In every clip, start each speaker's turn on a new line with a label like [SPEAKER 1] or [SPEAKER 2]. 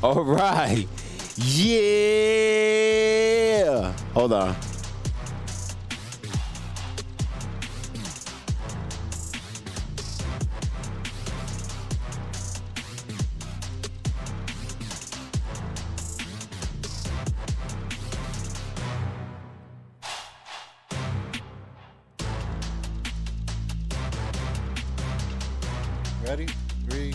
[SPEAKER 1] All right. Yeah. Hold on.
[SPEAKER 2] Ready? 3.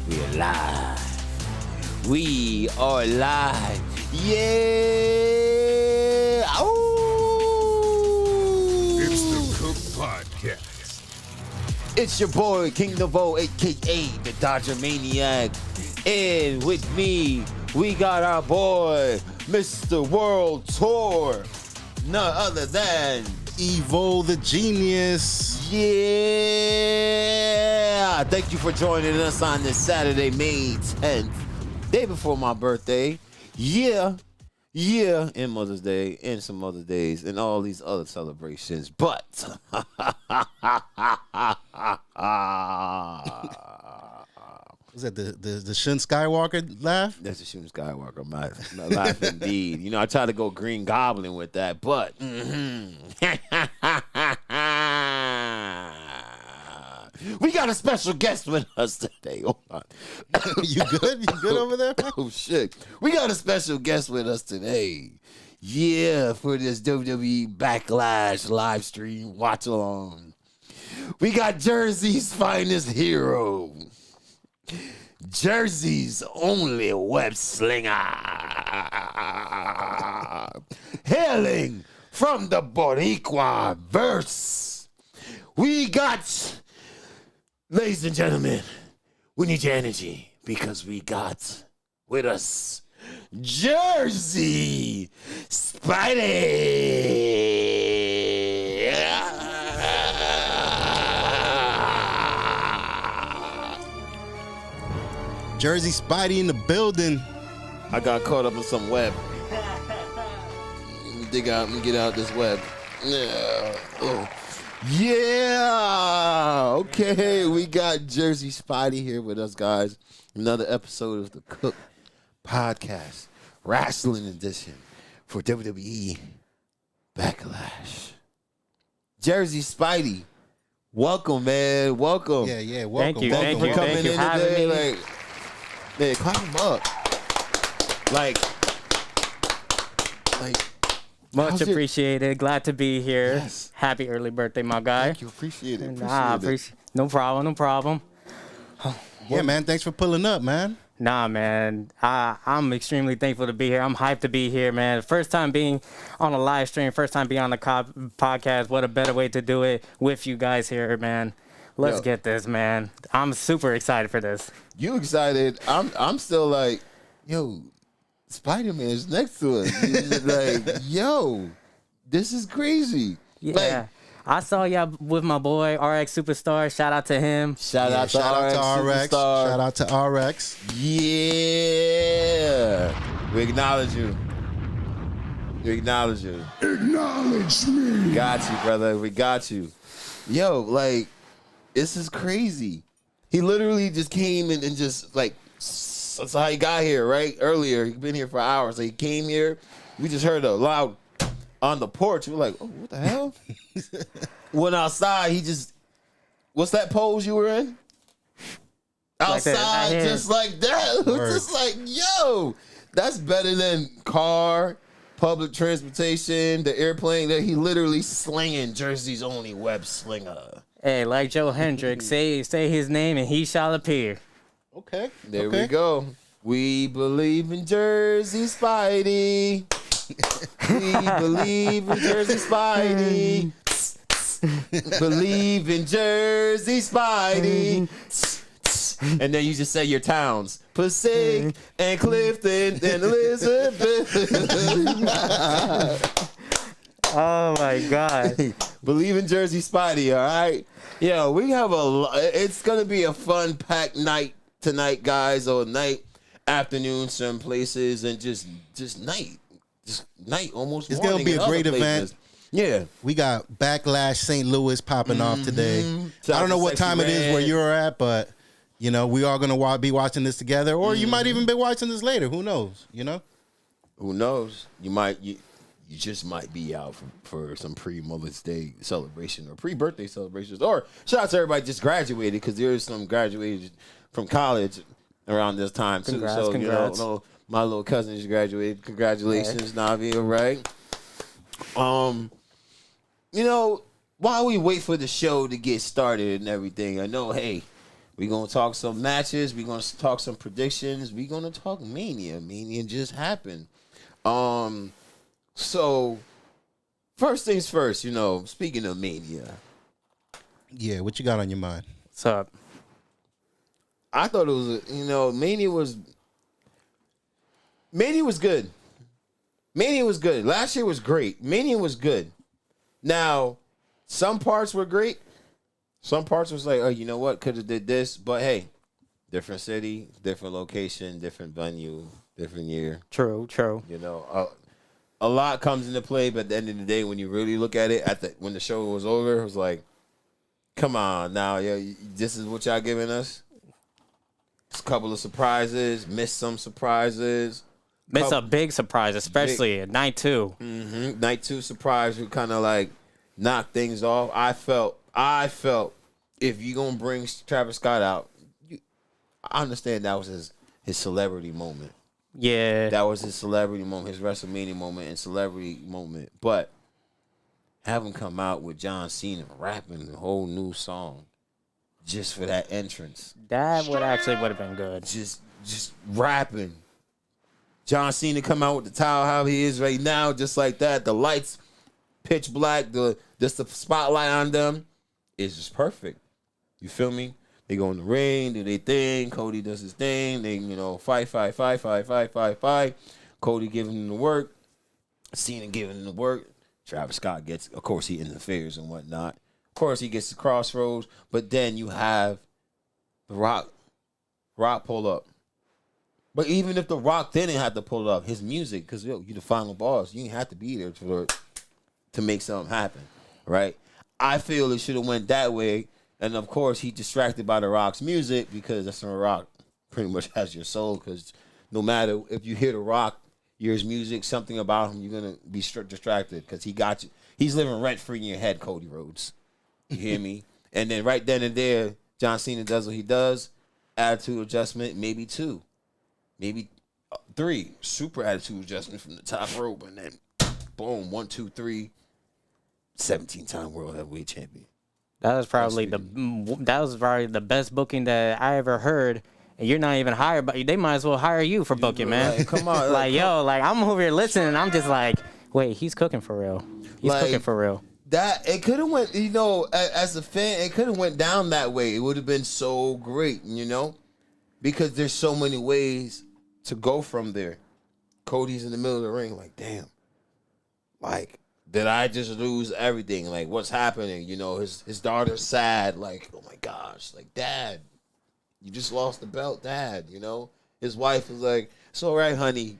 [SPEAKER 1] We are live. We are live. Yeah. Oh.
[SPEAKER 3] It's the Cook Podcast.
[SPEAKER 1] It's your boy, King Novo, a.k.a. the Dodger Maniac. And with me, we got our boy, Mr. World Tour. None other than
[SPEAKER 2] Evo the Genius.
[SPEAKER 1] Yeah! Thank you for joining us on this Saturday, May 10th, day before my birthday. Yeah, and Mother's Day, and some other days, and all these other celebrations. But,
[SPEAKER 2] Was that the Shin Skywalker laugh?
[SPEAKER 1] that's the Shooting Skywalker. My laugh indeed. You know, I tried to go Green Goblin with that, but we got a special guest with us today. Hold on.
[SPEAKER 2] You good? You good over there?
[SPEAKER 1] Oh, shit. We got a special guest with us today. Yeah, for this WWE Backlash live stream watch-along. We got Jersey's finest hero, Jersey's only web slinger. Hailing from the Boriquaverse. We got, ladies and gentlemen, we need your energy because we got with us Jerzey Spidey.
[SPEAKER 2] Jerzey Spidey in the building.
[SPEAKER 1] I got caught up in some web. Dig out and get out this web. Yeah. Oh. Yeah. Okay, we got Jerzey Spidey here with us, guys. Another episode of the Cook Podcast, Wrestling Edition for WWE Backlash. Jerzey Spidey, welcome, man. Welcome.
[SPEAKER 2] Yeah, welcome.
[SPEAKER 1] Thank you for coming in today. Like, man, clap him up. Like,
[SPEAKER 4] much appreciated. Glad to be here.
[SPEAKER 1] Yes.
[SPEAKER 4] Happy early birthday, my guy.
[SPEAKER 1] Thank you. Appreciate it.
[SPEAKER 4] No problem.
[SPEAKER 2] Yeah, man. Thanks for pulling up, man.
[SPEAKER 4] Nah, man. I'm extremely thankful to be here. I'm hyped to be here, man. First time being on a live stream. First time being on the podcast. What a better way to do it with you guys here, man. Let's get this, man. I'm super excited for this.
[SPEAKER 1] You excited? I'm still like, yo, Spider-Man is next to us. Like, yo, this is crazy.
[SPEAKER 4] Yeah.
[SPEAKER 1] Like,
[SPEAKER 4] I saw y'all with my boy RX Superstar. Shout out to him.
[SPEAKER 1] Shout out to RX.
[SPEAKER 2] Shout out to RX.
[SPEAKER 1] Yeah. We acknowledge you. Acknowledge me. Got you, brother. We got you. Yo, like, this is crazy. He literally just came in and just, like, that's how he got here, right? Earlier. He's been here for hours. So he came here. We just heard a loud on the porch. We're like, oh, what the hell? Went outside. He just, what's that pose you were in? Outside, just like that. Just like, yo, that's better than car, public transportation, the airplane. That he literally slinging Jersey's only web slinger.
[SPEAKER 4] Hey, like Joe Hendricks, say his name and he shall appear.
[SPEAKER 2] Okay.
[SPEAKER 1] There we go. We believe in Jerzey Spidey. We believe in Jerzey Spidey. Believe in Jerzey Spidey. And then you just say your towns. Passaic and Clifton and Elizabeth.
[SPEAKER 4] Oh my God.
[SPEAKER 1] Believe in Jerzey Spidey, all right? Yo, we have it's going to be a fun packed night tonight, guys, or night, afternoon, some places, and just night. Just night, almost
[SPEAKER 2] It's
[SPEAKER 1] morning.
[SPEAKER 2] going to be a great event.
[SPEAKER 1] Yeah.
[SPEAKER 2] We got Backlash St. Louis popping off today. I don't know what time it is where you're at, but, you know, we are going to be watching this together. Or you might even be watching this later. Who knows, you know?
[SPEAKER 1] Who knows? You just might be out for some pre-Mother's Day celebration or pre-birthday celebrations. Or shout out to everybody just graduated, because there's some graduated from college around this time, too.
[SPEAKER 4] Congrats.
[SPEAKER 1] You know, my little cousin just graduated. Congratulations, Navi, all right? You know, while we wait for the show to get started and everything, I know, hey, we're going to talk some matches. We're going to talk some predictions. We're going to talk Mania. Mania just happened. So, first things first, you know, speaking of Mania.
[SPEAKER 2] Yeah, what you got on your mind?
[SPEAKER 4] What's up?
[SPEAKER 1] I thought it was, Mania was good. Mania was good. Last year was great. Mania was good. Now, some parts were great. Some parts was like, oh, you know what? Could have did this. But, hey, different city, different location, different venue, different year.
[SPEAKER 4] True.
[SPEAKER 1] You know, a lot comes into play, but at the end of the day, when you really look at it, when the show was over, it was like, come on now, yo, this is what y'all giving us? Just a couple of surprises, missed some surprises.
[SPEAKER 4] It's a big surprise, especially at night 2.
[SPEAKER 1] Mm-hmm. Night 2 surprise who kind of like knocked things off. I felt if you gonna bring Travis Scott out, I understand that was his celebrity moment.
[SPEAKER 4] Yeah.
[SPEAKER 1] That was his celebrity moment, his WrestleMania moment and celebrity moment. But have him come out with John Cena rapping a whole new song just for that entrance.
[SPEAKER 4] That would have been good.
[SPEAKER 1] Just rapping. John Cena come out with the towel how he is right now, just like that. The lights pitch black, just the spotlight on them is just perfect. You feel me? They go in the ring, do their thing. Cody does his thing. They, fight. Cody giving him the work. Cena giving him the work. Travis Scott gets, of course, he interferes and whatnot. Of course, he gets the crossroads. But then you have the Rock pull up. But even if the Rock didn't have to pull up, his music, because you the final boss, you didn't have to be there to make something happen, right? I feel it should have went that way. And, of course, he distracted by the Rock's music because that's when the Rock pretty much has your soul. Because no matter if you hear the Rock, hear his music, something about him, you're going to be distracted because he got you. He's living rent-free in your head, Cody Rhodes. You hear me? And then right then and there, John Cena does what he does. Attitude adjustment, maybe 2. Maybe 3. Super attitude adjustment from the top rope. And then, boom, 1, 2, 3. 17-time world heavyweight champion.
[SPEAKER 4] That was probably the best booking that I ever heard. And you're not even hired, but they might as well hire you for booking, man.
[SPEAKER 1] Like, come on.
[SPEAKER 4] I'm over here listening, and I'm just like, wait, he's cooking for real. He's cooking for real.
[SPEAKER 1] That it could have went, as a fan, it could have went down that way. It would have been so great, because there's so many ways to go from there. Cody's in the middle of the ring, like, damn, like, did I just lose everything? Like, what's happening? His daughter's sad. Like, oh my gosh, like, Dad, you just lost the belt, Dad. His wife is like, it's all right, honey.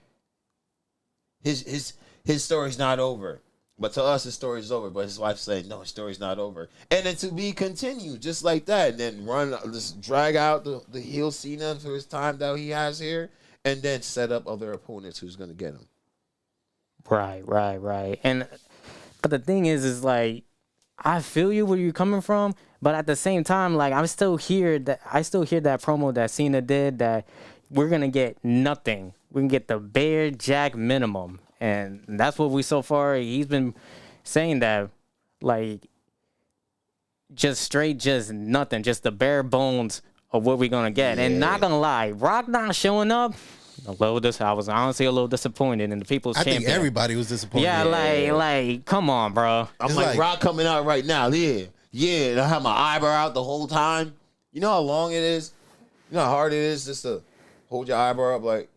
[SPEAKER 1] His story's not over. But to us, his story's over. But his wife's saying, no, his story's not over. And then to be continued, just like that. And then just drag out the heel Cena for his time that he has here. And then set up other opponents who's going to get him. Right.
[SPEAKER 4] But the thing is like, I feel you where you're coming from. But at the same time, like, I still hear that promo that Cena did that we're going to get nothing. We can get the bare jack minimum. And that's what we so far, he's been saying that, like, just nothing, just the bare bones of what we're going to get. Yeah. And not going to lie, Rock not showing up, I was honestly a little disappointed in the people's champion.
[SPEAKER 2] I think everybody was disappointed.
[SPEAKER 4] Yeah, like, come on, bro.
[SPEAKER 1] I'm like, Rock coming out right now, yeah, and I have my eyebrow out the whole time. You know how long it is? You know how hard it is just to hold your eyebrow up, like,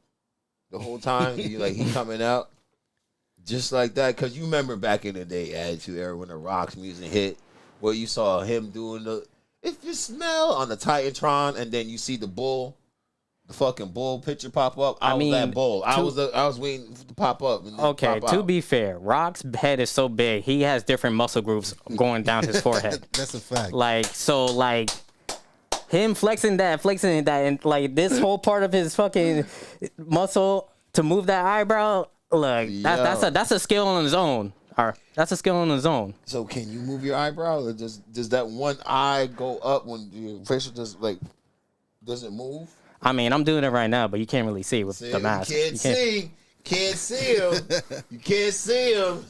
[SPEAKER 1] the whole time? He coming out. Just like that, because you remember back in the day, Attitude Era, when the Rock's music hit, where you saw him doing if you smell on the Titantron, and then you see the fucking bull picture pop up. I was that bull. I was waiting to pop up.
[SPEAKER 4] Okay, to be fair, Rock's head is so big, he has different muscle groups going down his forehead.
[SPEAKER 2] That's a fact.
[SPEAKER 4] Like him flexing that, and like this whole part of his fucking muscle to move that eyebrow. Look, that's a skill on his own. That's a skill on his own.
[SPEAKER 1] So can you move your eyebrow, or does that one eye go up when your facial doesn't move?
[SPEAKER 4] I mean, I'm doing it right now, but you can't really see with the mask.
[SPEAKER 1] Can't see him. You can't see him.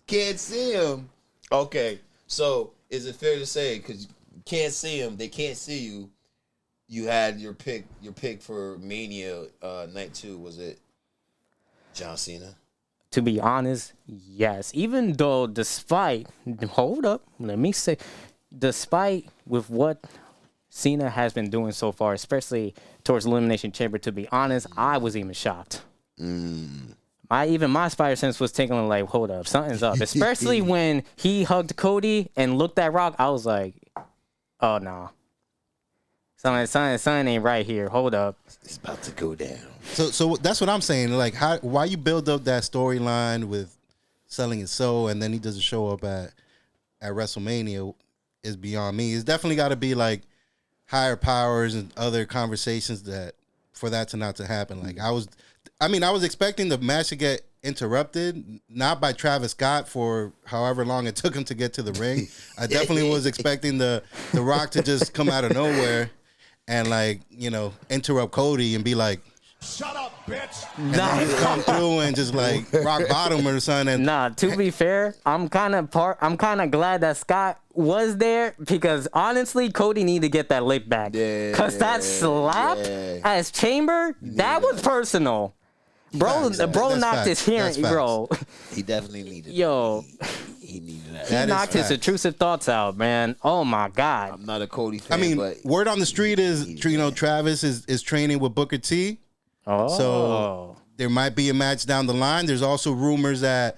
[SPEAKER 1] Can't see him. Okay, so is it fair to say, because you can't see him, they can't see you, you had your pick for Mania night 2, was it John Cena?
[SPEAKER 4] To be honest, yes. Even though despite with what Cena has been doing so far, especially towards Elimination Chamber, to be honest, I was even shocked. My spider sense was tingling like, hold up, something's up. Especially when he hugged Cody and looked at Rock, I was like, oh no. Something ain't right here. Hold up.
[SPEAKER 1] It's about to go down.
[SPEAKER 2] So that's what I'm saying. Like, why you build up that storyline with selling his soul and then he doesn't show up at WrestleMania is beyond me. It's definitely got to be like higher powers and other conversations for that to not to happen. Like I was expecting the match to get interrupted, not by Travis Scott for however long it took him to get to the ring. I definitely was expecting the Rock to just come out of nowhere and interrupt Cody and be like,
[SPEAKER 3] Shut up, bitch.
[SPEAKER 4] Nah,
[SPEAKER 2] Come through and just like rock bottom or something. And
[SPEAKER 4] nah. To be fair, I'm kind of glad that Scott was there because honestly, Cody need to get that lick back.
[SPEAKER 1] Yeah,
[SPEAKER 4] Cause that slap
[SPEAKER 1] yeah.
[SPEAKER 4] as Chamber, that was personal. Bro,
[SPEAKER 2] Facts.
[SPEAKER 4] bro
[SPEAKER 2] That's
[SPEAKER 4] knocked
[SPEAKER 2] facts.
[SPEAKER 4] his hearing,
[SPEAKER 2] That's facts.
[SPEAKER 4] bro.
[SPEAKER 1] He definitely needed.
[SPEAKER 4] Yo,
[SPEAKER 1] He needed that.
[SPEAKER 4] he
[SPEAKER 2] That is
[SPEAKER 4] knocked his
[SPEAKER 2] facts.
[SPEAKER 4] intrusive thoughts out, man. Oh my God.
[SPEAKER 1] I'm not a Cody
[SPEAKER 2] I
[SPEAKER 1] fan,
[SPEAKER 2] mean,
[SPEAKER 1] but
[SPEAKER 2] word on the street is, Travis is training with Booker T.
[SPEAKER 4] Oh.
[SPEAKER 2] So there might be a match down the line. There's also rumors that,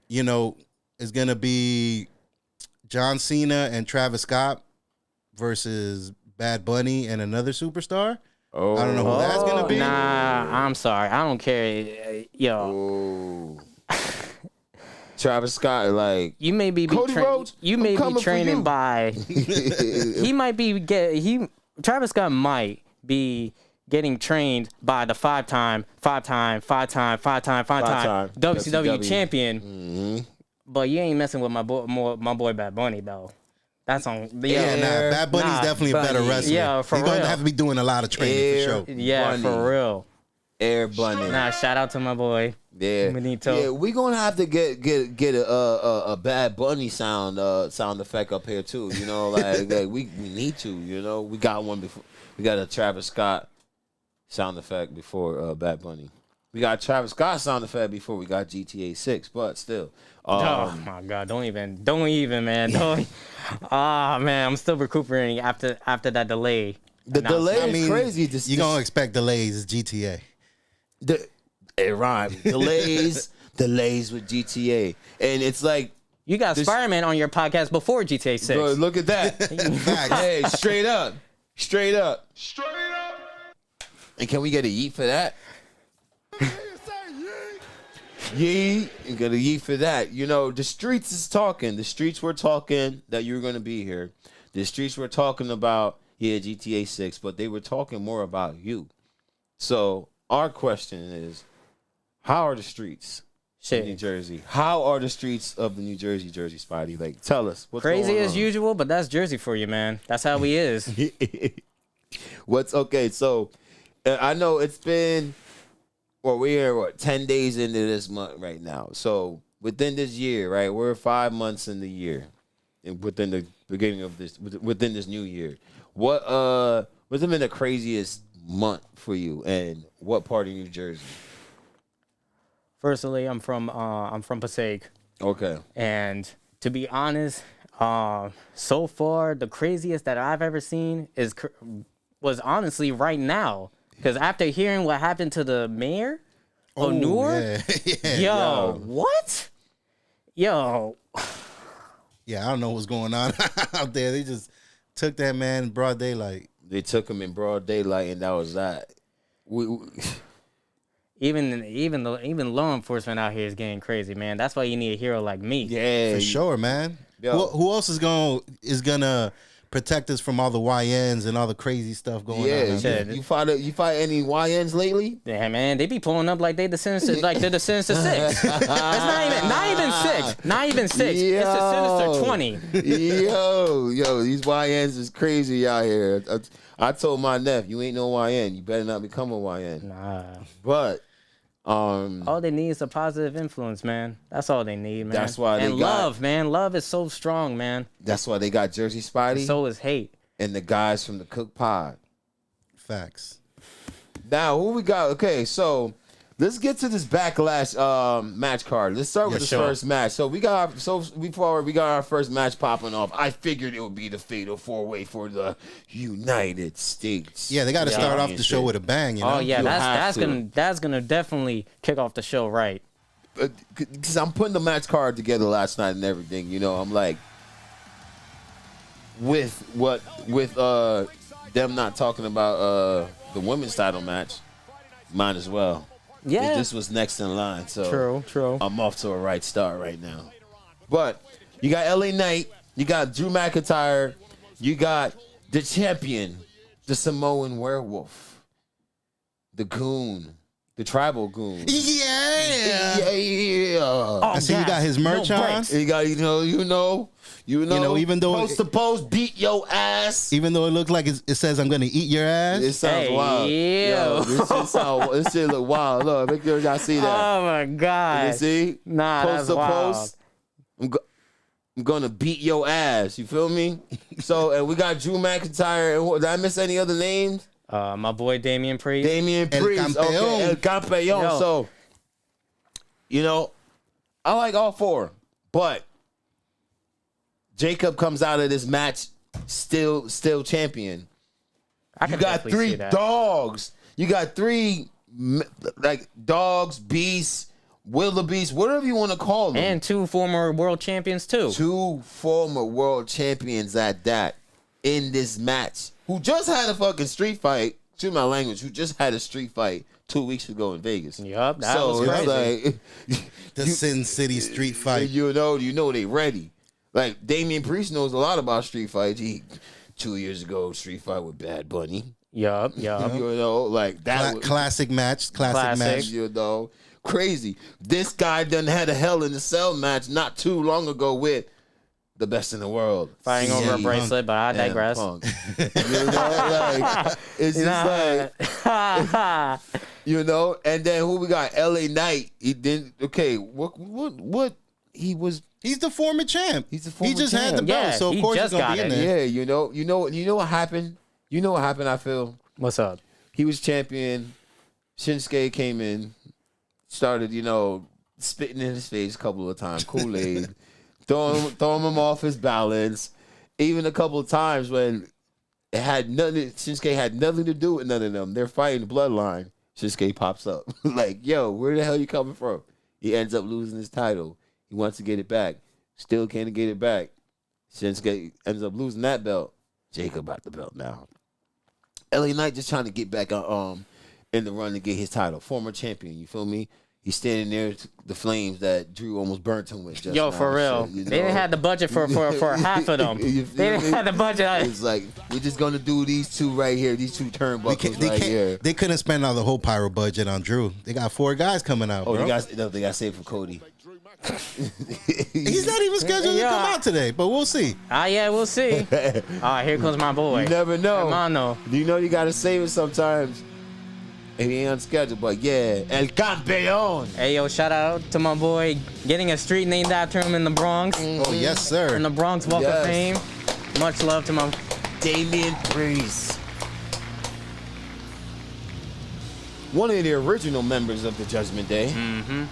[SPEAKER 2] is going to be John Cena and Travis Scott versus Bad Bunny and another superstar. I don't know who that's going to be.
[SPEAKER 4] Nah, I'm sorry. I don't care. Yo.
[SPEAKER 1] Travis Scott, like
[SPEAKER 4] You may be
[SPEAKER 1] Cody Rhodes,
[SPEAKER 4] you may
[SPEAKER 1] I'm
[SPEAKER 4] be
[SPEAKER 1] coming for
[SPEAKER 4] training
[SPEAKER 1] you.
[SPEAKER 4] by he might be Travis Scott might be getting trained by the five-time WCW champion. But you ain't messing with my boy Bad Bunny though. That's on
[SPEAKER 2] Bad Bunny's definitely a better
[SPEAKER 1] Bunny.
[SPEAKER 2] wrestler.
[SPEAKER 4] Yeah, for
[SPEAKER 2] He's going to
[SPEAKER 4] real.
[SPEAKER 2] have to be doing a lot of training for sure.
[SPEAKER 4] Yeah,
[SPEAKER 1] Bunny.
[SPEAKER 4] for real.
[SPEAKER 1] Air Bunny.
[SPEAKER 4] Nah, shout out to my boy.
[SPEAKER 1] Yeah,
[SPEAKER 4] Benito.
[SPEAKER 1] yeah, we gonna have to get a Bad Bunny sound effect up here too. Like we need to. We got one before. We got a Travis Scott sound effect before Bad Bunny. We got Travis Scott sound effect before we got GTA 6, but still.
[SPEAKER 4] Oh my God! Don't even, man. Man, I'm still recuperating after that delay.
[SPEAKER 1] The delay
[SPEAKER 2] I
[SPEAKER 1] is
[SPEAKER 2] mean,
[SPEAKER 1] crazy.
[SPEAKER 2] You're going to expect delays. It's GTA.
[SPEAKER 1] It rhymes. Delays with GTA, and it's like.
[SPEAKER 4] You got Spider-Man on your podcast before GTA 6.
[SPEAKER 1] Bro, look at that.
[SPEAKER 2] Facts.
[SPEAKER 1] Hey, straight up. And can we get a yeet for that? Yeet. You got a yeet for that. The streets is talking. The streets were talking that you were going to be here. The streets were talking about, GTA 6, but they were talking more about you. So our question is, how are the streets of New Jersey? How are the streets of the New Jersey, Jerzey Spidey? Like, tell us. What's
[SPEAKER 4] Crazy
[SPEAKER 1] going
[SPEAKER 4] as
[SPEAKER 1] on?
[SPEAKER 4] usual, but that's Jersey for you, man. That's how he is.
[SPEAKER 1] Okay? So I know it's been, we're 10 days into this month right now. So within this year, right, we're 5 months in the year, and within the beginning of within this new year, what's been the craziest month for you, and what part of New Jersey?
[SPEAKER 4] Firstly, I'm from Passaic,
[SPEAKER 1] Okay.
[SPEAKER 4] and to be honest, so far the craziest that I've ever seen was honestly right now. Because after hearing what happened to the mayor of Newark, what? Yo.
[SPEAKER 2] Yeah, I don't know what's going on out there. They just took that man in broad daylight.
[SPEAKER 1] They took him in broad daylight, and that was that.
[SPEAKER 2] Mm-hmm.
[SPEAKER 4] Even law enforcement out here is getting crazy, man. That's why you need a hero like me.
[SPEAKER 1] Yeah,
[SPEAKER 2] For sure, man.
[SPEAKER 1] Yo.
[SPEAKER 2] Who else is gonna protect us from all the YNs and all the crazy stuff going on? out there?
[SPEAKER 1] You fight any YNs lately?
[SPEAKER 4] Yeah, man, they be pulling up like they're the Sinister, like they're the Sinister Six. It's not even six. Not even six. It's the Sinister 20.
[SPEAKER 1] Yo, these YNs is crazy out here. I told my nephew, you ain't no YN. You better not become a YN.
[SPEAKER 4] Nah.
[SPEAKER 1] But
[SPEAKER 4] all they need is a positive influence, man. That's all they need, man.
[SPEAKER 1] That's why they got
[SPEAKER 4] love, man. Love is so strong, man.
[SPEAKER 1] That's why they got Jerzey Spidey
[SPEAKER 4] So is hate.
[SPEAKER 1] and the guys from the Cook Pod.
[SPEAKER 2] Facts.
[SPEAKER 1] Now, who we got? Okay, so let's get to this Backlash match card. Let's start with this first match. So we got our first match popping off. I figured it would be the fatal 4-way for the United States.
[SPEAKER 2] Yeah, they got to start off the show with a bang.
[SPEAKER 4] Oh yeah,
[SPEAKER 1] You
[SPEAKER 4] that's gonna definitely kick off the show right.
[SPEAKER 1] Because I'm putting the match card together last night and everything. I'm like, with them not talking about the women's title match, might as well.
[SPEAKER 4] Yeah.
[SPEAKER 1] This was next in line, so
[SPEAKER 4] True.
[SPEAKER 1] I'm off to a right start right now. But you got LA Knight, you got Drew McIntyre, you got the champion, the Samoan Werewolf, the Goon, the tribal goon.
[SPEAKER 2] Yeah.
[SPEAKER 1] Yeah.
[SPEAKER 2] I see you got his merch on.
[SPEAKER 4] breaks.
[SPEAKER 1] You got, you know,
[SPEAKER 2] even though
[SPEAKER 1] post to post, beat your ass.
[SPEAKER 2] Even though it looks like it says I'm gonna eat your ass.
[SPEAKER 1] It sounds
[SPEAKER 4] Hey,
[SPEAKER 1] wild.
[SPEAKER 4] yo.
[SPEAKER 1] This shit look wild. Look, make sure y'all see that.
[SPEAKER 4] Oh my god.
[SPEAKER 1] You see?
[SPEAKER 4] Nah,
[SPEAKER 1] Post
[SPEAKER 4] that's
[SPEAKER 1] to
[SPEAKER 4] wild.
[SPEAKER 1] post. I'm gonna beat your ass. You feel me? So, and we got Drew McIntyre. And did I miss any other names?
[SPEAKER 4] My boy Damian Priest.
[SPEAKER 1] Damian
[SPEAKER 2] El
[SPEAKER 1] Priest.
[SPEAKER 2] Campeón.
[SPEAKER 1] Okay, El Campeón.
[SPEAKER 4] Yo.
[SPEAKER 1] So, you know, I like all four, but Jacob comes out of this match still champion.
[SPEAKER 4] I
[SPEAKER 1] You
[SPEAKER 4] can
[SPEAKER 1] got
[SPEAKER 4] definitely
[SPEAKER 1] three
[SPEAKER 4] see that.
[SPEAKER 1] dogs. You got three like dogs, beasts, wildebeest, whatever you want to call them.
[SPEAKER 4] And 2 former world champions too.
[SPEAKER 1] 2 former world champions at that in this match, who just had a fucking street fight. Excuse my language. Who just had a street fight 2 weeks ago in Vegas.
[SPEAKER 4] Yup, that
[SPEAKER 1] So
[SPEAKER 4] was crazy.
[SPEAKER 1] it's like
[SPEAKER 2] The Sin City street fight.
[SPEAKER 1] you know they ready. Like Damian Priest knows a lot about street fights. He 2 years ago street fight with Bad Bunny.
[SPEAKER 4] Yup.
[SPEAKER 1] You know, like that. was,
[SPEAKER 2] Classic match. Classic match.
[SPEAKER 1] you know, crazy. This guy done had a Hell in a Cell match not too long ago with the best in the world,
[SPEAKER 4] Fighting over a
[SPEAKER 1] CM
[SPEAKER 4] bracelet, but I
[SPEAKER 1] and
[SPEAKER 4] digress.
[SPEAKER 1] Punk. You know, like it's just like you know. And then who we got? LA Knight. He didn't. Okay, what? He was.
[SPEAKER 2] He's the former champ.
[SPEAKER 1] He's the former
[SPEAKER 2] He just had the
[SPEAKER 1] champ.
[SPEAKER 2] belt,
[SPEAKER 4] Yeah,
[SPEAKER 2] so of
[SPEAKER 4] he
[SPEAKER 2] course he's
[SPEAKER 4] just
[SPEAKER 2] gonna be
[SPEAKER 4] got
[SPEAKER 2] in
[SPEAKER 4] it.
[SPEAKER 2] there.
[SPEAKER 1] Yeah, you know what happened. You know what happened. I feel
[SPEAKER 4] What's up?
[SPEAKER 1] he was champion. Shinsuke came in, started spitting in his face a couple of times, Kool-Aid, throwing him off his balance. Even a couple of times when it had nothing, Shinsuke had nothing to do with none of them. They're fighting the bloodline. Shinsuke pops up like, "Yo, where the hell you coming from?" He ends up losing his title. He wants to get it back. Still can't get it back. Shinsuke ends up losing that belt. Jacob got the belt now. LA Knight just trying to get back in the run to get his title. Former champion, you feel me? He's standing there, the flames that Drew almost burnt him with. Just
[SPEAKER 4] Yo,
[SPEAKER 1] now,
[SPEAKER 4] for real.
[SPEAKER 1] shit, you
[SPEAKER 4] They
[SPEAKER 1] know?
[SPEAKER 4] didn't have the budget for half of them.
[SPEAKER 1] You
[SPEAKER 4] They
[SPEAKER 1] feel
[SPEAKER 4] didn't
[SPEAKER 1] me?
[SPEAKER 4] have the budget.
[SPEAKER 1] It's like, we're just going to do these two right here, these 2 turnbuckles right here.
[SPEAKER 2] They couldn't spend all the whole pyro budget on Drew. They got 4 guys coming out,
[SPEAKER 1] Oh,
[SPEAKER 2] bro.
[SPEAKER 1] they got saved for Cody.
[SPEAKER 2] He's not even scheduled to
[SPEAKER 4] Yeah.
[SPEAKER 2] come out today, but we'll see.
[SPEAKER 4] Yeah, we'll see. Here comes my boy.
[SPEAKER 1] You never know.
[SPEAKER 4] Hermano.
[SPEAKER 1] You know you got to save it sometimes. And he ain't on schedule, but yeah, El Campeón.
[SPEAKER 4] Hey, yo, shout out to my boy getting a street named after him in the Bronx.
[SPEAKER 2] Oh, yes, sir.
[SPEAKER 4] In the Bronx Walk
[SPEAKER 1] Yes.
[SPEAKER 4] of Fame. Much love to my...
[SPEAKER 1] Damian Priest. One of the original members of the Judgment Day.
[SPEAKER 4] Mm-hmm.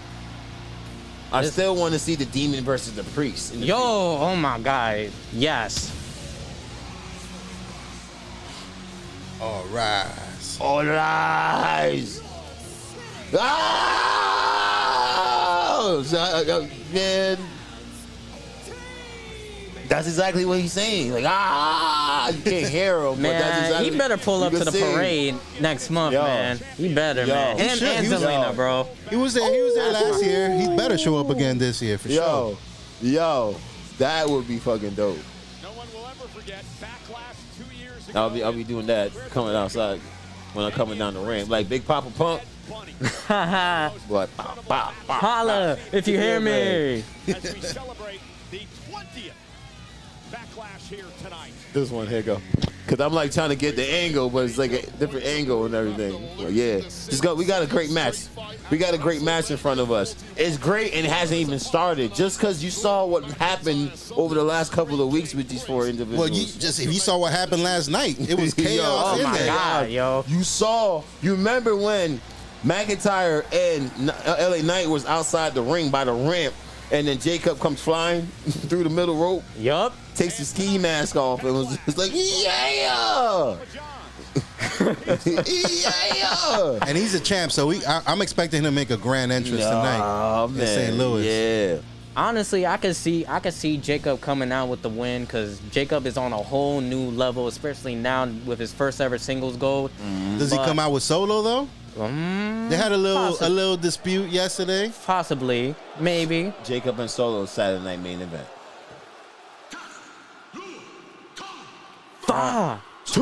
[SPEAKER 1] I still want to see the Demon versus the Priest. in the
[SPEAKER 4] Yo,
[SPEAKER 1] future.
[SPEAKER 4] oh my God. Yes.
[SPEAKER 2] All right.
[SPEAKER 1] All rise. Ah! Man. That's exactly what he's saying. Like, you can't hear him. But that's
[SPEAKER 4] Man,
[SPEAKER 1] exactly,
[SPEAKER 4] he better pull
[SPEAKER 1] you
[SPEAKER 4] up
[SPEAKER 1] can
[SPEAKER 4] to the
[SPEAKER 1] see.
[SPEAKER 4] parade next month,
[SPEAKER 1] Yo.
[SPEAKER 4] man. He better,
[SPEAKER 1] Yo.
[SPEAKER 4] man.
[SPEAKER 1] He
[SPEAKER 4] And
[SPEAKER 2] should. He was-
[SPEAKER 4] Zelina,
[SPEAKER 1] Yo.
[SPEAKER 4] bro.
[SPEAKER 2] He was there last year. He better show up again this year for sure.
[SPEAKER 1] Yo, that would be fucking dope.
[SPEAKER 3] No one will ever forget Backlash 2 years ago.
[SPEAKER 1] I'll be doing that coming outside when I'm coming down the ramp. Like Big Papa Pump.
[SPEAKER 4] Haha.
[SPEAKER 1] But pop, pop, pop,
[SPEAKER 4] Holla if you hear me.
[SPEAKER 3] As we celebrate the 20th Backlash here tonight.
[SPEAKER 1] This one, here go. Cause I'm like trying to get the angle, but it's like a different angle and everything. But yeah, just go. We got a great match. We got a great match in front of us. It's great and it hasn't even started. Just cause you saw what happened over the last couple of weeks with these 4 individuals.
[SPEAKER 2] Well, if you saw what happened last night, it was chaos
[SPEAKER 1] Yo,
[SPEAKER 2] in
[SPEAKER 4] my
[SPEAKER 2] there.
[SPEAKER 4] God, yo.
[SPEAKER 1] You remember when McIntyre and LA Knight was outside the ring by the ramp, and then Jacob comes flying through the middle rope,
[SPEAKER 4] Yup.
[SPEAKER 1] takes the ski mask off, and was just like, yeah! Yeah!
[SPEAKER 2] And he's a champ, so I'm expecting him to make a grand entrance tonight
[SPEAKER 1] Oh,
[SPEAKER 2] in
[SPEAKER 1] man.
[SPEAKER 2] St. Louis.
[SPEAKER 1] Yeah.
[SPEAKER 4] Honestly, I could see Jacob coming out with the win because Jacob is on a whole new level, especially now with his first ever singles gold.
[SPEAKER 2] Does he
[SPEAKER 4] But-
[SPEAKER 2] come out with Solo though? They had a little dispute yesterday.
[SPEAKER 4] Possibly, maybe.
[SPEAKER 1] Jacob and Solo Saturday night main event.
[SPEAKER 4] Ah,
[SPEAKER 2] Two.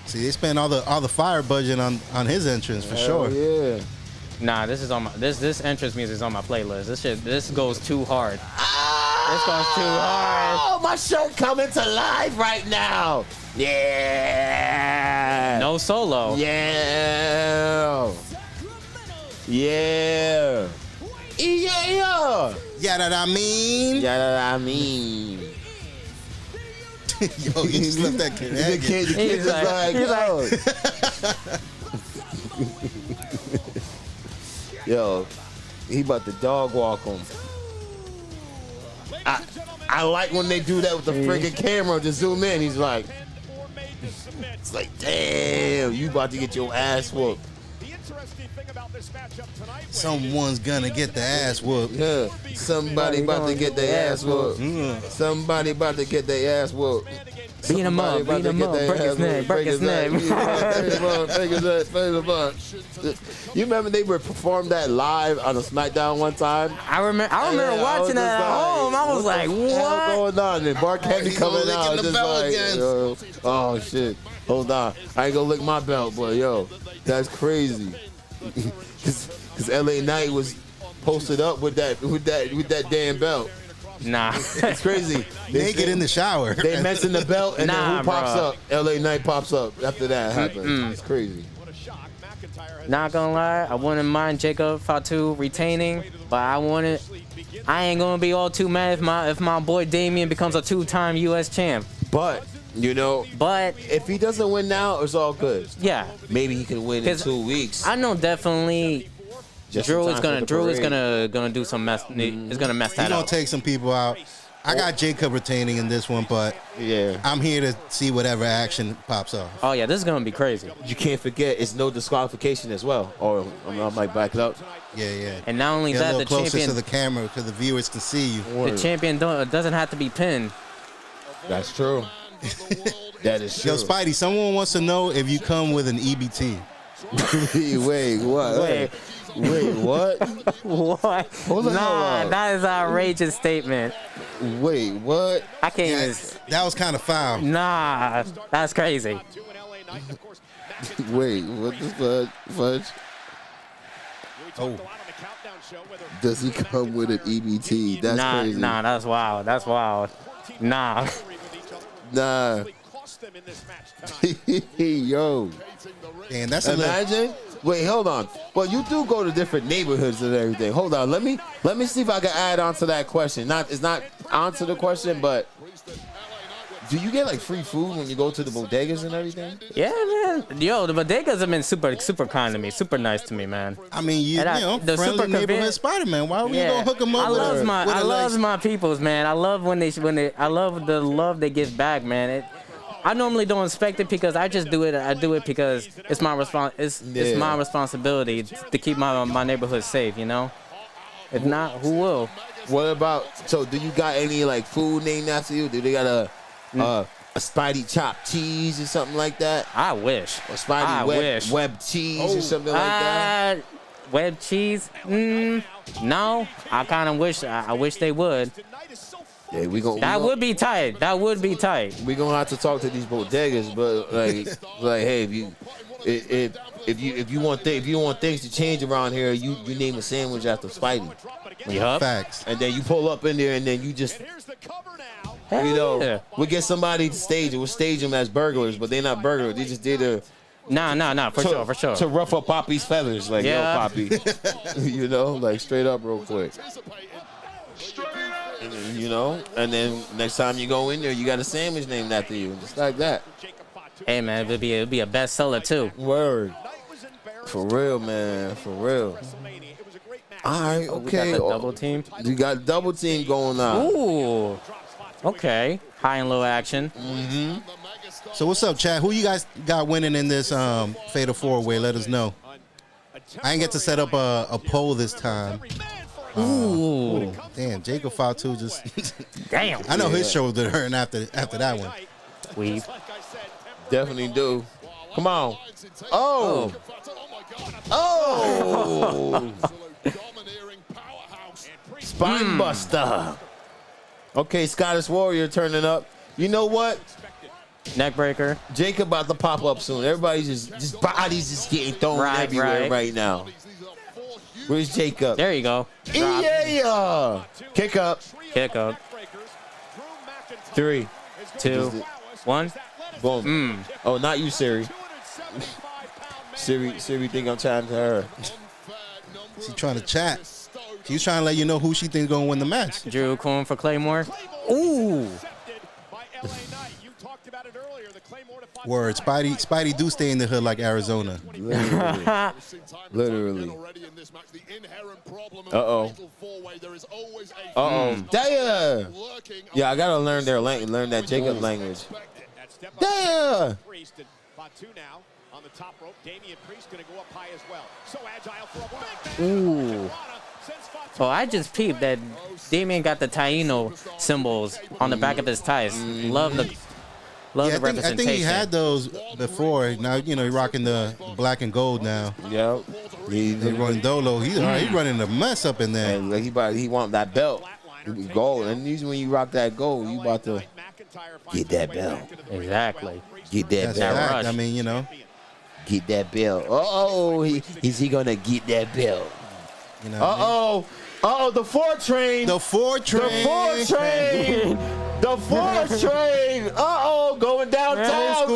[SPEAKER 2] See, they spent all the fire budget on his entrance for
[SPEAKER 1] Hell
[SPEAKER 2] sure.
[SPEAKER 1] yeah.
[SPEAKER 4] Nah, this is on my this entrance music is on my playlist. This goes too hard. This goes too hard.
[SPEAKER 1] Oh, my shirt coming to life right now. Yeah.
[SPEAKER 4] No solo.
[SPEAKER 1] Yeah. Yeah. Yeah.
[SPEAKER 2] Yeah, that I mean.
[SPEAKER 1] Yeah, that I mean.
[SPEAKER 2] Yo, you just left that kid
[SPEAKER 1] The
[SPEAKER 2] hanging.
[SPEAKER 1] kid
[SPEAKER 4] He's
[SPEAKER 1] is like, yo. Yo, he about to dog walk him. I like when they do that with the friggin' camera to zoom in. He's like, it's like, damn, you about to get your ass whooped.
[SPEAKER 2] Someone's gonna get the ass whooped.
[SPEAKER 1] Yeah, somebody about to get their ass whooped. Somebody about to get their ass whooped.
[SPEAKER 4] Beat him up, break his neck, break his neck.
[SPEAKER 1] You remember they were performed that live on a SmackDown one time?
[SPEAKER 4] I remember watching that at home. I was like,
[SPEAKER 1] What's
[SPEAKER 4] what?
[SPEAKER 1] going on? And Mark Henry coming
[SPEAKER 2] licking
[SPEAKER 1] out
[SPEAKER 2] the
[SPEAKER 1] just
[SPEAKER 2] belt
[SPEAKER 1] like,
[SPEAKER 2] again.
[SPEAKER 1] yo, oh shit, hold on, I ain't gonna lick my belt, but yo, that's crazy. Cause LA Knight was posted up with that damn belt.
[SPEAKER 4] Nah.
[SPEAKER 1] It's crazy.
[SPEAKER 2] Naked in the shower.
[SPEAKER 1] They mention the belt, and then
[SPEAKER 4] Nah,
[SPEAKER 1] who pops
[SPEAKER 4] bro.
[SPEAKER 1] up? LA Knight pops up after that happens. It's crazy.
[SPEAKER 4] Not gonna lie, I wouldn't mind Jacob Fatu retaining, but I ain't gonna be all too mad if my boy Damian becomes a 2-time U.S. champ.
[SPEAKER 1] But you know,
[SPEAKER 4] But
[SPEAKER 1] if he doesn't win now, it's all good.
[SPEAKER 4] yeah,
[SPEAKER 1] Maybe he can win in
[SPEAKER 4] 'Cause
[SPEAKER 1] 2 weeks.
[SPEAKER 4] I know definitely
[SPEAKER 1] Just in
[SPEAKER 4] Drew is
[SPEAKER 1] time
[SPEAKER 4] gonna
[SPEAKER 1] for the
[SPEAKER 4] Drew is
[SPEAKER 1] parade.
[SPEAKER 4] gonna do some mess. Is gonna mess
[SPEAKER 2] He
[SPEAKER 4] that
[SPEAKER 2] gonna
[SPEAKER 4] up.
[SPEAKER 2] take some people out. I got Jacob retaining in this one, but
[SPEAKER 1] Yeah.
[SPEAKER 2] I'm here to see whatever action pops off.
[SPEAKER 4] Oh yeah, this is gonna be crazy.
[SPEAKER 1] You can't forget it's no disqualification as well. Or I might back it up.
[SPEAKER 2] Yeah, yeah.
[SPEAKER 4] And not only
[SPEAKER 2] Get a
[SPEAKER 4] that,
[SPEAKER 2] little
[SPEAKER 4] the
[SPEAKER 2] closer
[SPEAKER 4] champion
[SPEAKER 2] to the camera because the viewers can see you.
[SPEAKER 4] the champion doesn't have to be pinned.
[SPEAKER 1] That's true. That is true.
[SPEAKER 2] Yo, Spidey, someone wants to know if you come with an EBT.
[SPEAKER 1] Wait, what? Wait, what?
[SPEAKER 4] What?
[SPEAKER 1] Hold on,
[SPEAKER 4] Nah,
[SPEAKER 1] hold on.
[SPEAKER 4] that is an outrageous statement.
[SPEAKER 1] Wait, what?
[SPEAKER 4] I can't
[SPEAKER 2] Yeah,
[SPEAKER 4] even.
[SPEAKER 2] that was kind of foul.
[SPEAKER 4] Nah, that's crazy.
[SPEAKER 1] Wait, what the fudge?
[SPEAKER 2] Oh,
[SPEAKER 1] Does he come with an EBT? That's crazy.
[SPEAKER 4] Nah, that's wild. That's wild. Nah.
[SPEAKER 1] Nah. Yo.
[SPEAKER 2] damn, that's a little.
[SPEAKER 1] Imagine. Wait, hold on. Well, you do go to different neighborhoods and everything. Hold on. Let me see if I can add on to that question. It's not onto the question, but do you get like free food when you go to the bodegas and everything?
[SPEAKER 4] Yeah, man. Yo, the bodegas have been super kind to me, super nice to me, man.
[SPEAKER 2] I mean, you
[SPEAKER 4] And
[SPEAKER 2] know,
[SPEAKER 4] the
[SPEAKER 2] friendly
[SPEAKER 4] super
[SPEAKER 2] neighborhood
[SPEAKER 4] convenient-
[SPEAKER 2] Spider-Man. Why are we gonna hook him up?
[SPEAKER 4] I
[SPEAKER 2] with
[SPEAKER 4] love
[SPEAKER 2] a,
[SPEAKER 4] my
[SPEAKER 2] with a
[SPEAKER 4] I love
[SPEAKER 2] nice-
[SPEAKER 4] my peoples, man. I love when they I love the love they give back, man. I normally don't expect it because I just do it. I do it because it's my it's my responsibility to keep my neighborhood safe, you know. If not, who will?
[SPEAKER 1] What about? So, do you got any like food named after you? Do they got a Spidey chopped cheese or something like that?
[SPEAKER 4] I wish.
[SPEAKER 1] Or Spidey web cheese or something like that?
[SPEAKER 4] Web cheese? No. I kind of wish. I wish they would.
[SPEAKER 1] Yeah,
[SPEAKER 4] That would be tight. That would be tight.
[SPEAKER 1] We gonna have to talk to these bodegas, but like, hey, if you want things to change around here, you name a sandwich after Spidey,
[SPEAKER 4] Yup.
[SPEAKER 2] Facts.
[SPEAKER 1] and then you pull up in there, and then you just,
[SPEAKER 4] Yeah.
[SPEAKER 1] we get somebody to stage it. We'll stage them as burglars, but they're not burglars. They just did a
[SPEAKER 4] Nah. For sure.
[SPEAKER 1] to ruff up Poppy's feathers, like
[SPEAKER 4] Yeah.
[SPEAKER 1] yo, Poppy, like straight up, real quick. And then next time you go in there, you got a sandwich named after you, just like that.
[SPEAKER 4] Hey man, it'd be a bestseller too.
[SPEAKER 1] Word. For real, man. For real. All right, okay.
[SPEAKER 4] We got the double team.
[SPEAKER 1] You got double team going on.
[SPEAKER 4] Ooh. Okay. High and low action.
[SPEAKER 2] So what's up, chat? Who you guys got winning in this Fatal 4-Way? Let us know. I ain't get to set up a poll this time.
[SPEAKER 4] Ooh.
[SPEAKER 2] Damn, Jacob Fatu just.
[SPEAKER 4] Damn.
[SPEAKER 2] I know his shoulder hurting after that one.
[SPEAKER 4] We.
[SPEAKER 1] Definitely do. Come on. Oh. Oh. Spine Buster. Okay, Scottish Warrior turning up. You know what?
[SPEAKER 4] Neck breaker.
[SPEAKER 1] Jacob about to pop up soon. Everybody's just bodies just getting thrown everywhere right now. Where's Jacob?
[SPEAKER 4] There you go.
[SPEAKER 1] Yeah. Kick up.
[SPEAKER 4] Kick up.
[SPEAKER 1] 3,
[SPEAKER 4] 2, 1.
[SPEAKER 1] Boom. Oh, not you, Siri. Siri think I'm chatting to her.
[SPEAKER 2] She's trying to chat. She's trying to let you know who she thinks gonna win the match.
[SPEAKER 4] Drew calling for Claymore. Ooh.
[SPEAKER 2] Word. Spidey do stay in the hood like Arizona.
[SPEAKER 1] Literally. Uh-oh. Damn. Yeah, I gotta learn their language. Learn that Jacob language. Damn.
[SPEAKER 3] Fatu now on the top rope. Damian Priest going to go up high as well. So agile for a big
[SPEAKER 4] Ooh. Oh, I just peeped that Damian got the Taino symbols on the back of his ties. Love the representation.
[SPEAKER 2] I think he had those before. Now, you know, he's rocking the black and gold now.
[SPEAKER 1] Yep.
[SPEAKER 2] He's running Dolo. He's running a mess up in there.
[SPEAKER 1] And he want that belt. Gold. And usually when you rock that gold, you about to get that belt.
[SPEAKER 4] Exactly.
[SPEAKER 1] Get that
[SPEAKER 2] That's
[SPEAKER 1] belt.
[SPEAKER 2] fact. I mean, you know.
[SPEAKER 1] Get that belt. Is he gonna get that belt?
[SPEAKER 2] You know
[SPEAKER 1] the 4 train.
[SPEAKER 2] The 4 train.
[SPEAKER 1] The 4 train. The 4 train. Going downtown.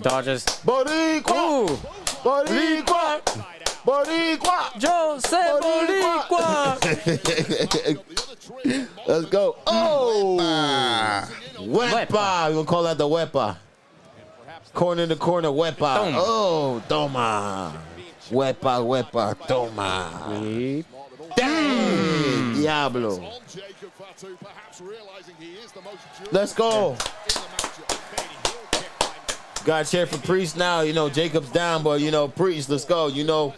[SPEAKER 4] Dodgers.
[SPEAKER 1] Boricua. Boricua. Boricua.
[SPEAKER 4] Jose Boricua.
[SPEAKER 1] Let's go. Wepa. We're going to call that the Wepa. Corner to corner, Wepa. Toma. Wepa, toma. Damn. Diablo. Let's go. Got a chair for Priest now. You know, Jacob's down, but, you know, Priest, let's go. You know,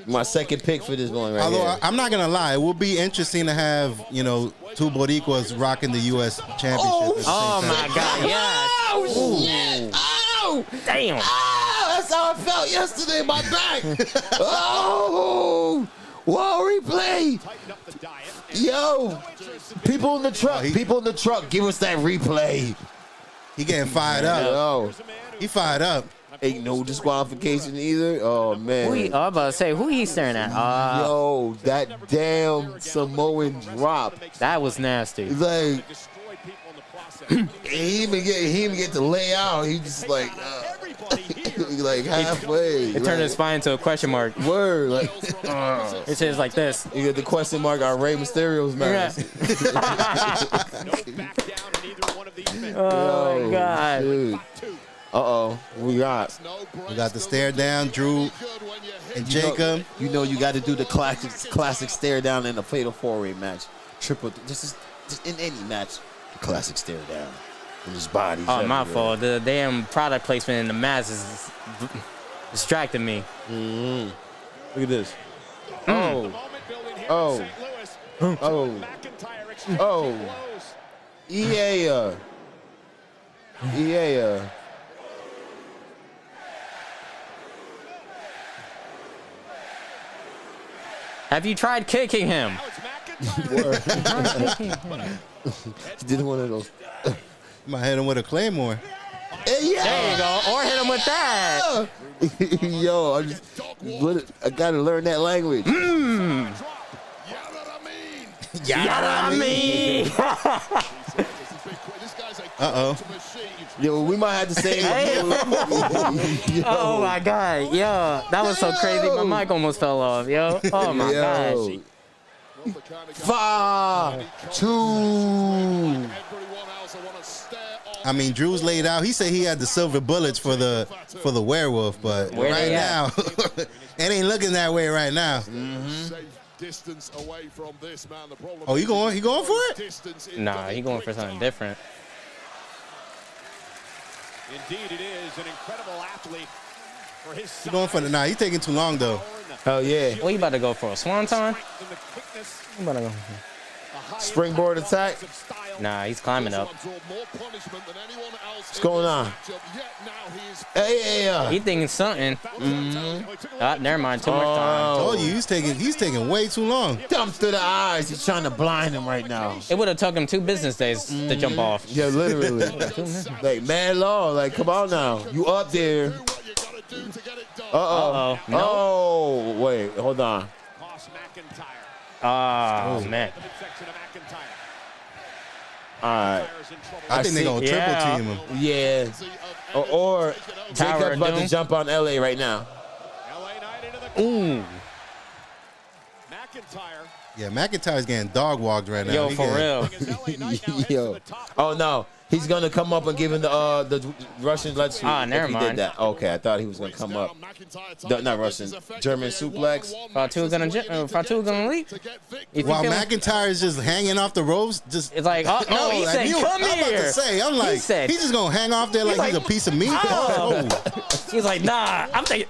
[SPEAKER 1] my second pick for this one right here.
[SPEAKER 2] I'm not going to lie. It will be interesting to have, you know, 2 Boricuas rocking the U.S. Championship.
[SPEAKER 4] Oh, my God, yes. Damn.
[SPEAKER 1] That's how I felt yesterday in my back. Whoa, replay. Yo, people in the truck, give us that replay.
[SPEAKER 2] He getting fired up.
[SPEAKER 1] Yo.
[SPEAKER 2] He fired up.
[SPEAKER 1] Ain't no disqualification either. Oh, man.
[SPEAKER 4] I was about to say, who he staring at?
[SPEAKER 1] Yo, that damn Samoan drop.
[SPEAKER 4] That was nasty.
[SPEAKER 1] Like, he even get to lay out. He just like halfway.
[SPEAKER 4] It turned his spine into a question mark.
[SPEAKER 1] Word. Like,
[SPEAKER 4] It says like this.
[SPEAKER 1] you get the question mark on Rey Mysterio's mouth.
[SPEAKER 4] Oh, my God.
[SPEAKER 1] Dude. We got
[SPEAKER 2] the stare down, Drew and Jacob.
[SPEAKER 1] You know you got to do the classic stare down in a fatal 4-way match. Just in any match. Classic stare down. And his body.
[SPEAKER 4] Oh, my fault. The damn product placement in the mask is distracting me.
[SPEAKER 1] Look at this. Yeah.
[SPEAKER 4] Have you tried kicking him?
[SPEAKER 1] He did one of those.
[SPEAKER 2] Might hit him with a claymore.
[SPEAKER 1] Yeah.
[SPEAKER 4] There you go. Or hit him with that.
[SPEAKER 1] Yo, I gotta learn that language. Yo, we might have to say.
[SPEAKER 4] Oh my God, yo, that was so crazy. My mic almost fell off, yo. Oh my gosh.
[SPEAKER 1] 5-2.
[SPEAKER 2] I mean, Drew's laid out. He said he had the silver bullets for the werewolf, but
[SPEAKER 4] Where
[SPEAKER 2] right now, it ain't looking that way right now. Oh, you going for it?
[SPEAKER 4] Nah, he going for something different.
[SPEAKER 3] Indeed, it is an incredible athlete for his size.
[SPEAKER 2] He going for the He taking too long though.
[SPEAKER 1] Hell yeah.
[SPEAKER 4] What you about to go for? A swanton? You about to go?
[SPEAKER 1] Springboard attack.
[SPEAKER 4] Nah, he's climbing up.
[SPEAKER 1] What's going on? Hey.
[SPEAKER 4] He thinking something. Never mind. Too much time.
[SPEAKER 2] Oh, he's taking way too long.
[SPEAKER 1] Thumb through the eyes. He's trying to blind him right now.
[SPEAKER 4] It would have took him 2 business days to jump off.
[SPEAKER 1] Yeah, literally. Like, mad law. Like, come on now. You up there. Uh-oh.
[SPEAKER 4] No.
[SPEAKER 1] Oh, wait. Hold on.
[SPEAKER 4] Oh, man.
[SPEAKER 1] All right.
[SPEAKER 2] I think they're going to triple team him.
[SPEAKER 1] Yeah. Or Jacob's about to jump on LA right now.
[SPEAKER 4] Ooh.
[SPEAKER 2] Yeah, McIntyre's getting dog walked right now.
[SPEAKER 4] Yo, for real.
[SPEAKER 1] Yo. Oh, no. He's going to come up and give him the Russian let's see.
[SPEAKER 4] Never
[SPEAKER 1] he
[SPEAKER 4] mind.
[SPEAKER 1] did that. Okay, I thought he was going to come up. Not Russian. German suplex.
[SPEAKER 4] Fatu gonna leap.
[SPEAKER 2] While McIntyre is just hanging off the ropes, just
[SPEAKER 4] It's like, oh, no, he said, come
[SPEAKER 2] I'm about
[SPEAKER 4] here.
[SPEAKER 2] to say, I'm like, he's just going to hang off there like he's a piece of meat.
[SPEAKER 4] Oh. He's like, nah, I'm taking.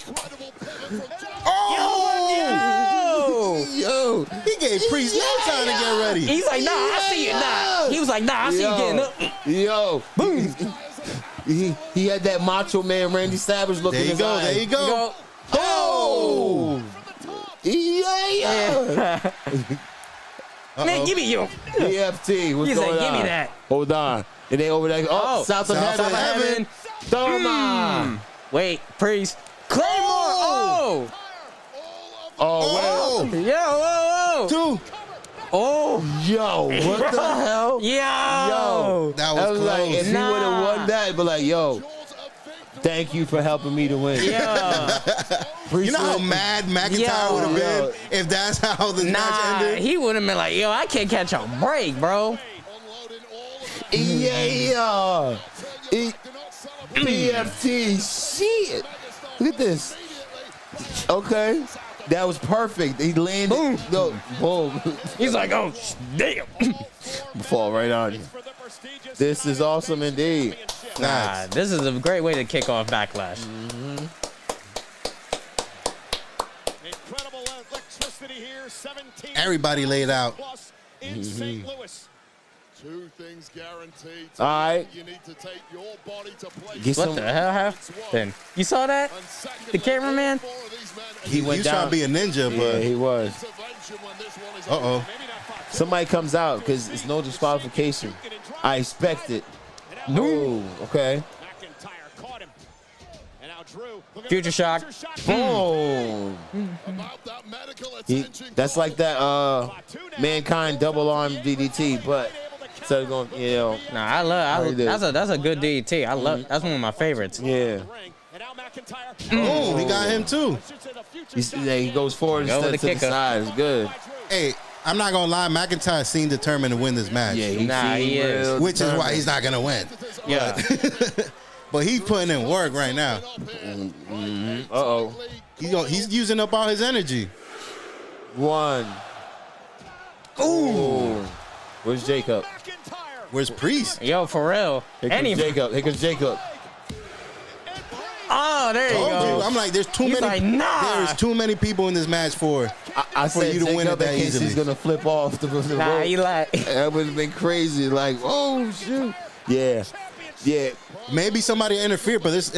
[SPEAKER 1] Yo.
[SPEAKER 2] He gave Priest no time to get ready.
[SPEAKER 4] He's like, nah, I see you. Nah. He was like, nah, I see you getting up.
[SPEAKER 1] Yo. Boom. He had that Macho Man Randy Savage look in his eye.
[SPEAKER 2] There you go.
[SPEAKER 1] Oh. Yeah.
[SPEAKER 4] Man, give me you.
[SPEAKER 1] EFT. What's
[SPEAKER 4] He's
[SPEAKER 1] going
[SPEAKER 4] like, give
[SPEAKER 1] on?
[SPEAKER 4] me that.
[SPEAKER 1] Hold on. And they over there. Oh, South of Heaven. Toma.
[SPEAKER 4] Wait, Priest. Claymore.
[SPEAKER 1] Oh,
[SPEAKER 4] wait. Yo, whoa.
[SPEAKER 2] 2.
[SPEAKER 4] Oh.
[SPEAKER 1] Yo, what the hell?
[SPEAKER 4] Yo.
[SPEAKER 2] That was close.
[SPEAKER 1] Like, if he would have won that, but like, yo, thank you for helping me to win.
[SPEAKER 4] Yeah.
[SPEAKER 2] You know how mad McIntyre would have been if that's how the match ended?
[SPEAKER 4] He would have been like, yo, I can't catch a break, bro.
[SPEAKER 1] Yeah. EFT. Shit. Look at this. Okay. That was perfect. He landed.
[SPEAKER 4] Boom.
[SPEAKER 1] No, boom.
[SPEAKER 4] He's like, oh, damn.
[SPEAKER 1] Fall right on you. This is awesome indeed.
[SPEAKER 4] Nah, this is a great way to kick off Backlash.
[SPEAKER 3] Incredible electricity here. 17
[SPEAKER 2] Everybody laid out.
[SPEAKER 3] in St. Louis. 2 things guaranteed.
[SPEAKER 1] All right.
[SPEAKER 3] You need to take your body to play.
[SPEAKER 4] What the hell happened? You saw that? The cameraman?
[SPEAKER 1] He went
[SPEAKER 2] was
[SPEAKER 1] down.
[SPEAKER 2] trying to be a ninja,
[SPEAKER 1] Yeah,
[SPEAKER 2] but
[SPEAKER 1] he was.
[SPEAKER 2] uh-oh.
[SPEAKER 1] Somebody comes out because it's no disqualification. I expect it. No. Okay.
[SPEAKER 3] McIntyre caught him. And now Drew.
[SPEAKER 4] Future shock.
[SPEAKER 1] Boom. That's like that Mankind double arm DDT, but instead of going,
[SPEAKER 4] Nah, I love that's a good DDT. That's one of my favorites.
[SPEAKER 1] yeah.
[SPEAKER 2] Oh, he got him too.
[SPEAKER 1] He goes forward
[SPEAKER 4] Go with
[SPEAKER 1] instead
[SPEAKER 4] the
[SPEAKER 1] to the
[SPEAKER 4] kicker.
[SPEAKER 1] side. It's good.
[SPEAKER 2] Hey, I'm not gonna lie, McIntyre seemed determined to win this match.
[SPEAKER 1] Yeah,
[SPEAKER 4] He is.
[SPEAKER 2] Which is why he's not gonna win.
[SPEAKER 4] Yeah.
[SPEAKER 2] But he's putting in work right now.
[SPEAKER 1] Uh-oh.
[SPEAKER 2] He's using up all his energy.
[SPEAKER 1] 1. Ooh. Where's Jacob?
[SPEAKER 2] Where's Priest?
[SPEAKER 4] Yo, for real.
[SPEAKER 1] Here comes Jacob. Here comes Jacob.
[SPEAKER 4] Oh, there you
[SPEAKER 2] Told
[SPEAKER 4] go.
[SPEAKER 2] you. I'm like, there's too
[SPEAKER 4] He's
[SPEAKER 2] many.
[SPEAKER 4] like, nah.
[SPEAKER 2] There's too many people in this match for
[SPEAKER 1] I
[SPEAKER 2] for
[SPEAKER 1] said
[SPEAKER 2] you to win it
[SPEAKER 1] Jacob
[SPEAKER 2] that
[SPEAKER 1] in case
[SPEAKER 2] easily.
[SPEAKER 1] he's gonna flip off the
[SPEAKER 4] Nah,
[SPEAKER 1] rope.
[SPEAKER 4] he like.
[SPEAKER 1] That would have been crazy. Like, oh shoot. Yeah. Yeah.
[SPEAKER 2] Maybe somebody interfere, but there's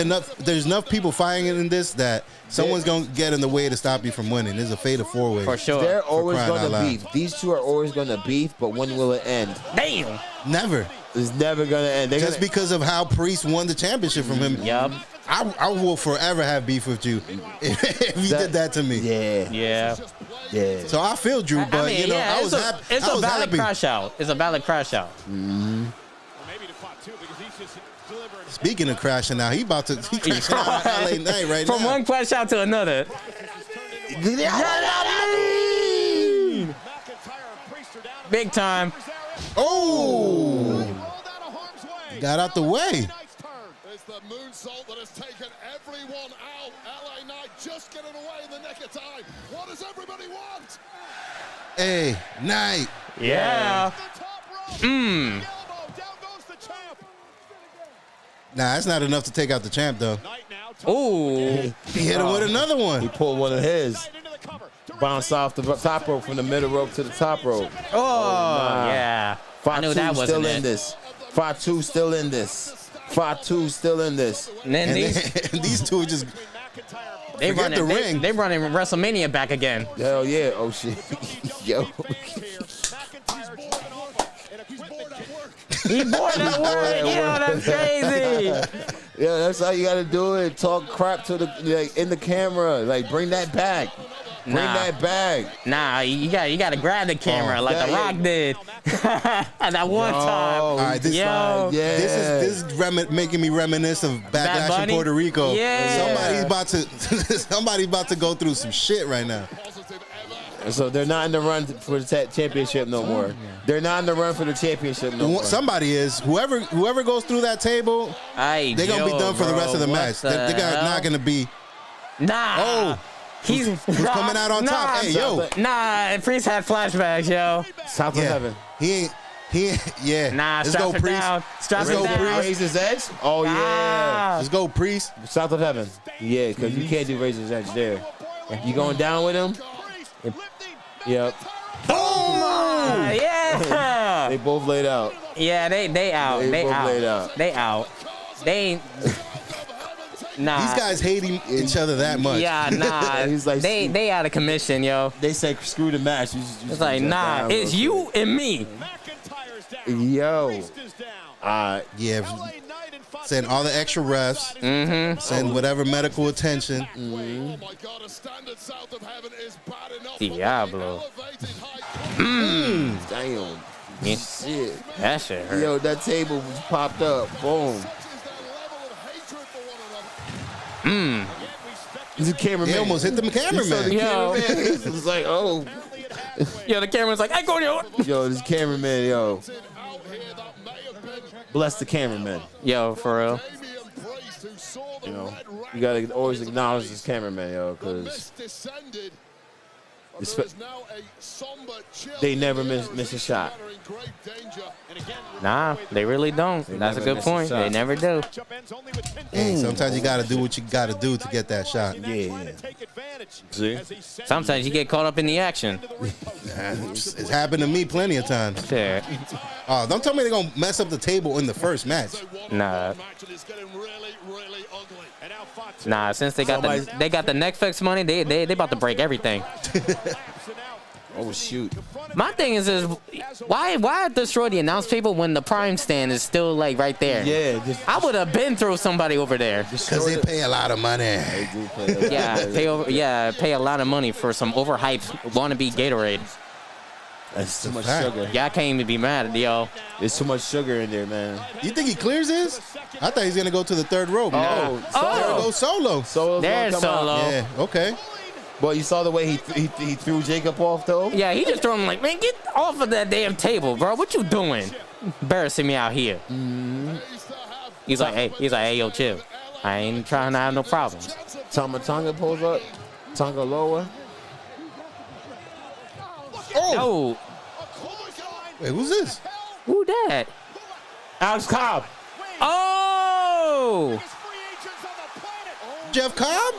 [SPEAKER 2] enough people fighting in this that someone's gonna get in the way to stop you from winning. There's a fatal 4-way.
[SPEAKER 4] For sure.
[SPEAKER 1] They're always
[SPEAKER 2] crying out
[SPEAKER 1] gonna
[SPEAKER 2] loud.
[SPEAKER 1] beef. These two are always gonna beef, but when will it end?
[SPEAKER 4] Damn.
[SPEAKER 2] Never.
[SPEAKER 1] It's never gonna end. They're
[SPEAKER 2] Just
[SPEAKER 1] gonna,
[SPEAKER 2] because of how Priest won the championship from him.
[SPEAKER 4] Yup.
[SPEAKER 2] I will forever have beef with you if you did that to me.
[SPEAKER 1] Yeah.
[SPEAKER 4] Yeah.
[SPEAKER 1] Yeah.
[SPEAKER 2] So I feel Drew, but I was happy.
[SPEAKER 4] It's
[SPEAKER 2] I
[SPEAKER 4] a
[SPEAKER 2] was
[SPEAKER 4] valid
[SPEAKER 2] happy.
[SPEAKER 4] crash out. It's a valid crash out.
[SPEAKER 2] Speaking of crashing out, he crashing out on LA Night right
[SPEAKER 4] From
[SPEAKER 2] now.
[SPEAKER 4] one crash out to another. Big time.
[SPEAKER 2] Oh, got out the way.
[SPEAKER 3] It's the moonsault that has taken everyone out. LA Knight just getting away in the nick of time. What does everybody want?
[SPEAKER 2] Hey, Knight.
[SPEAKER 4] Yeah.
[SPEAKER 3] Down goes the champ.
[SPEAKER 2] Nah, that's not enough to take out the champ, though.
[SPEAKER 3] Knight now.
[SPEAKER 4] Ooh.
[SPEAKER 2] He hit him with another
[SPEAKER 1] He
[SPEAKER 2] one.
[SPEAKER 1] pulled one of his.
[SPEAKER 3] Knight into the cover.
[SPEAKER 1] Bounce off the top rope from the middle rope to the top rope.
[SPEAKER 4] Oh, yeah. I knew that wasn't
[SPEAKER 1] still
[SPEAKER 4] it.
[SPEAKER 1] in this. Fatu still in this. Fatu still in this.
[SPEAKER 4] And then
[SPEAKER 2] And these two are just
[SPEAKER 4] they
[SPEAKER 2] forget
[SPEAKER 4] running
[SPEAKER 2] the ring.
[SPEAKER 4] They running WrestleMania back again.
[SPEAKER 1] Hell yeah. Oh shit. Yo.
[SPEAKER 4] He bored at work. Yo, that's crazy.
[SPEAKER 1] Yeah, that's how you gotta do it. Talk crap to the in the camera. Like bring that back. Bring that back.
[SPEAKER 4] Nah, you gotta grab the camera like The Rock did at that one time.
[SPEAKER 2] all right. This,
[SPEAKER 4] Yo.
[SPEAKER 2] this is making me reminisce of Backlash in Puerto Rico.
[SPEAKER 4] Yeah.
[SPEAKER 2] Somebody's about to go through some shit right now.
[SPEAKER 1] So they're not in the run for the championship no more. They're not in the run for the championship no more.
[SPEAKER 2] Somebody is. Whoever goes through that table, they're gonna be done for the rest of the match. They're not gonna be.
[SPEAKER 4] Nah.
[SPEAKER 2] Oh. Who's coming out on top? Hey, yo.
[SPEAKER 4] Nah, Priest had flashbacks, yo.
[SPEAKER 1] South of heaven.
[SPEAKER 2] He ain't. Yeah.
[SPEAKER 4] Nah,
[SPEAKER 2] Let's
[SPEAKER 4] strap
[SPEAKER 2] go,
[SPEAKER 4] it
[SPEAKER 2] Priest.
[SPEAKER 4] down. Strap
[SPEAKER 2] Let's
[SPEAKER 4] it
[SPEAKER 2] go,
[SPEAKER 4] down.
[SPEAKER 2] Priest.
[SPEAKER 1] Raise his edge? Oh yeah.
[SPEAKER 4] Ah.
[SPEAKER 2] Let's go, Priest.
[SPEAKER 1] South of heaven. Yeah, because you can't do Razor's Edge there. You going down with him? Yep.
[SPEAKER 4] Boom! Yeah.
[SPEAKER 1] They both laid out.
[SPEAKER 4] Yeah, they out.
[SPEAKER 1] They
[SPEAKER 4] They
[SPEAKER 1] both
[SPEAKER 4] out.
[SPEAKER 1] laid out.
[SPEAKER 4] They out. They ain't. Nah.
[SPEAKER 2] These guys hate each other that much.
[SPEAKER 4] Yeah, nah.
[SPEAKER 1] He's like,
[SPEAKER 4] they out of commission, yo.
[SPEAKER 1] They say screw the match. You
[SPEAKER 4] It's like, nah, it's you and me.
[SPEAKER 1] Yo.
[SPEAKER 2] Yeah. Send all the extra refs.
[SPEAKER 4] Mm-hmm.
[SPEAKER 2] Send whatever medical attention.
[SPEAKER 3] Oh my God, a standard south of heaven is bad enough.
[SPEAKER 4] Diablo.
[SPEAKER 1] Damn.
[SPEAKER 4] Yeah.
[SPEAKER 1] Shit.
[SPEAKER 4] That shit hurt.
[SPEAKER 1] Yo, that table was popped up. Boom. The cameraman.
[SPEAKER 2] He almost hit the cameraman.
[SPEAKER 4] Yo.
[SPEAKER 1] It was like, oh.
[SPEAKER 4] Yo, the camera's like, hey, go yo.
[SPEAKER 1] Yo, this cameraman, yo. Bless the cameraman.
[SPEAKER 4] Yo, for real.
[SPEAKER 1] You know, you gotta always acknowledge this cameraman, yo, because they never miss a shot.
[SPEAKER 4] Nah, they really don't. That's a
[SPEAKER 1] never
[SPEAKER 4] good
[SPEAKER 1] miss a
[SPEAKER 4] point.
[SPEAKER 1] shot.
[SPEAKER 4] They never do.
[SPEAKER 2] Hey, sometimes you gotta do what you gotta do to get that shot.
[SPEAKER 1] Yeah. See?
[SPEAKER 4] Sometimes you get caught up in the action.
[SPEAKER 2] It's happened to me plenty of times.
[SPEAKER 4] Shit.
[SPEAKER 2] Oh, don't tell me they're gonna mess up the table in the first match.
[SPEAKER 4] Nah. Nah, since they got the Netflix money, they about to break everything.
[SPEAKER 1] Oh shoot.
[SPEAKER 4] My thing is why destroy the announce table when the prime stand is still like right there?
[SPEAKER 1] Yeah.
[SPEAKER 4] I would have been through somebody over there.
[SPEAKER 2] Because they pay a lot of money.
[SPEAKER 1] They do play.
[SPEAKER 4] Pay a lot of money for some overhyped wannabe Gatorade.
[SPEAKER 1] That's too much
[SPEAKER 2] fact.
[SPEAKER 1] sugar.
[SPEAKER 4] Y'all can't even be mad, yo.
[SPEAKER 1] There's too much sugar in there, man.
[SPEAKER 2] You think he clears this? I thought he's gonna go to the third rope.
[SPEAKER 1] Oh,
[SPEAKER 2] There we go, Solo.
[SPEAKER 1] Solo's
[SPEAKER 4] There's
[SPEAKER 1] gonna come out.
[SPEAKER 4] Solo.
[SPEAKER 2] Yeah, okay.
[SPEAKER 1] But you saw the way he threw Jacob off though.
[SPEAKER 4] Yeah, he just threw him like, man, get off of that damn table, bro. What you doing? Embarrassing me out here. He's like, hey, yo, chill. I ain't trying to have no problems.
[SPEAKER 1] Tonga pulls up. Tonga lower.
[SPEAKER 4] Oh,
[SPEAKER 2] Wait, who's this?
[SPEAKER 4] who that?
[SPEAKER 1] Alex Cobb.
[SPEAKER 4] Oh,
[SPEAKER 2] Jeff Cobb?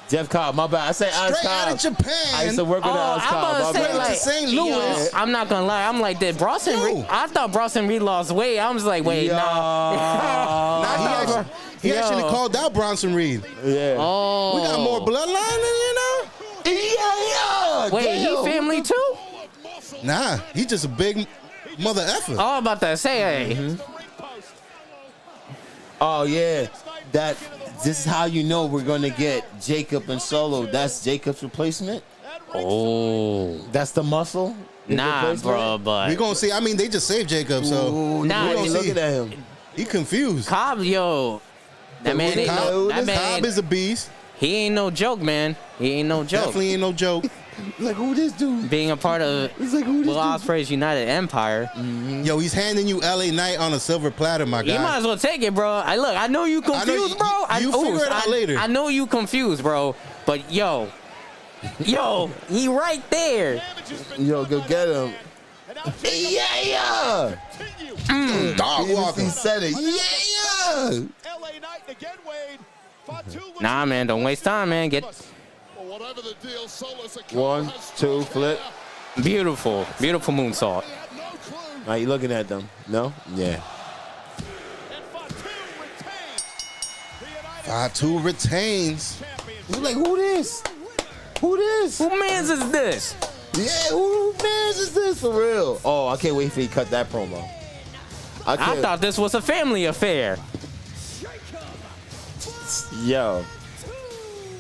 [SPEAKER 1] Jeff Cobb. My bad. I say Alex
[SPEAKER 2] Straight out
[SPEAKER 1] Cobb.
[SPEAKER 2] of Japan.
[SPEAKER 1] I used to work with Alex
[SPEAKER 4] I'm
[SPEAKER 1] Cobb.
[SPEAKER 4] about
[SPEAKER 1] My
[SPEAKER 4] to say,
[SPEAKER 1] bad.
[SPEAKER 4] like,
[SPEAKER 2] St. Louis.
[SPEAKER 4] I'm not gonna lie. I'm like, did Bronson?
[SPEAKER 2] Yo.
[SPEAKER 4] I thought Bronson Reed lost weight. I was like, wait, nah.
[SPEAKER 2] Nah, he actually called out Bronson Reed.
[SPEAKER 1] Yeah.
[SPEAKER 4] Oh,
[SPEAKER 2] We got more bloodline than you know?
[SPEAKER 1] Yeah.
[SPEAKER 4] wait,
[SPEAKER 1] Damn.
[SPEAKER 4] he family too?
[SPEAKER 2] Nah, he's just a big mother effer.
[SPEAKER 4] Oh, I'm about to say, hey.
[SPEAKER 1] Oh yeah. This is how you know we're gonna get Jacob and Solo. That's Jacob's replacement.
[SPEAKER 4] Oh,
[SPEAKER 1] That's the muscle. His
[SPEAKER 4] nah,
[SPEAKER 1] replacement?
[SPEAKER 4] bro, but
[SPEAKER 2] We gonna see. I mean, they just saved Jacob, so
[SPEAKER 1] Ooh,
[SPEAKER 4] Nah,
[SPEAKER 1] we
[SPEAKER 4] I
[SPEAKER 1] gonna
[SPEAKER 4] mean,
[SPEAKER 1] looking at him.
[SPEAKER 2] he confused.
[SPEAKER 4] Cobb, yo, that man, ain't no, that man,
[SPEAKER 2] Cobb is a beast.
[SPEAKER 4] he ain't no joke, man. He ain't no joke.
[SPEAKER 2] Definitely ain't no joke.
[SPEAKER 1] Like who this dude?
[SPEAKER 4] Being a part of
[SPEAKER 1] It's like who this
[SPEAKER 4] Will
[SPEAKER 1] dude?
[SPEAKER 4] Ospreay's United Empire,
[SPEAKER 2] Yo, he's handing you LA Knight on a silver platter, my guy.
[SPEAKER 4] you might as well take it, bro. I know you confused, bro.
[SPEAKER 2] you figure it out later.
[SPEAKER 4] I know you confused, bro. But yo, he right there.
[SPEAKER 1] Yo, go get him. Yeah.
[SPEAKER 2] Dog walking.
[SPEAKER 1] He said it. Yeah.
[SPEAKER 4] Nah, man, don't waste time, man.
[SPEAKER 3] whatever the deal, Solo's a
[SPEAKER 1] 1, 2, flip.
[SPEAKER 4] Beautiful moonsault.
[SPEAKER 1] Are you looking at them? No? Yeah.
[SPEAKER 2] Fatu retains.
[SPEAKER 1] You're like, who this? Who this?
[SPEAKER 4] Who mans is this?
[SPEAKER 1] Yeah, who mans is this for real? Oh, I can't wait for you to cut that promo.
[SPEAKER 4] I thought this was a family affair.
[SPEAKER 1] Yo.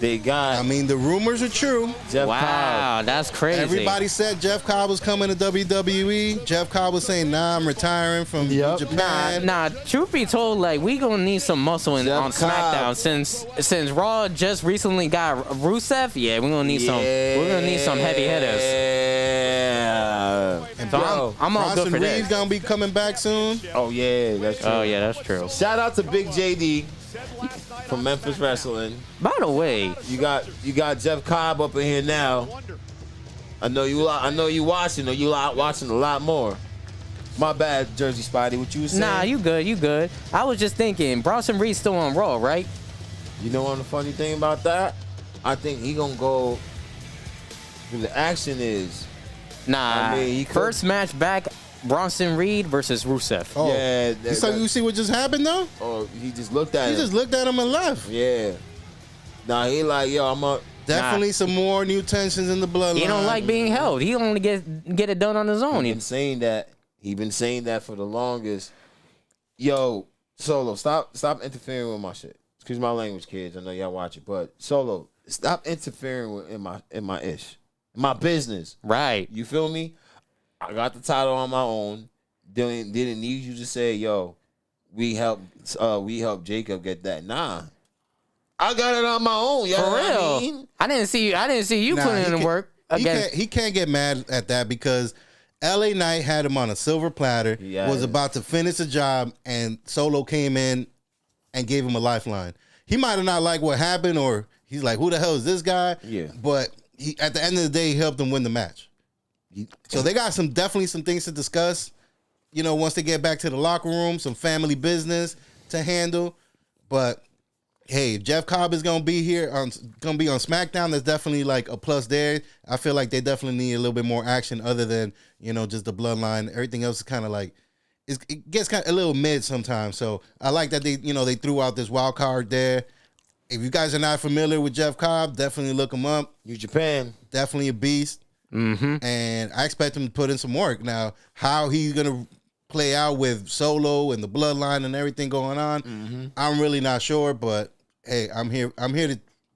[SPEAKER 1] They got.
[SPEAKER 2] I mean, the rumors are true.
[SPEAKER 1] Jeff
[SPEAKER 4] Wow,
[SPEAKER 1] Cobb.
[SPEAKER 4] that's crazy.
[SPEAKER 2] Everybody said Jeff Cobb was coming to WWE. Jeff Cobb was saying, nah, I'm retiring from Japan.
[SPEAKER 4] Nah, truth be told, like, we gonna need some muscle on
[SPEAKER 1] Cobb.
[SPEAKER 4] SmackDown since Raw just recently got Rusev. Yeah, we're gonna need some heavy hitters.
[SPEAKER 1] Yeah.
[SPEAKER 2] And
[SPEAKER 4] So I'm all good for
[SPEAKER 2] Bronson Reed's
[SPEAKER 4] that.
[SPEAKER 2] gonna be coming back soon.
[SPEAKER 1] Oh yeah, that's true.
[SPEAKER 4] Oh yeah, that's true.
[SPEAKER 1] Shout out to Big JD from Memphis Wrestling.
[SPEAKER 4] By the way,
[SPEAKER 1] You got Jeff Cobb up in here now. I know you watching. Or you watching a lot more. My bad, Jerzey Spidey. What you was saying?
[SPEAKER 4] nah, you good. I was just thinking, Bronson Reed's still on Raw, right?
[SPEAKER 1] You know what the funny thing about that? I think he gonna go. The action is.
[SPEAKER 4] Nah,
[SPEAKER 1] I mean, he could-
[SPEAKER 4] first match back, Bronson Reed versus Rusev.
[SPEAKER 2] Oh,
[SPEAKER 1] Yeah,
[SPEAKER 2] you see what just happened though?
[SPEAKER 1] Oh, he just looked at
[SPEAKER 2] He
[SPEAKER 1] him.
[SPEAKER 2] just looked at him and left.
[SPEAKER 1] Yeah. Nah, he like, yo, I'm a.
[SPEAKER 2] Definitely some more new tensions in the bloodline.
[SPEAKER 4] He don't like being held. He only get it done on his own.
[SPEAKER 1] He been saying that. He been saying that for the longest. Yo, Solo, stop interfering with my shit. Excuse my language, kids. I know y'all watch it, but Solo, stop interfering with in my ish, in my business.
[SPEAKER 4] Right.
[SPEAKER 1] You feel me? I got the title on my own. Didn't need you to say, yo, we help Jacob get that. Nah. I got it on my own. You know
[SPEAKER 4] For
[SPEAKER 1] what
[SPEAKER 4] real.
[SPEAKER 1] I mean?
[SPEAKER 4] I didn't see you
[SPEAKER 2] Nah,
[SPEAKER 4] putting in the
[SPEAKER 2] he
[SPEAKER 4] work again.
[SPEAKER 2] He can't get mad at that because LA Knight had him on a silver platter,
[SPEAKER 1] Yes.
[SPEAKER 2] was about to finish the job, and Solo came in and gave him a lifeline. He might have not liked what happened, or he's like, who the hell is this guy?
[SPEAKER 1] Yeah.
[SPEAKER 2] But he, at the end of the day, he helped him win the match. So they got definitely some things to discuss. You know, once they get back to the locker room, some family business to handle. But hey, if Jeff Cobb is gonna be here on SmackDown, there's definitely like a plus there. I feel like they definitely need a little bit more action other than, you know, just the bloodline. Everything else is kind of like it gets kind of a little mid sometimes. So I like that they threw out this wild card there. If you guys are not familiar with Jeff Cobb, definitely look him up.
[SPEAKER 1] New Japan.
[SPEAKER 2] Definitely a beast.
[SPEAKER 4] Mm-hmm.
[SPEAKER 2] And I expect him to put in some work. Now, how he's gonna play out with Solo and the bloodline and everything going on, I'm really not sure. But hey, I'm here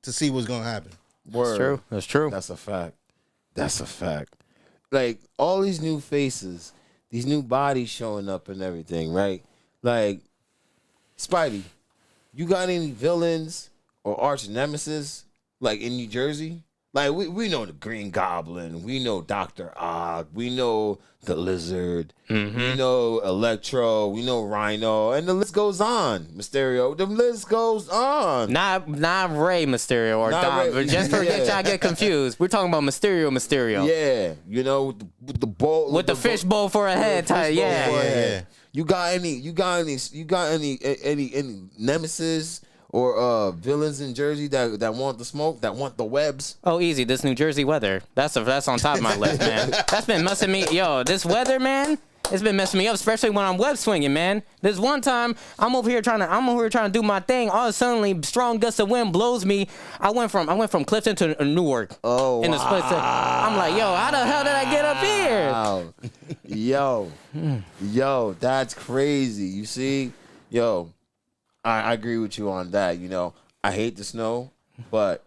[SPEAKER 2] to see what's gonna happen.
[SPEAKER 1] Word.
[SPEAKER 4] That's true.
[SPEAKER 1] That's a fact. That's a fact. Like all these new faces, these new bodies showing up and everything, right? Like Spidey, you got any villains or arch nemesis like in New Jersey? Like we know the Green Goblin, we know Dr. Ock, we know the Lizard, we know Electro, we know Rhino, and the list goes on. Mysterio, the list goes on.
[SPEAKER 4] Not Rey Mysterio or
[SPEAKER 1] Not
[SPEAKER 4] Dom.
[SPEAKER 1] Rey-
[SPEAKER 4] But just for
[SPEAKER 1] Yeah.
[SPEAKER 4] y'all get confused, we're talking about Mysterio.
[SPEAKER 1] Yeah, you know with the bowl
[SPEAKER 4] With the fishbowl for a head tie.
[SPEAKER 1] fishbowl
[SPEAKER 4] Yeah.
[SPEAKER 1] for a head.
[SPEAKER 2] Yeah.
[SPEAKER 1] You got any nemesis or villains in Jersey that want the smoke, that want the webs?
[SPEAKER 4] Oh, easy. This New Jersey weather. That's on top of my list, man. That's been messing me. Yo, this weather, man. It's been messing me up, especially when I'm web swinging, man. This one time, I'm over here trying to do my thing. All of a sudden, strong gust of wind blows me. I went from Clifton to Newark.
[SPEAKER 1] Oh,
[SPEAKER 4] in the split second. I'm like, yo, how the hell did I get up here?
[SPEAKER 1] Yo, that's crazy. You see, yo, I agree with you on that. You know, I hate the snow, but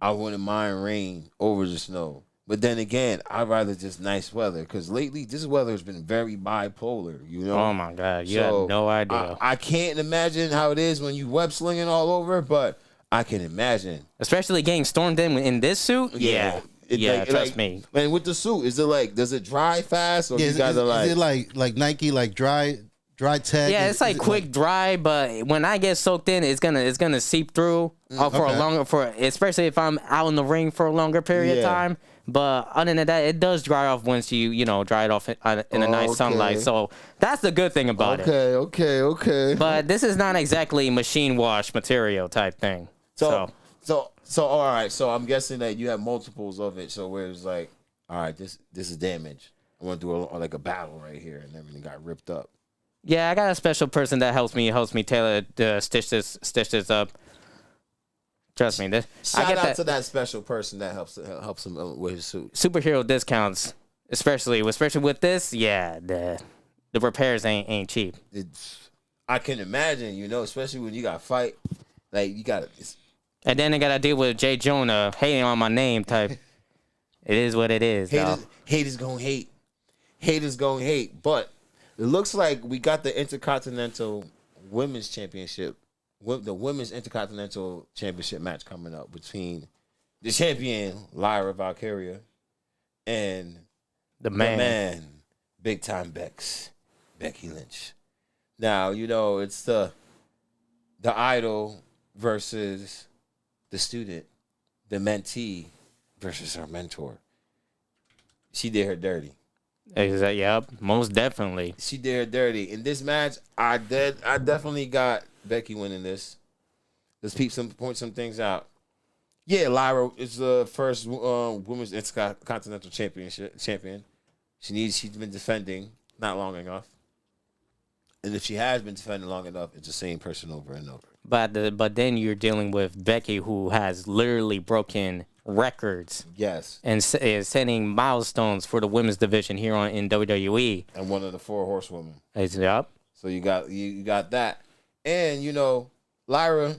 [SPEAKER 1] I wouldn't mind rain over the snow. But then again, I'd rather just nice weather because lately this weather has been very bipolar. You know.
[SPEAKER 4] Oh my God, you have no idea.
[SPEAKER 1] I can't imagine how it is when you web slinging all over, but I can imagine.
[SPEAKER 4] Especially getting stormed in this suit. Yeah. Trust me.
[SPEAKER 1] And with the suit, is it like, does it dry fast or
[SPEAKER 2] Yeah,
[SPEAKER 1] you gotta
[SPEAKER 2] is it like Nike, like dry tech?
[SPEAKER 4] Yeah, it's like quick dry, but when I get soaked in, it's gonna seep through especially if I'm out in the ring for a longer period of time. But other than that, it does dry off once you dry it off in a nice sunlight. So that's the good thing about it.
[SPEAKER 1] Okay.
[SPEAKER 4] But this is not exactly machine wash material type thing. So
[SPEAKER 1] So all right. So I'm guessing that you have multiples of it. So where it's like, all right, this is damage. I want to do like a battle right here, and everything got ripped up.
[SPEAKER 4] Yeah, I got a special person that helps me tailor stitch this up. Trust me,
[SPEAKER 1] Shout out to that special person that helps him with his suit.
[SPEAKER 4] Superhero discounts, especially with this. Yeah, the repairs ain't cheap.
[SPEAKER 1] I can imagine, especially when you got fight, like you got.
[SPEAKER 4] And then I got to deal with Jay Jonah hating on my name type. It is what it is.
[SPEAKER 1] Haters gonna hate. Haters gonna hate. But it looks like we got the Intercontinental Women's Championship, the Women's Intercontinental Championship match coming up between the champion Lyra Valkyria and
[SPEAKER 4] the man,
[SPEAKER 1] big time Becky Lynch. Now it's the idol versus the student, the mentee versus her mentor. She did her dirty.
[SPEAKER 4] Exactly. Yep, most definitely.
[SPEAKER 1] She did her dirty. In this match, I definitely got Becky winning this. Let's point some things out. Yeah, Lyra is the first women's Intercontinental champion. She's been defending not long enough. And if she has been defending long enough, it's the same person over and over.
[SPEAKER 4] But then you're dealing with Becky, who has literally broken records.
[SPEAKER 1] Yes.
[SPEAKER 4] And is setting milestones for the women's division here in WWE.
[SPEAKER 1] And one of the 4 horsewomen.
[SPEAKER 4] Yep.
[SPEAKER 1] So you got that. And, Lyra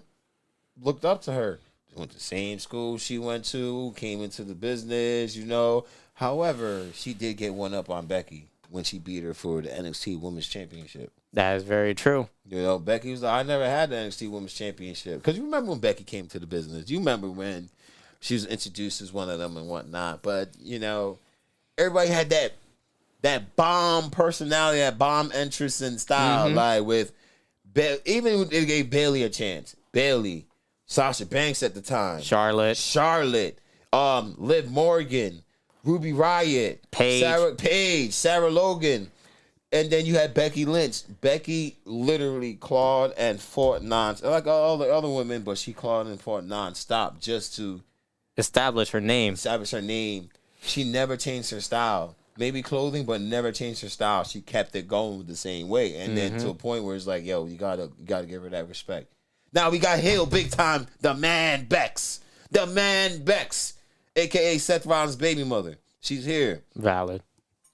[SPEAKER 1] looked up to her. She went to the same school she went to, came into the business, However, she did get one up on Becky when she beat her for the NXT Women's Championship.
[SPEAKER 4] That is very true.
[SPEAKER 1] Becky was like, I never had the NXT Women's Championship. Because you remember when Becky came to the business. You remember when she was introduced as one of them and whatnot. But, everybody had that bomb personality, that bomb entrance and style. Like with, even when they gave Bayley a chance. Bayley, Sasha Banks at the time. Charlotte, Liv Morgan, Ruby Riott, Sarah Logan. And then you had Becky Lynch. Becky literally clawed and fought like all the other women, but she clawed and fought nonstop just to
[SPEAKER 4] establish her name.
[SPEAKER 1] She never changed her style. Maybe clothing, but never changed her style. She kept it going the same way. And then to a point where it's like, yo, you gotta give her that respect. Now we got Hill big time, the man Bex, aka Seth Rollins' baby mother. She's here.
[SPEAKER 4] Valid.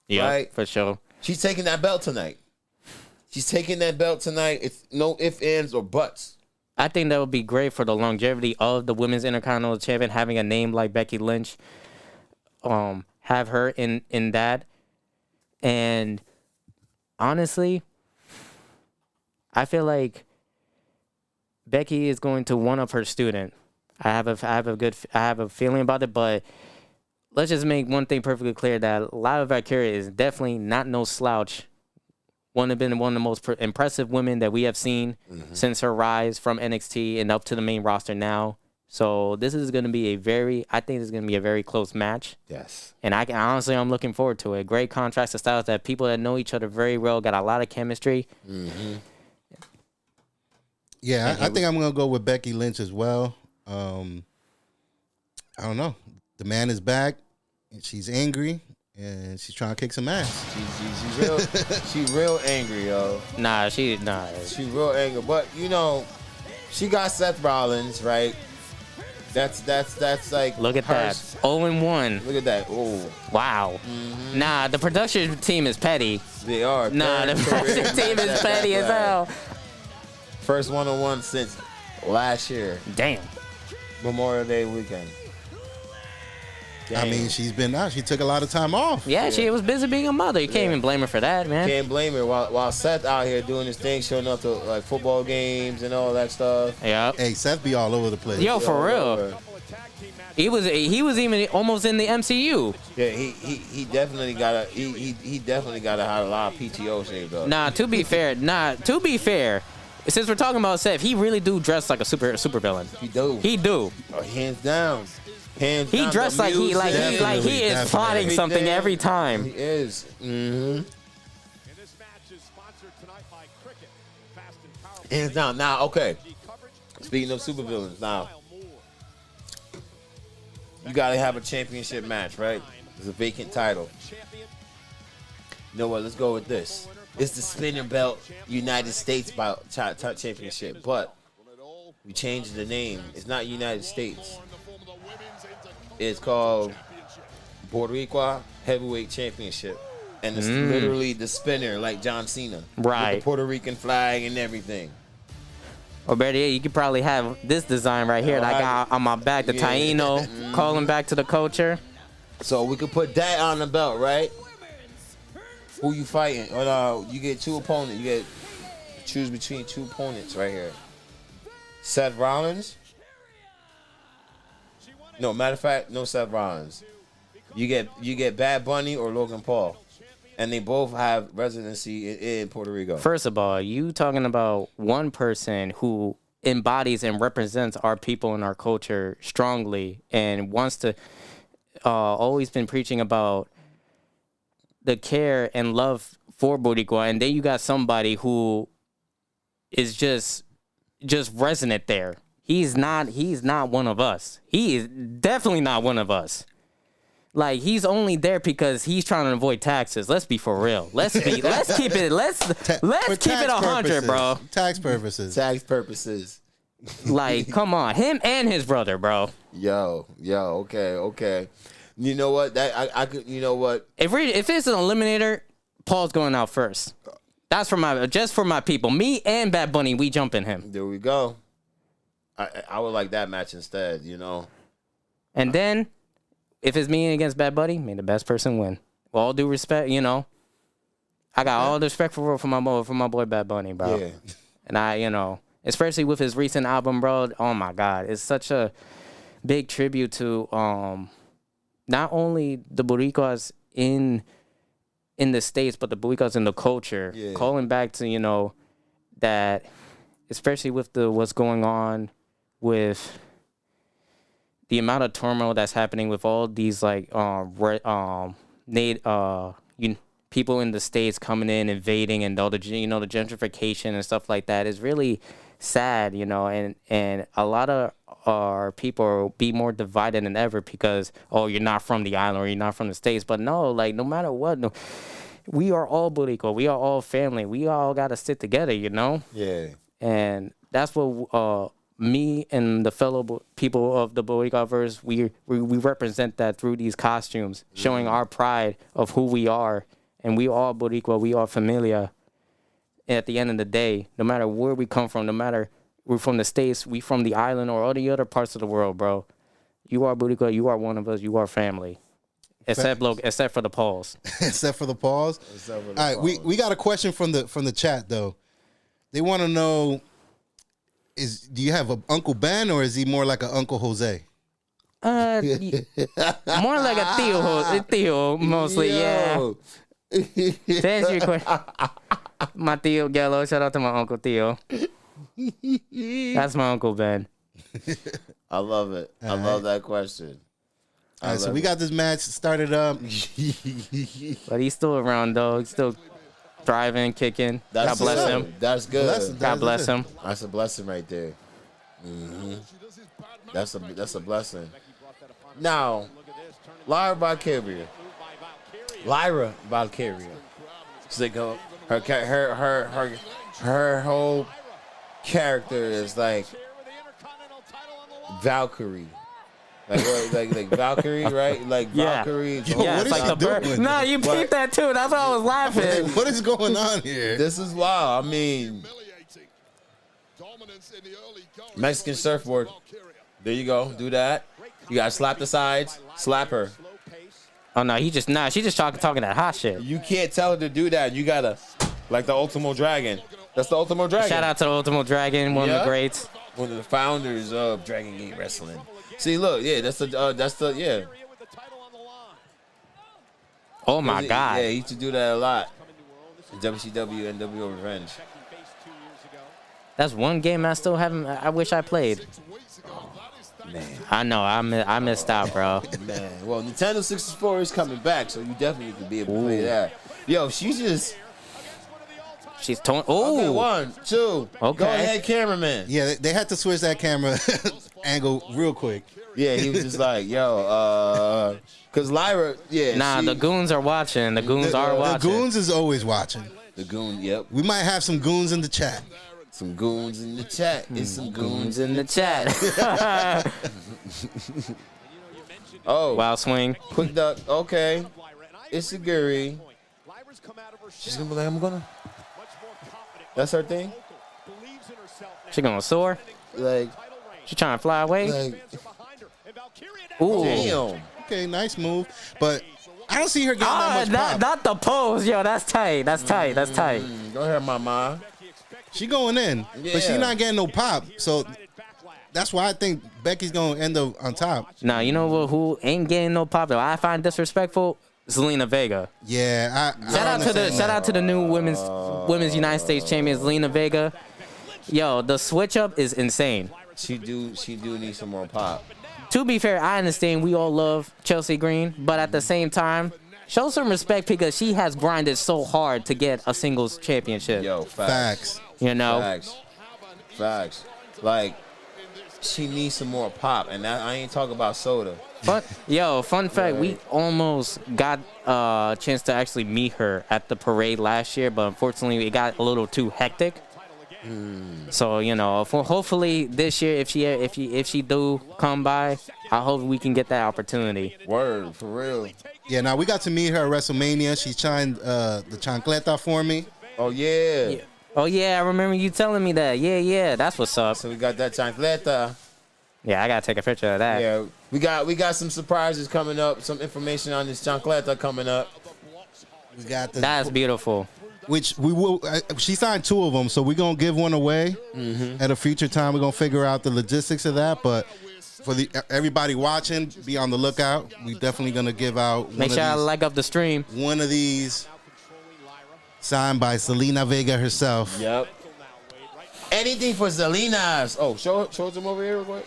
[SPEAKER 4] Yeah, right? For sure.
[SPEAKER 1] She's taking that belt tonight. It's no ifs, ands, or buts.
[SPEAKER 4] I think that would be great for the longevity of the Women's Intercontinental Champion, having a name like Becky Lynch. Have her in that. And honestly, I feel like Becky is going to one-up her student. I have a feeling about it, but let's just make one thing perfectly clear, that Lyra Valkyria is definitely not no slouch. One of the most impressive women that we have seen since her rise from NXT and up to the main roster now. So this is going to be I think this is going to be a very close match.
[SPEAKER 1] Yes.
[SPEAKER 4] And I'm looking forward to it. Great contrast of styles, that people that know each other very well, got a lot of chemistry.
[SPEAKER 2] Yeah, I think I'm going to go with Becky Lynch as well. I don't know. The man is back. She's angry, and she's trying to kick some ass.
[SPEAKER 1] She's real angry, yo.
[SPEAKER 4] Nah.
[SPEAKER 1] She real angry, but she got Seth Rollins, right? That's like,
[SPEAKER 4] look at that. 0-1.
[SPEAKER 1] Look at that. Oh,
[SPEAKER 4] wow. Nah, the production team is petty.
[SPEAKER 1] They are.
[SPEAKER 4] Nah, the production team is petty as hell.
[SPEAKER 1] First 1-1 since last year.
[SPEAKER 4] Damn.
[SPEAKER 1] Memorial Day weekend.
[SPEAKER 2] Dang. I mean, she's been out. She took a lot of time off.
[SPEAKER 4] Yeah, she was busy being a mother. You can't even blame her for that, man.
[SPEAKER 1] Can't blame her. While Seth out here doing his thing, showing up to like football games and all that stuff.
[SPEAKER 4] Yeah.
[SPEAKER 2] Hey, Seth be all over the place.
[SPEAKER 4] Yo, for real. He was even almost in the MCU.
[SPEAKER 1] Yeah, he definitely got he definitely got a lot of PTO saved up.
[SPEAKER 4] Nah, to be fair. Since we're talking about Seth, he really do dress like a super villain.
[SPEAKER 1] He do. Oh, hands down.
[SPEAKER 4] He dressed like he is plotting something every time.
[SPEAKER 1] He is. Hands down. Now, okay. Speaking of supervillains, now you gotta have a championship match, right? It's a vacant title. You know what? Let's go with this. It's the spinning belt United States championship, but we changed the name. It's not United States. It's called Puerto Rican Heavyweight Championship. And it's literally the spinner like John Cena.
[SPEAKER 4] Right.
[SPEAKER 1] With the Puerto Rican flag and everything.
[SPEAKER 4] Or better yet, you could probably have this design right here that I got on my back, the Taino, calling back to the culture.
[SPEAKER 1] So we could put that on the belt, right? Who you fighting? You get two opponents. You choose between two opponents right here. Seth Rollins. No, matter of fact, no Seth Rollins. You get Bad Bunny or Logan Paul. And they both have residency in Puerto Rico.
[SPEAKER 4] First of all, you talking about one person who embodies and represents our people and our culture strongly and wants to always been preaching about the care and love for Boricua. And then you got somebody who is just resonant there. He's not one of us. He is definitely not one of us. Like, he's only there because he's trying to avoid taxes. Let's be for real. Let's keep it 100, bro.
[SPEAKER 2] Tax purposes.
[SPEAKER 1] Tax purposes.
[SPEAKER 4] Like, come on, him and his brother, bro.
[SPEAKER 1] Yo, okay. You know what? I could. You know what?
[SPEAKER 4] If it's an eliminator, Paul's going out first. That's for my people. Me and Bad Bunny, we jumping him.
[SPEAKER 1] There we go. I would like that match instead. You know.
[SPEAKER 4] And then, if it's me against Bad Bunny, may the best person win. With all due respect, you know. I got all the respect for my boy Bad Bunny, bro.
[SPEAKER 1] Yeah.
[SPEAKER 4] And especially with his recent album, bro. Oh my God, it's such a big tribute to not only the Boricuas in the States, but the Boricuas in the culture.
[SPEAKER 1] Yeah.
[SPEAKER 4] Calling back to that, especially with what's going on with the amount of turmoil that's happening with all these people in the States coming in, invading, and all the the gentrification and stuff like that is really sad, and a lot of our people will be more divided than ever because, you're not from the island or you're not from the States. But no, like, no matter what, we are all Boricua. We are all family. We all got to stick together,
[SPEAKER 1] Yeah.
[SPEAKER 4] And that's what me and the fellow people of the Boriquaverse, we represent that through these costumes, showing our pride of who we are. And we all Boricua, we are familia. And at the end of the day, no matter where we come from, no matter we're from the States, we from the island or all the other parts of the world, bro. You are Boricua, you are one of us, you are family. Except for the Pauls.
[SPEAKER 2] Except for the pause. All right, we got a question from the chat though. They want to know: do you have an Uncle Ben or is he more like an Uncle Jose?
[SPEAKER 4] More like a tío mostly.
[SPEAKER 1] Yo.
[SPEAKER 4] Yeah. To answer your question, my tío Gello. Shout out to my Uncle Tío. That's my Uncle Ben.
[SPEAKER 1] I love it. I love that question.
[SPEAKER 2] All right, so we got this match started up.
[SPEAKER 4] But he's still around, though. He's still thriving, kicking. God bless him.
[SPEAKER 1] That's good.
[SPEAKER 4] God bless him.
[SPEAKER 1] That's a blessing right there. Mm-hmm. That's a blessing. Now, Lyra Valkyria. It's like her whole character is like Valkyrie. Like Valkyrie, right? Like Valkyrie.
[SPEAKER 4] Yeah, it's like the bird. No, you peeped that too. That's why I was laughing.
[SPEAKER 2] What is going on here?
[SPEAKER 1] This is wild. I mean, Mexican surfboard. There you go. Do that. You gotta slap the sides. Slap her.
[SPEAKER 4] Oh no, she's just talking that hot shit.
[SPEAKER 1] You can't tell her to do that. You gotta, like the Ultimo Dragon. That's the Ultimo Dragon.
[SPEAKER 4] Shout out to the Ultimo Dragon, one of the greats.
[SPEAKER 1] One of the founders of Dragon Gate Wrestling. See, look, that's the.
[SPEAKER 4] Oh my God.
[SPEAKER 1] Yeah, he used to do that a lot. WCW and NWO Revenge.
[SPEAKER 4] That's one game I still haven't. I wish I played.
[SPEAKER 1] Man,
[SPEAKER 4] I know I missed out, bro.
[SPEAKER 1] Man, well, Nintendo 64 is coming back, so you definitely could be able to play that. Yo, she's
[SPEAKER 4] She's torn.
[SPEAKER 1] Okay,
[SPEAKER 4] Oh,
[SPEAKER 1] 1, 2.
[SPEAKER 4] Okay.
[SPEAKER 1] Go ahead, cameraman.
[SPEAKER 2] Yeah, they had to switch that camera angle real quick.
[SPEAKER 1] Yeah, he was just like, yo, because Lyra, yeah.
[SPEAKER 4] nah, the goons are watching. The goons are
[SPEAKER 2] The
[SPEAKER 4] watching.
[SPEAKER 2] goons is always watching.
[SPEAKER 1] The goon, yep.
[SPEAKER 2] We might have some goons in the chat.
[SPEAKER 1] Some goons in the chat. It's some goons.
[SPEAKER 4] Goons in the chat.
[SPEAKER 1] Oh,
[SPEAKER 4] Wow, swing.
[SPEAKER 1] quick duck. Okay. It's Saguri. She's gonna be like, I'm gonna. That's her thing.
[SPEAKER 4] She gonna soar.
[SPEAKER 1] Like,
[SPEAKER 4] She trying to fly away.
[SPEAKER 1] like,
[SPEAKER 4] Ooh.
[SPEAKER 1] damn.
[SPEAKER 2] Okay, nice move. But I don't see her getting that much pop.
[SPEAKER 4] Not the pose, yo. That's tight. That's tight. That's tight.
[SPEAKER 1] Go ahead, mama.
[SPEAKER 2] She going in, but she
[SPEAKER 1] Yeah.
[SPEAKER 2] not getting no pop. So that's why I think Becky's gonna end up on top.
[SPEAKER 4] Now you know who ain't getting no pop that I find disrespectful? Zelina Vega.
[SPEAKER 2] Yeah,
[SPEAKER 4] Shout out to the new women's United States champion Zelina Vega. Yo, the switch up is insane.
[SPEAKER 1] She do need some more pop.
[SPEAKER 4] To be fair, I understand we all love Chelsea Green, but at the same time, show some respect because she has grinded so hard to get a singles championship.
[SPEAKER 1] Yo,
[SPEAKER 2] facts.
[SPEAKER 4] You know,
[SPEAKER 1] Facts. Like, she needs some more pop, and that, I ain't talking about soda.
[SPEAKER 4] fun fact, we almost got a chance to actually meet her at the parade last year, but unfortunately, it got a little too hectic. So hopefully this year, if she do come by, I hope we can get that opportunity.
[SPEAKER 1] Word, for real.
[SPEAKER 2] Yeah, now we got to meet her at WrestleMania. She shined the chancleta for me.
[SPEAKER 1] Oh yeah.
[SPEAKER 4] Oh yeah, I remember you telling me that. Yeah, that's what's up.
[SPEAKER 1] So we got that chancleta.
[SPEAKER 4] Yeah, I gotta take a picture of that.
[SPEAKER 1] Yeah, we got some surprises coming up. Some information on this chancleta coming up.
[SPEAKER 2] We got the
[SPEAKER 4] That's beautiful.
[SPEAKER 2] which we will. She signed 2 of them, so we're gonna give one away at a future time. We're gonna figure out the logistics of that, but for everybody watching, be on the lookout. We definitely gonna give out.
[SPEAKER 4] Make sure I like up the stream.
[SPEAKER 2] One of these signed by Zelina Vega herself.
[SPEAKER 1] Yep. Anything for Zelina's. Oh, show them over here real quick.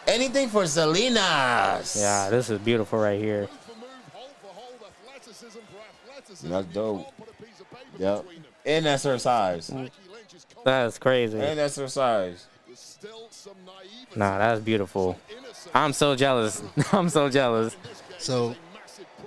[SPEAKER 1] Anything for Zelina's.
[SPEAKER 4] Yeah, this is beautiful right here.
[SPEAKER 1] That's dope. Yep. And that's her size.
[SPEAKER 4] That's crazy.
[SPEAKER 1] And that's her size.
[SPEAKER 4] Nah, that's beautiful. I'm so jealous. I'm so jealous.
[SPEAKER 2] So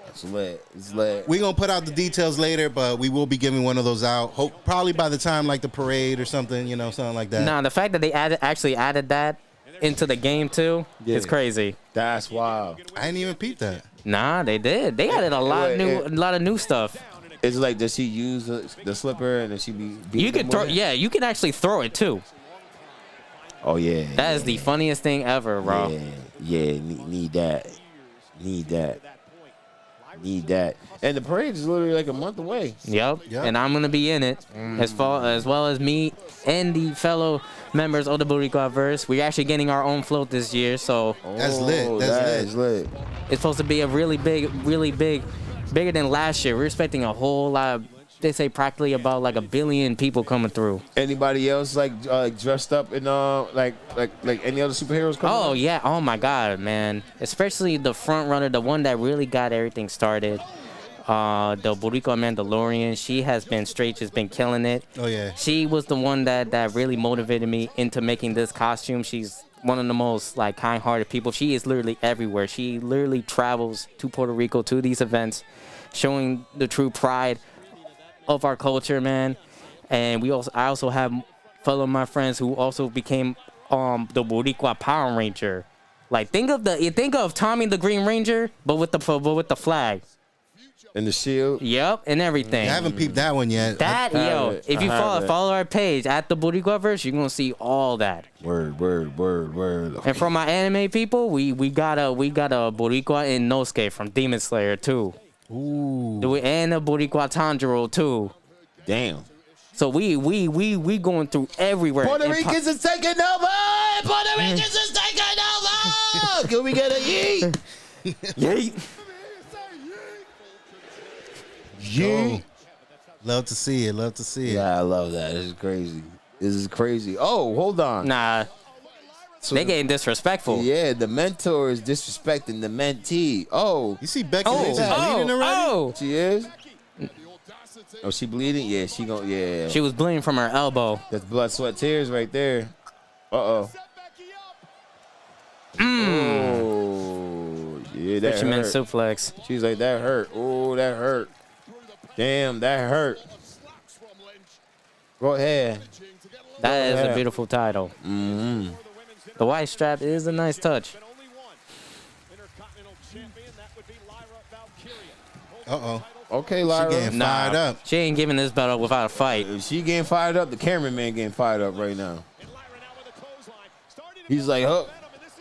[SPEAKER 1] It's lit. It's lit.
[SPEAKER 2] we're gonna put out the details later, but we will be giving one of those out. Probably by the time like the parade or something, something like that.
[SPEAKER 4] Nah, the fact that they actually added that into the game too, it's crazy.
[SPEAKER 1] That's wild.
[SPEAKER 2] I didn't even peep that.
[SPEAKER 4] Nah, they did. They added a lot of new stuff.
[SPEAKER 1] It's like, does she use the slipper and then she be beating
[SPEAKER 4] You can
[SPEAKER 1] them
[SPEAKER 4] throw.
[SPEAKER 1] with it?
[SPEAKER 4] Yeah, you can actually throw it too.
[SPEAKER 1] Oh yeah.
[SPEAKER 4] That is the funniest thing ever, bro.
[SPEAKER 1] Yeah. Need that. And the parade is literally like a month away.
[SPEAKER 4] Yep. And I'm gonna be in it as well as me and the fellow members of the Boriquaverse. We're actually getting our own float this year, so
[SPEAKER 2] That's lit. That's lit.
[SPEAKER 4] it's supposed to be a really big, bigger than last year. We're expecting a whole lot of, they say practically about like 1 billion people coming through.
[SPEAKER 1] Anybody else like dressed up in like any other superheroes coming?
[SPEAKER 4] Oh
[SPEAKER 1] up?
[SPEAKER 4] yeah, oh my god, man. Especially the front runner, the one that really got everything started. The Boricua Mandalorian, she has been just been killing it.
[SPEAKER 2] Oh yeah.
[SPEAKER 4] She was the one that really motivated me into making this costume. She's one of the most like kind-hearted people. She is literally everywhere. She literally travels to Puerto Rico to these events, showing the true pride of our culture, man. And I also have fellow my friends who also became the Boricua Power Ranger. Like think of Tommy the Green Ranger, but with the flag.
[SPEAKER 1] And the shield.
[SPEAKER 4] Yep, and everything.
[SPEAKER 2] I haven't peeped that one yet.
[SPEAKER 4] If you follow our page at the Boriquaverse, you're gonna see all that.
[SPEAKER 1] Word.
[SPEAKER 4] And from my anime people, we got a Boricua in Nosuke from Demon Slayer too.
[SPEAKER 2] Ooh.
[SPEAKER 4] And a Boricua Tanjiro too.
[SPEAKER 1] Damn.
[SPEAKER 4] So we going through everywhere.
[SPEAKER 1] Puerto Ricans is taking over. Puerto Ricans is taking over. Can we get a yeet?
[SPEAKER 4] Yeet.
[SPEAKER 2] Yeet. Love to see it.
[SPEAKER 1] Yeah, I love that. This is crazy. Oh, hold on.
[SPEAKER 4] Nah.
[SPEAKER 1] So
[SPEAKER 4] they getting disrespectful.
[SPEAKER 1] Yeah, the mentor is disrespecting the mentee. Oh.
[SPEAKER 2] You see Becky Lynch is bleeding already?
[SPEAKER 4] Oh.
[SPEAKER 1] She is? Oh, she bleeding? Yeah, she gon' yeah.
[SPEAKER 4] She was bleeding from her elbow.
[SPEAKER 1] That's blood, sweat, tears right there. Uh-oh. Oh, yeah, that
[SPEAKER 4] Fisherman
[SPEAKER 1] hurt.
[SPEAKER 4] suplex.
[SPEAKER 1] She's like, that hurt. Oh, that hurt. Damn, that hurt. Go ahead.
[SPEAKER 4] That is a beautiful title.
[SPEAKER 1] Mm-hmm.
[SPEAKER 4] The white strap is a nice touch.
[SPEAKER 2] Uh-oh.
[SPEAKER 1] Okay,
[SPEAKER 2] She
[SPEAKER 1] Lyra.
[SPEAKER 2] getting fired up.
[SPEAKER 4] She ain't giving this belt up without a fight.
[SPEAKER 1] If she getting fired up, the cameraman getting fired up right now. He's like, oh,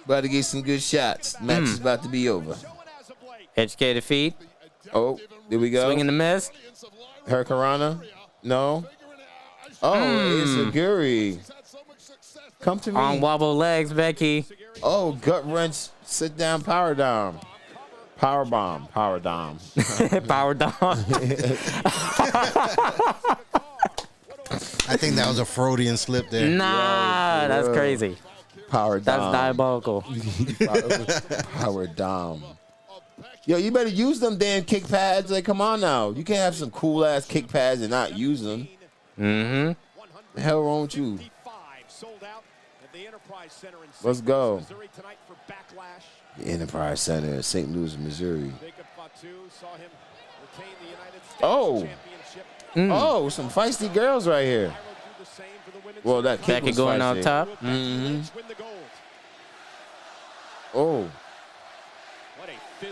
[SPEAKER 1] about to get some good shots. Match is about to be over.
[SPEAKER 4] Educated feet.
[SPEAKER 1] Oh, there we go.
[SPEAKER 4] Swing and the miss.
[SPEAKER 1] Her Karana. No. Oh, it's a Guri. Come to me.
[SPEAKER 4] On wobble legs, Becky.
[SPEAKER 1] Oh, gut wrench. Sit down. Power dom. Power bomb. Power dom.
[SPEAKER 4] Power down.
[SPEAKER 2] I think that was a Freudian slip there.
[SPEAKER 4] Nah, that's
[SPEAKER 1] real.
[SPEAKER 4] crazy.
[SPEAKER 1] Power
[SPEAKER 4] That's
[SPEAKER 1] dom.
[SPEAKER 4] diabolical.
[SPEAKER 1] Power dom. Yo, you better use them damn kick pads. Like, come on now. You can't have some cool ass kick pads and not use them.
[SPEAKER 4] Mm-hmm.
[SPEAKER 1] The hell wrong with you? Let's go. The Enterprise Center, St. Louis, Missouri. Oh. Oh, some feisty girls right here. Well, that kick
[SPEAKER 4] Becky
[SPEAKER 1] was
[SPEAKER 4] going
[SPEAKER 1] feisty.
[SPEAKER 4] out top.
[SPEAKER 1] Mm-hmm. Oh.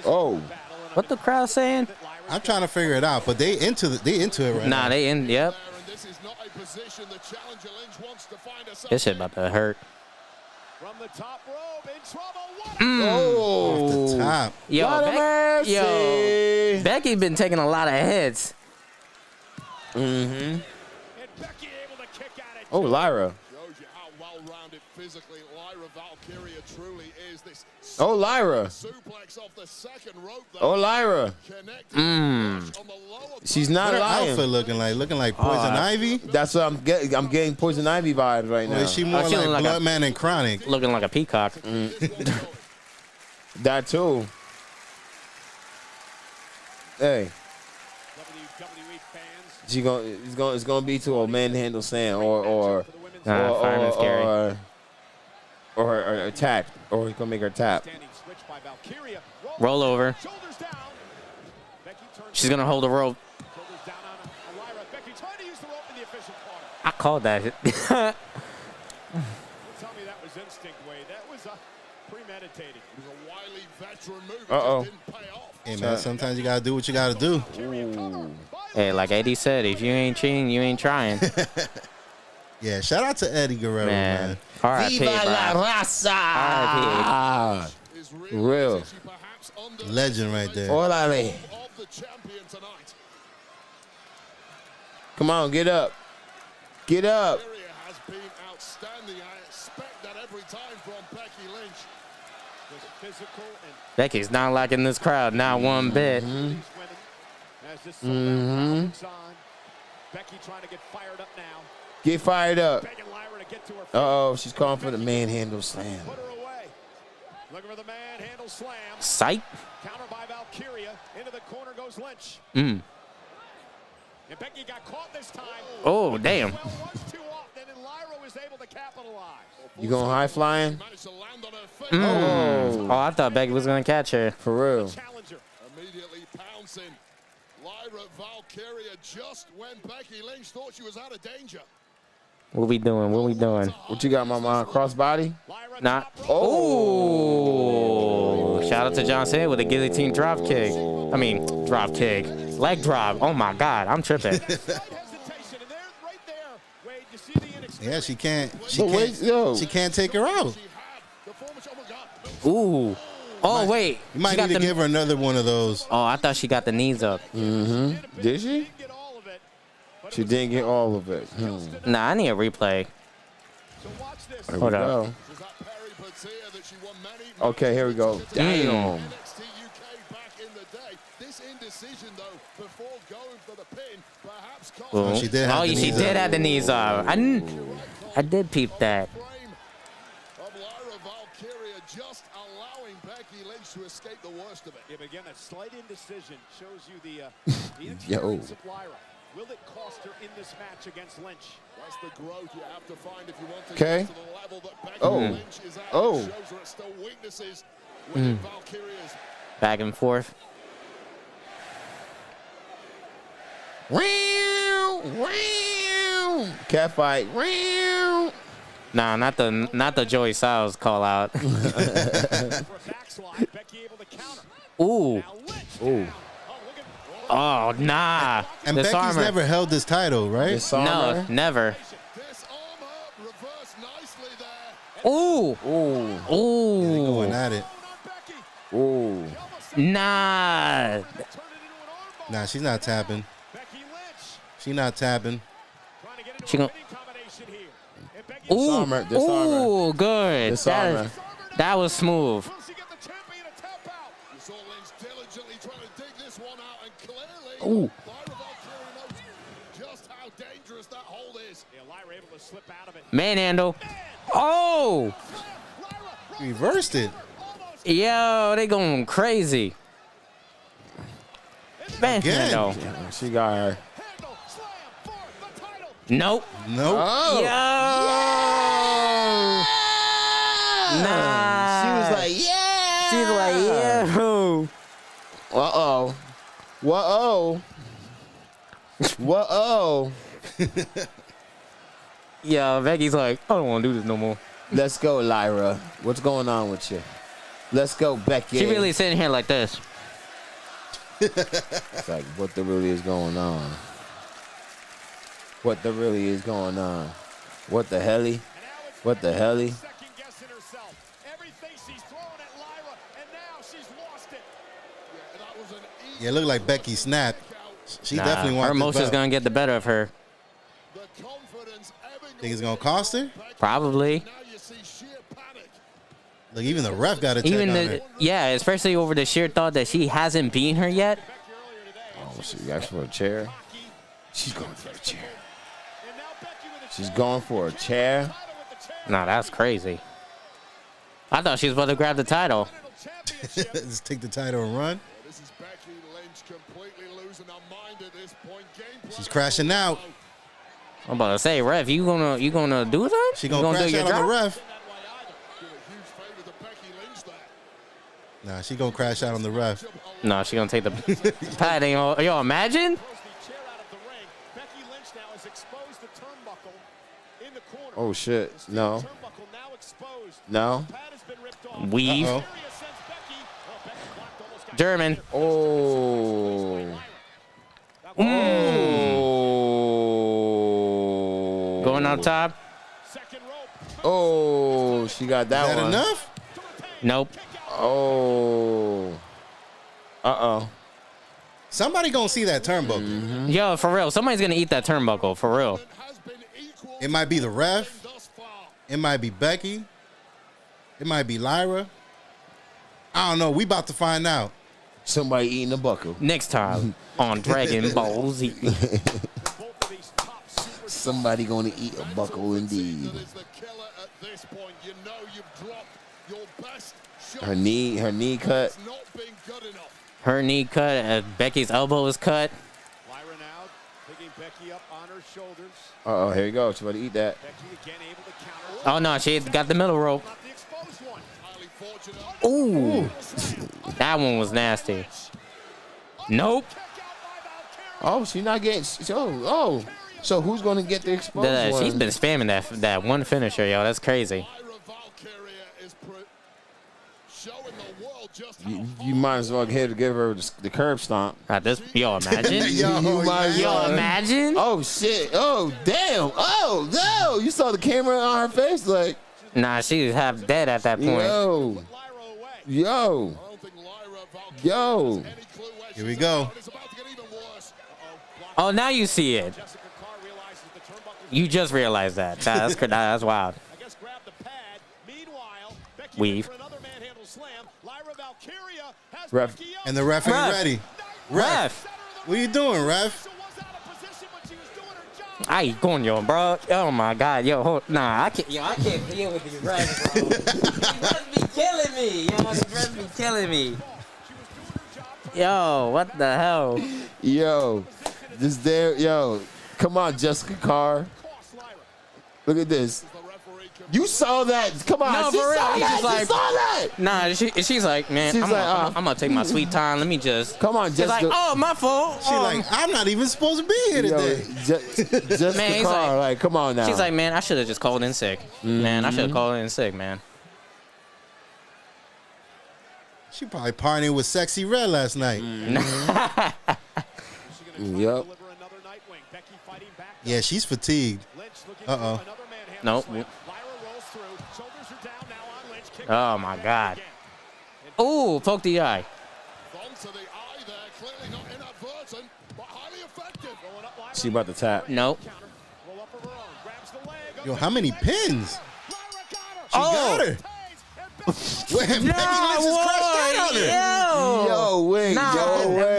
[SPEAKER 1] Oh.
[SPEAKER 4] What the crowd saying?
[SPEAKER 2] I'm trying to figure it out, but they into it right now.
[SPEAKER 4] Nah, they in. Yep. This shit about to hurt.
[SPEAKER 1] Oh.
[SPEAKER 2] Off the top.
[SPEAKER 4] Yo,
[SPEAKER 1] Lot of mercy.
[SPEAKER 4] Becky been taking a lot of hits.
[SPEAKER 1] Mm-hmm. Oh, Lyra.
[SPEAKER 3] Shows you how well-rounded physically Lyra Valkyria truly is. This
[SPEAKER 1] Oh, Lyra.
[SPEAKER 3] suplex off the second rope, though,
[SPEAKER 1] Oh, Lyra.
[SPEAKER 3] connected
[SPEAKER 4] Mm.
[SPEAKER 3] on the lower
[SPEAKER 1] She's
[SPEAKER 2] What
[SPEAKER 1] not
[SPEAKER 2] her
[SPEAKER 1] lying.
[SPEAKER 2] outfit looking like? Looking like Poison Ivy?
[SPEAKER 1] That's what I'm getting. I'm getting Poison Ivy vibes right
[SPEAKER 2] Or
[SPEAKER 1] now.
[SPEAKER 2] is she more
[SPEAKER 4] she
[SPEAKER 2] like
[SPEAKER 4] look like a-
[SPEAKER 2] Bloodman and Chronic?
[SPEAKER 4] Looking like a peacock.
[SPEAKER 1] That too. Hey, she it's gonna be to a manhandle slam or
[SPEAKER 4] Fireman's carry.
[SPEAKER 1] or attack, or he's gonna make her tap.
[SPEAKER 4] Roll over. She's gonna hold the rope. I called that.
[SPEAKER 5] Tell me that was instinct, Wade. That was premeditated.
[SPEAKER 3] It was a wily veteran move. It
[SPEAKER 1] Uh-oh.
[SPEAKER 3] just didn't pay off.
[SPEAKER 2] Hey, man, sometimes you got to do what you got to do.
[SPEAKER 4] Hey, like Eddie said, if you ain't cheating, you ain't trying.
[SPEAKER 2] Yeah, shout out to Eddie Guerrero, man.
[SPEAKER 4] Man. R.I.P.
[SPEAKER 1] Viva la
[SPEAKER 4] bro.
[SPEAKER 1] raza!
[SPEAKER 4] R.I.P.
[SPEAKER 3] Is
[SPEAKER 1] Real.
[SPEAKER 3] is she perhaps under
[SPEAKER 2] Legend right there.
[SPEAKER 1] Orale.
[SPEAKER 3] of the champion tonight.
[SPEAKER 1] Come on, get up. Get up.
[SPEAKER 3] Valkyria has been outstanding. I expect that every time from Becky Lynch.
[SPEAKER 5] Was physical and
[SPEAKER 4] Becky's not liking this crowd, not one bit.
[SPEAKER 5] he's winning. As this on. Becky trying to get fired up now.
[SPEAKER 1] Get fired up.
[SPEAKER 5] Begging Lyra to get to her feet.
[SPEAKER 1] Uh-oh, she's calling for the manhandle slam.
[SPEAKER 5] Put her away. Looking for the manhandle slam.
[SPEAKER 4] Sight.
[SPEAKER 5] Counter by Valkyria. Into the corner goes Lynch.
[SPEAKER 4] Mm.
[SPEAKER 5] And Becky got caught this time.
[SPEAKER 4] Oh, damn.
[SPEAKER 5] Well, once too often, and Lyra was able to capitalize.
[SPEAKER 1] You going high flying?
[SPEAKER 3] Managed to land on her feet.
[SPEAKER 4] Oh, I thought Becky was going to catch her.
[SPEAKER 1] For real.
[SPEAKER 5] Challenger.
[SPEAKER 3] Immediately pouncing. Lyra Valkyria just when Becky Lynch thought she was out of danger.
[SPEAKER 4] What we doing? What we doing?
[SPEAKER 1] What you got, mama? Crossbody?
[SPEAKER 5] Lyra
[SPEAKER 4] Not.
[SPEAKER 5] top rope.
[SPEAKER 4] Oh. Shout out to John Cena with a guillotine drop kick. I mean, drop kick. Leg drop. Oh, my God. I'm tripping.
[SPEAKER 5] Slight hesitation, and there, right there, Wade, you see the inexperience.
[SPEAKER 2] Yeah, she can't. She can't take her out.
[SPEAKER 3] She had the former, oh my God.
[SPEAKER 4] Ooh. Oh, wait.
[SPEAKER 2] You might
[SPEAKER 4] She
[SPEAKER 2] need
[SPEAKER 4] got
[SPEAKER 2] to
[SPEAKER 4] the-
[SPEAKER 2] give her another one of those.
[SPEAKER 4] Oh, I thought she got the knees up.
[SPEAKER 1] Did she?
[SPEAKER 5] Didn't get all of it, but
[SPEAKER 1] She didn't get all of it.
[SPEAKER 4] Nah, I need a replay.
[SPEAKER 5] so watch this.
[SPEAKER 1] There
[SPEAKER 4] Hold
[SPEAKER 1] we
[SPEAKER 4] up.
[SPEAKER 1] go.
[SPEAKER 3] Was that Perry Patia that she won many
[SPEAKER 1] Okay, here we go. Damn.
[SPEAKER 3] NXT UK back in the day. This indecision, though, before going for the pin, perhaps cost
[SPEAKER 4] Oh,
[SPEAKER 2] she did have the
[SPEAKER 4] she
[SPEAKER 2] knees
[SPEAKER 4] did
[SPEAKER 2] up.
[SPEAKER 4] have the knees up. I did peep that.
[SPEAKER 3] frame of Lyra Valkyria just allowing Becky Lynch to escape the worst of it.
[SPEAKER 5] Yeah, but again, that slight indecision shows you the
[SPEAKER 1] Yo.
[SPEAKER 5] inexperience of Lyra. Will it cost her in this match against Lynch?
[SPEAKER 3] That's the growth you have to find if you want to
[SPEAKER 1] Okay.
[SPEAKER 3] get to the level that Becky
[SPEAKER 1] Oh.
[SPEAKER 3] Lynch is at.
[SPEAKER 1] Oh.
[SPEAKER 3] It shows there are still weaknesses within Valkyria's.
[SPEAKER 4] Back and forth.
[SPEAKER 1] Cat fight.
[SPEAKER 4] Nah, not the Joey Styles call out.
[SPEAKER 5] For a backslide, Becky able to counter.
[SPEAKER 4] Ooh.
[SPEAKER 5] Now Lynch
[SPEAKER 1] Ooh.
[SPEAKER 5] down. Oh, look at
[SPEAKER 4] Oh, nah.
[SPEAKER 2] And
[SPEAKER 4] This
[SPEAKER 2] Becky's
[SPEAKER 4] armor.
[SPEAKER 2] never held this title, right?
[SPEAKER 1] Disarm
[SPEAKER 4] No,
[SPEAKER 1] her.
[SPEAKER 4] never.
[SPEAKER 3] Disarm her, reverse nicely there.
[SPEAKER 4] Ooh.
[SPEAKER 1] Ooh.
[SPEAKER 2] Going
[SPEAKER 4] Ooh.
[SPEAKER 2] at it.
[SPEAKER 3] On Becky.
[SPEAKER 1] Ooh.
[SPEAKER 4] Nah.
[SPEAKER 3] Turn it into an armbar.
[SPEAKER 2] Nah, she's not tapping.
[SPEAKER 5] Becky Lynch
[SPEAKER 2] She not tapping.
[SPEAKER 5] trying to get into
[SPEAKER 4] She
[SPEAKER 5] a
[SPEAKER 4] gon-
[SPEAKER 5] winning combination here. And Becky
[SPEAKER 4] Ooh.
[SPEAKER 1] Disarm her, disarm her.
[SPEAKER 4] Ooh, good.
[SPEAKER 1] Disarm her.
[SPEAKER 4] That was smooth.
[SPEAKER 5] will she get the champion a tap out?
[SPEAKER 3] You saw Lynch diligently trying to dig this one out, and clearly,
[SPEAKER 4] Ooh.
[SPEAKER 3] Lyra Valkyria knows just how dangerous that hold is.
[SPEAKER 5] Yeah, Lyra able to slip out of it.
[SPEAKER 4] Manhandle. Oh.
[SPEAKER 2] Reversed it.
[SPEAKER 4] Yo, they going crazy. Manhandle.
[SPEAKER 1] She got her.
[SPEAKER 5] Handle, slam for the title.
[SPEAKER 4] Nope.
[SPEAKER 2] Nope.
[SPEAKER 1] Oh.
[SPEAKER 4] Yo. Nah.
[SPEAKER 1] She was like, yeah.
[SPEAKER 4] She's like, yo.
[SPEAKER 1] Uh-oh. Whoa-oh. Whoa-oh.
[SPEAKER 4] Yo, Becky's like, I don't want to do this no more.
[SPEAKER 1] Let's go, Lyra. What's going on with you? Let's go, Becky.
[SPEAKER 4] She really sitting here like this.
[SPEAKER 1] It's like, what the really is going on? What the really is going on? What the helly? What the helly?
[SPEAKER 5] Second guessing herself. Everything she's throwing at Lyra, and now she's lost it.
[SPEAKER 3] Yeah, that was an easy
[SPEAKER 2] Yeah, it looked like Becky snapped. She
[SPEAKER 4] Nah,
[SPEAKER 2] definitely
[SPEAKER 4] her
[SPEAKER 2] wants this
[SPEAKER 4] emotions
[SPEAKER 2] belt.
[SPEAKER 4] gonna get the better of her.
[SPEAKER 3] the confidence ebbing
[SPEAKER 2] Think it's gonna cost her?
[SPEAKER 4] Probably.
[SPEAKER 3] Now you see sheer panic.
[SPEAKER 2] Look, even the ref got to check
[SPEAKER 4] Even
[SPEAKER 2] on
[SPEAKER 4] the
[SPEAKER 2] her.
[SPEAKER 4] yeah, especially over the sheer thought that she hasn't beaten her yet.
[SPEAKER 1] Oh, she asked for a chair. She's going for a chair.
[SPEAKER 5] And now Becky with a
[SPEAKER 1] She's going for a chair.
[SPEAKER 5] title with the chair.
[SPEAKER 4] Nah, that's crazy. I thought she was about to grab the title.
[SPEAKER 5] Championship.
[SPEAKER 2] Just take the title and run.
[SPEAKER 3] This is Becky Lynch completely losing her mind at this point. Game
[SPEAKER 2] She's crashing out.
[SPEAKER 4] I'm about to say, ref, you gonna do that?
[SPEAKER 2] She
[SPEAKER 4] You
[SPEAKER 2] gonna
[SPEAKER 4] do
[SPEAKER 2] crash
[SPEAKER 4] your
[SPEAKER 2] out on the
[SPEAKER 4] job?
[SPEAKER 2] ref.
[SPEAKER 3] do a huge favor to Becky Lynch there.
[SPEAKER 2] Nah, she gonna crash out on the ref.
[SPEAKER 4] No, she gonna take the pad. Yo, imagine.
[SPEAKER 5] Throws the chair out of the ring. Becky Lynch now has exposed the turnbuckle in the corner.
[SPEAKER 1] Oh, shit.
[SPEAKER 5] The steel
[SPEAKER 1] No.
[SPEAKER 5] turnbuckle now exposed.
[SPEAKER 1] No.
[SPEAKER 5] Pad has been ripped off.
[SPEAKER 4] Weave.
[SPEAKER 2] Uh-oh.
[SPEAKER 5] Mysterio sends Becky. Oh, Becky blocked, almost got
[SPEAKER 4] German.
[SPEAKER 1] Oh. Oh.
[SPEAKER 4] Going on top.
[SPEAKER 5] second rope.
[SPEAKER 1] Oh, she got that
[SPEAKER 2] Is that
[SPEAKER 1] one.
[SPEAKER 2] enough?
[SPEAKER 4] Nope.
[SPEAKER 1] Oh. Uh-oh.
[SPEAKER 2] Somebody gonna see that turnbuckle.
[SPEAKER 4] Yo, for real, somebody's gonna eat that turnbuckle. For real.
[SPEAKER 3] Has been equal
[SPEAKER 2] It might be the ref.
[SPEAKER 3] thus far.
[SPEAKER 2] It might be Becky. It might be Lyra. I don't know. We about to find out.
[SPEAKER 1] Somebody eating a buckle.
[SPEAKER 4] Next time on Dragon Ball Z.
[SPEAKER 5] Both of these top superstars.
[SPEAKER 1] Somebody gonna eat a buckle indeed.
[SPEAKER 3] That is the killer at this point. You know you've dropped your best shot.
[SPEAKER 1] Her knee cut.
[SPEAKER 3] It's not been good enough.
[SPEAKER 4] Her knee cut. Becky's elbow is cut.
[SPEAKER 5] Lyra now picking Becky up on her shoulders.
[SPEAKER 1] Uh-oh, here we go. She about to eat that.
[SPEAKER 5] Becky again able to counter.
[SPEAKER 4] Oh no, she got the middle rope.
[SPEAKER 5] Not the exposed one.
[SPEAKER 3] Highly fortunate.
[SPEAKER 4] Ooh, that one was nasty. Nope.
[SPEAKER 5] Kick out by Valkyria.
[SPEAKER 1] Oh, she not getting. Oh. So who's gonna get the exposed one?
[SPEAKER 4] She's been spamming that one finisher, yo. That's crazy.
[SPEAKER 3] Lyra Valkyria is showing the world just how
[SPEAKER 1] You might as well give her the curb stomp.
[SPEAKER 4] At this, yo, imagine.
[SPEAKER 2] Yo,
[SPEAKER 1] You might as
[SPEAKER 4] Yo,
[SPEAKER 1] well.
[SPEAKER 4] imagine.
[SPEAKER 1] Oh shit! Oh damn! Oh no! You saw the camera on her face, like
[SPEAKER 4] Nah, she was half dead at that point.
[SPEAKER 1] yo,
[SPEAKER 5] Lyra away.
[SPEAKER 1] yo,
[SPEAKER 3] I don't think Lyra Valkyria
[SPEAKER 1] yo.
[SPEAKER 3] has any clue where
[SPEAKER 2] Here we
[SPEAKER 3] she's
[SPEAKER 2] go.
[SPEAKER 3] at. It's about to get even worse.
[SPEAKER 4] Oh, now you see it.
[SPEAKER 5] Jessica Carr realizes the turnbuckle.
[SPEAKER 4] You just realized that. That's wild.
[SPEAKER 5] I guess grab the pad. Meanwhile, Becky
[SPEAKER 4] Weave.
[SPEAKER 5] for another manhandle slam. Lyra Valkyria has
[SPEAKER 1] Ref.
[SPEAKER 5] Becky up.
[SPEAKER 2] And the ref ain't
[SPEAKER 4] Ref.
[SPEAKER 2] ready.
[SPEAKER 4] Ref.
[SPEAKER 2] What are you doing, ref?
[SPEAKER 5] Was out of position when she was doing her job.
[SPEAKER 4] Ay, coño, bro. Oh my God, yo, nah, I can't deal with these refs, bro. These refs be killing me, yo. These refs be killing me. Yo, what the hell?
[SPEAKER 1] Yo, This there, yo. Come on, Jessica Carr. Look at this. You saw that? Come on,
[SPEAKER 4] No,
[SPEAKER 1] she
[SPEAKER 4] for real.
[SPEAKER 1] saw
[SPEAKER 4] He's
[SPEAKER 1] that.
[SPEAKER 4] just
[SPEAKER 1] She
[SPEAKER 4] like-
[SPEAKER 1] saw that.
[SPEAKER 4] Nah, she's like, man,
[SPEAKER 1] She's
[SPEAKER 4] I'm gonna take my sweet time. Let me just.
[SPEAKER 1] Come on,
[SPEAKER 4] She's like,
[SPEAKER 1] Jessica.
[SPEAKER 4] oh, my fault.
[SPEAKER 2] She like, I'm not even supposed to be here
[SPEAKER 1] Yo,
[SPEAKER 2] today.
[SPEAKER 1] Jessica
[SPEAKER 4] Man, he's
[SPEAKER 1] Carr, like, come on now.
[SPEAKER 4] She's like, man, I should have just called in sick. Man, I should have called in sick, man.
[SPEAKER 2] She probably partying with Sexy Red last night.
[SPEAKER 1] Yep.
[SPEAKER 2] Yeah, she's fatigued. Uh-oh.
[SPEAKER 4] Nope. Oh my God. Ooh, poke the eye.
[SPEAKER 3] Onto the eye there, clearly not inadvertent, but highly effective.
[SPEAKER 1] She about to tap.
[SPEAKER 4] Nope.
[SPEAKER 2] Yo, how many pins? She
[SPEAKER 4] Oh.
[SPEAKER 2] got her. Wait, Becky Lynch just crashed out on her.
[SPEAKER 1] Yo, wait. Yo, wait.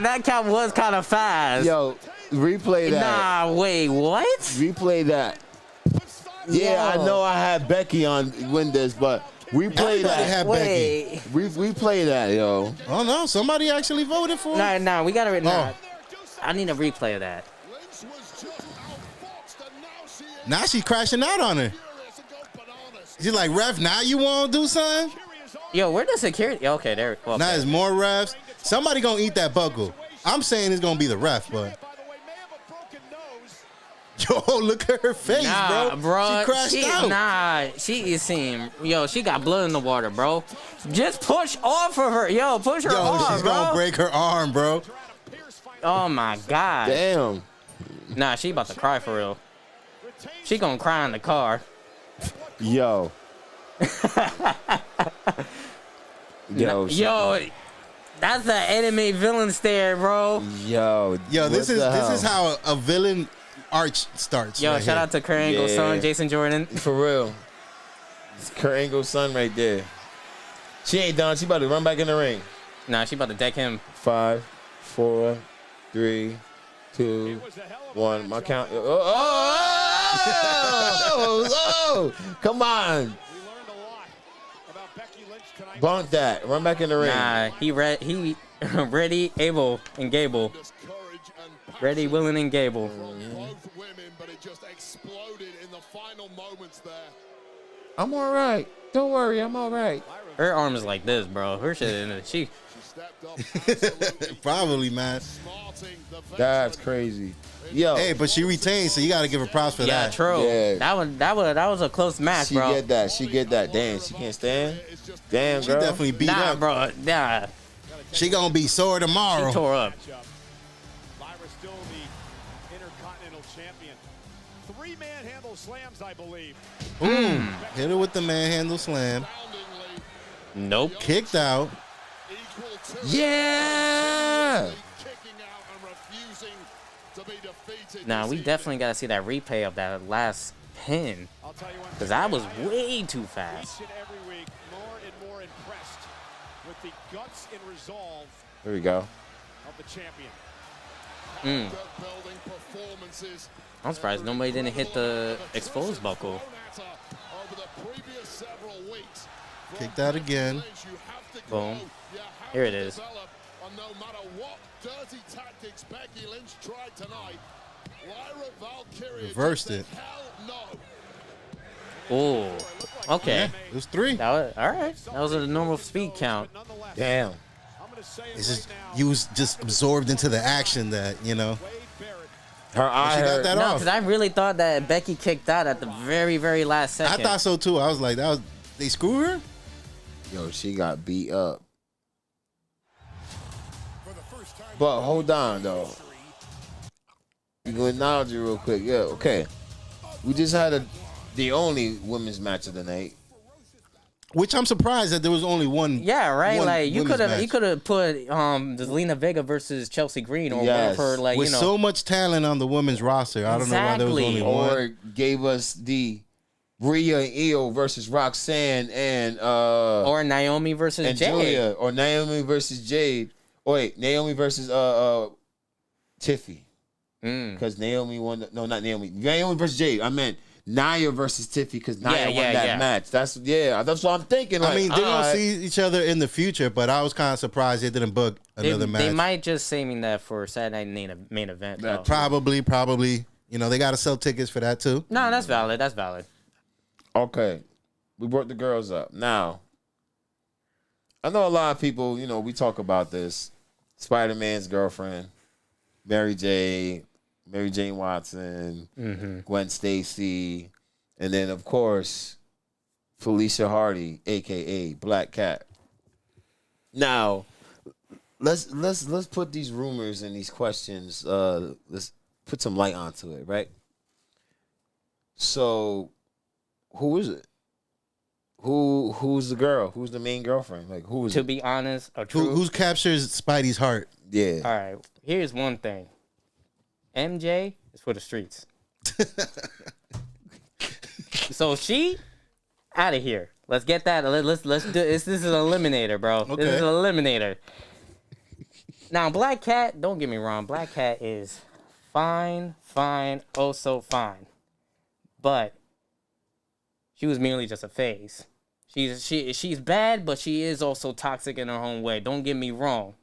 [SPEAKER 4] That count was kind of fast.
[SPEAKER 1] Yo, replay that.
[SPEAKER 4] Nah, wait, what?
[SPEAKER 1] Replay that. Yeah, I know I had Becky on win this, but replay
[SPEAKER 2] Everybody
[SPEAKER 1] that.
[SPEAKER 2] had Becky.
[SPEAKER 4] Wait.
[SPEAKER 1] Replay that, yo.
[SPEAKER 2] Oh, no. Somebody actually voted for her.
[SPEAKER 4] Nah, we got it. Nah.
[SPEAKER 2] Oh.
[SPEAKER 4] I need a replay of that.
[SPEAKER 3] Lynch was just outfoxed, and now she is
[SPEAKER 2] Now she's crashing out on her.
[SPEAKER 3] furious and goes bananas.
[SPEAKER 2] She's like, ref, now you want to do something?
[SPEAKER 4] Yo, where the security? Okay, there. Okay.
[SPEAKER 2] Now there's more refs. Somebody going to eat that buckle. I'm saying it's going to be the ref, but. Yo, look at her face,
[SPEAKER 4] Nah, bro.
[SPEAKER 2] She crashed out.
[SPEAKER 4] Nah, she is seeing. Yo, she got blood in the water, bro. Just push off of her. Yo, push her
[SPEAKER 2] Yo,
[SPEAKER 4] off,
[SPEAKER 2] she's
[SPEAKER 4] bro.
[SPEAKER 2] going to break her arm, bro.
[SPEAKER 4] Oh my God.
[SPEAKER 1] Damn.
[SPEAKER 4] Nah, she about to cry for real. She gonna cry in the car.
[SPEAKER 1] Yo.
[SPEAKER 4] Yo, that's the enemy villain stare, bro.
[SPEAKER 1] Yo,
[SPEAKER 2] Yo, this
[SPEAKER 1] what the
[SPEAKER 2] is
[SPEAKER 1] hell?
[SPEAKER 2] how a villain arch starts.
[SPEAKER 4] Yo,
[SPEAKER 2] right
[SPEAKER 4] shout
[SPEAKER 2] here.
[SPEAKER 4] out to Kurt Angle's
[SPEAKER 1] Yeah.
[SPEAKER 4] son, Jason Jordan.
[SPEAKER 1] For real. It's Kurt Angle's son right there. She ain't done. She about to run back in the ring.
[SPEAKER 4] Nah, she about to deck him.
[SPEAKER 1] 5, 4, 3, 2, 1. My count. Oh! Come on. Bunk that. Run back in the ring.
[SPEAKER 4] Nah, he ready, able, and Gable. Ready, willing, and Gable.
[SPEAKER 3] Both women, but it just exploded in the final moments there.
[SPEAKER 1] I'm all right. Don't worry. I'm all right.
[SPEAKER 4] Her arm is like this, bro. Her shit, she.
[SPEAKER 3] She stepped up, absolutely
[SPEAKER 2] Probably, man.
[SPEAKER 3] smarting the veteran.
[SPEAKER 1] That's crazy. Yo.
[SPEAKER 2] Hey, but she retained, so you got to give her props for
[SPEAKER 4] Yeah,
[SPEAKER 2] that.
[SPEAKER 4] true.
[SPEAKER 1] Yeah.
[SPEAKER 4] That was a close match,
[SPEAKER 1] She
[SPEAKER 4] bro.
[SPEAKER 1] get that. She get that. Damn, she can't stand. Damn,
[SPEAKER 2] She
[SPEAKER 1] girl.
[SPEAKER 2] definitely beat
[SPEAKER 4] Nah,
[SPEAKER 2] up.
[SPEAKER 4] bro. Nah,
[SPEAKER 2] She going to be sore tomorrow.
[SPEAKER 4] she tore up.
[SPEAKER 5] Lyra still the Intercontinental champion. 3 manhandle slams, I believe.
[SPEAKER 2] Hit her with the manhandle slam.
[SPEAKER 3] Astoundingly
[SPEAKER 4] Nope.
[SPEAKER 2] Kicked out.
[SPEAKER 3] equal to
[SPEAKER 1] Yeah.
[SPEAKER 3] kicking out and refusing to be defeated.
[SPEAKER 4] Nah,
[SPEAKER 3] this
[SPEAKER 4] we
[SPEAKER 3] evening.
[SPEAKER 4] definitely gotta see that replay of that last pin.
[SPEAKER 5] I'll tell you what,
[SPEAKER 4] Cause that was way too fast.
[SPEAKER 5] each and every week, more and more impressed with the guts and resolve
[SPEAKER 1] Here we go.
[SPEAKER 5] of the champion.
[SPEAKER 3] Building performances.
[SPEAKER 4] I'm surprised nobody didn't hit the exposed buckle.
[SPEAKER 3] Over the previous several weeks.
[SPEAKER 2] Kicked out again.
[SPEAKER 3] Lynch, you have to
[SPEAKER 4] Boom.
[SPEAKER 3] grow, you have
[SPEAKER 4] Here it
[SPEAKER 3] to
[SPEAKER 4] is.
[SPEAKER 3] develop, and no matter what dirty tactics Becky Lynch tried tonight, Lyra Valkyria
[SPEAKER 2] Reversed
[SPEAKER 3] just
[SPEAKER 2] it.
[SPEAKER 3] said, hell no.
[SPEAKER 4] Ooh. Okay.
[SPEAKER 2] It was 3.
[SPEAKER 4] That was all right. That was a normal speed count.
[SPEAKER 5] Nonetheless,
[SPEAKER 1] Damn.
[SPEAKER 5] I'm going to say it
[SPEAKER 2] It's just,
[SPEAKER 5] right now,
[SPEAKER 2] you was just absorbed into the action that, you know.
[SPEAKER 5] Wade Barrett,
[SPEAKER 1] Her eye
[SPEAKER 2] She got
[SPEAKER 1] hurt.
[SPEAKER 2] that
[SPEAKER 4] No,
[SPEAKER 2] off.
[SPEAKER 4] because I really thought that Becky kicked out at the very, very last
[SPEAKER 2] I
[SPEAKER 4] second.
[SPEAKER 2] thought so too. I was like, they screwed her?
[SPEAKER 1] Yo, she got beat up. But hold on, though. You go acknowledge it real quick. Yeah, okay. We just had the only women's match of the night.
[SPEAKER 2] Which I'm surprised that there was only one.
[SPEAKER 4] Yeah, right.
[SPEAKER 2] one
[SPEAKER 4] Like you
[SPEAKER 2] women's
[SPEAKER 4] could have
[SPEAKER 2] match.
[SPEAKER 4] put the Zelina Vega versus Chelsea Green or
[SPEAKER 1] Yes.
[SPEAKER 4] whatever. Like
[SPEAKER 2] With
[SPEAKER 4] you know,
[SPEAKER 2] so much talent on the women's roster. I don't know why there was only
[SPEAKER 4] Exactly.
[SPEAKER 2] one.
[SPEAKER 1] Or gave us the Rhea and Io versus Roxanne and
[SPEAKER 4] or Naomi versus
[SPEAKER 1] and
[SPEAKER 4] Jade.
[SPEAKER 1] Julia, or Naomi versus Jade. Oh, wait, Naomi versus Tiffy. Because Naomi won. No, not Naomi. Naomi versus Jade. I meant Nia versus Tiffy because Nia
[SPEAKER 4] Yeah,
[SPEAKER 1] won
[SPEAKER 4] yeah,
[SPEAKER 1] that
[SPEAKER 4] yeah.
[SPEAKER 1] match. That's what I'm thinking. Like,
[SPEAKER 2] I mean, they're gonna
[SPEAKER 1] alright.
[SPEAKER 2] see each other in the future, but I was kind of surprised they didn't book another match.
[SPEAKER 4] They might just saving that for Saturday night main event.
[SPEAKER 1] Yeah,
[SPEAKER 4] though.
[SPEAKER 2] Probably. You know, they got to sell tickets for that too.
[SPEAKER 4] No, that's valid. That's valid.
[SPEAKER 1] Okay, we brought the girls up. Now, I know a lot of people, you know, we talk about this. Spider-Man's girlfriend, Mary Jane Watson, Gwen Stacy, and then, of course, Felicia Hardy, a.k.a. Black Cat. Now, let's put these rumors and these questions, let's put some light onto it, right? So, who is it? Who's the girl? Who's the main girlfriend? Like, who is
[SPEAKER 4] To
[SPEAKER 1] it?
[SPEAKER 4] be honest, or true.
[SPEAKER 2] Who captures Spidey's heart?
[SPEAKER 1] Yeah.
[SPEAKER 4] All right. Here's one thing. MJ is for the streets. So she out of here. Let's get that. Let's do this. This is an eliminator, bro.
[SPEAKER 2] Okay.
[SPEAKER 4] This is an eliminator. Now, Black Cat. Don't get me wrong. Black Cat is fine, oh so fine, but she was merely just a phase. She's bad, but she is also toxic in her own way. Don't get me wrong.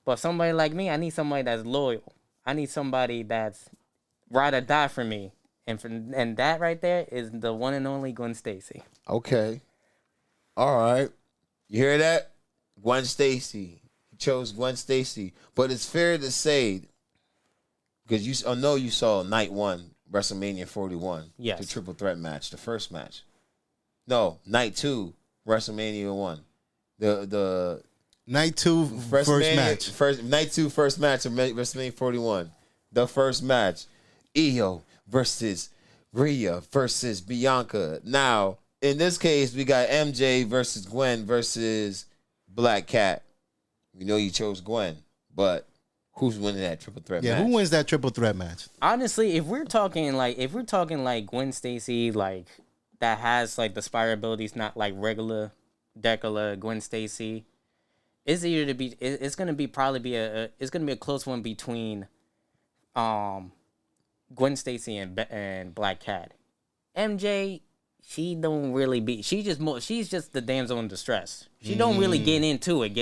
[SPEAKER 4] But somebody like me, I need somebody that's loyal. I need somebody that's ride or die for me. And that right there is the one and only Gwen Stacy.
[SPEAKER 1] Okay. All right. You hear that? Gwen Stacy. He chose Gwen Stacy. But it's fair to say, because I know you saw night one, WrestleMania 41.
[SPEAKER 4] Yes.
[SPEAKER 1] The triple threat match, the first match. No, night two, WrestleMania 1. The
[SPEAKER 2] Night 2 first match.
[SPEAKER 1] Night two, first match of WrestleMania 41. The first match. Io versus Rhea versus Bianca. Now, in this case, we got MJ versus Gwen versus Black Cat. We know you chose Gwen, but who's winning that triple threat match?
[SPEAKER 2] Yeah, who wins that triple threat match?
[SPEAKER 4] Honestly, if we're talking like Gwen Stacy, like that has like the Spire abilities, not like regular Gwen Stacy. It's either to be. It's gonna be a close one between, Gwen Stacy and Black Cat. MJ, she don't really be. She's just the damsel in distress. She don't really get into it.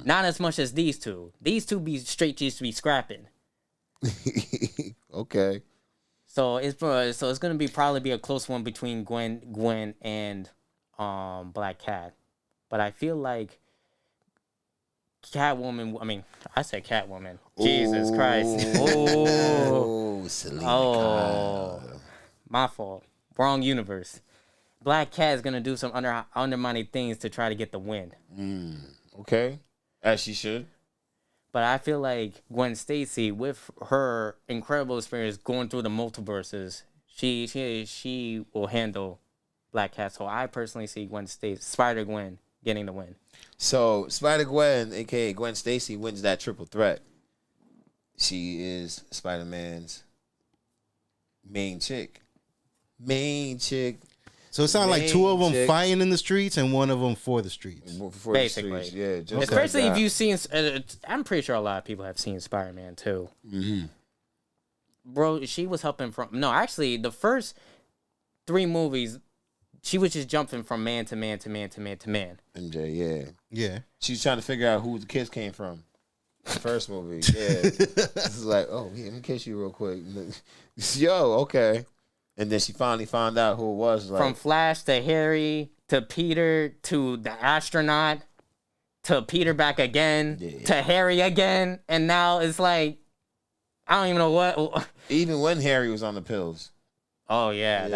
[SPEAKER 4] Not as much as these two. These two be straight just be scrapping.
[SPEAKER 1] Okay.
[SPEAKER 4] So it's gonna be probably a close one between Gwen and Black Cat. But I feel like Catwoman. I mean, I said Catwoman. Jesus Christ.
[SPEAKER 1] Oh, Selena Kyle.
[SPEAKER 4] My fault. Wrong universe. Black Cat is gonna do some undermining things to try to get the win.
[SPEAKER 1] Okay. As she should.
[SPEAKER 4] But I feel like Gwen Stacy, with her incredible experience going through the multiverses, she will handle Black Cat. So I personally see Spider-Gwen getting the win.
[SPEAKER 1] So Spider-Gwen, aka Gwen Stacy, wins that triple threat. She is Spider-Man's main chick.
[SPEAKER 2] So it sounds like two of them
[SPEAKER 1] chick.
[SPEAKER 2] fighting in the streets and one of them for the streets.
[SPEAKER 1] For
[SPEAKER 4] Basically.
[SPEAKER 1] the streets. Yeah, just
[SPEAKER 4] Especially
[SPEAKER 1] like
[SPEAKER 4] if
[SPEAKER 1] that.
[SPEAKER 4] you've seen, I'm pretty sure a lot of people have seen Spider-Man too.
[SPEAKER 1] Mm-hmm.
[SPEAKER 4] Bro, she was helping actually the first 3 movies, she was just jumping from man to man to man to man to man.
[SPEAKER 1] MJ, yeah.
[SPEAKER 2] Yeah.
[SPEAKER 1] She's trying to figure out who the kids came from. The first movie, yeah. This is like, oh, yeah, let me kiss you real quick. Yo, okay. And then she finally found out who it was. Like,
[SPEAKER 4] From Flash to Harry to Peter to the astronaut to Peter back again to Harry again. And now it's like, I don't even know what.
[SPEAKER 1] even when Harry was on the pills.
[SPEAKER 4] Oh, yeah.
[SPEAKER 1] You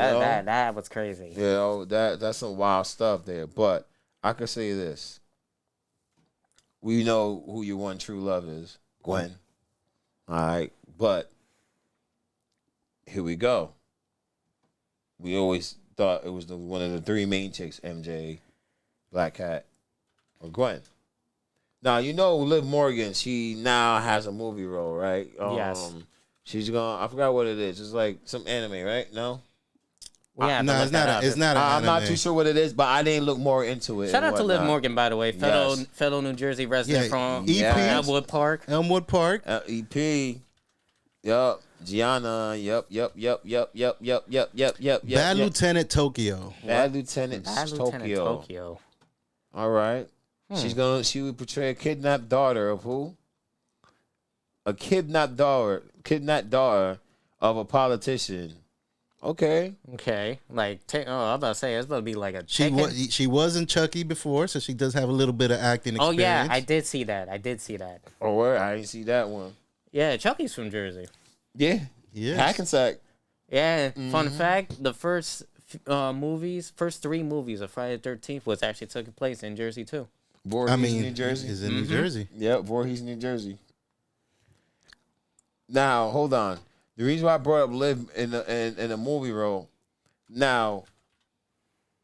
[SPEAKER 4] That was crazy.
[SPEAKER 1] Yeah, that's some wild stuff there. But I could say this. We know who your one true love is. Gwen. All right. But here we go. We always thought it was one of the 3 main chicks, MJ, Black Cat, or Gwen. Now, you know Liv Morgan, she now has a movie role, right?
[SPEAKER 4] Yes.
[SPEAKER 1] She's I forgot what it is. It's like some anime, right? No?
[SPEAKER 4] Yeah,
[SPEAKER 2] No, it's not. It's not.
[SPEAKER 1] I'm not too sure what it is, but I didn't look more into it.
[SPEAKER 4] Shout out to Liv
[SPEAKER 1] whatnot.
[SPEAKER 4] Morgan, by the way, fellow New Jersey resident
[SPEAKER 2] Yeah,
[SPEAKER 4] from
[SPEAKER 2] EP.
[SPEAKER 4] Elmwood Park.
[SPEAKER 2] Elmwood Park.
[SPEAKER 1] EP. Yup. Gianna. Yup.
[SPEAKER 2] Bad Lieutenant Tokyo.
[SPEAKER 1] Bad Lieutenant Tokyo. All right. She would portray a kidnapped daughter of who? A kidnapped daughter of a politician. Okay.
[SPEAKER 4] Like, I'm about to say, it's about to be like a
[SPEAKER 2] She was in Chucky before, so she does have a little bit of acting experience.
[SPEAKER 4] Oh, yeah, I did see that.
[SPEAKER 1] Oh, where? I didn't see that one.
[SPEAKER 4] Yeah, Chucky's from Jersey.
[SPEAKER 1] Yeah. Hackensack.
[SPEAKER 4] Yeah, fun fact, the first three movies of Friday the 13th was actually taking place in Jersey, too.
[SPEAKER 1] Voorhees, New Jersey.
[SPEAKER 2] Is in New Jersey.
[SPEAKER 1] Yep, Voorhees, New Jersey. Now, hold on. The reason why I brought up Liv in a movie role. Now,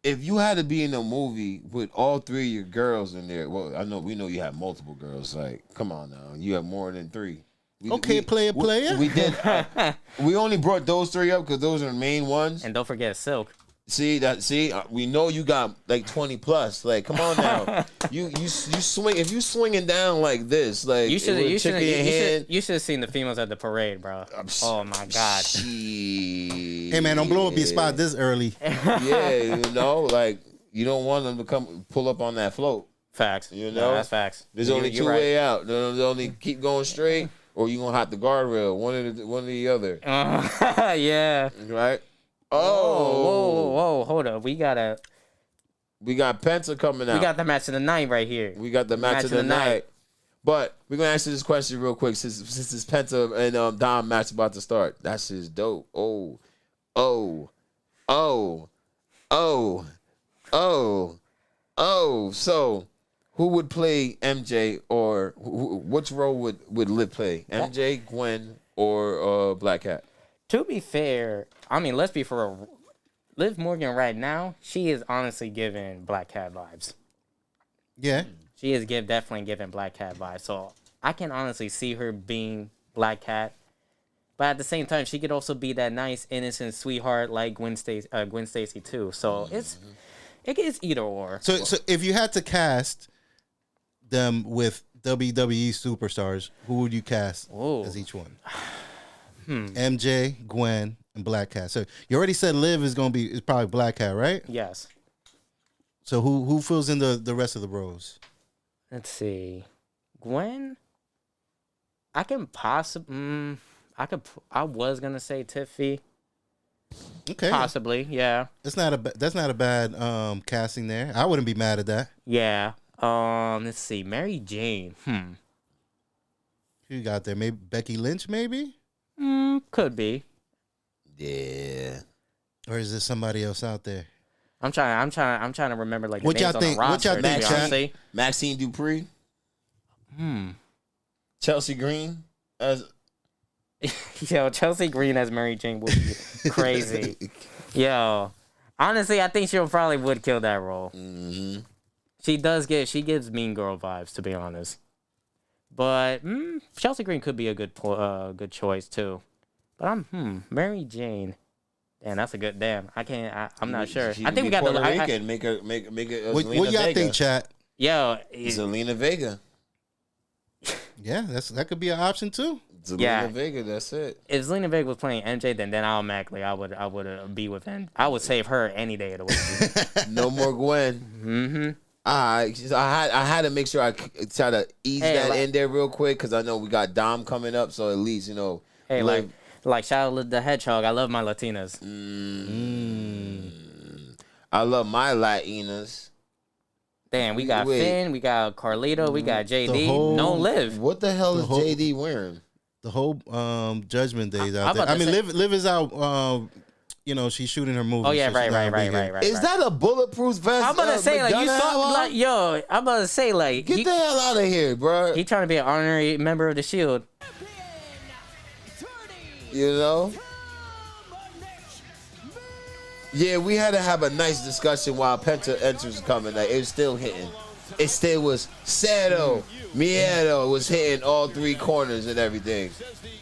[SPEAKER 1] if you had to be in a movie with all three of your girls in there, well, we know you have multiple girls. Like, come on now, you have more than three.
[SPEAKER 2] Player.
[SPEAKER 1] We did. We only brought those three up because those are the main ones.
[SPEAKER 4] And don't forget Silk.
[SPEAKER 1] See, we know you got like 20 plus. Like, come on now. you swing. If you swinging down like this, like
[SPEAKER 4] you should have seen the females at the parade, bro. Oh my god.
[SPEAKER 2] Hey man, don't blow up your spot this early.
[SPEAKER 1] Yeah, like you don't want them to pull up on that float.
[SPEAKER 4] Facts.
[SPEAKER 1] You know,
[SPEAKER 4] that's facts.
[SPEAKER 1] There's only two way out. There's only keep going straight, or you gonna hop the guardrail. One or the other.
[SPEAKER 4] Yeah.
[SPEAKER 1] Right.
[SPEAKER 4] Whoa, hold up. We got
[SPEAKER 1] Penta coming out.
[SPEAKER 4] We got the match of the night right here.
[SPEAKER 1] We got the match of the night. But we're gonna answer this question real quick since this Penta and Dom match about to start. That's just dope. So who would play MJ, or which role would Liv play? MJ, Gwen, or Black Cat?
[SPEAKER 4] To be fair, I mean, let's be for real. Liv Morgan right now, she is honestly giving Black Cat vibes.
[SPEAKER 2] Yeah.
[SPEAKER 4] She is definitely giving Black Cat vibes. So I can honestly see her being Black Cat. But at the same time, she could also be that nice, innocent sweetheart like Gwen Stacy too. So it's either or.
[SPEAKER 2] So if you had to cast them with WWE superstars, who would you cast as each one? MJ, Gwen, and Black Cat. So you already said Liv is probably Black Cat, right?
[SPEAKER 4] Yes.
[SPEAKER 2] So who fills in the rest of the roles?
[SPEAKER 4] Let's see. Gwen. I can possibly. I was gonna say Tiffy.
[SPEAKER 2] Okay.
[SPEAKER 4] Possibly, yeah.
[SPEAKER 2] That's not a bad casting there. I wouldn't be mad at that.
[SPEAKER 4] Yeah. Let's see. Mary Jane.
[SPEAKER 2] Who you got there? Maybe Becky Lynch, maybe?
[SPEAKER 4] Could be.
[SPEAKER 1] Yeah.
[SPEAKER 2] Or is there somebody else out there?
[SPEAKER 4] I'm trying to remember like the
[SPEAKER 2] what
[SPEAKER 4] names
[SPEAKER 2] y'all think?
[SPEAKER 4] On the roster,
[SPEAKER 2] What y'all think, Chat?
[SPEAKER 1] Maxine Dupree. Chelsea Green as.
[SPEAKER 4] Yo, Chelsea Green as Mary Jane would be crazy. Yo, honestly, I think she probably would kill that role.
[SPEAKER 1] Mm-hmm.
[SPEAKER 4] She gives Mean Girl vibes, to be honest. But Chelsea Green could be a good choice too. But Mary Jane. Damn, that's a good damn. I'm not sure. I think we got
[SPEAKER 1] Puerto
[SPEAKER 4] the
[SPEAKER 1] Rican. Make her.
[SPEAKER 2] What y'all think, Chat?
[SPEAKER 4] Yo,
[SPEAKER 1] Zelina Vega.
[SPEAKER 2] Yeah, that could be an option too.
[SPEAKER 1] Zelina Vega. That's it.
[SPEAKER 4] If Zelina Vega was playing MJ, then automatically I would be with him. I would save her any day of the week.
[SPEAKER 1] No more Gwen.
[SPEAKER 4] Mm-hmm.
[SPEAKER 1] I had to make sure I try to ease that in there real quick because I know we got Dom coming up, so at least
[SPEAKER 4] Hey, like shout out to the Hedgehog. I love my Latinas.
[SPEAKER 1] I love my Latinas.
[SPEAKER 4] Damn, we got Finn, we got Carlito, we got JD. No Liv.
[SPEAKER 1] What the hell is JD wearing?
[SPEAKER 2] The whole Judgment Day's out there. I mean, Liv is out. She's shooting her movie.
[SPEAKER 4] Oh yeah, right.
[SPEAKER 1] Is that a bulletproof vest?
[SPEAKER 4] I'm about to say you saw I'm about to say
[SPEAKER 1] get the hell out of here, bro.
[SPEAKER 4] He trying to be an honorary member of the Shield.
[SPEAKER 1] Yeah, we had to have a nice discussion while Penta enters coming. Like, it was still hitting. It still was Miedo was hitting all three corners and everything.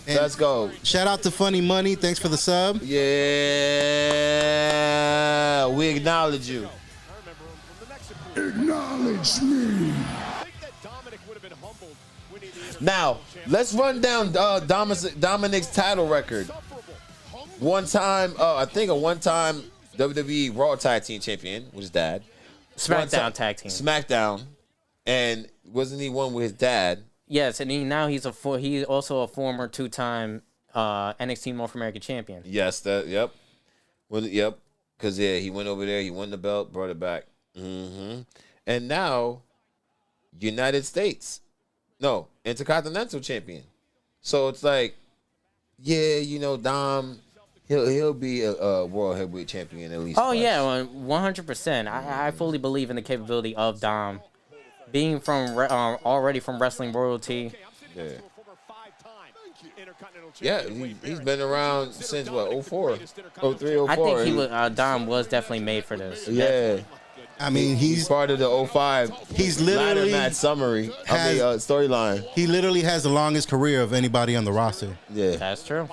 [SPEAKER 1] And let's go.
[SPEAKER 2] Shout out to Funny Money. Thanks for the sub.
[SPEAKER 1] Yeah, we acknowledge you.
[SPEAKER 3] Acknowledge me.
[SPEAKER 5] I think that Dominik would have been humbled winning the
[SPEAKER 1] Now, let's run down Dominik's title record. One time, I think a one-time WWE Raw Tag Team Champion with his dad.
[SPEAKER 4] SmackDown Tag Team.
[SPEAKER 1] SmackDown. And wasn't he one with his dad?
[SPEAKER 4] Yes, and he's also a former 2-time NXT North American champion.
[SPEAKER 1] Yes, yep. Well, yep. Because, yeah, he went over there, he won the belt, brought it back. And now, United States. No, Intercontinental champion. So it's like, yeah, you know, Dom, he'll be a World Heavyweight champion at least.
[SPEAKER 4] Oh, yeah, 100%. I fully believe in the capability of Dom. Being from already from wrestling royalty.
[SPEAKER 1] Yeah, he's been around since what, 04, 03, 04.
[SPEAKER 4] I think Dom was definitely made for this.
[SPEAKER 1] Yeah.
[SPEAKER 4] Definitely.
[SPEAKER 2] I mean, he's
[SPEAKER 1] part of the 05.
[SPEAKER 2] He's
[SPEAKER 1] ladder
[SPEAKER 2] literally
[SPEAKER 1] match summary. Storyline.
[SPEAKER 2] He literally has the longest career of anybody on the roster.
[SPEAKER 1] Yeah,
[SPEAKER 4] that's true.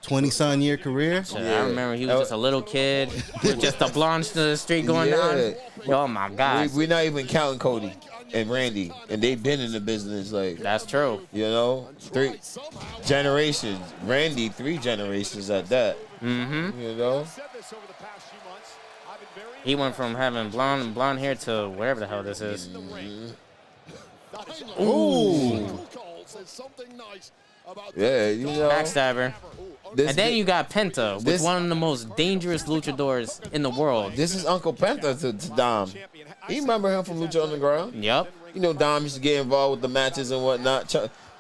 [SPEAKER 2] 20-some year career.
[SPEAKER 4] Yeah. I remember he was just a little kid with just a blonde streak going on. Oh my God.
[SPEAKER 1] We're not even counting Cody and Randy, and they've been in the business like.
[SPEAKER 4] That's true.
[SPEAKER 1] You know, 3 generations. Randy, 3 generations at that. You know.
[SPEAKER 4] He went from having blonde hair to whatever the hell this is.
[SPEAKER 1] Ooh. Yeah, you know.
[SPEAKER 4] Backstabber. And then you got Penta, with one of the most dangerous luchadors in the world.
[SPEAKER 1] This is Uncle Penta to Dom. You remember him from Lucha Underground?
[SPEAKER 4] Yep.
[SPEAKER 1] You know, Dom used to get involved with the matches and whatnot.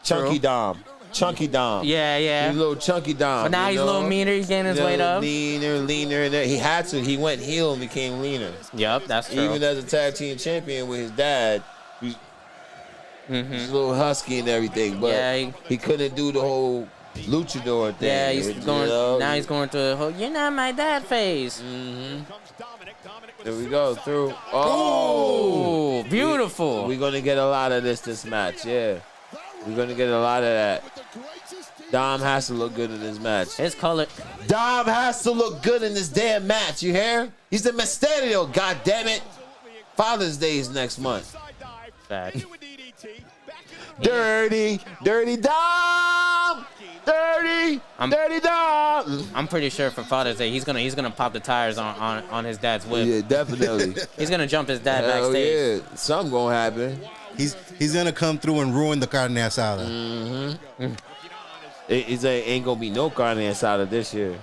[SPEAKER 1] Chunky Dom. Chunky Dom.
[SPEAKER 4] Yeah.
[SPEAKER 1] He's a little chunky Dom.
[SPEAKER 4] But now he's a little meaner. He's getting his weight up.
[SPEAKER 1] Leaner. And he had to. He went heel and became leaner.
[SPEAKER 4] Yep, that's true.
[SPEAKER 1] Even as a tag team champion with his dad, he's a little husky and everything. But he couldn't do the whole luchador thing.
[SPEAKER 4] Yeah, he's going. Now he's going through the whole "you're not my dad" phase.
[SPEAKER 1] There we go through.
[SPEAKER 4] Oh, beautiful.
[SPEAKER 1] We're gonna get a lot of this match. Yeah, we're gonna get a lot of that. Dom has to look good in this match.
[SPEAKER 4] His color.
[SPEAKER 1] Dom has to look good in this damn match. You hear? He's the Mysterio. God damn it! Father's Day is next month.
[SPEAKER 4] Fact.
[SPEAKER 1] Dirty Dom. Dirty Dom.
[SPEAKER 4] I'm pretty sure for Father's Day he's gonna pop the tires on his dad's whip.
[SPEAKER 1] Yeah, definitely.
[SPEAKER 4] He's gonna jump his dad
[SPEAKER 1] Hell
[SPEAKER 4] backstage.
[SPEAKER 1] Yeah, something gonna happen.
[SPEAKER 2] He's gonna come through and ruin the carne asada.
[SPEAKER 1] Ain't gonna be no carne asada this year.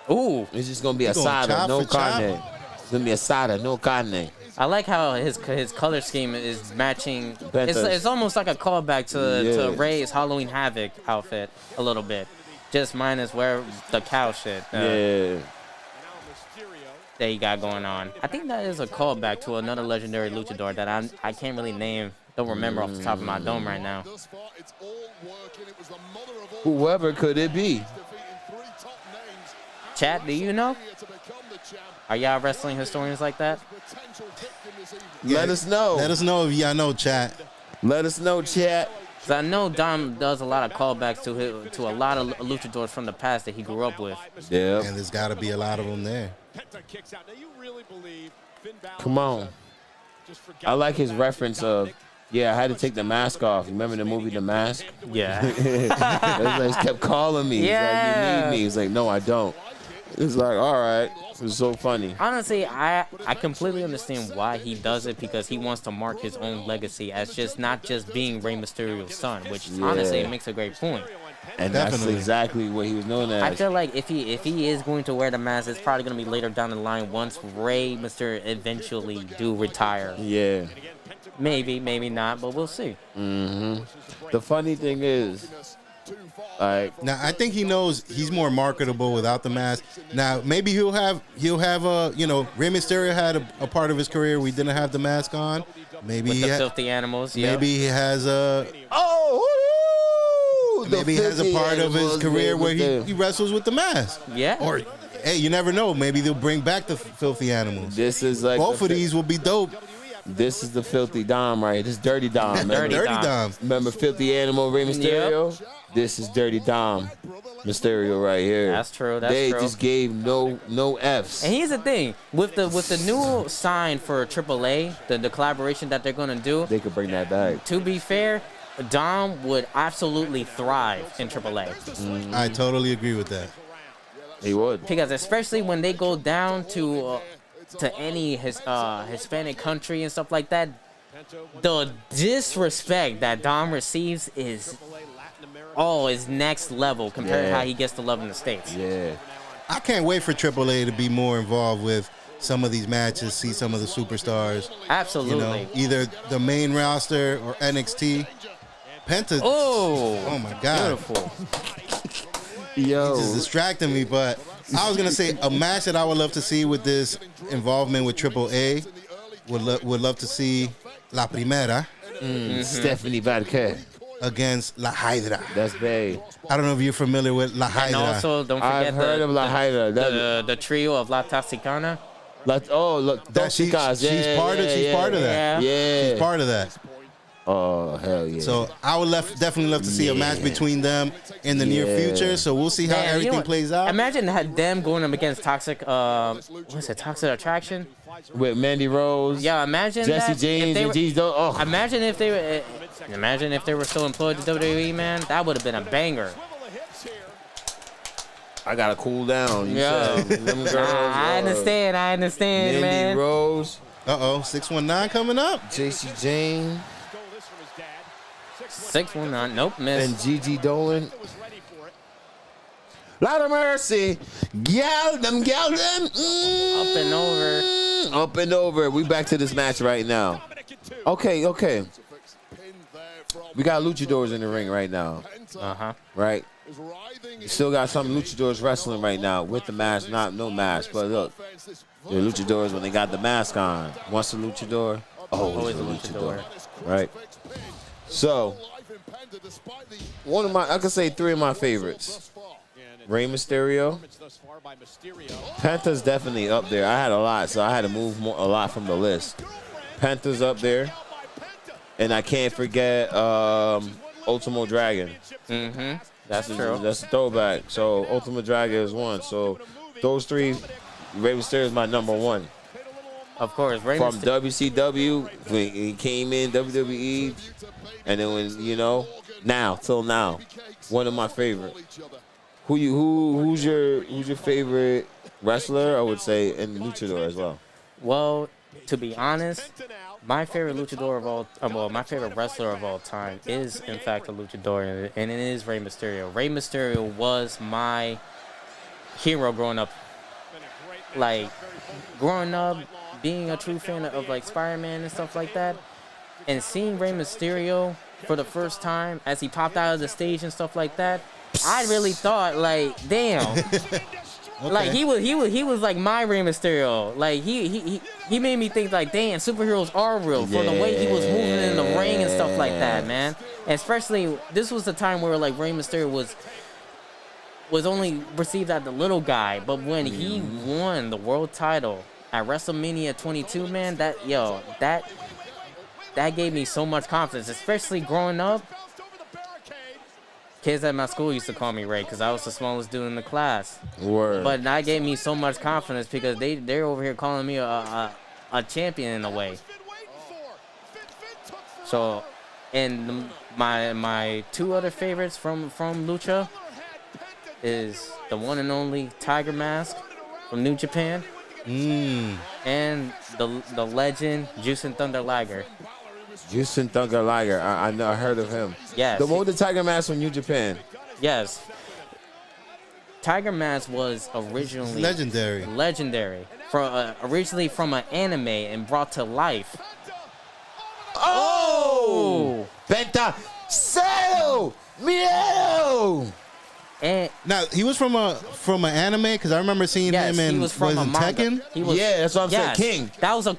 [SPEAKER 4] Ooh,
[SPEAKER 1] it's just gonna be asada, no carne. It's gonna be asada, no carne.
[SPEAKER 4] I like how his color scheme is matching. It's almost like a callback to Ray's Halloween Havoc outfit a little bit, just minus where the cow shit. That he got going on. I think that is a callback to another legendary luchador that I can't really name. Don't remember off the top of my dome right now.
[SPEAKER 1] Whoever could it be?
[SPEAKER 4] Chat, do you know? Are y'all wrestling historians like that?
[SPEAKER 1] Let us know.
[SPEAKER 2] Let us know if y'all know, chat.
[SPEAKER 1] Let us know, chat.
[SPEAKER 4] Cause I know Dom does a lot of callbacks to a lot of luchadors from the past that he grew up with.
[SPEAKER 1] Yeah.
[SPEAKER 2] And there's got to be a lot of them there.
[SPEAKER 1] Come on. I like his reference of, I had to take the mask off. Remember the movie The Mask?
[SPEAKER 4] Yeah.
[SPEAKER 1] He kept calling me. He's like, you need me. He's like, no, I don't. It's like, all right. It's so funny.
[SPEAKER 4] Honestly, I completely understand why he does it, because he wants to mark his own legacy as not just being Rey Mysterio's son, which honestly makes a great point.
[SPEAKER 1] And that's exactly what he was known as.
[SPEAKER 4] I feel like if he is going to wear the mask, it's probably going to be later down the line once Rey Mysterio eventually do retire.
[SPEAKER 1] Yeah.
[SPEAKER 4] Maybe not, but we'll see.
[SPEAKER 1] The funny thing is,
[SPEAKER 2] now I think he knows he's more marketable without the mask. Now maybe he'll have a Rey Mysterio had a part of his career we didn't have the mask on. Maybe
[SPEAKER 4] with the filthy animals.
[SPEAKER 2] Maybe he has maybe he has a part of his career where he wrestles with the mask.
[SPEAKER 4] Yeah.
[SPEAKER 2] Or hey, you never know. Maybe they'll bring back the filthy animals.
[SPEAKER 1] This is like
[SPEAKER 2] both of these will be dope.
[SPEAKER 1] This is the filthy Dom, right? This is Dirty Dom.
[SPEAKER 4] Dirty
[SPEAKER 2] Dom.
[SPEAKER 1] Remember Filthy Animal, Rey Mysterio? This is Dirty Dom, Mysterio right here.
[SPEAKER 4] That's true. That's
[SPEAKER 1] they
[SPEAKER 4] true.
[SPEAKER 1] just gave no Fs.
[SPEAKER 4] And here's the thing, with the new sign for AAA, the collaboration that they're gonna do,
[SPEAKER 1] They could bring that back.
[SPEAKER 4] to be fair, Dom would absolutely thrive in AAA.
[SPEAKER 2] I totally agree with that.
[SPEAKER 1] He would.
[SPEAKER 4] Because especially when they go down to any Hispanic country and stuff like that, the disrespect that Dom receives is next level compared to how he gets the love in the States.
[SPEAKER 1] Yeah.
[SPEAKER 2] I can't wait for AAA to be more involved with some of these matches, see some of the superstars.
[SPEAKER 4] Absolutely.
[SPEAKER 2] You know, either the main roster or NXT. Penta. Oh my God.
[SPEAKER 4] Beautiful.
[SPEAKER 1] Yo.
[SPEAKER 2] Just distracting me, but I was gonna say a match that I would love to see with this involvement with AAA. Would love to see La Primera
[SPEAKER 1] Stephanie Valkyria.
[SPEAKER 2] against La Hydra.
[SPEAKER 1] That's bae.
[SPEAKER 2] I don't know if you're familiar with La
[SPEAKER 4] And
[SPEAKER 2] Hydra.
[SPEAKER 4] also, don't forget
[SPEAKER 1] I've heard of La Hydra.
[SPEAKER 4] the trio of La Toxicana.
[SPEAKER 1] Look,
[SPEAKER 2] That she's part of that.
[SPEAKER 1] Yeah.
[SPEAKER 2] She's part of that.
[SPEAKER 1] Oh, hell yeah.
[SPEAKER 2] So I would definitely love to see a match between them in the near future. So we'll see how
[SPEAKER 4] Man, you know
[SPEAKER 2] everything
[SPEAKER 4] what?
[SPEAKER 2] plays out.
[SPEAKER 4] Imagine them going up against Toxic Toxic Attraction.
[SPEAKER 1] With Mandy Rose,
[SPEAKER 4] Yeah, imagine
[SPEAKER 1] Jesse
[SPEAKER 4] that.
[SPEAKER 1] James,
[SPEAKER 4] If they
[SPEAKER 1] and
[SPEAKER 4] were-
[SPEAKER 1] G's. Oh,
[SPEAKER 4] Imagine if they were. Imagine if they were still employed at WWE, man. That would have been a banger.
[SPEAKER 1] I gotta cool down. You
[SPEAKER 4] Yeah.
[SPEAKER 1] said. Them girls,
[SPEAKER 4] I understand,
[SPEAKER 1] Mandy
[SPEAKER 4] man.
[SPEAKER 1] Rose,
[SPEAKER 2] 619 coming up.
[SPEAKER 1] JC Jane,
[SPEAKER 4] 619. Nope, miss.
[SPEAKER 1] and Gigi Dolan. Lot of mercy. Gal them.
[SPEAKER 4] Up and over.
[SPEAKER 1] Up and over. We back to this match right now. Okay. We got luchadors in the ring right now. Right? You still got some luchadors wrestling right now with the mask, no mask. But look, the luchadors when they got the mask on. Once a luchador, always a luchador. Right? So, I could say three of my favorites. Rey Mysterio. Penta's definitely up there. I had a lot, so I had to move a lot from the list. Penta's up there. And I can't forget Ultimo Dragon.
[SPEAKER 4] That's true.
[SPEAKER 1] That's a throwback. So Ultimo Dragon is one. So those three, Rey Mysterio is my number one.
[SPEAKER 4] Of course, Rey
[SPEAKER 1] From
[SPEAKER 4] Mysterio.
[SPEAKER 1] WCW, when he came in WWE, and then when till now, one of my favorite. Who's your favorite wrestler? I would say, and luchador as well.
[SPEAKER 4] Well, to be honest, my favorite luchador of all, my favorite wrestler of all time is in fact a luchador, and it is Rey Mysterio. Rey Mysterio was my hero growing up. Like, being a true fan of like Spider-Man and stuff like that, and seeing Rey Mysterio for the first time as he popped out of the stage and stuff like that, I really thought, like, damn. Like he was like my Rey Mysterio. Like he made me think like, damn, superheroes are real for the way he was moving in the ring and stuff like that, man. And especially this was the time where like Rey Mysterio was only received as the little guy, but when he won the world title at WrestleMania 22, man, that gave me so much confidence, especially growing up. Kids at my school used to call me Ray because I was the smallest dude in the class.
[SPEAKER 1] Word.
[SPEAKER 4] But that gave me so much confidence because they're over here calling me a champion in a way. So, and my two other favorites from Lucha is the one and only Tiger Mask from New Japan, and the legend Jushin Thunder Liger.
[SPEAKER 1] Jushin Thunder Liger. I know. I heard of him.
[SPEAKER 4] Yes.
[SPEAKER 1] The one with the Tiger Mask from New Japan.
[SPEAKER 4] Yes. Tiger Mask was originally legendary originally from an anime and brought to life.
[SPEAKER 1] Oh! Penta! Sail! Miedo!
[SPEAKER 4] And
[SPEAKER 2] now he was from an anime because I remember seeing him in
[SPEAKER 4] he was from a manga.
[SPEAKER 2] Tekken.
[SPEAKER 1] That's what I'm saying. King.
[SPEAKER 4] That's a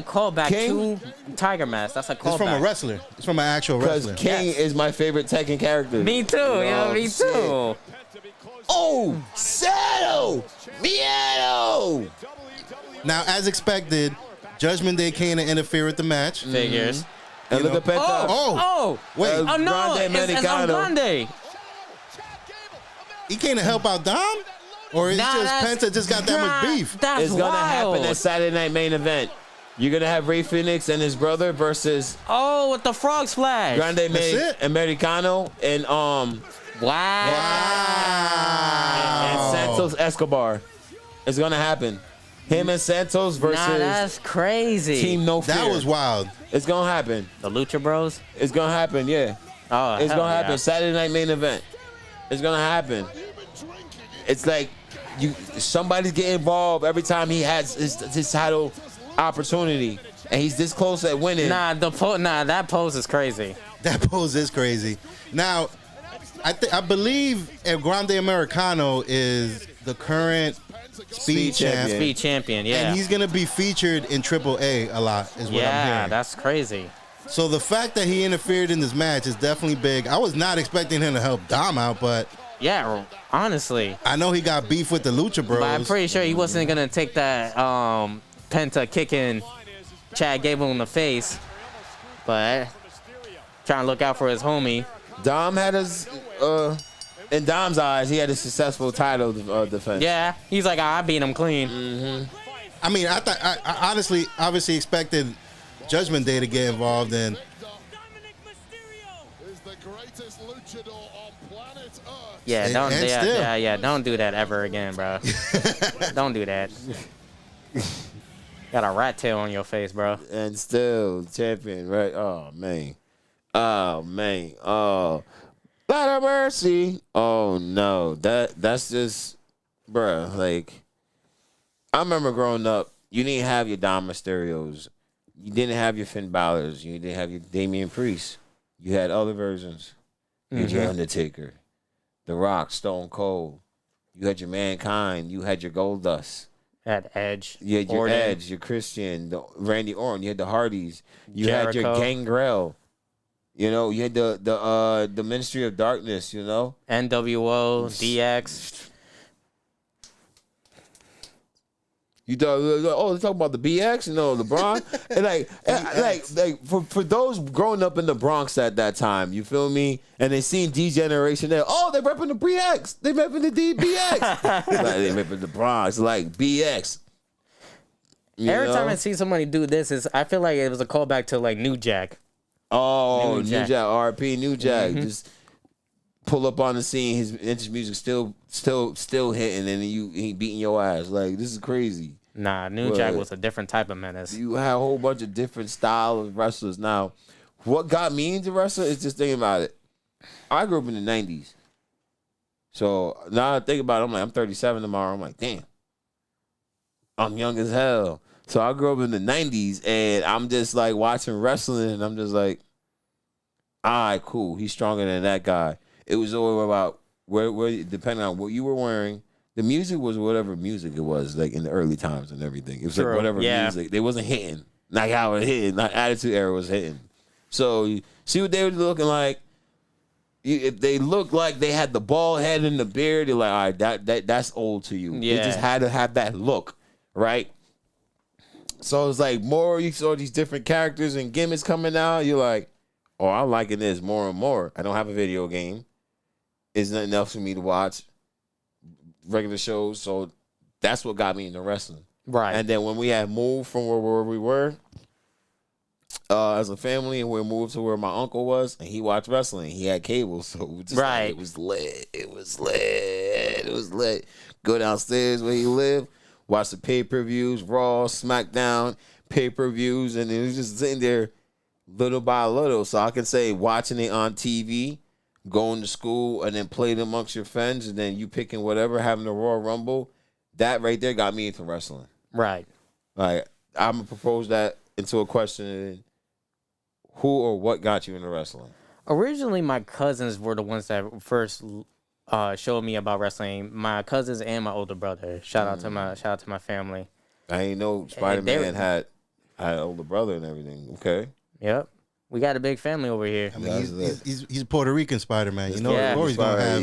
[SPEAKER 4] callback to Tiger Mask. That's a callback.
[SPEAKER 2] It's from a wrestler. It's from an actual wrestler.
[SPEAKER 1] Because King is my favorite Tekken character.
[SPEAKER 4] Me too. Me too.
[SPEAKER 1] Oh, Saddle! Miedo!
[SPEAKER 2] Now, as expected, Judgment Day came to interfere with the match.
[SPEAKER 4] Figures.
[SPEAKER 1] And look at Penta.
[SPEAKER 2] Wait.
[SPEAKER 4] Oh, no. It's Grande.
[SPEAKER 2] He came to help out Dom? Or it's Penta just got that much beef?
[SPEAKER 4] That's
[SPEAKER 1] It's gonna
[SPEAKER 4] wild.
[SPEAKER 1] happen at Saturday Night Main Event. You're gonna have Rey Fenix and his brother versus
[SPEAKER 4] Oh, with the frog splash.
[SPEAKER 1] Grande
[SPEAKER 2] it?
[SPEAKER 1] Americano and
[SPEAKER 4] Wow.
[SPEAKER 1] and Santos Escobar. It's gonna happen. Him and Santos versus
[SPEAKER 4] Nah, that's crazy.
[SPEAKER 1] Team No Fear.
[SPEAKER 2] That was wild.
[SPEAKER 1] It's gonna happen.
[SPEAKER 4] The Lucha Bros.
[SPEAKER 1] It's gonna happen. Yeah.
[SPEAKER 4] Oh,
[SPEAKER 1] It's
[SPEAKER 4] hell
[SPEAKER 1] gonna happen.
[SPEAKER 4] yeah.
[SPEAKER 1] Saturday Night Main Event. It's gonna happen. It's like somebody's getting involved every time he has his title opportunity, and he's this close at winning.
[SPEAKER 4] Nah, that pose is crazy.
[SPEAKER 2] That pose is crazy. Now, I believe El Grande Americano is the current speed champ.
[SPEAKER 4] Speed champion, yeah.
[SPEAKER 2] And he's going to be featured in AAA a lot, is what I'm
[SPEAKER 4] Yeah,
[SPEAKER 2] hearing.
[SPEAKER 4] that's crazy.
[SPEAKER 2] So the fact that he interfered in this match is definitely big. I was not expecting him to help Dom out, but
[SPEAKER 4] Yeah, honestly.
[SPEAKER 2] I know he got beef with the Lucha Bros.
[SPEAKER 4] But I'm pretty sure he wasn't going to take that Penta kicking Chad Gable in the face. But trying to look out for his homie.
[SPEAKER 1] Dom had his, in Dom's eyes, he had a successful title defense.
[SPEAKER 4] Yeah, he's like, I beat him clean.
[SPEAKER 2] I mean, I honestly, obviously expected Judgment Day to get involved in.
[SPEAKER 3] Is the greatest luchador on planet Earth.
[SPEAKER 4] Yeah,
[SPEAKER 2] And-
[SPEAKER 4] don't
[SPEAKER 2] and still.
[SPEAKER 4] don't do that ever again, bro. Don't do that. Got a rat tail on your face, bro.
[SPEAKER 1] And still champion, right? Oh man. Oh, Lord of mercy. Oh no, that's just, bruh. Like, I remember growing up, you didn't have your Dom Mysterios, you didn't have your Finn Balor's, you didn't have your Damian Priest. You had other versions. You had your Undertaker, The Rock, Stone Cold. You had your Mankind. You had your Goldust.
[SPEAKER 4] At Edge.
[SPEAKER 1] You had your
[SPEAKER 4] Orton.
[SPEAKER 1] Edge, your Christian, Randy Orton. You had the Hardys. You had your
[SPEAKER 4] Jericho.
[SPEAKER 1] Gangrel. You know, you had the Ministry of Darkness. You know,
[SPEAKER 4] NWO, DX.
[SPEAKER 1] you thought, oh, they're talking about the BX, you know, LeBron, and like for those growing up in the Bronx at that time, you feel me? And they seen D-Generation there. Oh, they repping the BX. They repping the DBX. Like, they repping the Bronx, like BX.
[SPEAKER 4] Every time I see somebody do this, I feel like it was a callback to like New Jack.
[SPEAKER 1] Oh,
[SPEAKER 4] New
[SPEAKER 1] New
[SPEAKER 4] Jack.
[SPEAKER 1] Jack, RP, New Jack, just pull up on the scene. His entrance music still hitting, and he beating your ass. Like, this is crazy.
[SPEAKER 4] Nah, New Jack was a different type of menace.
[SPEAKER 1] You have a whole bunch of different style of wrestlers. Now, what got me into wrestling is just thinking about it. I grew up in the 90s. So now I think about it, I'm like, I'm 37 tomorrow. I'm like, damn. I'm young as hell. So I grew up in the 90s, and I'm just like watching wrestling, and I'm just like, all right, cool. He's stronger than that guy. It was all about where depending on what you were wearing. The music was whatever music it was, like in the early times and everything. It was like whatever music. They wasn't hitting. Like how it hit. Like Attitude Era was hitting. So you see what they were looking like. If they looked like they had the bald head and the beard, you're like, all right, that's old to you.
[SPEAKER 4] Yeah.
[SPEAKER 1] They just had to have that look, right? So it's like more you saw these different characters and gimmicks coming out. You're like, oh, I'm liking this more and more. I don't have a video game. It's nothing else for me to watch. Regular shows, so that's what got me into wrestling.
[SPEAKER 4] Right.
[SPEAKER 1] And then when we had moved from where we were as a family, and we moved to where my uncle was, and he watched wrestling. He had cable, so it was just like, it was lit. It was lit. Go downstairs where he lived, watch the pay-per-views, Raw, SmackDown, pay-per-views, and it was just sitting there little by little. So I can say watching it on TV, going to school, and then playing amongst your friends, and then you picking whatever, having the Royal Rumble, that right there got me into wrestling.
[SPEAKER 4] Right.
[SPEAKER 1] Like, I'm going to propose that into a question. Who or what got you into wrestling?
[SPEAKER 4] Originally, my cousins were the ones that first showed me about wrestling. My cousins and my older brother. Shout out to my family.
[SPEAKER 1] I ain't know Spider-Man had an older brother and everything. Okay.
[SPEAKER 4] Yep. We got a big family over here.
[SPEAKER 2] I mean, he's a Puerto Rican Spider-Man. You know,
[SPEAKER 4] Yeah.
[SPEAKER 2] of course he's going to have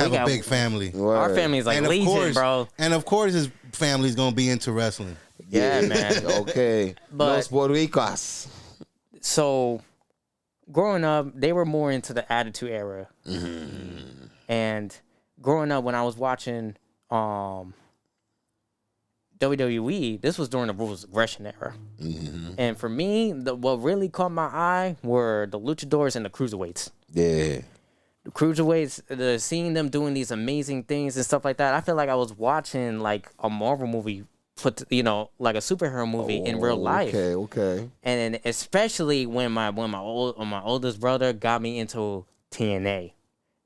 [SPEAKER 4] We got
[SPEAKER 2] a big family.
[SPEAKER 4] Our family's like
[SPEAKER 2] And
[SPEAKER 4] legion, bro.
[SPEAKER 2] And of course his family's going to be into wrestling.
[SPEAKER 4] Yeah, man.
[SPEAKER 1] Okay.
[SPEAKER 4] But-
[SPEAKER 1] Los Boricuas.
[SPEAKER 4] So, growing up, they were more into the Attitude Era. And growing up, when I was watching WWE, this was during the Rules of Aggression era. And for me, what really caught my eye were the luchadors and the cruiserweights.
[SPEAKER 1] Yeah.
[SPEAKER 4] The cruiserweights, seeing them doing these amazing things and stuff like that, I feel like I was watching like a Marvel movie, like a superhero movie in real life.
[SPEAKER 1] Okay.
[SPEAKER 4] And especially when my oldest brother got me into TNA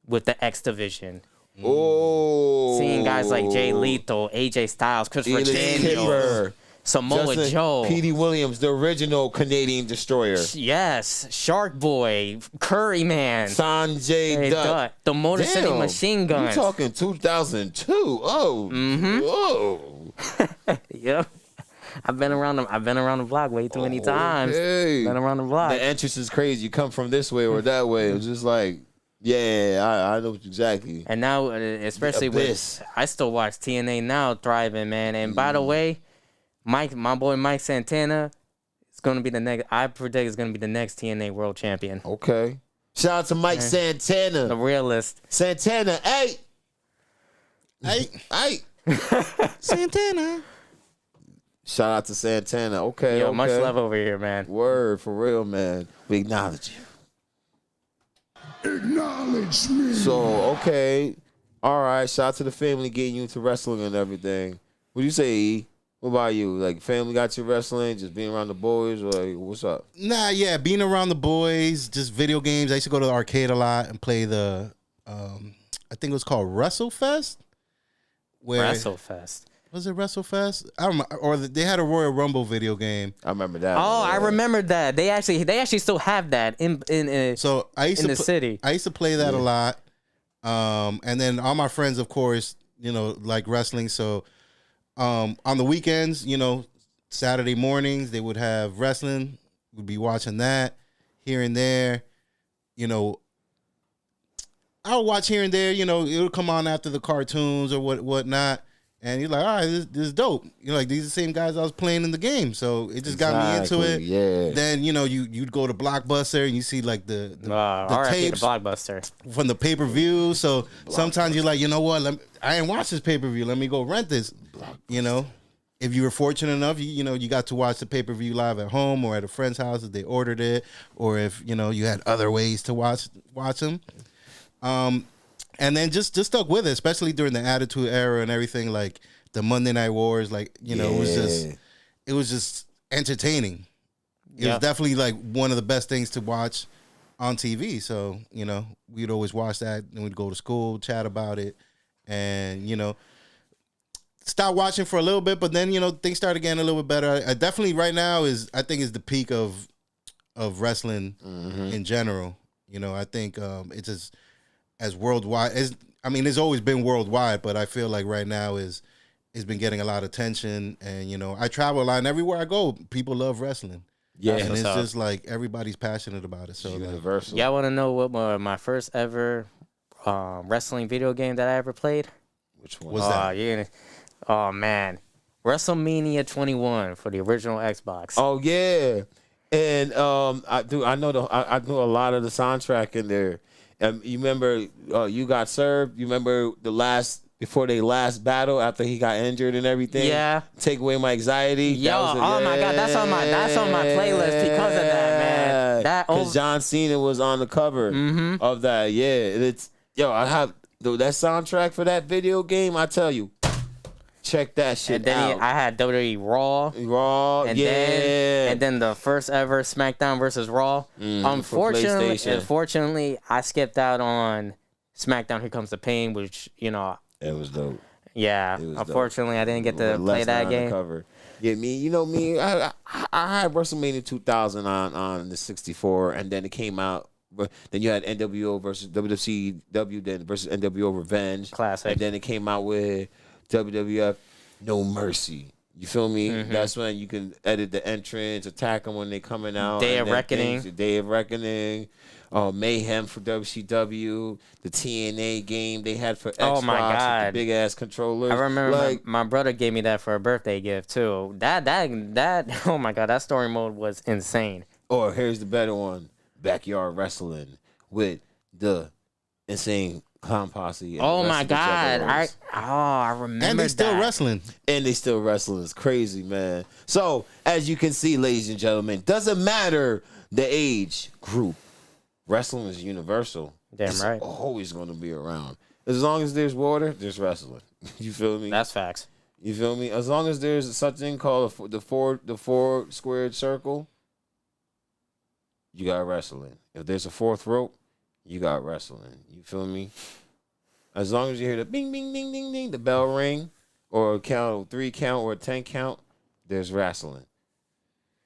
[SPEAKER 4] with the X Division.
[SPEAKER 1] Oh.
[SPEAKER 4] Seeing guys like Jay Lethal, AJ Styles, Christopher
[SPEAKER 1] Ellis
[SPEAKER 4] Daniels,
[SPEAKER 1] Kipper,
[SPEAKER 4] Samoa
[SPEAKER 1] Justin
[SPEAKER 4] Joe,
[SPEAKER 1] P.D. Williams, the original Canadian Destroyer.
[SPEAKER 4] yes, Shark Boy, Curry Man,
[SPEAKER 1] Sanjay Dutt.
[SPEAKER 4] the Motor City
[SPEAKER 1] Damn,
[SPEAKER 4] Machine Guns.
[SPEAKER 1] You talking 2002? Oh. Whoa.
[SPEAKER 4] Yep. I've been around the block way too many times.
[SPEAKER 1] Okay.
[SPEAKER 4] Been around the block.
[SPEAKER 1] The entrance is crazy. You come from this way or that way. It was just like, yeah, I know exactly.
[SPEAKER 4] And now, especially with, I still watch TNA now, thriving, man. And by the way, my boy Mike Santana is going to be the next. I predict is going to be the next TNA World Champion.
[SPEAKER 1] Okay. Shout out to Mike Santana.
[SPEAKER 4] The realist.
[SPEAKER 1] Santana, hey.
[SPEAKER 2] Santana.
[SPEAKER 1] Shout out to Santana. Okay.
[SPEAKER 4] Yo,
[SPEAKER 1] okay.
[SPEAKER 4] much love over here, man.
[SPEAKER 1] Word, for real, man. We acknowledge you.
[SPEAKER 3] Acknowledge me.
[SPEAKER 1] So, okay. All right. Shout out to the family getting you into wrestling and everything. What do you say, E? What about you? Like, family got you wrestling, just being around the boys, or like, what's up?
[SPEAKER 2] Nah, yeah, being around the boys, just video games. I used to go to the arcade a lot and play the, I think it was called WrestleFest.
[SPEAKER 4] WrestleFest.
[SPEAKER 2] Was it WrestleFest? I don't know. Or they had a Royal Rumble video game.
[SPEAKER 1] I remember that.
[SPEAKER 4] Oh, I remember that. They actually still have that in
[SPEAKER 2] So I used
[SPEAKER 4] in
[SPEAKER 2] to
[SPEAKER 4] the city.
[SPEAKER 2] I used to play that a lot. And then all my friends, of course, like wrestling. So on the weekends, Saturday mornings, they would have wrestling. We'd be watching that here and there. I would watch here and there. It would come on after the cartoons or whatnot. And you're like, all right, this is dope. You're like, these are the same guys I was playing in the game. So it just got me into it.
[SPEAKER 1] Yeah.
[SPEAKER 2] Then, you'd go to Blockbuster and you see like the tapes
[SPEAKER 4] the Blockbuster.
[SPEAKER 2] from the pay-per-view. So sometimes you're like, you know what? I ain't watch this pay-per-view. Let me go rent this. If you were fortunate enough, you got to watch the pay-per-view live at home or at a friend's house if they ordered it, or if, you had other ways to watch them. And then just stuck with it, especially during the Attitude Era and everything, like the Monday Night Wars, it was just entertaining. It was definitely like one of the best things to watch on TV. So, we'd always watch that and we'd go to school, chat about it, and, stop watching for a little bit, but then, things started getting a little bit better. I definitely right now is the peak of wrestling in general. I think it's just as worldwide as, it's always been worldwide, but I feel like right now it's been getting a lot of attention, and I travel a lot, and everywhere I go, people love wrestling.
[SPEAKER 1] Yeah,
[SPEAKER 2] and it's just like everybody's passionate about it. So
[SPEAKER 1] universal.
[SPEAKER 4] Y'all want to know what my first ever wrestling video game that I ever played?
[SPEAKER 1] Which one?
[SPEAKER 2] was that?
[SPEAKER 4] Yeah. Oh man, WrestleMania 21 for the original Xbox.
[SPEAKER 1] Oh yeah, and I know a lot of the soundtrack in there. You remember You Got Served? You remember before their last battle after he got injured and everything?
[SPEAKER 4] Yeah.
[SPEAKER 1] Take Away My Anxiety.
[SPEAKER 4] Yo, my God, that's on my playlist because of that, man.
[SPEAKER 1] Because John Cena was on the cover of that. Yeah, I have that soundtrack for that video game. I tell you, check that shit
[SPEAKER 4] and then
[SPEAKER 1] out.
[SPEAKER 4] I had WWE Raw, and then the first ever SmackDown versus Raw. Unfortunately, I skipped out on SmackDown Here Comes the Pain, which
[SPEAKER 1] it was dope.
[SPEAKER 4] Yeah, unfortunately, I didn't get to play that game.
[SPEAKER 1] Cover. Yeah, me. I had WrestleMania 2000 on the 64, and then it came out. But then you had NWO versus WCW, then versus NWO Revenge.
[SPEAKER 4] Classic.
[SPEAKER 1] And then it came out with WWF No Mercy. You feel me? That's when you can edit the entrance, attack them when they coming out.
[SPEAKER 4] Day of Reckoning.
[SPEAKER 1] Day of Reckoning. Mayhem for WCW, the TNA game they had for Xbox.
[SPEAKER 4] Oh my God.
[SPEAKER 1] With the big ass controllers.
[SPEAKER 4] I remember
[SPEAKER 1] like,
[SPEAKER 4] my brother gave me that for a birthday gift too. That oh my God, that story mode was insane.
[SPEAKER 1] or here's the better one: Backyard Wrestling with the insane clown posse. And
[SPEAKER 4] Oh
[SPEAKER 1] the rest
[SPEAKER 4] my
[SPEAKER 1] of the
[SPEAKER 4] God,
[SPEAKER 1] Juggalos.
[SPEAKER 4] I remember
[SPEAKER 2] And they still
[SPEAKER 4] that.
[SPEAKER 2] wrestling.
[SPEAKER 1] And they still wrestling. It's crazy, man. So, as you can see, ladies and gentlemen, doesn't matter the age group. Wrestling is universal.
[SPEAKER 4] Damn
[SPEAKER 1] It's
[SPEAKER 4] right.
[SPEAKER 1] always going to be around. As long as there's water, there's wrestling. You feel me?
[SPEAKER 4] That's facts.
[SPEAKER 1] You feel me? As long as there's such thing called the four squared circle, you got wrestling. If there's a fourth rope, you got wrestling. You feel me? As long as you hear the bing, bing, ding, ding, ding, the bell ring, or a count, 3 count, or a 10 count, there's wrestling.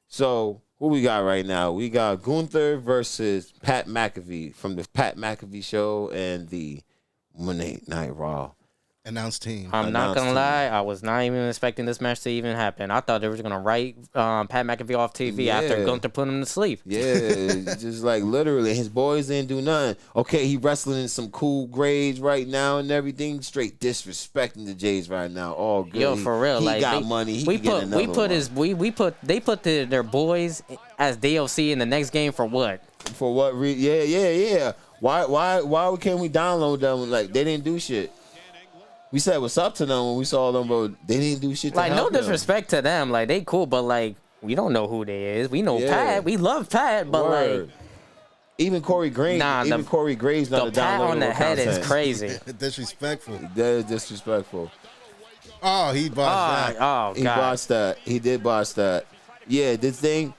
[SPEAKER 1] So, who we got right now? We got Gunther versus Pat McAfee from the Pat McAfee Show and the Monday Night Raw.
[SPEAKER 2] Announced team.
[SPEAKER 4] I'm not
[SPEAKER 1] Announced
[SPEAKER 4] gonna
[SPEAKER 1] team.
[SPEAKER 4] lie, I was not even expecting this match to even happen. I thought they were gonna write Pat McAfee off TV after
[SPEAKER 1] Yeah.
[SPEAKER 4] Gunther put him to sleep.
[SPEAKER 1] Yeah, it's just like literally, his boys didn't do nothing. Okay, he wrestling in some cool grades right now and everything. Straight disrespecting the Jays right now. All good.
[SPEAKER 4] Yo, for real,
[SPEAKER 1] he
[SPEAKER 4] like
[SPEAKER 1] got
[SPEAKER 4] they,
[SPEAKER 1] money. He
[SPEAKER 4] we
[SPEAKER 1] can get
[SPEAKER 4] put
[SPEAKER 1] another
[SPEAKER 4] we put
[SPEAKER 1] one.
[SPEAKER 4] his they put their boys as DLC in the next game for what?
[SPEAKER 1] For what? Yeah. Why can't we download them? Like they didn't do shit. We said what's up to them when we saw them, but they didn't do shit. To
[SPEAKER 4] Like no
[SPEAKER 1] help them.
[SPEAKER 4] disrespect to them, like they cool, but like we don't know who they is. We know
[SPEAKER 1] Yeah.
[SPEAKER 4] Pat, we love Pat, but
[SPEAKER 1] Word.
[SPEAKER 4] like
[SPEAKER 1] even Corey Graves,
[SPEAKER 4] Nah,
[SPEAKER 1] even Corey Graves, not
[SPEAKER 4] the
[SPEAKER 1] a
[SPEAKER 4] pat on the
[SPEAKER 1] downloadable
[SPEAKER 4] head
[SPEAKER 1] content.
[SPEAKER 4] is crazy.
[SPEAKER 2] Disrespectful.
[SPEAKER 1] That is disrespectful.
[SPEAKER 2] Oh, he bought that.
[SPEAKER 4] Oh
[SPEAKER 1] He
[SPEAKER 4] God.
[SPEAKER 1] botched that. He did botch that. Yeah, this thing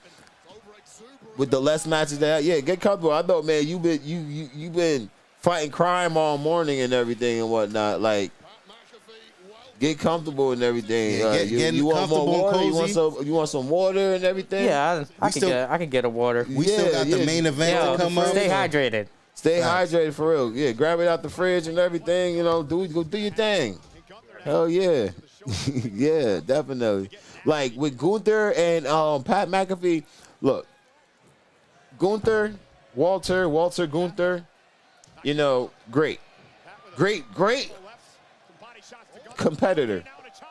[SPEAKER 1] with the less matches that get comfortable. I thought, man, you been fighting crime all morning and everything and whatnot. Like, get comfortable and everything.
[SPEAKER 2] Yeah,
[SPEAKER 1] You want more
[SPEAKER 2] comfortable and
[SPEAKER 1] water? You want some water and everything?
[SPEAKER 4] Yeah, I
[SPEAKER 2] still-
[SPEAKER 4] could get a water.
[SPEAKER 2] We still got the main event
[SPEAKER 4] Yo,
[SPEAKER 2] to come up.
[SPEAKER 4] stay hydrated.
[SPEAKER 1] Stay
[SPEAKER 2] Facts.
[SPEAKER 1] hydrated for real. Yeah, grab it out the fridge and everything. You know, go do your thing. Hell yeah, yeah, definitely. Like with Gunther and Pat McAfee. Look, Gunther, Walter Gunther. You know, great competitor,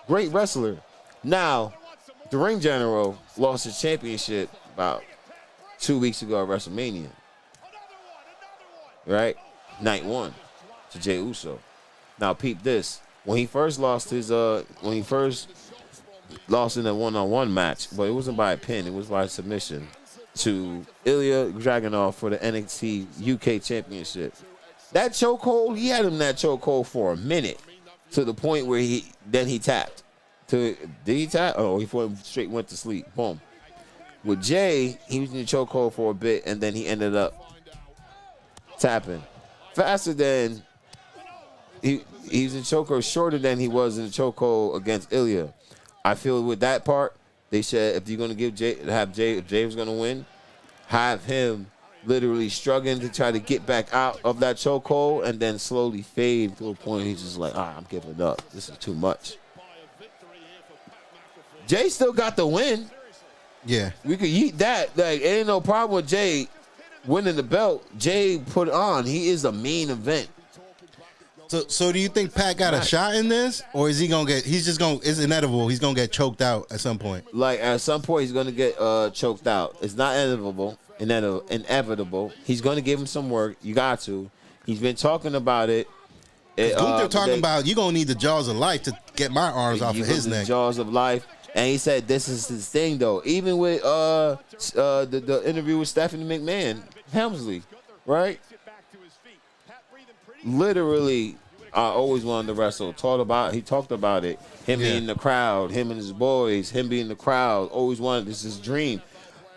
[SPEAKER 1] great wrestler. Now, the Ring General lost his championship about 2 weeks ago at WrestleMania. Right? Night 1 to Jey Uso. Now peep this. When he first lost in a one-on-one match, but it wasn't by a pin, it was by submission to Ilya Dragunov for the NXT UK Championship. That chokehold, he had him in that chokehold for a minute to the point where he tapped. Did he tap? Oh, he straight went to sleep. Boom. With Jay, he was in the chokehold for a bit, and then he ended up tapping faster than he was in chokehold, shorter than he was in the chokehold against Ilya. I feel with that part, they said if you're gonna if Jay was gonna win, have him literally struggling to try to get back out of that chokehold and then slowly fade to a point he's just like, I'm giving up. This is too much. Jay still got the win.
[SPEAKER 2] Yeah.
[SPEAKER 1] We could eat that. Like, ain't no problem with Jay winning the belt. Jay put on. He is a main event.
[SPEAKER 2] So do you think Pat got a shot in this, or is he gonna get? It's inevitable. He's gonna get choked out at some point.
[SPEAKER 1] Like, at some point, he's going to get choked out. It's not inevitable. He's going to give him some work. You got to. He's been talking about it.
[SPEAKER 2] Gunther talking about you gonna need the jaws of life to get my arms off of his
[SPEAKER 1] the
[SPEAKER 2] neck.
[SPEAKER 1] Jaws of life. And he said this is his thing, though. Even with the interview with Stephanie McMahon, Helmsley, right? Literally, I always wanted to wrestle. He talked about it. Him being in the crowd, him and his boys, him being in the crowd. Always wanted, this is his dream.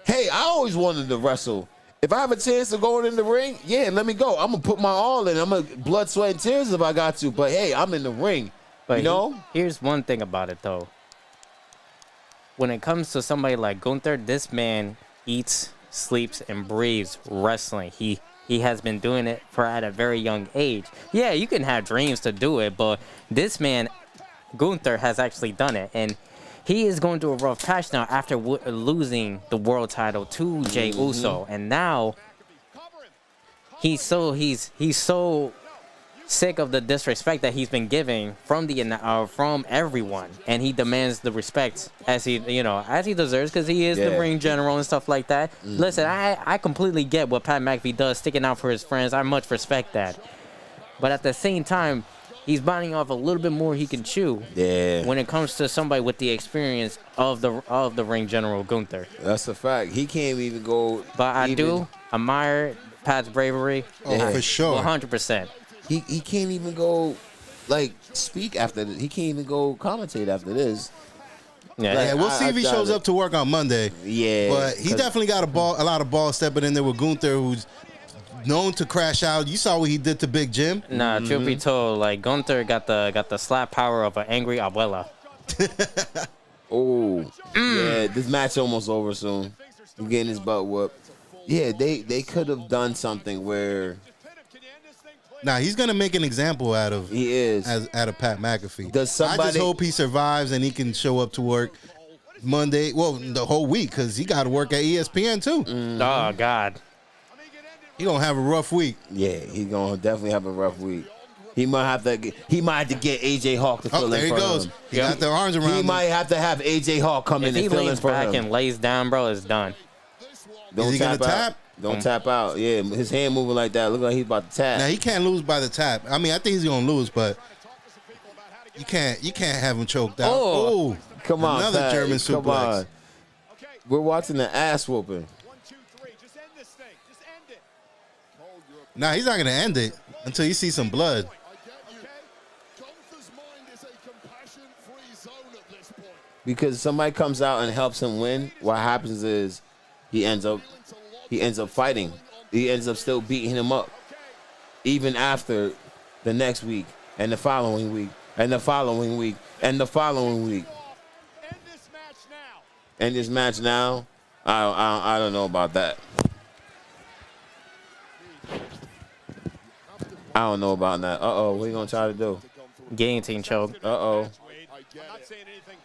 [SPEAKER 1] Hey, I always wanted to wrestle. If I have a chance to go in the ring, yeah, let me go. I'm going to put my all in. I'm going to blood, sweat, and tears if I got to. But, hey, I'm in the ring.
[SPEAKER 4] But
[SPEAKER 1] you know?
[SPEAKER 4] Here's one thing about it, though. When it comes to somebody like Gunther, this man eats, sleeps, and breathes wrestling. He has been doing it at a very young age. Yeah, you can have dreams to do it, but this man, Gunther, has actually done it. And he is going through a rough patch now after losing the world title to Jey Uso. And now he's so sick of the disrespect that he's been giving from everyone, and he demands the respect as he deserves, because he is the ring general and stuff like that. Listen, I completely get what Pat McAfee does, sticking out for his friends. I much respect that, but at the same time, he's biting off a little bit more he can chew.
[SPEAKER 1] Yeah.
[SPEAKER 4] When it comes to somebody with the experience of the ring general Gunther.
[SPEAKER 1] That's a fact. He can't even go.
[SPEAKER 4] But I do admire Pat's bravery.
[SPEAKER 2] Oh, for sure.
[SPEAKER 4] 100%.
[SPEAKER 1] He can't even go, like, speak after this. He can't even go commentate after this.
[SPEAKER 4] Yeah.
[SPEAKER 2] Yeah, we'll see if he shows up to work on Monday.
[SPEAKER 1] Yeah.
[SPEAKER 2] But he definitely got a lot of balls stepping in there with Gunther, who's known to crash out. You saw what he did to Big Jim.
[SPEAKER 4] Nah, truth be told, like, Gunther got the slap power of an angry abuela.
[SPEAKER 1] Yeah, this match almost over soon. I'm getting his butt whooped. Yeah, they could have done something where
[SPEAKER 2] Nah, he's gonna make an example out of out of Pat McAfee. I just hope he survives and he can show up to work Monday. Well, the whole week, because he got to work at ESPN too.
[SPEAKER 4] Oh God,
[SPEAKER 2] he gonna have a rough week.
[SPEAKER 1] Yeah, he gonna definitely have a rough week. He might have to get AJ Hawk to fill in for him.
[SPEAKER 2] There he goes. He got the arms around him.
[SPEAKER 1] He might have to have AJ Hawk come in and fill in for him.
[SPEAKER 4] If he lays back and lays down, bro, it's done.
[SPEAKER 2] Is he gonna tap?
[SPEAKER 1] Don't tap out. Yeah, his hand moving like that. Look like he's about to tap.
[SPEAKER 2] Now he can't lose by the tap. I mean, I think he's gonna lose, but you can't have him choked out. Oh,
[SPEAKER 1] come on,
[SPEAKER 2] another
[SPEAKER 1] Pat.
[SPEAKER 2] German
[SPEAKER 1] Come
[SPEAKER 2] suplex.
[SPEAKER 1] on. We're watching the ass whooping.
[SPEAKER 5] 1, 2, 3. Just end this thing. Just end it.
[SPEAKER 2] Nah, he's not gonna end it until you see some blood.
[SPEAKER 3] Gunther's mind is a compassion-free zone at this point.
[SPEAKER 1] Because somebody comes out and helps him win, what happens is he ends up fighting. He ends up still beating him up, even after the next week and the following week and the following week and the following week.
[SPEAKER 5] End this match now.
[SPEAKER 1] And this match now, I don't know about that. I don't know about that. What are you gonna try to do?
[SPEAKER 4] Guillotine choke.
[SPEAKER 1] I'm
[SPEAKER 5] not saying anything.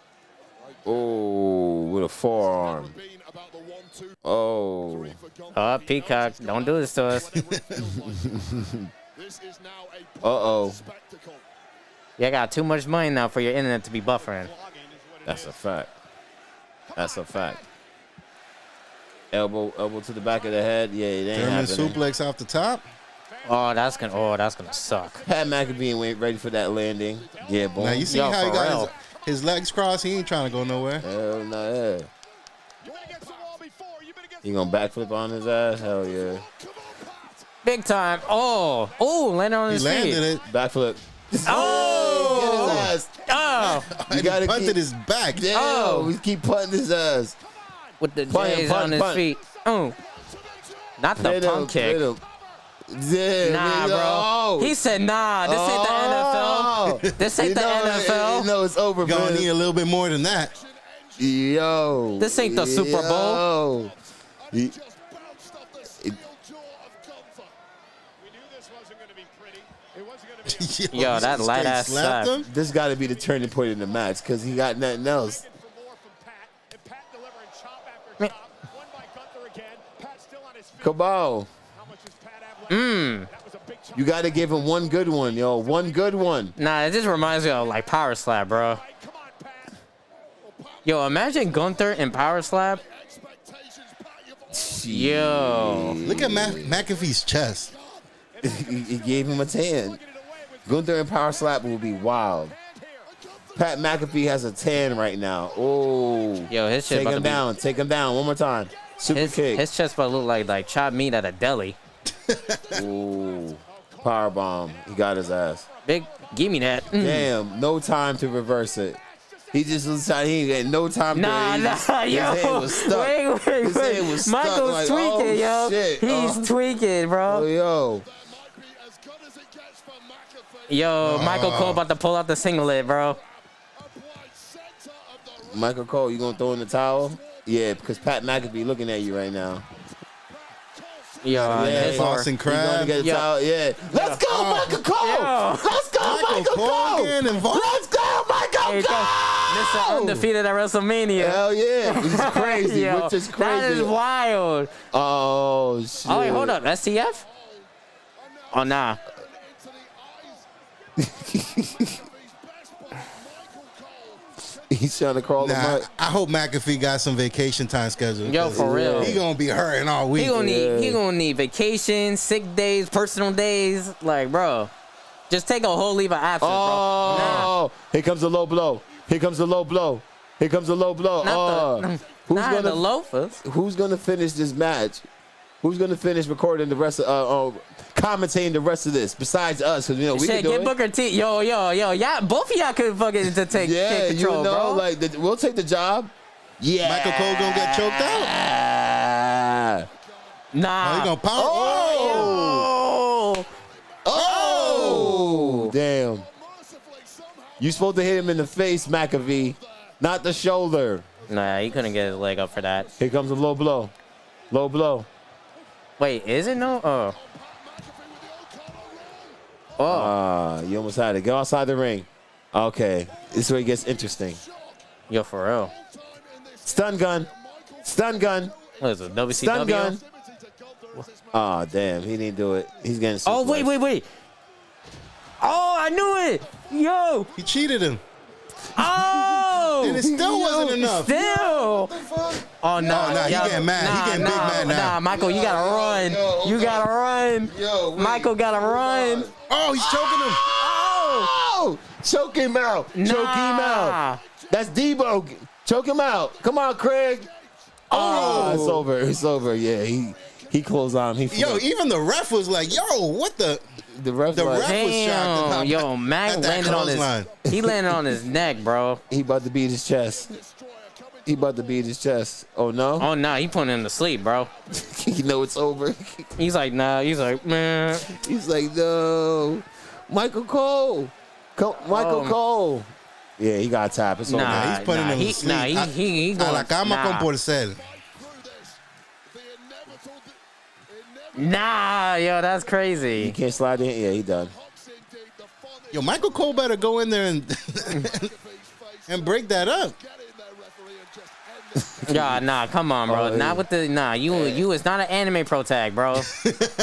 [SPEAKER 1] Oh, with a forearm. Oh.
[SPEAKER 4] Oh, Peacock, don't do this to us. You got too much money now for your internet to be buffering.
[SPEAKER 1] That's a fact. That's a fact. Elbow to the back of the head. Yeah, it ain't
[SPEAKER 2] German
[SPEAKER 1] happening.
[SPEAKER 2] suplex off the top.
[SPEAKER 4] Oh, that's gonna suck.
[SPEAKER 1] Pat McAfee ain't ready for that landing. Yeah, boy.
[SPEAKER 2] Now you see how he got his legs crossed. He ain't trying to go nowhere.
[SPEAKER 1] Hell no. He gonna backflip on his ass? Hell yeah.
[SPEAKER 4] Big time. Oh, landed on his feet.
[SPEAKER 2] He landed it.
[SPEAKER 1] Backflip.
[SPEAKER 4] Oh.
[SPEAKER 1] Get his ass.
[SPEAKER 4] Oh.
[SPEAKER 1] You gotta
[SPEAKER 2] punted his back.
[SPEAKER 1] Damn,
[SPEAKER 4] Oh.
[SPEAKER 1] we keep punting his ass.
[SPEAKER 4] With the
[SPEAKER 1] Punt,
[SPEAKER 4] J's
[SPEAKER 1] punt,
[SPEAKER 4] on his
[SPEAKER 1] punt.
[SPEAKER 4] feet. Oh. Not the
[SPEAKER 1] Hit him,
[SPEAKER 4] pump kick.
[SPEAKER 1] hit him. Yeah,
[SPEAKER 4] Nah, bro.
[SPEAKER 1] Oh.
[SPEAKER 4] He said, nah, this ain't the NFL. This ain't the NFL.
[SPEAKER 1] You know it's over,
[SPEAKER 2] Gonna
[SPEAKER 1] man.
[SPEAKER 2] need a little bit more than that.
[SPEAKER 1] Yo.
[SPEAKER 4] This ain't the Super Bowl.
[SPEAKER 1] He-
[SPEAKER 4] Yo, that light
[SPEAKER 2] straight
[SPEAKER 4] ass
[SPEAKER 2] slapped
[SPEAKER 4] slap.
[SPEAKER 2] him.
[SPEAKER 1] This got to be the turning point in the match because he got nothing else. Come on. You got to give him one good one, yo. One good one.
[SPEAKER 4] Nah, it just reminds me of like Power Slap, bro. Yo, imagine Gunther in Power Slap. Yo.
[SPEAKER 2] Look at McAfee's chest.
[SPEAKER 1] He gave him a 10. Gunther and Power Slap will be wild. Pat McAfee has a 10 right now. Oh.
[SPEAKER 4] Yo, his shit
[SPEAKER 1] Take
[SPEAKER 4] about
[SPEAKER 1] him
[SPEAKER 4] to be-
[SPEAKER 1] down. Take him down. One more time. Super kick.
[SPEAKER 4] His chest about to look like chopped meat at a deli.
[SPEAKER 1] Ooh. Power bomb. He got his ass.
[SPEAKER 4] Big, give me that.
[SPEAKER 1] Damn. No time to reverse it. He just was trying. He had no time.
[SPEAKER 4] Nah,
[SPEAKER 1] to,
[SPEAKER 4] his hand
[SPEAKER 1] was
[SPEAKER 4] yo.
[SPEAKER 1] stuck.
[SPEAKER 4] Wait.
[SPEAKER 1] His hand was stuck.
[SPEAKER 4] Michael's
[SPEAKER 1] Like,
[SPEAKER 4] tweaking,
[SPEAKER 1] oh,
[SPEAKER 4] yo.
[SPEAKER 1] shit.
[SPEAKER 4] He's tweaking, bro.
[SPEAKER 1] Oh, yo.
[SPEAKER 4] Yo, Michael Cole about to pull out the singlet, bro.
[SPEAKER 1] Michael Cole, you gonna throw in the towel? Yeah, because Pat McAfee looking at you right now.
[SPEAKER 4] Yo,
[SPEAKER 1] Yeah,
[SPEAKER 4] his
[SPEAKER 2] Boston
[SPEAKER 1] You going to
[SPEAKER 2] Crab.
[SPEAKER 1] get a
[SPEAKER 4] Yo.
[SPEAKER 1] towel? Yeah. Let's go, Michael Cole.
[SPEAKER 4] Yo.
[SPEAKER 1] Let's go, Michael
[SPEAKER 2] Cole
[SPEAKER 1] Cole.
[SPEAKER 2] getting involved.
[SPEAKER 1] Let's go, Michael
[SPEAKER 4] There you go.
[SPEAKER 1] Cole.
[SPEAKER 4] Mr. Undefeated at WrestleMania.
[SPEAKER 1] Hell yeah. It's crazy,
[SPEAKER 4] Yo,
[SPEAKER 1] which is crazy.
[SPEAKER 4] That is wild.
[SPEAKER 1] Oh, shit.
[SPEAKER 4] Oh, wait, hold up. STF? Oh, nah.
[SPEAKER 1] He's trying to crawl him
[SPEAKER 2] Nah,
[SPEAKER 1] out.
[SPEAKER 2] I hope McAfee got some vacation time scheduled.
[SPEAKER 4] Yo, for real.
[SPEAKER 2] He gonna be hurting all week.
[SPEAKER 4] He gonna need vacation, sick days, personal days. Like, bro, just take a whole leave of absence, bro.
[SPEAKER 1] Oh, here comes a low blow. Here comes a low blow. Here comes a low blow.
[SPEAKER 4] Not the loafers.
[SPEAKER 1] Who's gonna finish this match? Who's gonna finish recording the rest of commentating the rest of this besides us? Because we
[SPEAKER 4] Shit,
[SPEAKER 1] can do
[SPEAKER 4] get
[SPEAKER 1] it.
[SPEAKER 4] Booker T. Yo, y'all, both of y'all could fucking to take control, bro.
[SPEAKER 1] like we'll take the job. Yeah,
[SPEAKER 2] Michael Cole gonna get choked out.
[SPEAKER 4] Nah.
[SPEAKER 2] Oh, he gonna power.
[SPEAKER 1] Oh, damn! You supposed to hit him in the face, McAfee, not the shoulder.
[SPEAKER 4] Nah, he couldn't get his leg up for that.
[SPEAKER 1] Here comes a low blow. Low blow.
[SPEAKER 4] Wait, is it no?
[SPEAKER 1] You almost had it. Go outside the ring. Okay, this is where it gets interesting.
[SPEAKER 4] Yo, for real.
[SPEAKER 1] Stun gun. Stun gun.
[SPEAKER 4] What is it, WCW?
[SPEAKER 1] Stun gun. Oh, damn. He didn't do it. He's getting
[SPEAKER 4] Oh,
[SPEAKER 1] suplexed.
[SPEAKER 4] wait. Oh, I knew it. Yo.
[SPEAKER 2] He cheated him,
[SPEAKER 4] Oh.
[SPEAKER 2] and it still wasn't enough.
[SPEAKER 4] Still. Oh, no.
[SPEAKER 2] Nah, he getting mad. He getting big mad now.
[SPEAKER 4] Nah, Michael, you gotta run. You gotta run. Michael gotta run.
[SPEAKER 2] Oh, he's choking him.
[SPEAKER 1] Oh! Choke him out. Choke him out. That's Debo. Choke him out. Come on, Craig. Oh, it's over. It's over. Yeah, he closed on.
[SPEAKER 2] Yo, even the ref was like, "Yo, what the?"
[SPEAKER 1] The ref was shocked.
[SPEAKER 4] Damn. Yo, Mac landed on his. He landed on his neck, bro.
[SPEAKER 1] He about to beat his chest. Oh, no?
[SPEAKER 4] Oh, no, he putting him to sleep, bro.
[SPEAKER 1] You know it's over.
[SPEAKER 4] He's like, nah. He's like, man.
[SPEAKER 1] He's like, no. Michael Cole. Michael Cole. Yeah, he got tapped. It's over.
[SPEAKER 2] He's putting him to sleep.
[SPEAKER 4] He
[SPEAKER 2] A
[SPEAKER 4] going.
[SPEAKER 2] la cama con porcel.
[SPEAKER 4] Nah, yo, that's crazy.
[SPEAKER 1] He can't slide in. Yeah, he done.
[SPEAKER 2] Yo, Michael Cole better go in there and and break that up.
[SPEAKER 4] Yeah, nah, come on, bro.
[SPEAKER 1] Oh,
[SPEAKER 4] Not with the You is not an anime pro tag, bro.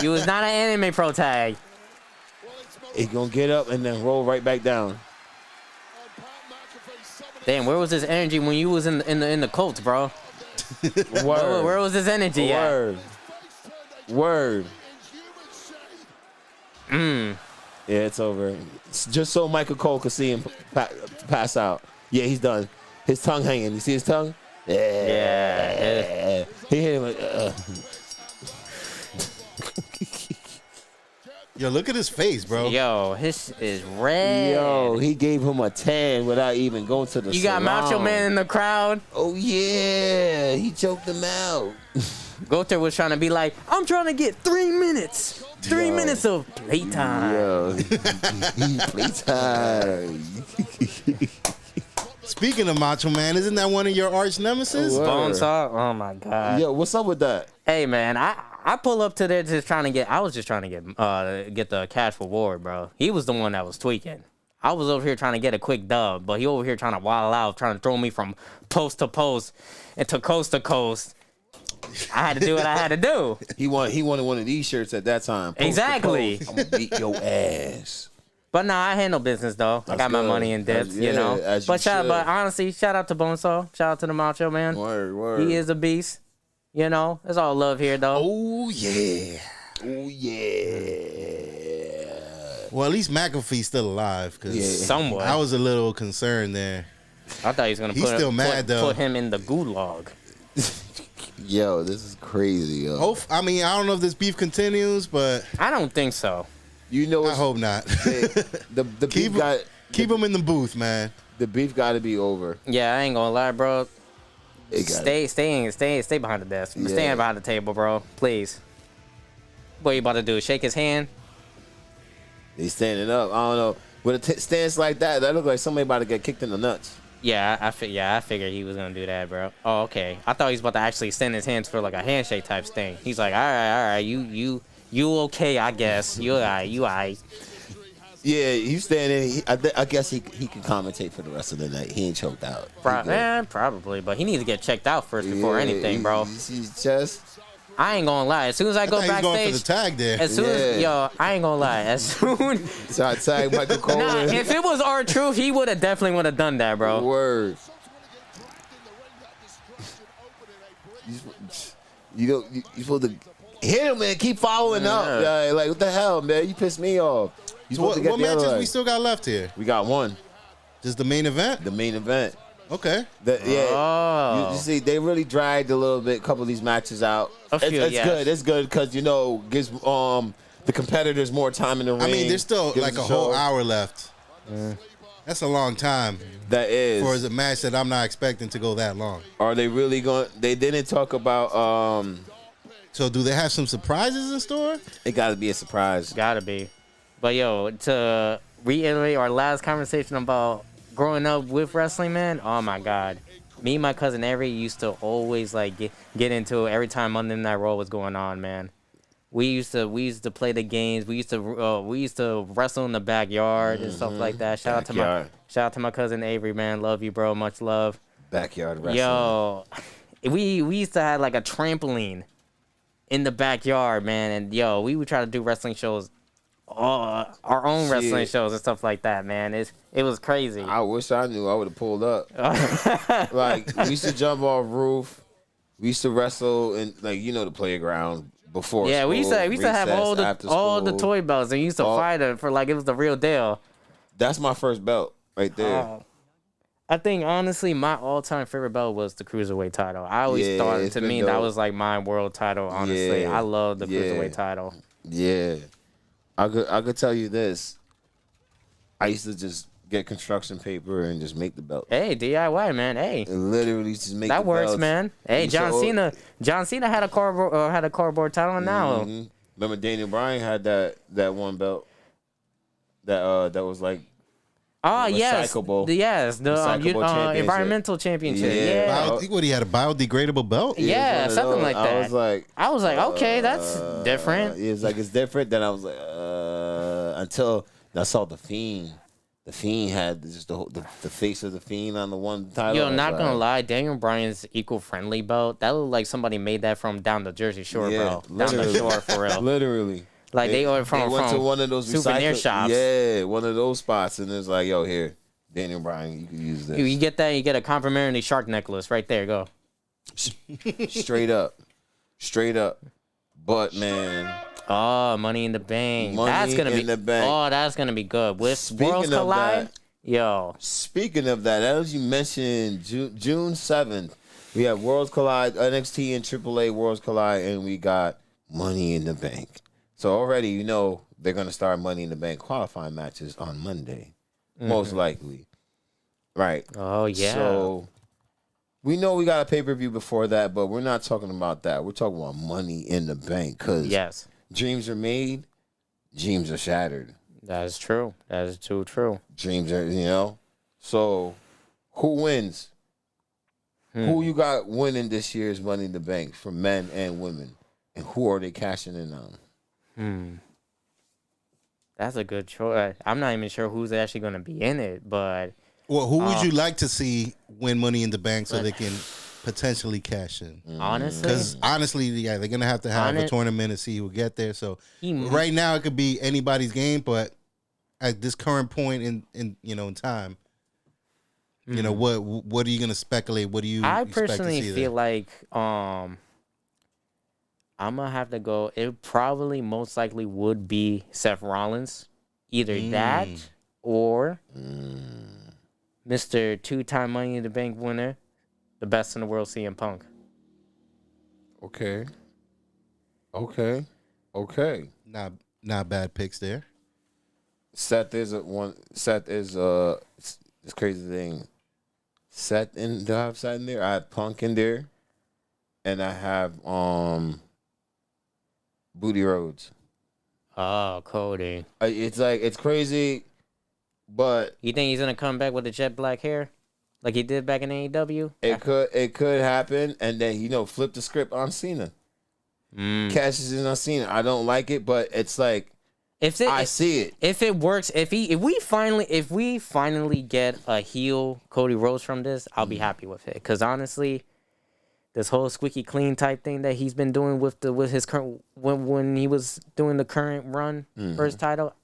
[SPEAKER 4] You is not an anime pro tag.
[SPEAKER 1] He gonna get up and then roll right back down.
[SPEAKER 4] Damn, where was his energy when you was in the Colts, bro?
[SPEAKER 1] Word.
[SPEAKER 4] Where was his energy at?
[SPEAKER 1] Word. Yeah, it's over. Just so Michael Cole could see him pass out. Yeah, he's done. His tongue hanging. You see his tongue?
[SPEAKER 4] Yeah.
[SPEAKER 1] He hit him.
[SPEAKER 2] Yo, look at his face, bro.
[SPEAKER 4] Yo, his is red.
[SPEAKER 1] Yo, he gave him a 10 without even going to the
[SPEAKER 4] You got
[SPEAKER 1] salon.
[SPEAKER 4] Macho Man in the crowd.
[SPEAKER 1] Oh, yeah. He choked him out.
[SPEAKER 4] Gunther was trying to be like, I'm trying to get 3 minutes. 3 minutes of playtime.
[SPEAKER 1] Yo, playtime.
[SPEAKER 2] Speaking of Macho Man, isn't that one of your arch nemesis?
[SPEAKER 1] Word.
[SPEAKER 4] Bonesaw. Oh, my God.
[SPEAKER 1] Yo, what's up with that?
[SPEAKER 4] Hey, man, I pull up to there just trying to get. I was just trying to get the cash reward, bro. He was the one that was tweaking. I was over here trying to get a quick dub, but he over here trying to wild out, trying to throw me from post to post and to coast. I had to do what I had to do.
[SPEAKER 1] He wanted one of these shirts at that time. Post to
[SPEAKER 4] Exactly.
[SPEAKER 1] post. I'm gonna beat your ass.
[SPEAKER 4] But nah, I handle business though. I got my
[SPEAKER 1] good.
[SPEAKER 4] money in dips, you know.
[SPEAKER 1] As you
[SPEAKER 4] But honestly, shout out to Bonesaw. Shout out to the Macho Man.
[SPEAKER 1] Word.
[SPEAKER 4] He is a beast. You know, it's all love here though.
[SPEAKER 1] Oh yeah.
[SPEAKER 2] Well, at least McAfee's still alive. Cause
[SPEAKER 4] Somewhat.
[SPEAKER 2] I was a little concerned there.
[SPEAKER 4] I thought he was gonna
[SPEAKER 2] He's still mad, though.
[SPEAKER 4] put him in the gulag.
[SPEAKER 1] Yo, this is crazy, yo.
[SPEAKER 2] I don't know if this beef continues, but
[SPEAKER 4] I don't think so.
[SPEAKER 1] You know,
[SPEAKER 2] I hope not.
[SPEAKER 1] the beef
[SPEAKER 2] Keep him in the booth, man.
[SPEAKER 1] The beef got to be over.
[SPEAKER 4] Yeah, I ain't gonna lie, bro.
[SPEAKER 1] It gotta-
[SPEAKER 4] Stay behind the desk.
[SPEAKER 1] Yeah.
[SPEAKER 4] Stand behind the table, bro. Please. What you about to do? Shake his hand?
[SPEAKER 1] They standing up. I don't know. With a stance like that look like somebody about to get kicked in the nuts.
[SPEAKER 4] Yeah, I figured he was gonna do that, bro. Oh, okay. I thought he was about to actually extend his hands for like a handshake type thing. He's like, all right, you okay? I guess you all right.
[SPEAKER 1] Yeah, you standing. I guess he can commentate for the rest of the night. He ain't choked out.
[SPEAKER 4] Probably, but he needs to get checked out first before anything, bro.
[SPEAKER 1] He's just
[SPEAKER 4] I ain't gonna lie. As soon as I go
[SPEAKER 2] thought he was going for
[SPEAKER 4] backstage,
[SPEAKER 2] the tag there.
[SPEAKER 4] as soon as I ain't gonna lie. As soon
[SPEAKER 1] So I tag Michael Cole.
[SPEAKER 4] nah, if it was R-Truth, he would have definitely would have done that, bro.
[SPEAKER 1] Word. You supposed to hit him, man. Keep following up. Like, what the hell, man? You pissed me off. You
[SPEAKER 2] So
[SPEAKER 1] supposed to get
[SPEAKER 2] what
[SPEAKER 1] the other
[SPEAKER 2] matches
[SPEAKER 1] leg.
[SPEAKER 2] we still got left here?
[SPEAKER 1] We got one.
[SPEAKER 2] Just the main event?
[SPEAKER 1] The main event.
[SPEAKER 2] Okay.
[SPEAKER 4] Oh.
[SPEAKER 1] You see, they really dragged a little bit. A couple of these matches out. It's
[SPEAKER 4] yes.
[SPEAKER 1] good. It's good because gives the competitors more time in the ring.
[SPEAKER 2] I mean, there's still
[SPEAKER 1] gives
[SPEAKER 2] like
[SPEAKER 1] the
[SPEAKER 2] a whole
[SPEAKER 1] show.
[SPEAKER 2] hour left. That's a long time
[SPEAKER 1] That is.
[SPEAKER 2] for a match that I'm not expecting to go that long.
[SPEAKER 1] Are they really going? They didn't talk about.
[SPEAKER 2] So do they have some surprises in store?
[SPEAKER 1] It got to be a surprise.
[SPEAKER 4] Gotta be. But yo, to reiterate our last conversation about growing up with wrestling, man. Oh my God, me and my cousin Avery used to always like get into it every time Monday Night Raw was going on, man. We used to play the games. We used to wrestle in the backyard and stuff like that. Shout out to my cousin Avery, man. Love you, bro. Much love.
[SPEAKER 1] Backyard wrestling.
[SPEAKER 4] Yo, we used to have like a trampoline in the backyard, man, and yo, we would try to do wrestling shows, our own wrestling shows and stuff like that, man. It was crazy.
[SPEAKER 1] I wish I knew. I would have pulled up. Like, we used to jump off roof. We used to wrestle in, like, the playground before
[SPEAKER 4] Yeah,
[SPEAKER 1] school,
[SPEAKER 4] we used to have
[SPEAKER 1] recess,
[SPEAKER 4] all the
[SPEAKER 1] after
[SPEAKER 4] toy belts, and we used to fight it for like it was the real deal.
[SPEAKER 1] That's my first belt right there.
[SPEAKER 4] I think honestly, my all-time favorite belt was the cruiserweight title. I always thought
[SPEAKER 1] it's
[SPEAKER 4] to
[SPEAKER 1] been
[SPEAKER 4] me
[SPEAKER 1] dope.
[SPEAKER 4] that was like my world title. Honestly,
[SPEAKER 1] Yeah,
[SPEAKER 4] I love the
[SPEAKER 1] yeah.
[SPEAKER 4] cruiserweight title.
[SPEAKER 1] Yeah. I could tell you this. I used to just get construction paper and just make the belt.
[SPEAKER 4] Hey, DIY, man. Hey,
[SPEAKER 1] And literally just make
[SPEAKER 4] that
[SPEAKER 1] the
[SPEAKER 4] works,
[SPEAKER 1] belts.
[SPEAKER 4] man. Hey, John Cena had a cardboard title, and now
[SPEAKER 1] Mhm. Remember Daniel Bryan had that one belt that was like
[SPEAKER 4] recyclable. The
[SPEAKER 1] Recyclable championship.
[SPEAKER 4] environmental championship.
[SPEAKER 1] Yeah.
[SPEAKER 4] Yeah,
[SPEAKER 2] He had a biodegradable belt?
[SPEAKER 4] yeah,
[SPEAKER 1] one of
[SPEAKER 4] something
[SPEAKER 1] those.
[SPEAKER 4] like that. I was like, okay, that's different.
[SPEAKER 1] It's different. Then I was like, until I saw the Fiend. The Fiend had just the face of the Fiend on the one title.
[SPEAKER 4] Yo,
[SPEAKER 1] I was
[SPEAKER 4] not gonna
[SPEAKER 1] like,
[SPEAKER 4] lie, Daniel Bryan's eco-friendly belt, that looked like somebody made that from down the Jersey Shore, bro. Down the
[SPEAKER 1] literally.
[SPEAKER 4] shore, for real.
[SPEAKER 1] Literally.
[SPEAKER 4] Like, they went
[SPEAKER 1] went to one of those
[SPEAKER 4] souvenir
[SPEAKER 1] recycle-
[SPEAKER 4] shops.
[SPEAKER 1] Yeah, one of those spots, and it's like, yo, here, Daniel Bryan, you can use this.
[SPEAKER 4] You get that, you get a complimentary shark necklace right there. Go.
[SPEAKER 1] Straight up. But, man,
[SPEAKER 4] Oh, Money in the Bank.
[SPEAKER 1] Money
[SPEAKER 4] That's gonna
[SPEAKER 1] in
[SPEAKER 4] be.
[SPEAKER 1] the Bank.
[SPEAKER 4] Oh, that's gonna be good. With
[SPEAKER 1] Speaking
[SPEAKER 4] Worlds
[SPEAKER 1] of
[SPEAKER 4] Collide,
[SPEAKER 1] that-
[SPEAKER 4] yo.
[SPEAKER 1] speaking of that, as you mentioned, June 7th, we have Worlds Collide, NXT and AAA Worlds Collide, and we got Money in the Bank. So already, they're going to start Money in the Bank qualifying matches on Monday, most likely. Right.
[SPEAKER 4] Oh yeah.
[SPEAKER 1] So we know we got a pay-per-view before that, but we're not talking about that. We're talking about Money in the Bank because
[SPEAKER 4] Yes,
[SPEAKER 1] dreams are made, dreams are shattered.
[SPEAKER 4] that is true. That is too true.
[SPEAKER 1] Dreams are, So who wins? Who you got winning this year's Money in the Bank for men and women? And who are they cashing in on?
[SPEAKER 4] That's a good choice. I'm not even sure who's actually gonna be in it, but
[SPEAKER 2] Well, who would you like to see win Money in the Bank so they can potentially cash in?
[SPEAKER 4] honestly,
[SPEAKER 2] Because honestly, yeah, they're gonna have to have a
[SPEAKER 4] Honest-
[SPEAKER 2] tournament and see who get there. So
[SPEAKER 4] He-
[SPEAKER 2] right now, it could be anybody's game, but at this current point in time, what are you gonna speculate? What do you?
[SPEAKER 4] I
[SPEAKER 2] expect
[SPEAKER 4] personally
[SPEAKER 2] to see
[SPEAKER 4] feel
[SPEAKER 2] there?
[SPEAKER 4] like I'm gonna have to go. It probably most likely would be Seth Rollins, either that or Mr. Two-time Money in the Bank winner, the best in the world, CM Punk.
[SPEAKER 1] Okay.
[SPEAKER 2] Not bad picks there.
[SPEAKER 1] Seth is this crazy thing. Do I have Seth in there? I have Punk in there. And I have Booty Rhodes.
[SPEAKER 4] Oh, Cody.
[SPEAKER 1] It's crazy, but
[SPEAKER 4] You think he's gonna come back with the jet black hair, like he did back in AEW?
[SPEAKER 1] it could happen, and then flip the script on Cena. Cashes in on Cena. I don't like it, but it's like I see it.
[SPEAKER 4] If it works, if we finally get a heel Cody Rhodes from this, I'll be happy with it. Because honestly, this whole squeaky clean type thing that he's been doing with his current when he was doing the current run for his title,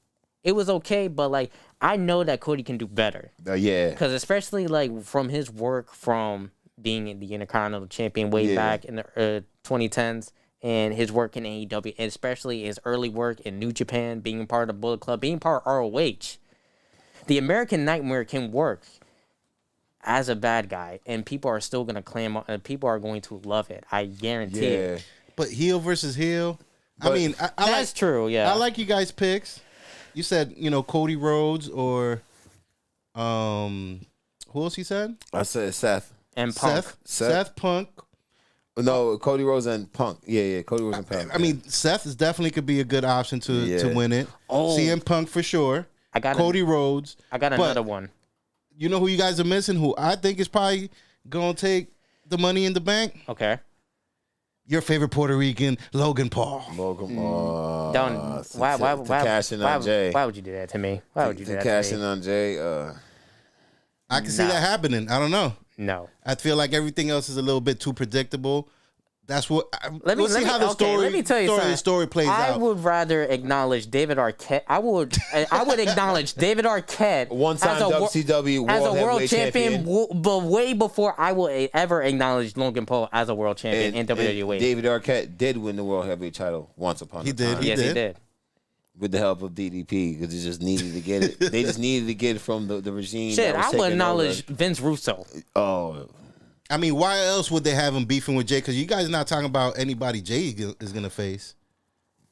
[SPEAKER 4] it was okay. But like I know that Cody can do better.
[SPEAKER 1] Yeah.
[SPEAKER 4] Because especially like from his work from being the Intercontinental Champion way back in the 2010s. And his work in AEW, and especially his early work in New Japan, being part of the Bullet Club, being part of ROH. The American Nightmare can work as a bad guy, and people are still going to claim, people are going to love it. I guarantee it.
[SPEAKER 2] But heel versus heel, I mean,
[SPEAKER 4] That's true, yeah.
[SPEAKER 2] I like you guys' picks. You said, Cody Rhodes or who else you said?
[SPEAKER 1] I said Seth.
[SPEAKER 4] And Punk.
[SPEAKER 2] Seth Punk.
[SPEAKER 1] No, Cody Rhodes and Punk. Yeah, Cody Rhodes and Punk.
[SPEAKER 2] I mean, Seth is definitely could be a good option to win it. CM Punk for sure. Cody Rhodes.
[SPEAKER 4] I got another one.
[SPEAKER 2] You know who you guys are missing? Who I think is probably gonna take the Money in the Bank?
[SPEAKER 4] Okay.
[SPEAKER 2] Your favorite Puerto Rican, Logan Paul.
[SPEAKER 1] Logan Paul.
[SPEAKER 4] Why
[SPEAKER 1] cash in on Jay.
[SPEAKER 4] Why would you do that to me? Why would you do that
[SPEAKER 1] cash
[SPEAKER 4] to
[SPEAKER 1] in
[SPEAKER 4] me?
[SPEAKER 1] on Jay.
[SPEAKER 2] I can see that happening. I don't know.
[SPEAKER 4] No.
[SPEAKER 2] I feel like everything else is a little bit too predictable. That's what. We'll see how the
[SPEAKER 4] let me tell you something.
[SPEAKER 2] The story plays out.
[SPEAKER 4] I would rather acknowledge David Arquette. I would acknowledge David Arquette
[SPEAKER 1] One-time WCW
[SPEAKER 4] as a world
[SPEAKER 1] Heavyweight
[SPEAKER 4] champion, but way before I will ever acknowledge Logan Paul as a world champion in WWE.
[SPEAKER 1] David Arquette did win the World Heavyweight title once upon a time.
[SPEAKER 4] He did.
[SPEAKER 1] With the help of DDP, because they just needed to get it. They just needed to get it from the regime.
[SPEAKER 4] Shit, I would acknowledge Vince Russo.
[SPEAKER 1] Oh.
[SPEAKER 2] I mean, why else would they have him beefing with Jay? Because you guys are not talking about anybody Jay is going to face.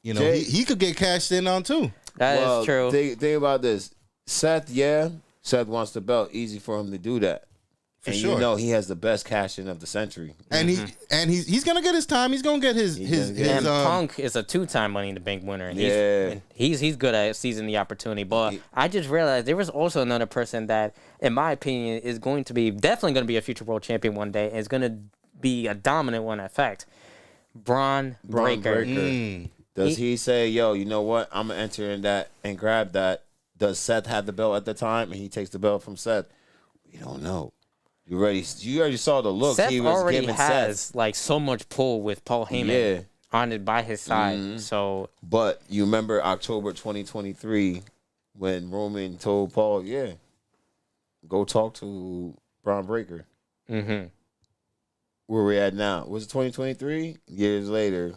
[SPEAKER 2] He could get cashed in on too.
[SPEAKER 4] That is true.
[SPEAKER 1] Think about this. Seth wants the belt. Easy for him to do that.
[SPEAKER 2] For
[SPEAKER 1] and
[SPEAKER 2] sure.
[SPEAKER 1] He has the best cash in of the century.
[SPEAKER 2] And he's gonna get his time. He's gonna get his
[SPEAKER 4] and Punk is a 2-time Money in the Bank winner. And he's good at seizing the opportunity. But I just realized there was also another person that, in my opinion, is definitely going to be a future world champion one day, and is going to be a dominant one at fact. Braun Breaker.
[SPEAKER 1] Does he say, yo, you know what? I'm gonna enter in that and grab that? Does Seth have the belt at the time, and he takes the belt from Seth? We don't know. You already saw the look
[SPEAKER 4] Seth
[SPEAKER 1] he was
[SPEAKER 4] already
[SPEAKER 1] giving
[SPEAKER 4] has
[SPEAKER 1] Seth.
[SPEAKER 4] like so much pull with Paul Heyman on it by his side. So,
[SPEAKER 1] but you remember October 2023 when Roman told Paul, go talk to Braun Breaker.
[SPEAKER 4] mm-hmm.
[SPEAKER 1] Where we at now? Was it 2023? Years later,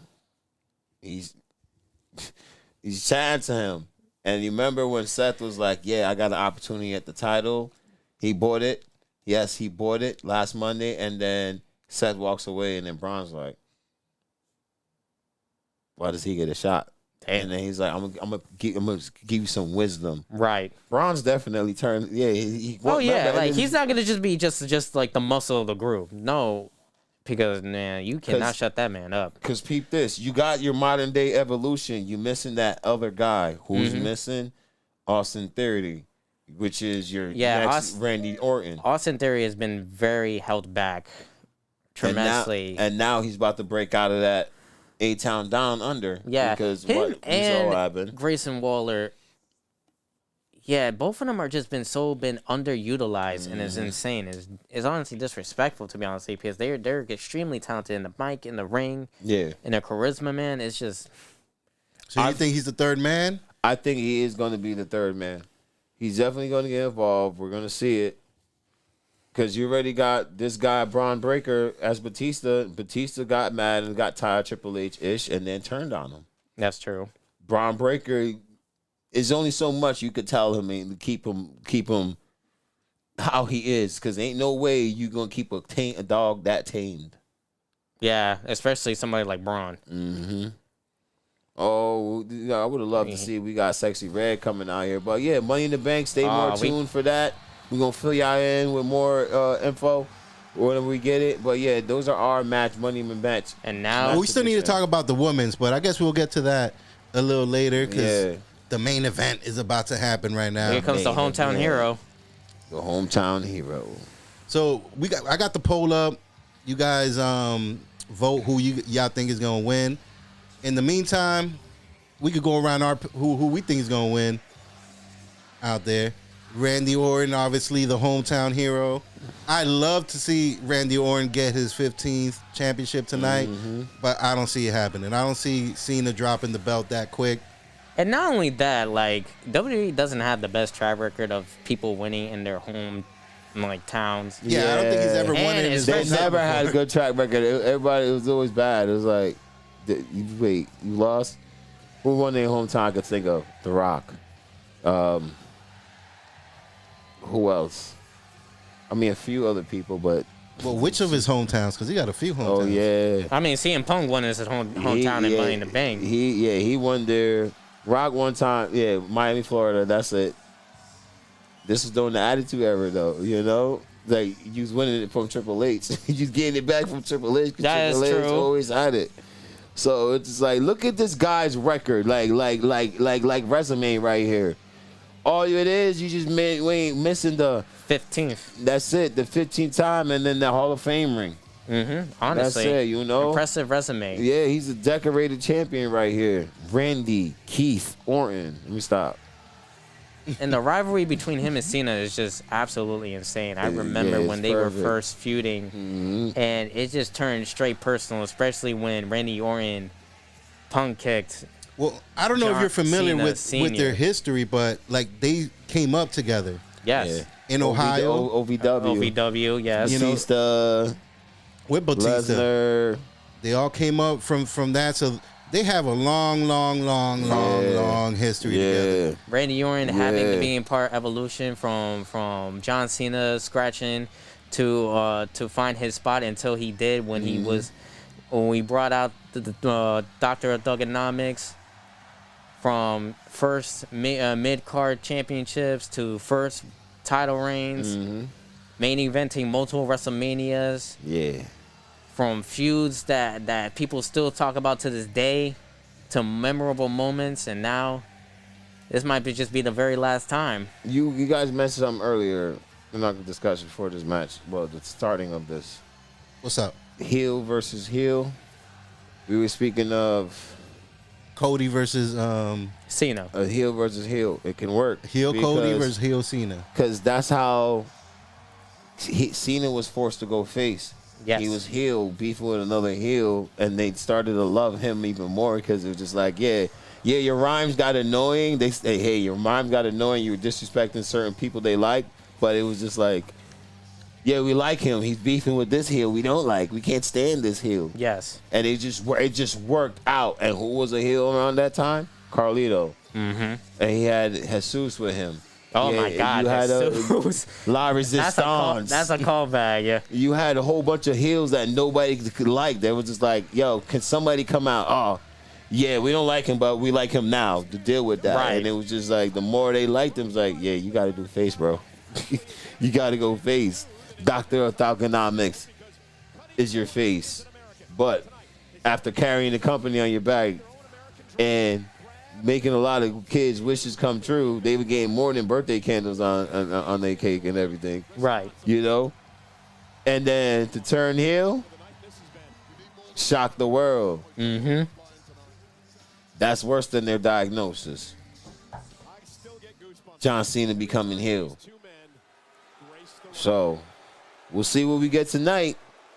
[SPEAKER 1] he's chatting to him, and you remember when Seth was like, I got an opportunity at the title. He bought it. Yes, he bought it last Monday, and then Seth walks away, and then Braun's like, why does he get a shot?
[SPEAKER 4] Damn.
[SPEAKER 1] And then he's like, I'm gonna give you some wisdom.
[SPEAKER 4] Right.
[SPEAKER 1] Braun's definitely turned. Yeah.
[SPEAKER 4] He's not gonna just be just like the muscle of the group. No, because man, you cannot shut that man up.
[SPEAKER 1] Because peep this, you got your modern day evolution. You missing that other guy who's missing Austin Theory, which is your next Randy Orton.
[SPEAKER 4] Austin Theory has been very held back tremendously.
[SPEAKER 1] And now he's about to break out of that A-Town Down Under.
[SPEAKER 4] Yeah.
[SPEAKER 1] Because
[SPEAKER 4] him
[SPEAKER 1] what we saw happen.
[SPEAKER 4] Grayson Waller, both of them are just been underutilized, and it's insane. It's honestly disrespectful, to be honest, because they're extremely talented in the mic, in the ring, and their charisma, man. It's just...
[SPEAKER 2] So you think he's the third man?
[SPEAKER 1] I think he is going to be the third man. He's definitely going to get involved. We're going to see it. Because you already got this guy, Braun Breaker, as Batista. Batista got mad and got tired Triple H-ish and then turned on him.
[SPEAKER 4] That's true.
[SPEAKER 1] Braun Breaker, is only so much you could tell him and keep him how he is. Because ain't no way you going to keep a dog that tamed.
[SPEAKER 4] Yeah, especially somebody like Braun.
[SPEAKER 1] Mm-hmm. Oh, I would have loved to see we got Sexy Red coming out here. But Money in the Bank, stay more tuned for that. We're going to fill y'all in with more info whenever we get it. But those are our match, Money in the Bank.
[SPEAKER 4] And now
[SPEAKER 2] we still need to talk about the women's, but I guess we'll get to that a little later because the main event is about to happen right now.
[SPEAKER 4] Here comes the hometown hero.
[SPEAKER 1] The hometown hero.
[SPEAKER 2] So I got the poll up. You guys vote who y'all think is going to win. In the meantime, we could go around who we think is going to win out there. Randy Orton, obviously the hometown hero. I love to see Randy Orton get his 15th championship tonight, but I don't see it happening. I don't see Cena dropping the belt that quick.
[SPEAKER 4] And not only that, like, WWE doesn't have the best track record of people winning in their home, like, towns.
[SPEAKER 2] Yeah, I don't think he's ever won in his
[SPEAKER 1] They
[SPEAKER 2] hometown
[SPEAKER 1] never had a
[SPEAKER 2] before.
[SPEAKER 1] good track record. Everybody, it was always bad. It was like, wait, you lost? Who won their hometown? I could think of The Rock. Who else? I mean, a few other people, but
[SPEAKER 2] Well, which of his hometowns? Because he got a few hometowns.
[SPEAKER 1] oh yeah,
[SPEAKER 4] I mean, CM Punk won his hometown in Money in the Bank.
[SPEAKER 1] He won there. Rock one time, yeah, Miami, Florida. That's it. This was during the Attitude Era, though. You know, like you was winning it from Triple H. You was getting it back from Triple H.
[SPEAKER 4] That
[SPEAKER 1] Triple
[SPEAKER 4] is
[SPEAKER 1] H
[SPEAKER 4] true.
[SPEAKER 1] always had it. So it's just like, look at this guy's record, like resume right here. All it is, you just we ain't missing the
[SPEAKER 4] 15th.
[SPEAKER 1] That's it, the 15th time, and then the Hall of Fame ring.
[SPEAKER 4] Honestly.
[SPEAKER 1] That's it, you know.
[SPEAKER 4] Impressive resume.
[SPEAKER 1] Yeah, he's a decorated champion right here. Randy, Keith, Orton. Let me stop.
[SPEAKER 4] And the rivalry between him and Cena is just absolutely insane. I remember
[SPEAKER 1] it's
[SPEAKER 4] when they
[SPEAKER 1] perfect.
[SPEAKER 4] were first feuding, and it just turned straight personal, especially when Randy Orton Punk kicked.
[SPEAKER 2] Well, I don't know if
[SPEAKER 4] John
[SPEAKER 2] you're familiar
[SPEAKER 4] Cena
[SPEAKER 2] with
[SPEAKER 4] Sr.
[SPEAKER 2] their history, but like they came up together
[SPEAKER 4] Yes.
[SPEAKER 2] in Ohio
[SPEAKER 1] OVW.
[SPEAKER 4] OVW, yes.
[SPEAKER 2] You know,
[SPEAKER 1] Batista,
[SPEAKER 2] with Batista.
[SPEAKER 1] Lesnar.
[SPEAKER 2] They all came up from that, so they have a long history together.
[SPEAKER 1] Yeah.
[SPEAKER 4] Randy Orton having
[SPEAKER 1] Yeah.
[SPEAKER 4] to be in part evolution from John Cena scratching to find his spot until he did when he was when we brought out the Doctor of Thugonomics from first mid card championships to first title reigns, main eventing multiple WrestleManias,
[SPEAKER 1] Yeah.
[SPEAKER 4] from feuds that people still talk about to this day to memorable moments, and now this might just be the very last time.
[SPEAKER 1] You guys mentioned something earlier in our discussion before this match. Well, the starting of this.
[SPEAKER 2] What's up?
[SPEAKER 1] Heel versus heel. We were speaking of
[SPEAKER 2] Cody versus
[SPEAKER 4] Cena.
[SPEAKER 1] a heel versus heel. It can work.
[SPEAKER 2] heel Cody versus heel Cena.
[SPEAKER 1] Because that's how Cena was forced to go face.
[SPEAKER 4] Yes.
[SPEAKER 1] He was heel, beefing with another heel, and they started to love him even more because it was just like, yeah, your rhymes got annoying. They say, hey, your rhymes got annoying. You were disrespecting certain people they like, but it was just like, yeah, we like him. He's beefing with this heel we don't like. We can't stand this heel.
[SPEAKER 4] Yes.
[SPEAKER 1] And it just worked out. And who was a heel around that time? Carlito. And he had Jesus with him.
[SPEAKER 4] Oh
[SPEAKER 1] Yeah,
[SPEAKER 4] my God.
[SPEAKER 1] you had
[SPEAKER 4] Jesus.
[SPEAKER 1] La Resistance.
[SPEAKER 4] That's a callback, yeah.
[SPEAKER 1] You had a whole bunch of heels that nobody could like. They were just like, yo, can somebody come out? Oh, yeah, we don't like him, but we like him now to deal with that.
[SPEAKER 4] Right.
[SPEAKER 1] And it was just like, the more they liked him, it's like, yeah, you got to do face, bro. You got to go face. Doctor of Thugonomics is your face. But after carrying the company on your back and making a lot of kids' wishes come true, they were getting more than birthday candles on their cake and everything.
[SPEAKER 4] Right.
[SPEAKER 1] You know? And then to turn heel, shock the world. That's worse than their diagnosis. John Cena becoming heel. So, we'll see what we get tonight.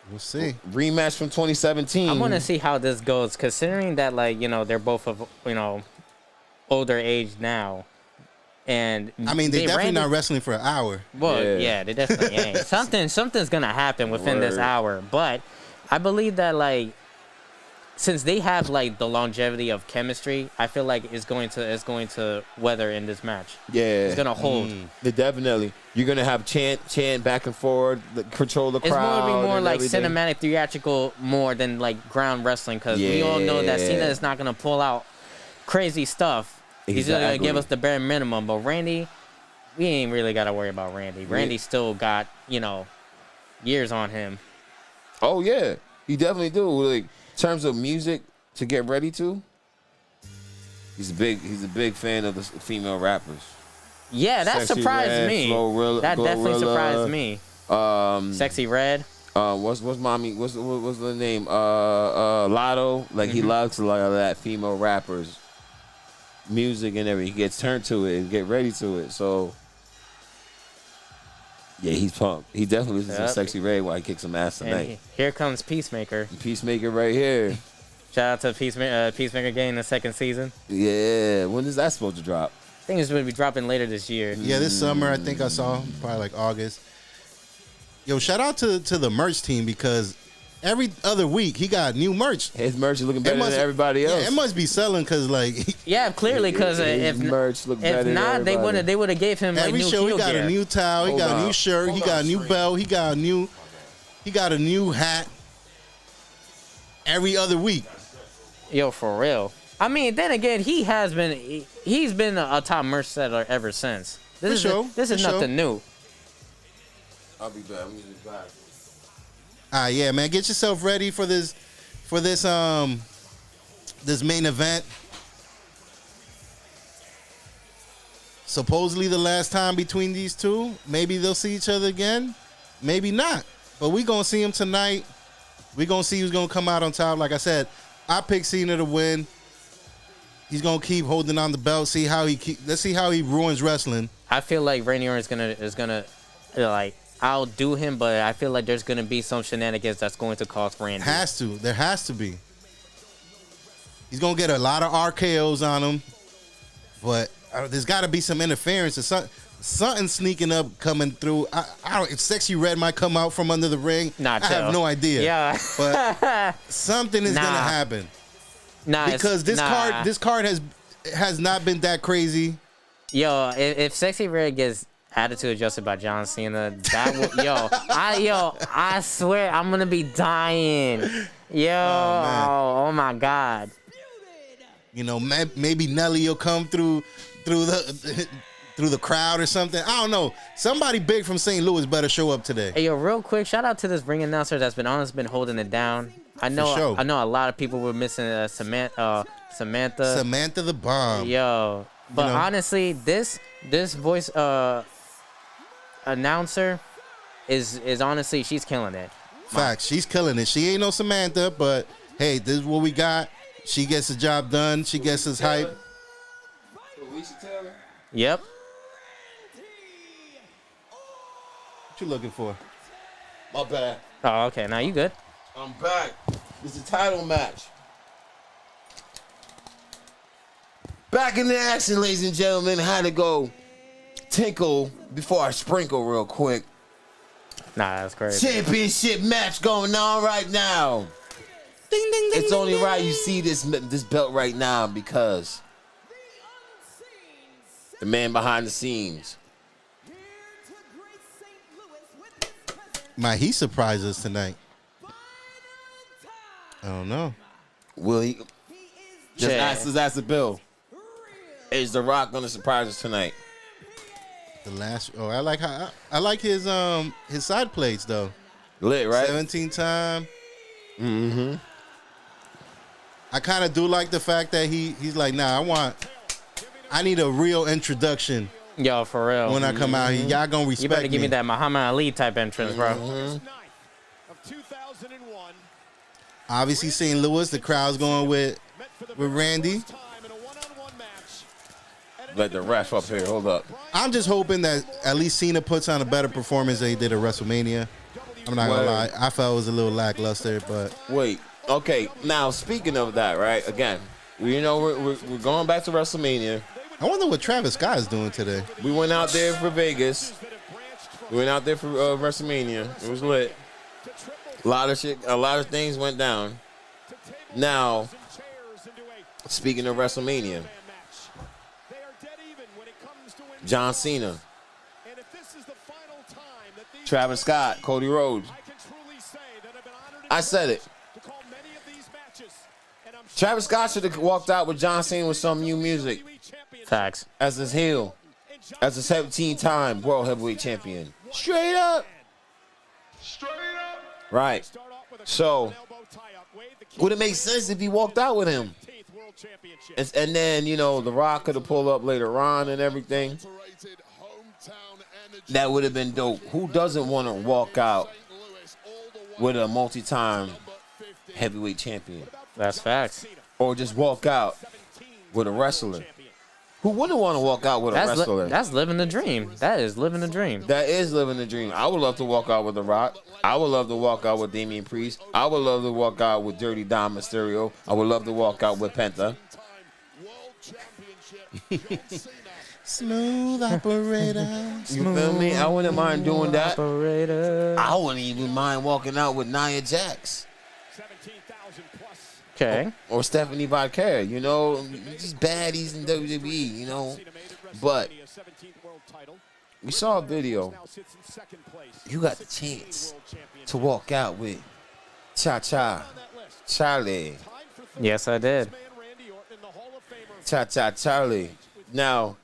[SPEAKER 2] We'll see.
[SPEAKER 1] Rematch from 2017.
[SPEAKER 4] I want to see how this goes, considering that, like, you know, they're both of, you know, older age now. And
[SPEAKER 2] I mean, they definitely
[SPEAKER 4] ran
[SPEAKER 2] not wrestling for an hour.
[SPEAKER 4] Well,
[SPEAKER 1] Yeah.
[SPEAKER 4] yeah, they definitely ain't. Something's gonna happen within this
[SPEAKER 1] Word.
[SPEAKER 4] hour. But I believe that, like, since they have, like, the longevity of chemistry, I feel like it's going to weather in this match.
[SPEAKER 1] Yeah.
[SPEAKER 4] It's gonna hold.
[SPEAKER 1] Definitely. You're going to have chant back and forth, control the
[SPEAKER 4] It's
[SPEAKER 1] crowd.
[SPEAKER 4] more
[SPEAKER 1] and
[SPEAKER 4] like
[SPEAKER 1] everything.
[SPEAKER 4] cinematic, theatrical, more than like ground wrestling, because we all know that
[SPEAKER 1] Yeah.
[SPEAKER 4] Cena is not gonna pull out crazy stuff. He's just gonna give
[SPEAKER 1] Exactly.
[SPEAKER 4] us the bare minimum. But Randy, we ain't really gotta worry about Randy. Randy still got, you know, years on him.
[SPEAKER 1] Oh, yeah. He definitely do. Like, in terms of music to get ready to, he's a big fan of the female rappers.
[SPEAKER 4] Yeah, that
[SPEAKER 1] Sexy
[SPEAKER 4] surprised
[SPEAKER 1] Red,
[SPEAKER 4] me.
[SPEAKER 1] Glorilla-
[SPEAKER 4] That definitely
[SPEAKER 1] Glorilla.
[SPEAKER 4] surprised me.
[SPEAKER 1] Um,
[SPEAKER 4] Sexy Red.
[SPEAKER 1] what's the name? Lotto. Like, he loves a lot of that female rappers music and everything. He gets turned to it and get ready to it. So Yeah, he's pumped. He definitely listens to
[SPEAKER 4] Yep.
[SPEAKER 1] Sexy Red while he kicks some ass
[SPEAKER 4] And
[SPEAKER 1] tonight.
[SPEAKER 4] here comes Peacemaker.
[SPEAKER 1] Peacemaker right here.
[SPEAKER 4] Shout out to Peacemaker getting the second season.
[SPEAKER 1] Yeah, when is that supposed to drop?
[SPEAKER 4] I think it's going to be dropping later this year.
[SPEAKER 2] Yeah, this summer I think I saw probably like August. Yo, shout out to the merch team because every other week he got new merch.
[SPEAKER 1] His merch is looking better than everybody else.
[SPEAKER 2] Yeah, it must be selling because like
[SPEAKER 4] Yeah, clearly, because
[SPEAKER 1] His merch look better
[SPEAKER 4] if
[SPEAKER 1] than
[SPEAKER 4] not,
[SPEAKER 1] everybody.
[SPEAKER 4] they would have gave him like
[SPEAKER 2] every
[SPEAKER 4] new
[SPEAKER 2] show he
[SPEAKER 4] heel
[SPEAKER 2] got
[SPEAKER 4] gear.
[SPEAKER 2] a new towel, he
[SPEAKER 1] Hold
[SPEAKER 2] got a
[SPEAKER 1] on.
[SPEAKER 2] new shirt, he got a new belt, he got a new hat. Every other week.
[SPEAKER 4] Yo, for real. I mean, then again, he's been a top merch seller ever since. This is nothing new.
[SPEAKER 1] I'll be back. I'm gonna be back.
[SPEAKER 2] Yeah, man, get yourself ready for this main event. Supposedly the last time between these two. Maybe they'll see each other again. Maybe not. But we gonna see them tonight. We gonna see who's gonna come out on top. Like I said, I picked Cena to win. He's gonna keep holding on the belt. Let's see how he ruins wrestling.
[SPEAKER 4] I feel like Randy Orton is gonna like outdo him, but I feel like there's gonna be some shenanigans that's going to cost Randy.
[SPEAKER 2] There has to be. He's gonna get a lot of RKOs on him, but there's got to be some interference or something sneaking up coming through. I don't. If Sexy Red might come out from under the ring, I have no idea.
[SPEAKER 4] Yeah,
[SPEAKER 2] but something is gonna happen. Because this card has not been that crazy.
[SPEAKER 4] Yo, if Sexy Red gets attitude adjusted by John Cena, that will, I swear I'm gonna be dying. Oh my God.
[SPEAKER 2] You know, maybe Nelly will come through the crowd or something. I don't know. Somebody big from St. Louis better show up today.
[SPEAKER 4] Hey, yo, real quick, shout out to this ring announcer that's been holding it down. I know a lot of people were missing Samantha.
[SPEAKER 2] Samantha the Bomb.
[SPEAKER 4] Yo, but honestly, this voice announcer is honestly, she's killing it.
[SPEAKER 2] Facts, she's killing it. She ain't no Samantha, but hey, this is what we got. She gets the job done. She gets us hype.
[SPEAKER 4] Yep.
[SPEAKER 2] What you looking for?
[SPEAKER 1] My bad.
[SPEAKER 4] Oh, okay. Now you good.
[SPEAKER 1] I'm back. It's a title match. Back in the action, ladies and gentlemen. Had to go tinkle before I sprinkle real quick.
[SPEAKER 4] Nah, that's crazy.
[SPEAKER 1] Championship match going on right now.
[SPEAKER 2] Ding, ding, ding,
[SPEAKER 1] It's
[SPEAKER 2] ding,
[SPEAKER 1] only
[SPEAKER 2] ding.
[SPEAKER 1] right you see this belt right now because the man behind the scenes.
[SPEAKER 2] Might he surprise us tonight? I don't know.
[SPEAKER 1] Will he? Just
[SPEAKER 4] Yeah.
[SPEAKER 1] ask the Bill. Is The Rock gonna surprise us tonight?
[SPEAKER 2] I like his side plates though.
[SPEAKER 1] Lit, right?
[SPEAKER 2] 17 time.
[SPEAKER 1] Mm-hmm.
[SPEAKER 2] I kind of do like the fact that he's like, nah, I need a real introduction
[SPEAKER 4] Yo, for real.
[SPEAKER 2] when I come out here. Y'all gonna respect
[SPEAKER 4] You better give me
[SPEAKER 2] me.
[SPEAKER 4] that Muhammad Ali type entrance, bro.
[SPEAKER 5] Of 2001,
[SPEAKER 2] Obviously, St. Louis, the crowd's going with Randy.
[SPEAKER 5] time in a one-on-one match.
[SPEAKER 1] Let the ref up here. Hold up.
[SPEAKER 2] I'm just hoping that at least Cena puts on a better performance than he did at WrestleMania. I'm not gonna lie, I felt it was a little lackluster, but
[SPEAKER 1] Wait. Okay. Now, speaking of that, right? Again, we're going back to WrestleMania.
[SPEAKER 2] I wonder what Travis Scott is doing today.
[SPEAKER 1] We went out there for Vegas. We went out there for WrestleMania. It was lit. A lot of things went down. Now, speaking of WrestleMania, John Cena, Travis Scott, Cody Rhodes. I said it. Travis Scott should have walked out with John Cena with some new music
[SPEAKER 4] Facts.
[SPEAKER 1] as his heel, as a 17-time World Heavyweight Champion. Straight up. Right. So, would it make sense if he walked out with him? And then, The Rock could have pulled up later on and everything. That would have been dope. Who doesn't want to walk out with a multi-time heavyweight champion?
[SPEAKER 4] That's facts.
[SPEAKER 1] Or just walk out with a wrestler Who wouldn't want to walk out with a wrestler?
[SPEAKER 4] That's living the dream. That is living the dream.
[SPEAKER 1] That is living the dream. I would love to walk out with The Rock. I would love to walk out with Damian Priest. I would love to walk out with Dirty Dom Mysterio. I would love to walk out with Penta.
[SPEAKER 2] Smooth operator.
[SPEAKER 1] You feel me? I wouldn't mind doing that.
[SPEAKER 4] Operator.
[SPEAKER 1] I wouldn't even mind walking out with Nia Jax.
[SPEAKER 5] 17,000 plus.
[SPEAKER 4] Okay.
[SPEAKER 1] Or Stephanie Valkyria, you know, just baddies in WWE, you know. But we saw a video. You got the chance to walk out with Cha-Cha Charlie.
[SPEAKER 4] Yes, I did.
[SPEAKER 1] Cha-Cha Charlie. Now,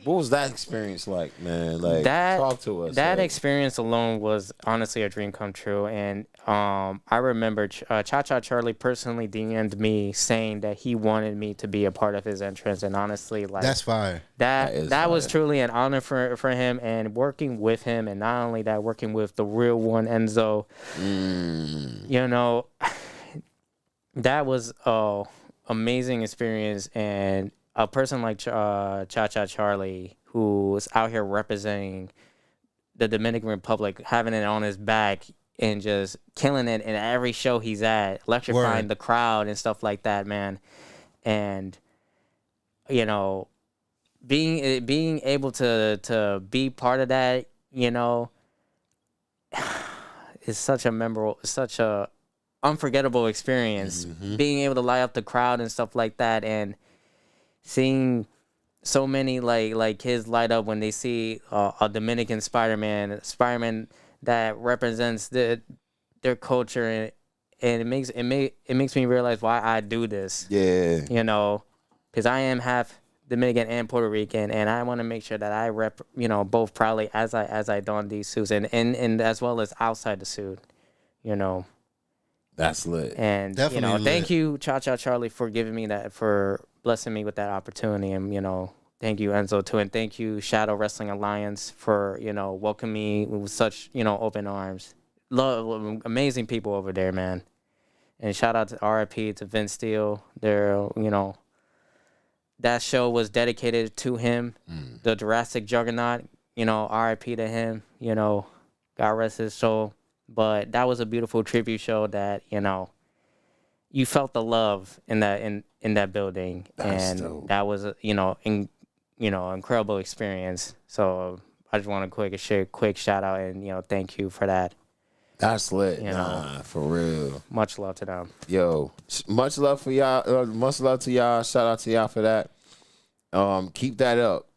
[SPEAKER 1] what was that experience like, man? Like, talk to us.
[SPEAKER 4] That
[SPEAKER 1] like.
[SPEAKER 4] experience alone was honestly a dream come true. And I remember Cha-Cha Charlie personally DM'd me saying that he wanted me to be a part of his entrance. And honestly, like
[SPEAKER 2] That's fire.
[SPEAKER 4] That was truly an honor for him, and working with him, and not only that, working with the real one, Enzo. You know, that was amazing experience. And a person like Cha-Cha Charlie, who's out here representing the Dominican Republic, having it on his back and just killing it in every show he's at, electrifying the crowd and stuff like that, man. And, you know, being able to be part of that, you know, is such a unforgettable experience. Being able to light up the crowd and stuff like that, and seeing so many like kids light up when they see a Dominican Spider-Man that represents their culture, and it makes me realize why I do this.
[SPEAKER 1] Yeah.
[SPEAKER 4] You know, because I am half Dominican and Puerto Rican, and I want to make sure that I rep, you know, both proudly as I don these suits, and as well as outside the suit, you know.
[SPEAKER 1] That's lit.
[SPEAKER 4] And
[SPEAKER 2] Definitely
[SPEAKER 4] you know,
[SPEAKER 2] lit.
[SPEAKER 4] thank you, Cha-Cha Charlie, for giving me that, for blessing me with that opportunity. And, you know, thank you, Enzo, too. And thank you, Shadow Wrestling Alliance, for, you know, welcoming me with such, you know, open arms. Love, amazing people over there, man. And shout out to RIP to Vince Steele. They're, you know, that show was dedicated to him, the Jurassic Juggernaut, you know, RIP to him, you know, God rest his soul. But that was a beautiful tribute show that, you know, you felt the love in that building.
[SPEAKER 1] That's
[SPEAKER 4] and
[SPEAKER 1] dope.
[SPEAKER 4] that was a, incredible experience. So I just want to quick shout out and, you know, thank you for that.
[SPEAKER 1] That's lit.
[SPEAKER 4] You know.
[SPEAKER 1] For real.
[SPEAKER 4] Much love to them.
[SPEAKER 1] Yo, much love for y'all. Much love to y'all. Shout out to y'all for that. Keep that up.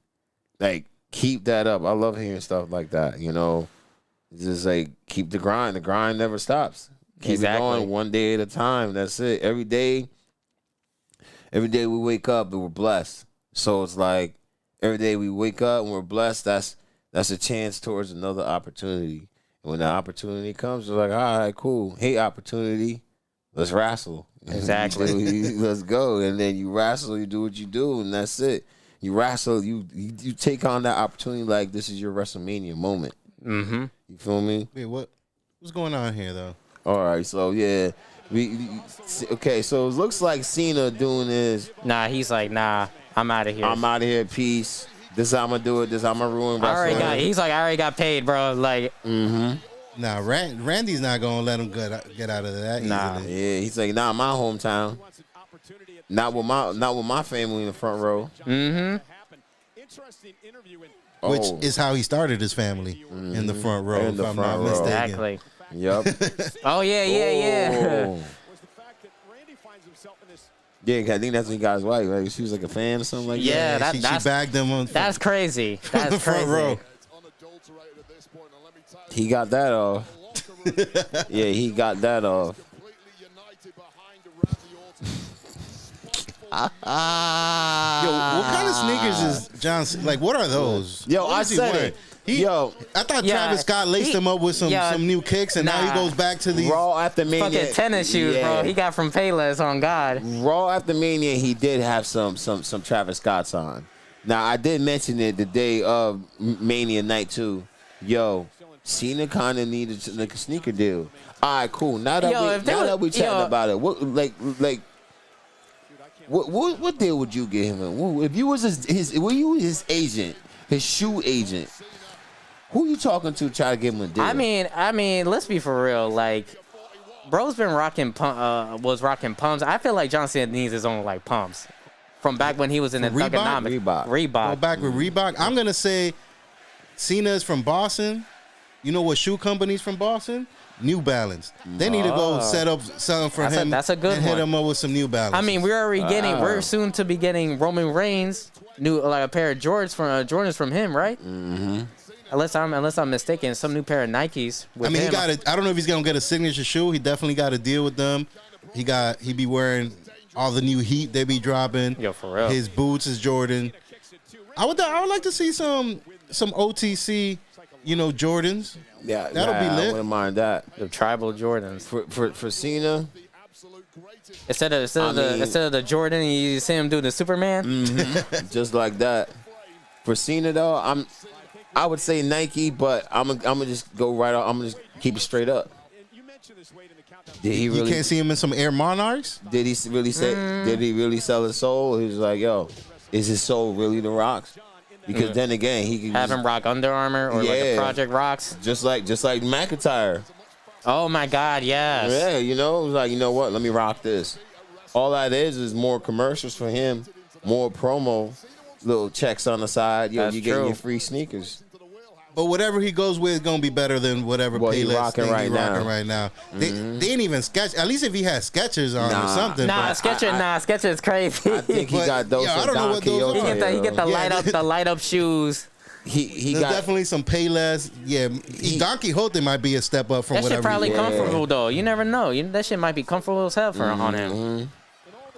[SPEAKER 1] Like, keep that up. I love hearing stuff like that, you know. Just like, keep the grind. The grind never stops. Keep it going one day at a time. That's it. Every day we wake up and we're blessed. So it's like, every day we wake up and we're blessed, that's a chance towards another opportunity. And when the opportunity comes, it's like, all right, cool. Hey, opportunity, let's wrestle.
[SPEAKER 4] Exactly.
[SPEAKER 1] Let's go. And then you wrestle, you do what you do, and that's it. You wrestle, you take on that opportunity like this is your WrestleMania moment.
[SPEAKER 4] Mm-hmm.
[SPEAKER 1] You feel me?
[SPEAKER 2] Wait, what's going on here though?
[SPEAKER 1] All right, so yeah, okay. So it looks like Cena doing this.
[SPEAKER 4] Nah, he's like, nah, I'm out of here.
[SPEAKER 1] I'm out of here. Peace. This is how I'm gonna do it. This is how I'm gonna ruin wrestling.
[SPEAKER 4] I already got paid, bro. Like,
[SPEAKER 2] Nah, Randy's not gonna let him get out of that.
[SPEAKER 4] Nah.
[SPEAKER 2] Easily.
[SPEAKER 1] Yeah, he's like, nah, my hometown. Not with my family in the front row.
[SPEAKER 5] Interesting interview in
[SPEAKER 2] Which is how he started his family in the front row,
[SPEAKER 1] In the
[SPEAKER 2] if I'm
[SPEAKER 1] front
[SPEAKER 2] not
[SPEAKER 1] row.
[SPEAKER 2] mistaken.
[SPEAKER 4] exactly.
[SPEAKER 1] Yep.
[SPEAKER 4] Oh yeah.
[SPEAKER 1] Oh.
[SPEAKER 5] was the fact that Randy finds himself in this
[SPEAKER 1] Yeah, I think that's when he got his wife. Like, she was like a fan or something like
[SPEAKER 4] Yeah,
[SPEAKER 1] that.
[SPEAKER 2] She
[SPEAKER 4] that's
[SPEAKER 2] bagged him on
[SPEAKER 4] that's crazy.
[SPEAKER 2] from
[SPEAKER 4] That's
[SPEAKER 2] the front
[SPEAKER 4] crazy.
[SPEAKER 2] row.
[SPEAKER 3] It's unadulterated at this point, and let me tell you,
[SPEAKER 1] He got that off.
[SPEAKER 3] the locker room
[SPEAKER 1] Yeah, he got that off.
[SPEAKER 3] completely united behind Randy Orton.
[SPEAKER 2] Yo, what kind of sneakers is John? Like, what are those?
[SPEAKER 1] Yo,
[SPEAKER 2] What
[SPEAKER 1] I
[SPEAKER 2] is he
[SPEAKER 1] said
[SPEAKER 2] wearing?
[SPEAKER 1] it. Yo,
[SPEAKER 2] I thought
[SPEAKER 4] Yeah,
[SPEAKER 2] Travis Scott laced
[SPEAKER 4] he-
[SPEAKER 2] him up with some new kicks, and now he
[SPEAKER 4] Nah.
[SPEAKER 2] goes back to these.
[SPEAKER 1] Raw after Mania.
[SPEAKER 4] Fucking tennis shoes,
[SPEAKER 1] yeah.
[SPEAKER 4] bro. He got from Payless on God.
[SPEAKER 1] Raw after Mania, he did have some Travis Scott's on. Now, I did mention it the day of Mania night 2. Yo, Cena kind of needed like a sneaker deal. All right, cool. Now that we chatting about it, what like What deal would you get him in? If you was were you his agent, his shoe agent? Who you talking to try to give him a deal?
[SPEAKER 4] I mean, let's be for real. Like, bro's been rocking pumps. I feel like John Cena needs his own like pumps from back when he was in the Thugonomics. Reebok.
[SPEAKER 2] Go back with Reebok. I'm gonna say Cena's from Boston. You know what shoe company's from Boston? New Balance. They need to go set up something for him.
[SPEAKER 4] That's a good
[SPEAKER 2] and
[SPEAKER 4] one.
[SPEAKER 2] hit him up with some New Balance.
[SPEAKER 4] I mean, we're soon to be getting Roman Reigns a pair of Jordans from him, right? Mm-hmm. Unless I'm mistaken, some new pair of Nikes. With him.
[SPEAKER 2] I don't know if he's gonna get a signature shoe. He definitely got to deal with them. He be wearing all the new heat they be dropping.
[SPEAKER 4] Yo, for real.
[SPEAKER 2] His boots is Jordan. I would like to see some OTC, Jordans.
[SPEAKER 1] Yeah,
[SPEAKER 2] that'll be lit.
[SPEAKER 1] I wouldn't mind that.
[SPEAKER 4] The tribal Jordans
[SPEAKER 1] For Cena.
[SPEAKER 4] Instead of the Jordan, you see him do the Superman.
[SPEAKER 1] Mm-hmm. Just like that. For Cena though, I would say Nike, but I'm gonna just go right on. I'm gonna just keep it straight up. Did he really?
[SPEAKER 2] You can't see him in some Air Monarchs.
[SPEAKER 1] Did he really say? Did he really sell his soul? He was like, "Yo, is his soul really the Rocks?" Because then again, he could
[SPEAKER 4] have him rock Under Armour or like a Project Rocks,
[SPEAKER 1] just like McIntyre.
[SPEAKER 4] Oh my God, yes.
[SPEAKER 1] Yeah, it was like, you know what? Let me rock this. All that is more commercials for him, more promo, little checks on the side. You getting your free sneakers.
[SPEAKER 2] But whatever he goes with is gonna be better than whatever
[SPEAKER 1] he rocking right now.
[SPEAKER 2] Mm-hmm. They ain't even sketch. At least if he had Skechers on or something.
[SPEAKER 4] Skechers is crazy.
[SPEAKER 1] I think he got those.
[SPEAKER 2] I don't know what those are.
[SPEAKER 4] He get the light up shoes.
[SPEAKER 1] He
[SPEAKER 2] There's
[SPEAKER 1] got
[SPEAKER 2] definitely some Payless. Yeah, Don Quixote might be a step up from
[SPEAKER 4] that
[SPEAKER 2] whatever.
[SPEAKER 4] That shit probably comfortable though. You never know. That shit might be comfortable as hell on him.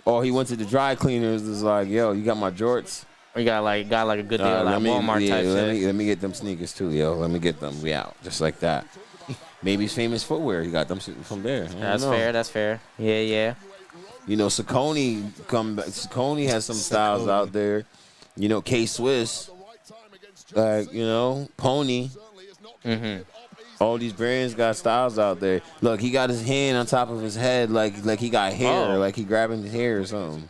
[SPEAKER 1] Or he went to the dry cleaners. It's like, yo, you got my jorts.
[SPEAKER 4] We got like a good deal, like Walmart type shit.
[SPEAKER 1] Let me get them sneakers too, yo. Let me get them. We out just like that. Maybe it's Famous Footwear. He got them from there.
[SPEAKER 4] That's fair. Yeah.
[SPEAKER 1] Saucony Saucony has some styles out there. K-Swiss, Pony.
[SPEAKER 4] Mm-hmm.
[SPEAKER 1] All these brands got styles out there. Look, he got his hand on top of his head like he got hair, like he grabbing his hair or something.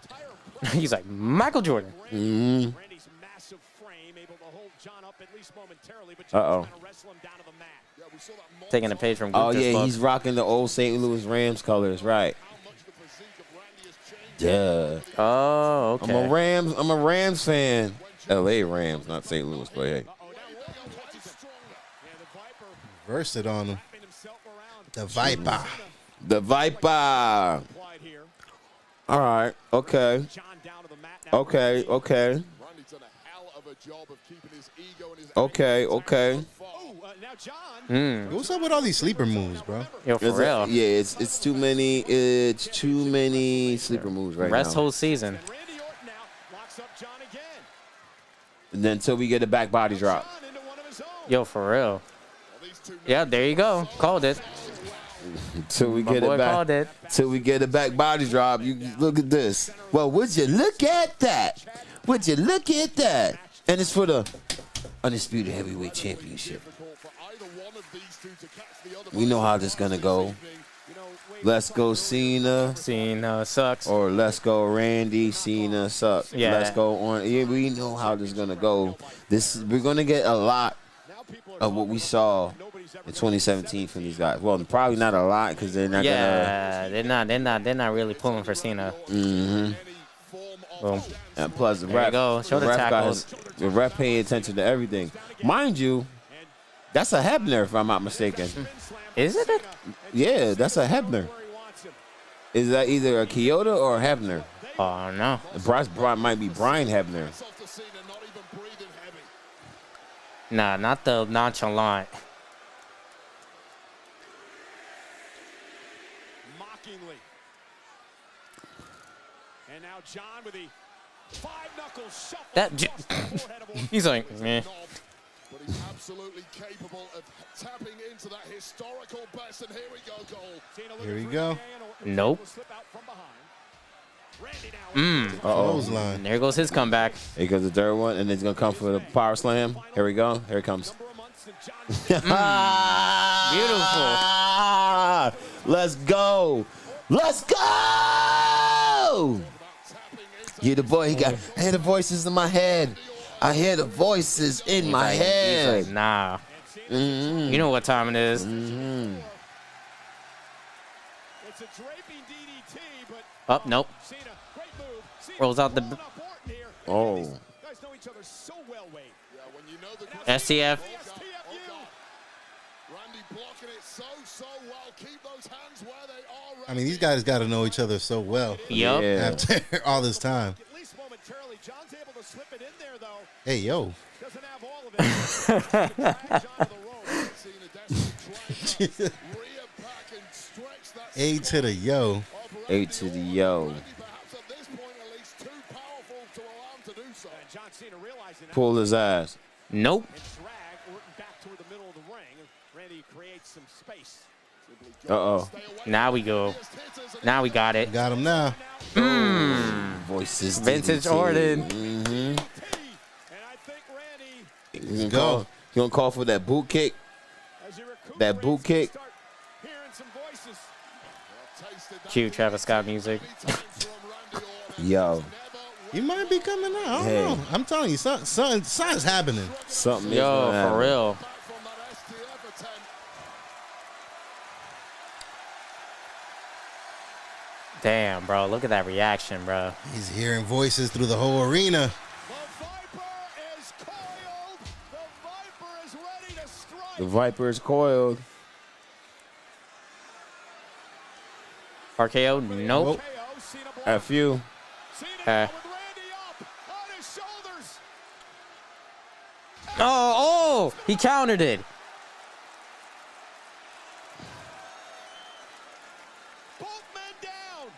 [SPEAKER 4] He's like Michael Jordan.
[SPEAKER 1] Mm-hmm. Uh-oh.
[SPEAKER 4] Taking a page from Gunther's book.
[SPEAKER 1] He's rocking the old St. Louis Rams colors, right? Yeah.
[SPEAKER 4] Oh, okay.
[SPEAKER 1] I'm a Rams fan. L.A. Rams, not St. Louis, but hey.
[SPEAKER 2] Versed it on him. The Viper.
[SPEAKER 1] The Viper. All right. Okay. Okay.
[SPEAKER 2] What's up with all these sleeper moves, bro?
[SPEAKER 4] Yo, for real.
[SPEAKER 1] It's too many. It's too many sleeper moves right now.
[SPEAKER 4] Rest whole season.
[SPEAKER 1] And then until we get a back body drop.
[SPEAKER 4] Yo, for real. Yeah, there you go. Called it.
[SPEAKER 1] Till we get it back. Till we get a back body drop. You look at this. Well, would you look at that? Would you look at that? And it's for the Undisputed Heavyweight Championship. We know how this is gonna go. Let's go Cena.
[SPEAKER 4] Cena sucks.
[SPEAKER 1] Or let's go Randy. Cena sucks.
[SPEAKER 4] Yeah.
[SPEAKER 1] Let's go on. Yeah, we know how this is gonna go. We're gonna get a lot of what we saw in 2017 from these guys. Well, probably not a lot because they're not gonna.
[SPEAKER 4] They're not really pulling for Cena.
[SPEAKER 1] Mm-hmm.
[SPEAKER 4] Boom.
[SPEAKER 1] And plus, the
[SPEAKER 4] There
[SPEAKER 1] ref.
[SPEAKER 4] you go. Show the tackles.
[SPEAKER 1] The ref paying attention to everything. Mind you, that's a Hebner, if I'm not mistaken.
[SPEAKER 4] Is it?
[SPEAKER 1] Yeah, that's a Hebner. Is that either a Kyoto or a Hebner?
[SPEAKER 4] Oh, no.
[SPEAKER 1] Brian might be Brian Hebner.
[SPEAKER 4] Nah, not the nonchalant.
[SPEAKER 5] Mockingly. And now John with the five-knuckle shuffle.
[SPEAKER 4] He's like, meh.
[SPEAKER 3] But he's absolutely capable of tapping into that historical best. And here we go, goal.
[SPEAKER 2] Here we go.
[SPEAKER 4] Nope.
[SPEAKER 2] Clothesline.
[SPEAKER 4] There goes his comeback.
[SPEAKER 1] Here goes the third one, and it's going to come for the power slam. Here we go. Here it comes.
[SPEAKER 4] Beautiful.
[SPEAKER 1] Let's go. Let's go. Yeah, the boy, I hear the voices in my head. I hear the voices in my head.
[SPEAKER 4] He's like, nah.
[SPEAKER 1] Mhm.
[SPEAKER 4] You know what time it is.
[SPEAKER 1] Mhm.
[SPEAKER 5] It's a draping DDT, but
[SPEAKER 4] Oh, nope.
[SPEAKER 5] Cena, great move. Cena
[SPEAKER 4] Rolls out the
[SPEAKER 5] pulling up Orton here.
[SPEAKER 1] Oh.
[SPEAKER 5] Guys know each other so well, Wade.
[SPEAKER 3] Yeah, when you know the
[SPEAKER 4] STF.
[SPEAKER 3] Randy blocking it so well. Keep those hands where they are.
[SPEAKER 2] I mean, these guys got to know each other so well
[SPEAKER 4] Yup.
[SPEAKER 1] Yeah.
[SPEAKER 2] after all this time.
[SPEAKER 5] At least momentarily. John's able to slip it in there, though.
[SPEAKER 2] Hey, yo.
[SPEAKER 5] Doesn't have all of it. Drags onto the rope.
[SPEAKER 3] Cena desperately trying to rear back and stretch that
[SPEAKER 2] A to the yo.
[SPEAKER 3] of
[SPEAKER 1] A to the yo.
[SPEAKER 3] Randy, perhaps at this point at least too powerful to allow him to do so.
[SPEAKER 5] And John Cena realizing that.
[SPEAKER 1] Pull his ass.
[SPEAKER 4] Nope.
[SPEAKER 5] And drag Orton back toward the middle of the ring. Randy creates some space.
[SPEAKER 1] Uh-oh.
[SPEAKER 4] Now we go. Now we got it.
[SPEAKER 2] Got him now.
[SPEAKER 1] Voices.
[SPEAKER 4] Vintage
[SPEAKER 1] DDT.
[SPEAKER 4] Orton.
[SPEAKER 1] Mhm.
[SPEAKER 5] And I think Randy,
[SPEAKER 1] You gonna call for that boot kick?
[SPEAKER 5] as he recuperates,
[SPEAKER 1] That boot kick.
[SPEAKER 5] start hearing some voices.
[SPEAKER 4] Cue Travis Scott music.
[SPEAKER 1] Yo,
[SPEAKER 2] He might be coming out. I don't
[SPEAKER 1] Hey.
[SPEAKER 2] know. I'm telling you, something's happening.
[SPEAKER 1] something is
[SPEAKER 4] Yo,
[SPEAKER 1] gonna
[SPEAKER 4] for
[SPEAKER 1] happen.
[SPEAKER 4] real.
[SPEAKER 3] From that STF attempt.
[SPEAKER 4] Damn, bro. Look at that reaction, bro.
[SPEAKER 2] He's hearing voices through the whole arena.
[SPEAKER 5] The Viper is coiled. The Viper is ready to strike.
[SPEAKER 1] The Viper is coiled.
[SPEAKER 4] RKO? Nope.
[SPEAKER 5] KO, Cena blocked.
[SPEAKER 1] F you.
[SPEAKER 5] Cena
[SPEAKER 4] Uh.
[SPEAKER 5] with Randy up on his shoulders.
[SPEAKER 4] Oh, he countered it.
[SPEAKER 5] Both men down.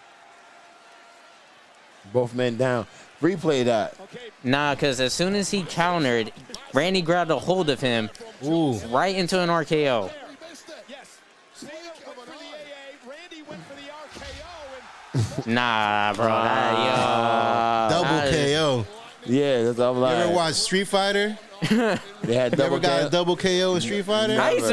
[SPEAKER 1] Both men down. Replay that.
[SPEAKER 5] Okay,
[SPEAKER 4] Nah, because as soon as he countered, Randy grabbed a hold of him
[SPEAKER 2] Ooh.
[SPEAKER 4] right into an RKO.
[SPEAKER 3] He missed it.
[SPEAKER 5] yes. Cena went for the AA. Randy went for the RKO. And
[SPEAKER 4] Nah, bro.
[SPEAKER 2] Double
[SPEAKER 4] that is-
[SPEAKER 2] KO.
[SPEAKER 1] Yeah, that's all I'm
[SPEAKER 2] You ever
[SPEAKER 1] like.
[SPEAKER 2] watch Street Fighter?
[SPEAKER 1] They had
[SPEAKER 2] You ever
[SPEAKER 1] double
[SPEAKER 2] got a
[SPEAKER 1] KO.
[SPEAKER 2] double KO in Street Fighter?
[SPEAKER 4] I used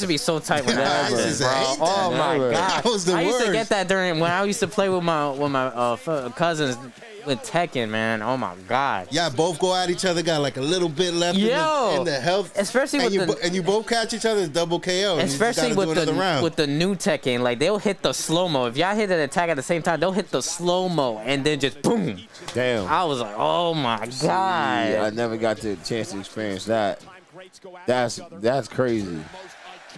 [SPEAKER 4] to be so tight with
[SPEAKER 2] I
[SPEAKER 4] that,
[SPEAKER 2] used to
[SPEAKER 4] bro.
[SPEAKER 2] hate that.
[SPEAKER 4] Oh my
[SPEAKER 1] Never.
[SPEAKER 4] god,
[SPEAKER 2] That was the
[SPEAKER 4] I used to
[SPEAKER 2] worst.
[SPEAKER 4] get that during when I used to play with my cousins with Tekken, man. Oh my god.
[SPEAKER 2] Yeah, both go at each other. Got like a little bit left
[SPEAKER 4] Yo.
[SPEAKER 2] in the health.
[SPEAKER 4] Especially
[SPEAKER 2] and
[SPEAKER 4] with
[SPEAKER 2] you
[SPEAKER 4] the-
[SPEAKER 2] and you both catch each other. It's double KO. and you just
[SPEAKER 4] Especially
[SPEAKER 2] gotta do
[SPEAKER 4] with
[SPEAKER 2] another round.
[SPEAKER 4] the new Tekken, like they'll hit the slow mo. If y'all hit an attack at the same time, they'll hit the slow mo and then just boom.
[SPEAKER 1] Damn.
[SPEAKER 4] I was like, oh my god.
[SPEAKER 1] Yeah, I never got the chance to experience that.
[SPEAKER 5] time greats go at
[SPEAKER 1] That's
[SPEAKER 5] each other.
[SPEAKER 1] crazy.
[SPEAKER 3] Most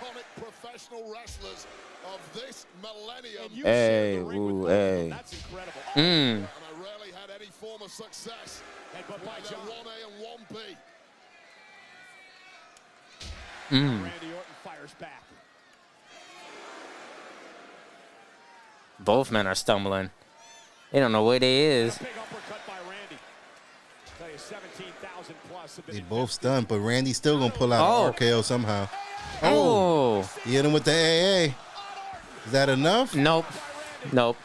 [SPEAKER 3] iconic professional wrestlers of this millennium.
[SPEAKER 5] And you
[SPEAKER 1] Hey,
[SPEAKER 5] shared the ring with
[SPEAKER 1] ooh,
[SPEAKER 5] both of them.
[SPEAKER 1] hey.
[SPEAKER 5] That's incredible.
[SPEAKER 4] Mm.
[SPEAKER 3] And I rarely had any form of success.
[SPEAKER 5] Headbutt by
[SPEAKER 3] They're
[SPEAKER 5] John.
[SPEAKER 3] 1A and 1B.
[SPEAKER 5] Randy Orton fires back.
[SPEAKER 4] Both men are stumbling. They don't know where they is.
[SPEAKER 5] Big uppercut by Randy. Tell you, 17,000 plus have been
[SPEAKER 2] They both stunned, but Randy's still gonna pull out
[SPEAKER 4] Oh.
[SPEAKER 2] an RKO somehow.
[SPEAKER 4] Oh.
[SPEAKER 2] He hit him with the AA. Is that enough?
[SPEAKER 4] Nope. Nope.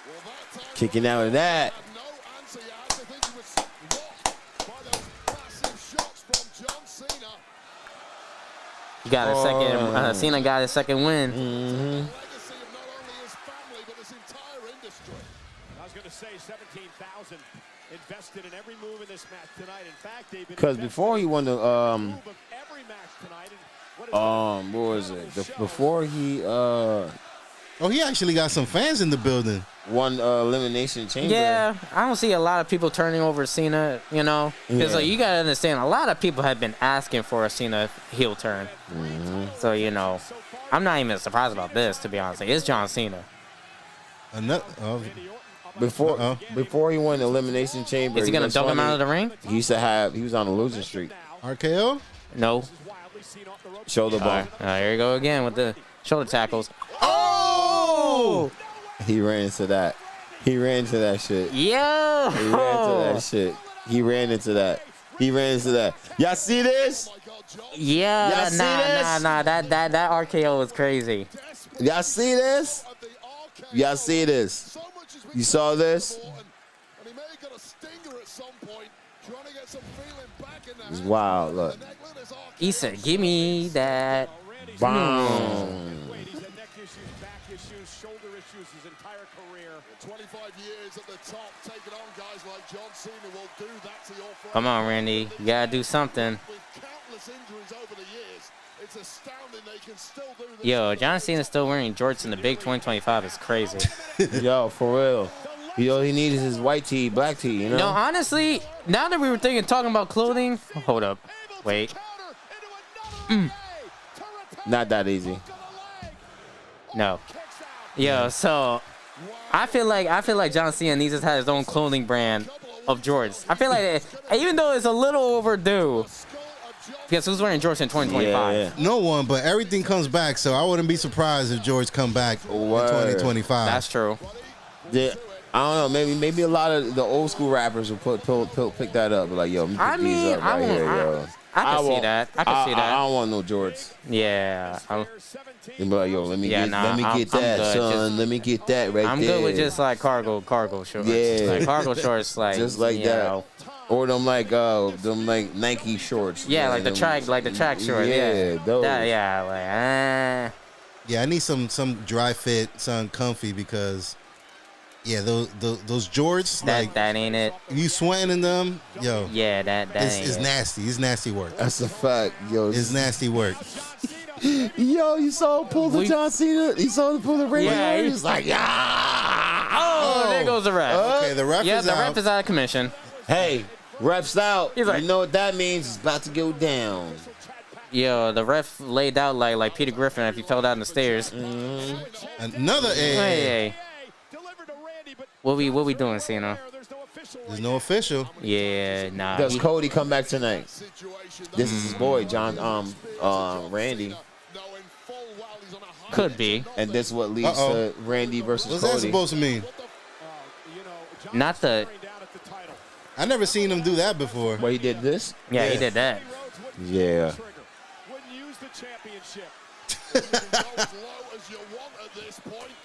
[SPEAKER 3] Well, that time
[SPEAKER 1] Kicking out of that.
[SPEAKER 3] had no answer. You had to think he was rocked by those massive shots from John Cena.
[SPEAKER 4] He got a second. Cena got his second win.
[SPEAKER 3] Legacy of not only his family, but this entire industry.
[SPEAKER 5] I was going to say 17,000 invested in every move in this match tonight. In fact, they've been
[SPEAKER 1] Because
[SPEAKER 5] invested
[SPEAKER 1] before he won the
[SPEAKER 5] in every move of every match tonight. And what is
[SPEAKER 1] what was it? Before he
[SPEAKER 2] Oh, he actually got some fans in the building.
[SPEAKER 1] won Elimination Chamber.
[SPEAKER 4] Yeah, I don't see a lot of people turning over Cena, you know? Because
[SPEAKER 1] Yeah.
[SPEAKER 4] like, you got to understand, a lot of people have been asking for a Cena heel turn. So, you know, I'm not even surprised about this, to be honest. Like, it's John Cena.
[SPEAKER 2] Another. Oh,
[SPEAKER 1] Before he won the Elimination Chamber.
[SPEAKER 4] Is he going to dump him out of the ring?
[SPEAKER 1] He used to he was on a losing streak.
[SPEAKER 2] RKO?
[SPEAKER 4] No.
[SPEAKER 5] wildly seen off the ropes.
[SPEAKER 1] Shoulder
[SPEAKER 4] All
[SPEAKER 1] bump.
[SPEAKER 4] right, here we go again with the shoulder tackles.
[SPEAKER 1] Oh! He ran into that. He ran into that shit.
[SPEAKER 4] Yo!
[SPEAKER 1] He ran into that shit. He ran into that. He ran into that. Y'all see this?
[SPEAKER 4] Yeah,
[SPEAKER 1] Y'all see this?
[SPEAKER 4] nah. That RKO was crazy.
[SPEAKER 1] Y'all see this? Y'all see this? You saw this?
[SPEAKER 3] And he may have got a stinger at some point, trying to get some feeling back in
[SPEAKER 1] It's
[SPEAKER 3] that.
[SPEAKER 1] wild. Look.
[SPEAKER 4] He said, give me that.
[SPEAKER 1] Boom.
[SPEAKER 5] Wait, he's had neck issues, back issues, shoulder issues. issues his entire career.
[SPEAKER 3] 25 years at the top, taking on guys like John Cena will do that to your front.
[SPEAKER 4] Come on, Randy. You gotta do something.
[SPEAKER 3] With countless injuries over the years, it's astounding they can still do this.
[SPEAKER 4] Yo, John Cena's still wearing jorts in the big 2025 is crazy.
[SPEAKER 1] Yo, for real. All he needs is his white tee, black tee, you know?
[SPEAKER 4] No, honestly, now that we were talking about clothing, hold up. Wait.
[SPEAKER 1] Not that easy.
[SPEAKER 4] No. Yo, so I feel like John Cena needs to have his own clothing brand of jorts. I feel like even though it's a little overdue, because who's wearing jorts in 2025?
[SPEAKER 1] Yeah.
[SPEAKER 2] No one, but everything comes back, so I wouldn't be surprised if George come back in 2025.
[SPEAKER 4] That's true.
[SPEAKER 1] Yeah. I don't know. Maybe a lot of the old school rappers will pick that up. Like, yo, these up right here, yo.
[SPEAKER 4] I can see that. I can see that.
[SPEAKER 1] I don't want no jorts.
[SPEAKER 4] Yeah.
[SPEAKER 1] You be like, yo, let me get
[SPEAKER 4] I'm
[SPEAKER 1] that,
[SPEAKER 4] good.
[SPEAKER 1] son. Let me get that right there.
[SPEAKER 4] I'm good with just like cargo shorts.
[SPEAKER 1] Yeah.
[SPEAKER 4] Like cargo shorts, like
[SPEAKER 1] just like that. Or them like Nike shorts.
[SPEAKER 4] Yeah, like the track shorts. Yeah.
[SPEAKER 1] Those.
[SPEAKER 4] Yeah,
[SPEAKER 2] I need some dry fit, some comfy because those jorts
[SPEAKER 4] that ain't it.
[SPEAKER 2] you sweating in them, yo.
[SPEAKER 4] Yeah, that ain't
[SPEAKER 2] it's
[SPEAKER 4] it.
[SPEAKER 2] nasty. It's nasty work.
[SPEAKER 1] That's a fact, yo.
[SPEAKER 2] It's nasty work.
[SPEAKER 1] Yo, you saw him pull the John Cena? You saw him pull the ring?
[SPEAKER 4] Yeah,
[SPEAKER 1] He was like, yeah.
[SPEAKER 4] Oh, there goes the ref.
[SPEAKER 2] Okay, the ref
[SPEAKER 4] Yeah,
[SPEAKER 2] is
[SPEAKER 4] the
[SPEAKER 2] out.
[SPEAKER 4] ref is out of commission.
[SPEAKER 1] Hey, ref's out.
[SPEAKER 4] He's like-
[SPEAKER 1] You know what that means? It's about to go down.
[SPEAKER 4] Yo, the ref laid out like Peter Griffin if he fell down the stairs.
[SPEAKER 2] Another A.
[SPEAKER 4] Hey. What we doing, Cena?
[SPEAKER 2] There's no official.
[SPEAKER 4] Yeah, nah.
[SPEAKER 1] Does Cody come back tonight? This is his boy, John, Randy.
[SPEAKER 4] Could be.
[SPEAKER 1] And this is what leads to Randy versus
[SPEAKER 2] What's
[SPEAKER 1] Cody.
[SPEAKER 2] that supposed to mean?
[SPEAKER 4] Not the.
[SPEAKER 2] I never seen him do that before.
[SPEAKER 1] Well, he did this?
[SPEAKER 4] Yeah, he did that.
[SPEAKER 1] Yeah.
[SPEAKER 2] Okay.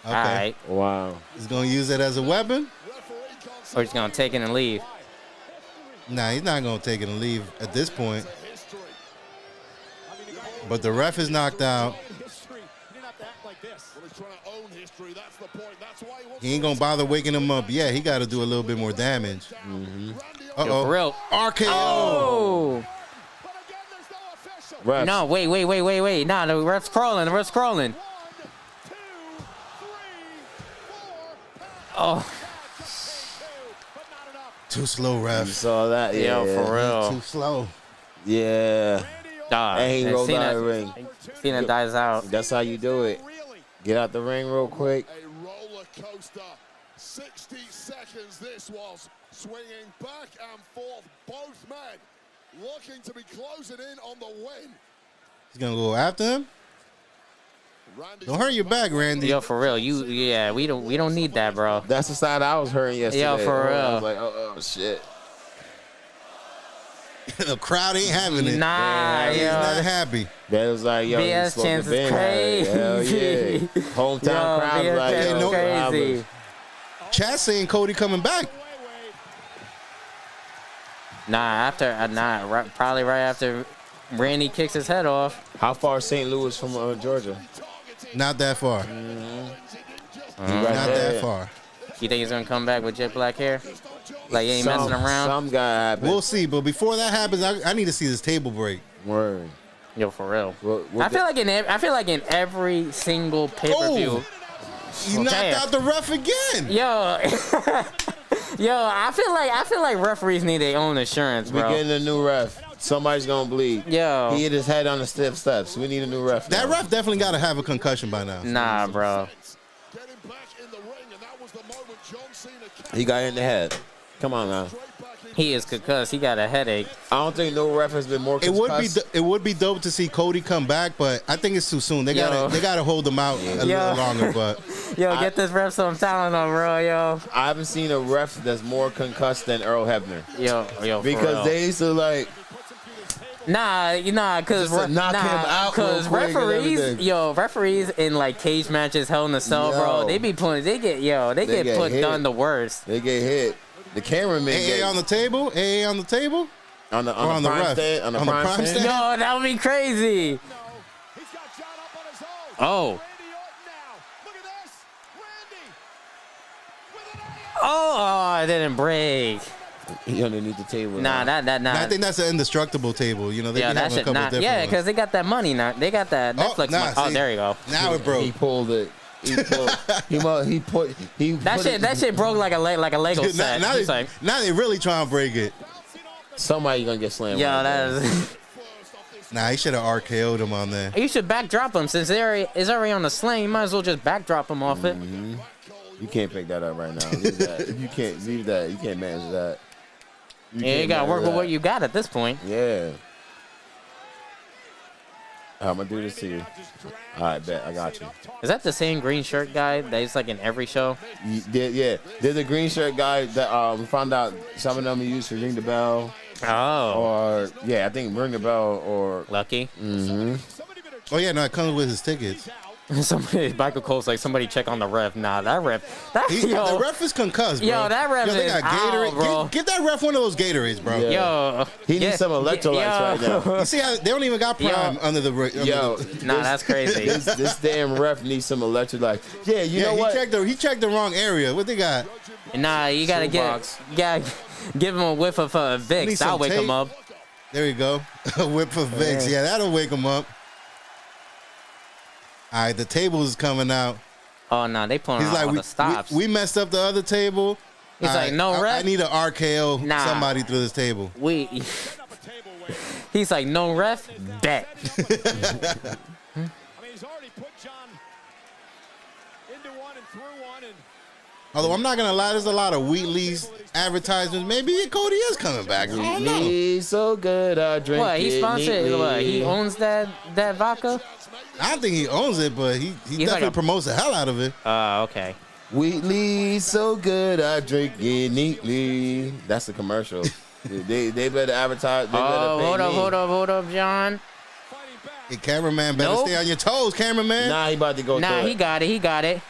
[SPEAKER 4] All right.
[SPEAKER 1] Wow.
[SPEAKER 2] He's gonna use it as a weapon?
[SPEAKER 4] Or he's gonna take it and leave.
[SPEAKER 2] Nah, he's not gonna take it and leave at this point. But the ref is knocked out. He ain't gonna bother waking him up. Yeah, he got to do a little bit more damage.
[SPEAKER 4] Yo, for real.
[SPEAKER 2] RKO.
[SPEAKER 4] Oh.
[SPEAKER 1] Refs.
[SPEAKER 4] No, wait. Nah, the ref's crawling. Oh.
[SPEAKER 2] Too slow,
[SPEAKER 1] You
[SPEAKER 2] ref.
[SPEAKER 1] saw that? Yeah.
[SPEAKER 4] Yo, for real.
[SPEAKER 2] Too slow.
[SPEAKER 1] Yeah.
[SPEAKER 4] Dog.
[SPEAKER 1] And he
[SPEAKER 4] And
[SPEAKER 1] rolled out of the ring.
[SPEAKER 4] Cena dies out.
[SPEAKER 1] That's how you do it. Get out the ring real quick.
[SPEAKER 3] A roller coaster. 60 seconds this was. Swinging back and forth. Both men looking to be closing in on the win.
[SPEAKER 2] He's gonna go after him.
[SPEAKER 3] Randy's
[SPEAKER 2] Don't hurt your back, Randy.
[SPEAKER 4] Yo, for real. We don't need that, bro.
[SPEAKER 1] That's the side I was hurting yesterday.
[SPEAKER 4] Yo, for real.
[SPEAKER 1] I was like, oh shit.
[SPEAKER 2] The crowd ain't having it.
[SPEAKER 4] Nah,
[SPEAKER 2] He's
[SPEAKER 4] yo.
[SPEAKER 2] not happy.
[SPEAKER 1] That was like, yo, you
[SPEAKER 4] BS
[SPEAKER 1] supposed
[SPEAKER 4] chance
[SPEAKER 1] to
[SPEAKER 4] is
[SPEAKER 1] been
[SPEAKER 4] crazy.
[SPEAKER 1] Hell yeah. Hometown
[SPEAKER 4] Yo,
[SPEAKER 1] crowd
[SPEAKER 4] BS
[SPEAKER 1] like,
[SPEAKER 4] chance
[SPEAKER 1] yo,
[SPEAKER 4] is
[SPEAKER 2] no
[SPEAKER 4] crazy.
[SPEAKER 2] Chat saying Cody coming back.
[SPEAKER 4] Nah, probably right after Randy kicks his head off.
[SPEAKER 1] How far is St. Louis from Georgia?
[SPEAKER 2] Not that far.
[SPEAKER 1] Right
[SPEAKER 2] Not
[SPEAKER 1] there.
[SPEAKER 2] that far.
[SPEAKER 4] You think he's gonna come back with jet black hair? Like he ain't messing around?
[SPEAKER 1] Some guy happened.
[SPEAKER 2] We'll see. But before that happens, I need to see this table break.
[SPEAKER 1] Word.
[SPEAKER 4] Yo, for real.
[SPEAKER 1] What
[SPEAKER 4] I feel like in every single pay-per-view.
[SPEAKER 2] Oh. You knocked
[SPEAKER 4] Damn.
[SPEAKER 2] out the ref again.
[SPEAKER 4] Yo. Yo, I feel like referees need their own insurance,
[SPEAKER 1] We
[SPEAKER 4] bro.
[SPEAKER 1] getting a new ref. Somebody's gonna bleed.
[SPEAKER 4] Yo.
[SPEAKER 1] He hit his head on the steps. We need a new ref.
[SPEAKER 2] That
[SPEAKER 1] now.
[SPEAKER 2] ref definitely got to have a concussion by now.
[SPEAKER 4] Nah, bro.
[SPEAKER 3] getting back in the ring, and that was the moment John Cena
[SPEAKER 1] He got hit in the head. Come on now.
[SPEAKER 4] He is concussed. He got a headache.
[SPEAKER 1] I don't think no ref has been more
[SPEAKER 2] It would be
[SPEAKER 1] concussed.
[SPEAKER 2] it would be dope to see Cody come back, but I think it's too soon. They gotta hold him out a little longer. But
[SPEAKER 4] Yo, get this ref some Tylenol, bro, yo.
[SPEAKER 1] I haven't seen a ref that's more concussed than Earl Hebner.
[SPEAKER 4] Yo, for
[SPEAKER 1] Because
[SPEAKER 4] real.
[SPEAKER 1] they used to like,
[SPEAKER 4] cause
[SPEAKER 1] Just to knock him out real quick and everything.
[SPEAKER 4] referees in like cage matches, Hell in a Cell, bro.
[SPEAKER 1] Yo.
[SPEAKER 4] They get put
[SPEAKER 1] hit.
[SPEAKER 4] done the worst.
[SPEAKER 1] they get hit. The cameraman
[SPEAKER 2] AA
[SPEAKER 1] get
[SPEAKER 2] on the table, AA on the table.
[SPEAKER 1] on the
[SPEAKER 2] on the
[SPEAKER 1] prime
[SPEAKER 2] ref.
[SPEAKER 1] stand, on the
[SPEAKER 2] On the
[SPEAKER 1] prime
[SPEAKER 2] prime
[SPEAKER 1] stand.
[SPEAKER 2] stand?
[SPEAKER 4] Yo, that would be crazy.
[SPEAKER 5] He's got John up on his own.
[SPEAKER 4] Oh.
[SPEAKER 5] Randy Orton now. Look at this. Randy.
[SPEAKER 4] Oh, it didn't break.
[SPEAKER 1] He underneath the table.
[SPEAKER 4] Nah,
[SPEAKER 1] now.
[SPEAKER 4] nah.
[SPEAKER 2] I think that's an indestructible table. You know, they
[SPEAKER 4] Yeah,
[SPEAKER 2] be
[SPEAKER 4] that
[SPEAKER 2] having a
[SPEAKER 4] shit
[SPEAKER 2] couple
[SPEAKER 4] not.
[SPEAKER 2] different
[SPEAKER 4] Yeah,
[SPEAKER 2] ones.
[SPEAKER 4] because they got that money now. They got that Netflix money. Oh,
[SPEAKER 2] see,
[SPEAKER 4] there you go.
[SPEAKER 2] Now it broke.
[SPEAKER 1] He pulled it. He put.
[SPEAKER 4] That shit broke like a Lego set.
[SPEAKER 2] Now they really trying to break it.
[SPEAKER 1] Somebody gonna get slammed.
[SPEAKER 4] Yo,
[SPEAKER 1] right
[SPEAKER 4] that
[SPEAKER 1] there.
[SPEAKER 4] is.
[SPEAKER 2] Nah, he should have RKO'd him on there.
[SPEAKER 4] You should backdrop him since it's already on the sling. You might as well just backdrop him off it.
[SPEAKER 1] You can't pick that up right now. Leave that. If you can't leave that, you can't manage that.
[SPEAKER 4] You gotta work with what you got at this point.
[SPEAKER 1] Yeah. I'm gonna do this to you. All right, bet I got you.
[SPEAKER 4] Is that the same green shirt guy that's like in every show?
[SPEAKER 1] Yeah, there's a green shirt guy that we found out some of them used to ring the bell.
[SPEAKER 4] Oh.
[SPEAKER 1] Or yeah, I think ring the bell or
[SPEAKER 4] Lucky.
[SPEAKER 2] Oh yeah, no, it comes with his tickets.
[SPEAKER 4] Somebody, Michael Cole's like, somebody check on the ref. Nah, that ref.
[SPEAKER 2] The ref is concussed, bro.
[SPEAKER 4] Yo, that ref
[SPEAKER 2] they
[SPEAKER 4] is
[SPEAKER 2] got
[SPEAKER 4] out,
[SPEAKER 2] Gatorade.
[SPEAKER 4] bro.
[SPEAKER 2] Get that ref one of those Gatorades, bro.
[SPEAKER 1] Yeah.
[SPEAKER 4] Yo.
[SPEAKER 1] He needs some electrolytes right now.
[SPEAKER 2] You see how they don't even got Prime under the.
[SPEAKER 4] Nah, that's crazy.
[SPEAKER 1] This damn ref needs some electrolytes. Yeah, you know what?
[SPEAKER 2] He checked the wrong area. What they got?
[SPEAKER 4] Nah, you gotta give him a whiff of Vicks. That'll wake him up.
[SPEAKER 2] There you go. A whip of Vicks. Yeah, that'll wake him up. All right, the table is coming out.
[SPEAKER 4] Oh no, they pulling out all the stops.
[SPEAKER 2] We messed up the other table.
[SPEAKER 4] He's like, no ref.
[SPEAKER 2] I need an RKO somebody through this table.
[SPEAKER 4] He's like, no ref. Bet.
[SPEAKER 5] I mean, he's already put John into one and through one. And
[SPEAKER 2] Although I'm not gonna lie, there's a lot of Wheatley's advertisements. Maybe Cody is coming back. I don't know.
[SPEAKER 1] He's so good at drinking.
[SPEAKER 4] What, he sponsored? What, he owns that vodka?
[SPEAKER 2] I don't think he owns it, but he definitely promotes the hell out of it.
[SPEAKER 4] Okay.
[SPEAKER 1] Wheatley's so good at drinking neatly. That's a commercial. they better advertise. They better pay
[SPEAKER 4] Hold up, John.
[SPEAKER 2] Hey, cameraman, better stay on your toes, cameraman.
[SPEAKER 1] Nah, he about to go.
[SPEAKER 4] Nah, he got it.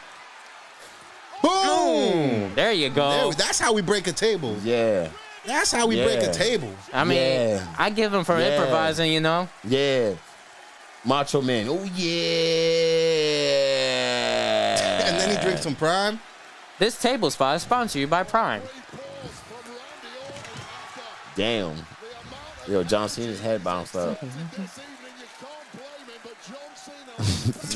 [SPEAKER 2] Boom!
[SPEAKER 4] There you go.
[SPEAKER 2] That's how we break a table.
[SPEAKER 1] Yeah.
[SPEAKER 2] That's how we break a table.
[SPEAKER 4] I mean, I give him for improvising, you know?
[SPEAKER 1] Yeah. Macho Man. Oh, yeah.
[SPEAKER 2] And then he drinks some Prime.
[SPEAKER 4] This table spot is sponsored by Prime.
[SPEAKER 1] Damn. Yo, John Cena's head bounced up.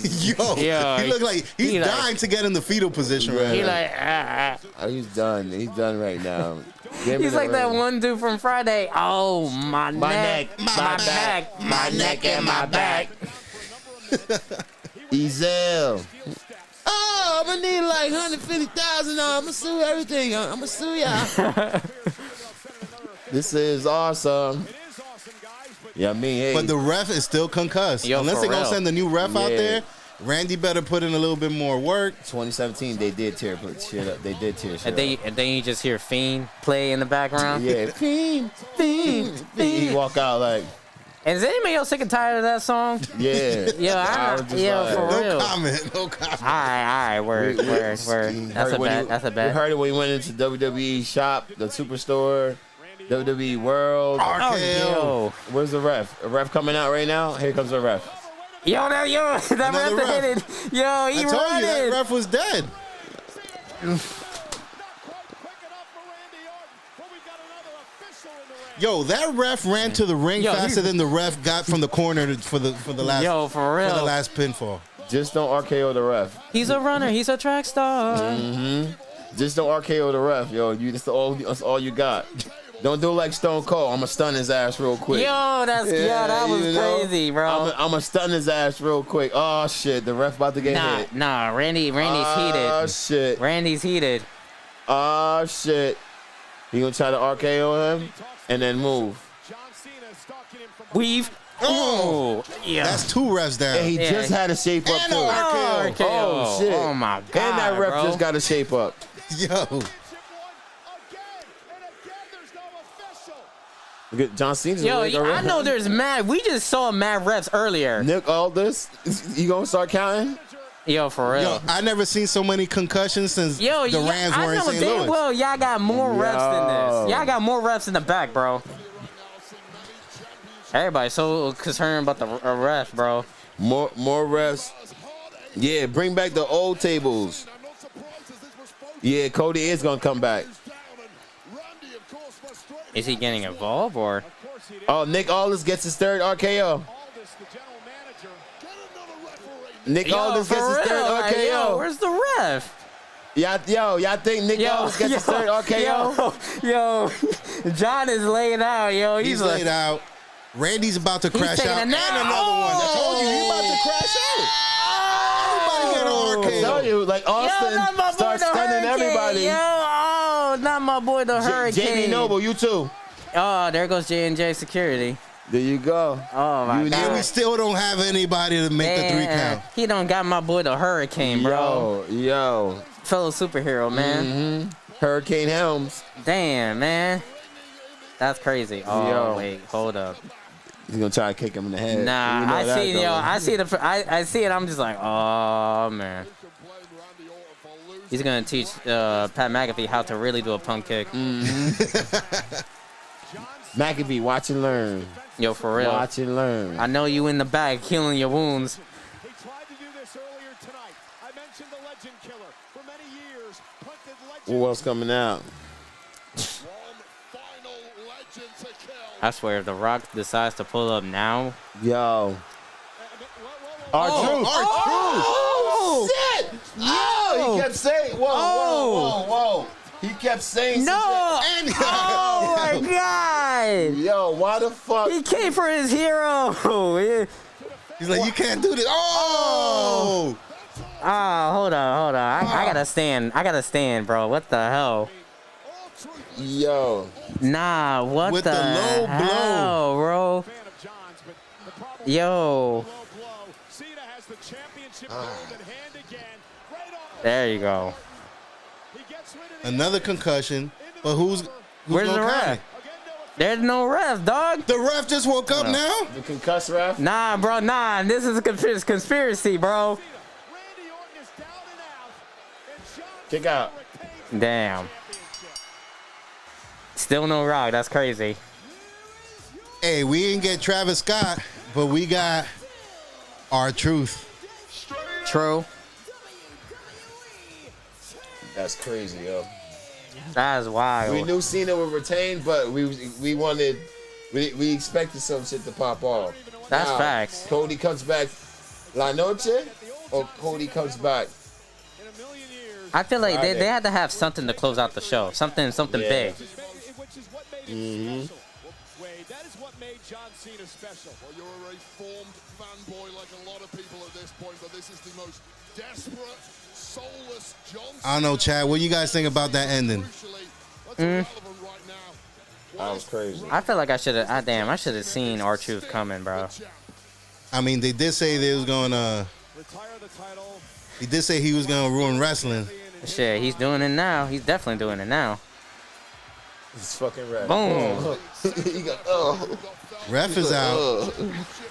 [SPEAKER 2] Yo, he look like he's dying to get in the fetal position right now.
[SPEAKER 1] He's done. He's done right now.
[SPEAKER 4] He's like that one dude from Friday. Oh, my neck, my back, my neck and my back.
[SPEAKER 1] Ezel. Oh, I'm gonna need like $150,000. I'm gonna sue everything. I'm gonna sue y'all. This is awesome. Yeah, I mean, hey.
[SPEAKER 2] But the ref is still concussed. Unless they're gonna send the new ref out there, Randy better put in a little bit more work.
[SPEAKER 1] 2017, they did tear shit up. They did tear shit up.
[SPEAKER 4] And then you just hear Fiend play in the background.
[SPEAKER 1] Yeah, Fiend. He walk out like.
[SPEAKER 4] And is anybody else sick and tired of that song?
[SPEAKER 1] Yeah.
[SPEAKER 4] For real.
[SPEAKER 2] No comment.
[SPEAKER 4] All right, word. That's a bet.
[SPEAKER 1] You heard it when he went into WWE shop, the superstore, WWE World.
[SPEAKER 4] RKO.
[SPEAKER 1] Where's the ref? A ref coming out right now? Here comes the ref.
[SPEAKER 4] That ref hit it. Yo, he
[SPEAKER 2] I told
[SPEAKER 4] running.
[SPEAKER 2] you that ref was dead. Yo, that ref ran to the ring faster than the ref got from the corner for the last.
[SPEAKER 4] Yo, for real.
[SPEAKER 2] For the last pinfall.
[SPEAKER 1] Just don't RKO the ref.
[SPEAKER 4] He's a runner. He's a track star.
[SPEAKER 1] Mm-hmm. Just don't RKO the ref, yo. That's all you got. Don't do like Stone Cold. I'm gonna stun his ass real quick.
[SPEAKER 4] Yo, that was crazy, bro.
[SPEAKER 1] I'm gonna stun his ass real quick. Oh shit, the ref about to get hit.
[SPEAKER 4] Nah, Randy's heated.
[SPEAKER 1] Oh shit.
[SPEAKER 4] Randy's heated.
[SPEAKER 1] Oh shit. He gonna try to RKO him and then move.
[SPEAKER 4] Weave. Oh, yeah.
[SPEAKER 2] That's two refs down.
[SPEAKER 1] And he just had a shape up too.
[SPEAKER 4] RKO.
[SPEAKER 1] Oh shit.
[SPEAKER 4] Oh my god.
[SPEAKER 1] And that ref just got a shape up.
[SPEAKER 2] Yo.
[SPEAKER 1] Look at John Cena.
[SPEAKER 4] Yo, I know there's mad. We just saw mad refs earlier.
[SPEAKER 1] Nick Aldis, you gonna start counting?
[SPEAKER 4] Yo, for real.
[SPEAKER 2] Yo, I never seen so many concussions since the Rams were in St. Louis.
[SPEAKER 4] Well, y'all got more refs than this. Y'all got more refs in the back, bro. Everybody's so concerned about the ref, bro.
[SPEAKER 1] More refs. Yeah, bring back the old tables. Yeah, Cody is gonna come back.
[SPEAKER 4] Is he getting involved or?
[SPEAKER 1] Oh, Nick Aldis gets his third RKO. Nick Aldis gets his third RKO.
[SPEAKER 4] Yo, where's the ref?
[SPEAKER 1] Y'all think Nick Aldis gets his third RKO?
[SPEAKER 4] Yo, John is laid out, yo.
[SPEAKER 2] He's laid out. Randy's about to crash out. And another one. I told you, he's about to crash out. Everybody get an RKO.
[SPEAKER 1] I tell you, like Austin starts stunning everybody.
[SPEAKER 4] Yo, not my boy the Hurricane.
[SPEAKER 1] JB Noble, you too.
[SPEAKER 4] Oh, there goes J&J Security.
[SPEAKER 1] There you go.
[SPEAKER 4] Oh, my God.
[SPEAKER 2] And we still don't have anybody to make the 3 count.
[SPEAKER 4] He don't got my boy the Hurricane, bro.
[SPEAKER 1] Yo.
[SPEAKER 4] Fellow superhero, man.
[SPEAKER 1] Mm-hmm. Hurricane Helms.
[SPEAKER 4] Damn, man. That's crazy. Oh,
[SPEAKER 1] Yo.
[SPEAKER 4] wait. Hold up.
[SPEAKER 1] He's going to try to kick him in the head.
[SPEAKER 4] Nah,
[SPEAKER 1] You know
[SPEAKER 4] I
[SPEAKER 1] that
[SPEAKER 4] see,
[SPEAKER 1] going.
[SPEAKER 4] I see it. I'm just like, oh, man. He's going to teach Pat McAfee how to really do a pump kick.
[SPEAKER 1] McAfee, watch and learn.
[SPEAKER 4] Yo, for real.
[SPEAKER 1] Watch and learn.
[SPEAKER 4] I know you in the back healing your wounds.
[SPEAKER 5] He tried to do this earlier tonight. I mentioned the legend killer. For many years, punted legend.
[SPEAKER 1] What else coming out?
[SPEAKER 4] I swear, if The Rock decides to pull up now.
[SPEAKER 1] Yo. R-Truth.
[SPEAKER 2] R-Truth.
[SPEAKER 1] Shit. Oh, he kept saying, whoa. He kept saying
[SPEAKER 4] No!
[SPEAKER 1] some shit.
[SPEAKER 4] Oh my God!
[SPEAKER 1] Yo, why the fuck?
[SPEAKER 4] He came for his hero.
[SPEAKER 2] He's like, you can't do this. Oh!
[SPEAKER 4] Oh, hold on. I gotta stand, bro. What the hell?
[SPEAKER 1] Yo.
[SPEAKER 4] Nah, what
[SPEAKER 2] With
[SPEAKER 4] the
[SPEAKER 2] the low
[SPEAKER 4] hell, bro? Yo.
[SPEAKER 5] Cena has the championship gold in hand again. Right on.
[SPEAKER 4] There you go.
[SPEAKER 5] He gets rid of the
[SPEAKER 2] Another concussion. But who's
[SPEAKER 4] Where's the
[SPEAKER 2] gonna count
[SPEAKER 4] ref?
[SPEAKER 2] it?
[SPEAKER 4] There's no ref, dog.
[SPEAKER 2] The ref just woke up now?
[SPEAKER 1] The concussed ref?
[SPEAKER 4] Nah, bro, nah. This is a conspiracy, bro.
[SPEAKER 5] Randy Orton is down and out. And John
[SPEAKER 1] Kick out.
[SPEAKER 4] Damn. Still no Rock. That's crazy.
[SPEAKER 2] Hey, we didn't get Travis Scott, but we got R-Truth.
[SPEAKER 4] True.
[SPEAKER 1] That's crazy, yo.
[SPEAKER 4] That's wild.
[SPEAKER 1] We knew Cena would retain, but we expected some shit to pop off.
[SPEAKER 4] That's
[SPEAKER 1] Now,
[SPEAKER 4] facts.
[SPEAKER 1] Cody comes back La Noche, or Cody comes back.
[SPEAKER 4] I feel like they
[SPEAKER 1] Friday.
[SPEAKER 4] had to have something to close out the show. Something
[SPEAKER 1] Yeah.
[SPEAKER 4] big.
[SPEAKER 5] which is what made him special. Wade, that is what made John Cena special.
[SPEAKER 3] Well, you're a reformed fanboy like a lot of people at this point, but this is the most desperate, soulless John Cena.
[SPEAKER 2] I don't know, Chad. What do you guys think about that ending?
[SPEAKER 3] Crucially, that's irrelevant right now.
[SPEAKER 1] That was crazy.
[SPEAKER 4] I feel like I should have. I should have seen R-Truth coming, bro.
[SPEAKER 2] I mean, they did say they was gonna.
[SPEAKER 5] Retire the title.
[SPEAKER 2] He did say he was gonna ruin wrestling.
[SPEAKER 4] Shit, he's doing it now. He's definitely doing it now.
[SPEAKER 1] It's fucking red.
[SPEAKER 4] Boom.
[SPEAKER 1] He got, oh.
[SPEAKER 2] Ref is out.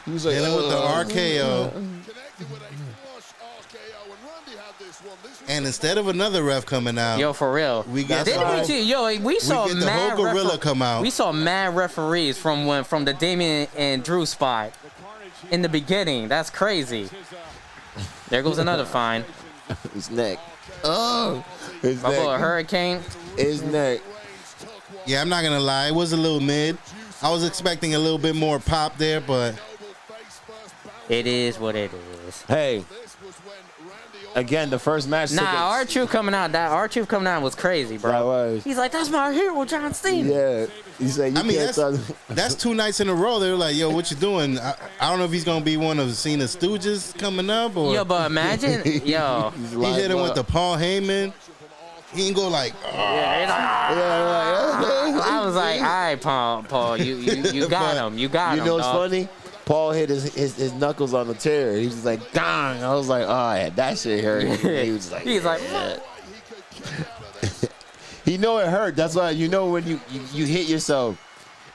[SPEAKER 1] He was like,
[SPEAKER 2] Dealing with the RKO.
[SPEAKER 3] Connected with a flush RKO, and Randy had this one. This was
[SPEAKER 2] And instead of another ref coming out,
[SPEAKER 4] Yo, for real.
[SPEAKER 2] We got
[SPEAKER 4] Didn't
[SPEAKER 2] why-
[SPEAKER 4] we see? Yo, we saw
[SPEAKER 2] get the
[SPEAKER 4] mad
[SPEAKER 2] whole gorilla come out.
[SPEAKER 4] We saw mad referees from the Damian and Drew spot in the beginning. That's crazy. There goes another fine.
[SPEAKER 1] his neck. Oh. His
[SPEAKER 4] My boy
[SPEAKER 1] neck.
[SPEAKER 4] Hurricane.
[SPEAKER 1] His neck.
[SPEAKER 2] yeah, I'm not gonna lie, it was a little mid. I was expecting a little bit more pop there, but
[SPEAKER 4] It is what it is.
[SPEAKER 1] Hey. Again, the first match. took
[SPEAKER 4] Nah,
[SPEAKER 1] a-
[SPEAKER 4] R-Truth coming out. That R-Truth coming out was crazy, bro.
[SPEAKER 1] That was.
[SPEAKER 4] He's like, that's my hero, John Cena.
[SPEAKER 1] Yeah. He said, you
[SPEAKER 2] I mean
[SPEAKER 1] can't
[SPEAKER 2] that's 2 nights in a row. They were like, "Yo, what you doing?" I don't know if he's gonna be one of Cena's stooges coming up, or
[SPEAKER 4] Yo, but imagine, yo.
[SPEAKER 2] he hit him with the Paul Heyman. He ain't go like, "Oh."
[SPEAKER 4] I was like, all right, Paul, you got him. You got him,
[SPEAKER 1] You know what's
[SPEAKER 4] dog.
[SPEAKER 1] funny? Paul hit his knuckles on the chair. He was just like, dang. I was like, oh, yeah, that shit hurt. He was like,
[SPEAKER 4] He's like,
[SPEAKER 1] yeah. He know it hurt. That's why you know when you hit yourself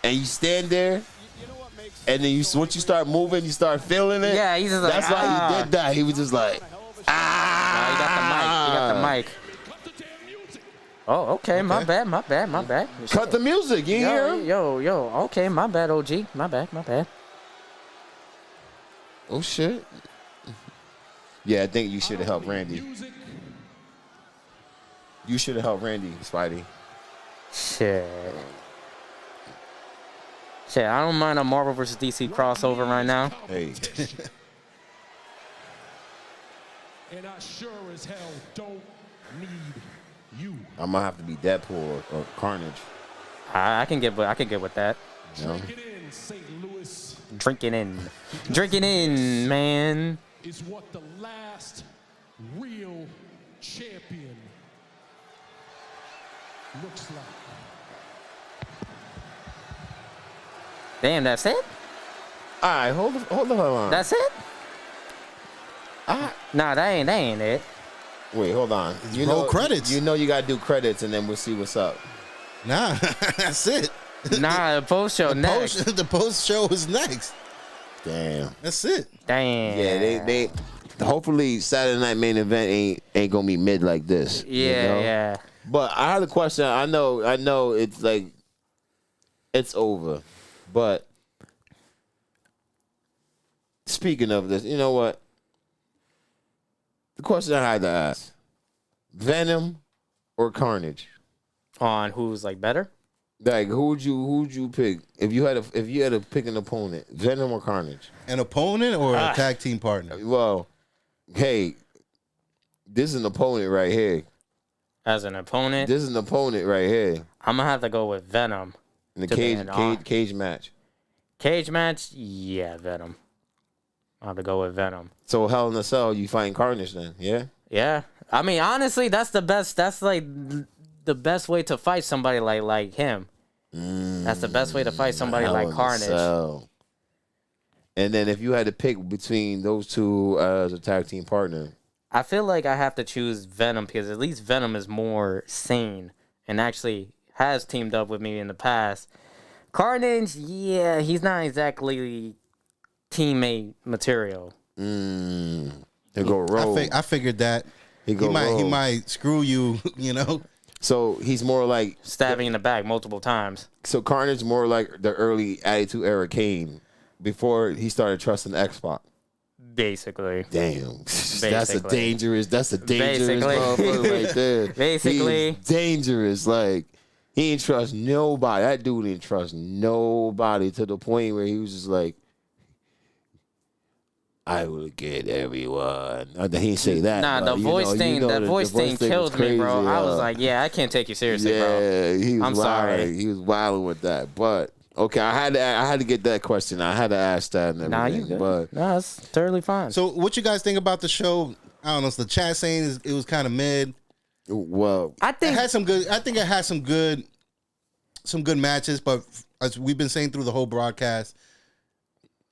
[SPEAKER 1] and you stand there and then once you start moving, you start feeling it.
[SPEAKER 4] Yeah, he's just like,
[SPEAKER 1] that's why he did that. He was just like,
[SPEAKER 4] He got the mic. Oh, okay. My bad.
[SPEAKER 1] Cut the music. You hear him?
[SPEAKER 4] Yo. Okay, my bad, OG. My bad.
[SPEAKER 1] Oh, shit. Yeah, I think you should have helped Randy. You should have helped Randy, Spidey.
[SPEAKER 4] Shit, I don't mind a Marvel vs. DC crossover right now.
[SPEAKER 1] Hey.
[SPEAKER 6] And I sure as hell don't need you.
[SPEAKER 1] I might have to be Deadpool or Carnage.
[SPEAKER 4] I can get with that.
[SPEAKER 1] You know?
[SPEAKER 6] Drink it in, St. Louis.
[SPEAKER 4] Drinking in, man.
[SPEAKER 6] Is what the last real champion looks like.
[SPEAKER 4] Damn, that's it?
[SPEAKER 1] All right, hold on.
[SPEAKER 4] That's it? Nah, that ain't it.
[SPEAKER 1] Wait, hold on.
[SPEAKER 2] Roll credits.
[SPEAKER 1] You know you gotta do credits, and then we'll see what's up.
[SPEAKER 2] Nah, that's it.
[SPEAKER 4] Nah, the post show next.
[SPEAKER 2] The post show is next.
[SPEAKER 1] Damn.
[SPEAKER 2] That's it.
[SPEAKER 4] Damn.
[SPEAKER 1] Yeah, they hopefully Saturday Night Main Event ain't gonna be mid like this.
[SPEAKER 4] Yeah,
[SPEAKER 1] you know?
[SPEAKER 4] yeah.
[SPEAKER 1] But I had a question. I know it's like it's over. But speaking of this, you know what? The question I had to ask: Venom or Carnage?
[SPEAKER 4] On who's like better?
[SPEAKER 1] Like who'd you pick if you had to pick an opponent? Venom or Carnage?
[SPEAKER 2] An opponent or a tag team partner?
[SPEAKER 1] Well, hey, this is an opponent right here.
[SPEAKER 4] As an opponent,
[SPEAKER 1] This is an opponent right here
[SPEAKER 4] I'm gonna have to go with Venom.
[SPEAKER 1] in the
[SPEAKER 4] To the end,
[SPEAKER 1] cage match.
[SPEAKER 4] Cage match, yeah, Venom. I'll have to go with Venom.
[SPEAKER 1] So Hell in a Cell, you fighting Carnage then? Yeah.
[SPEAKER 4] Yeah, I mean, honestly, that's the best. That's like the best way to fight somebody like him. That's the best way to fight somebody
[SPEAKER 1] Hell
[SPEAKER 4] like
[SPEAKER 1] in a
[SPEAKER 4] Carnage.
[SPEAKER 1] Cell. And then if you had to pick between those two as a tag team partner,
[SPEAKER 4] I feel like I have to choose Venom because at least Venom is more sane and actually has teamed up with me in the past. Carnage, yeah, he's not exactly teammate material.
[SPEAKER 1] he'll go rogue.
[SPEAKER 2] I figured that
[SPEAKER 1] He
[SPEAKER 2] he might screw you. You know.
[SPEAKER 1] So he's more like
[SPEAKER 4] Stabbing in the back multiple times.
[SPEAKER 1] so Carnage more like the early Attitude Era Kane before he started trusting X-Pac.
[SPEAKER 4] Basically.
[SPEAKER 1] Damn, that's a
[SPEAKER 4] Basically.
[SPEAKER 1] dangerous
[SPEAKER 4] Basically.
[SPEAKER 1] motherfucker right there.
[SPEAKER 4] Basically.
[SPEAKER 1] He's dangerous. Like he ain't trust nobody. That dude didn't trust nobody to the point where he was just like, "I will get everyone." He didn't say that.
[SPEAKER 4] Nah,
[SPEAKER 1] but
[SPEAKER 4] the voice thing,
[SPEAKER 1] the
[SPEAKER 4] voice thing
[SPEAKER 1] was
[SPEAKER 4] killed me, bro.
[SPEAKER 1] crazy,
[SPEAKER 4] I was like, yeah, I can't take you seriously, bro.
[SPEAKER 1] yeah, he was
[SPEAKER 4] I'm
[SPEAKER 1] wild.
[SPEAKER 4] sorry.
[SPEAKER 1] He was wilding with that. But okay, I had to get that question. I had to ask that and everything.
[SPEAKER 4] Nah, you good.
[SPEAKER 1] But
[SPEAKER 4] Nah, it's totally fine.
[SPEAKER 2] So, what you guys think about the show? I don't know. The chat saying it was kind of mid.
[SPEAKER 1] well,
[SPEAKER 4] I
[SPEAKER 2] It
[SPEAKER 4] think
[SPEAKER 2] had some good. I think it had some good matches. But as we've been saying through the whole broadcast,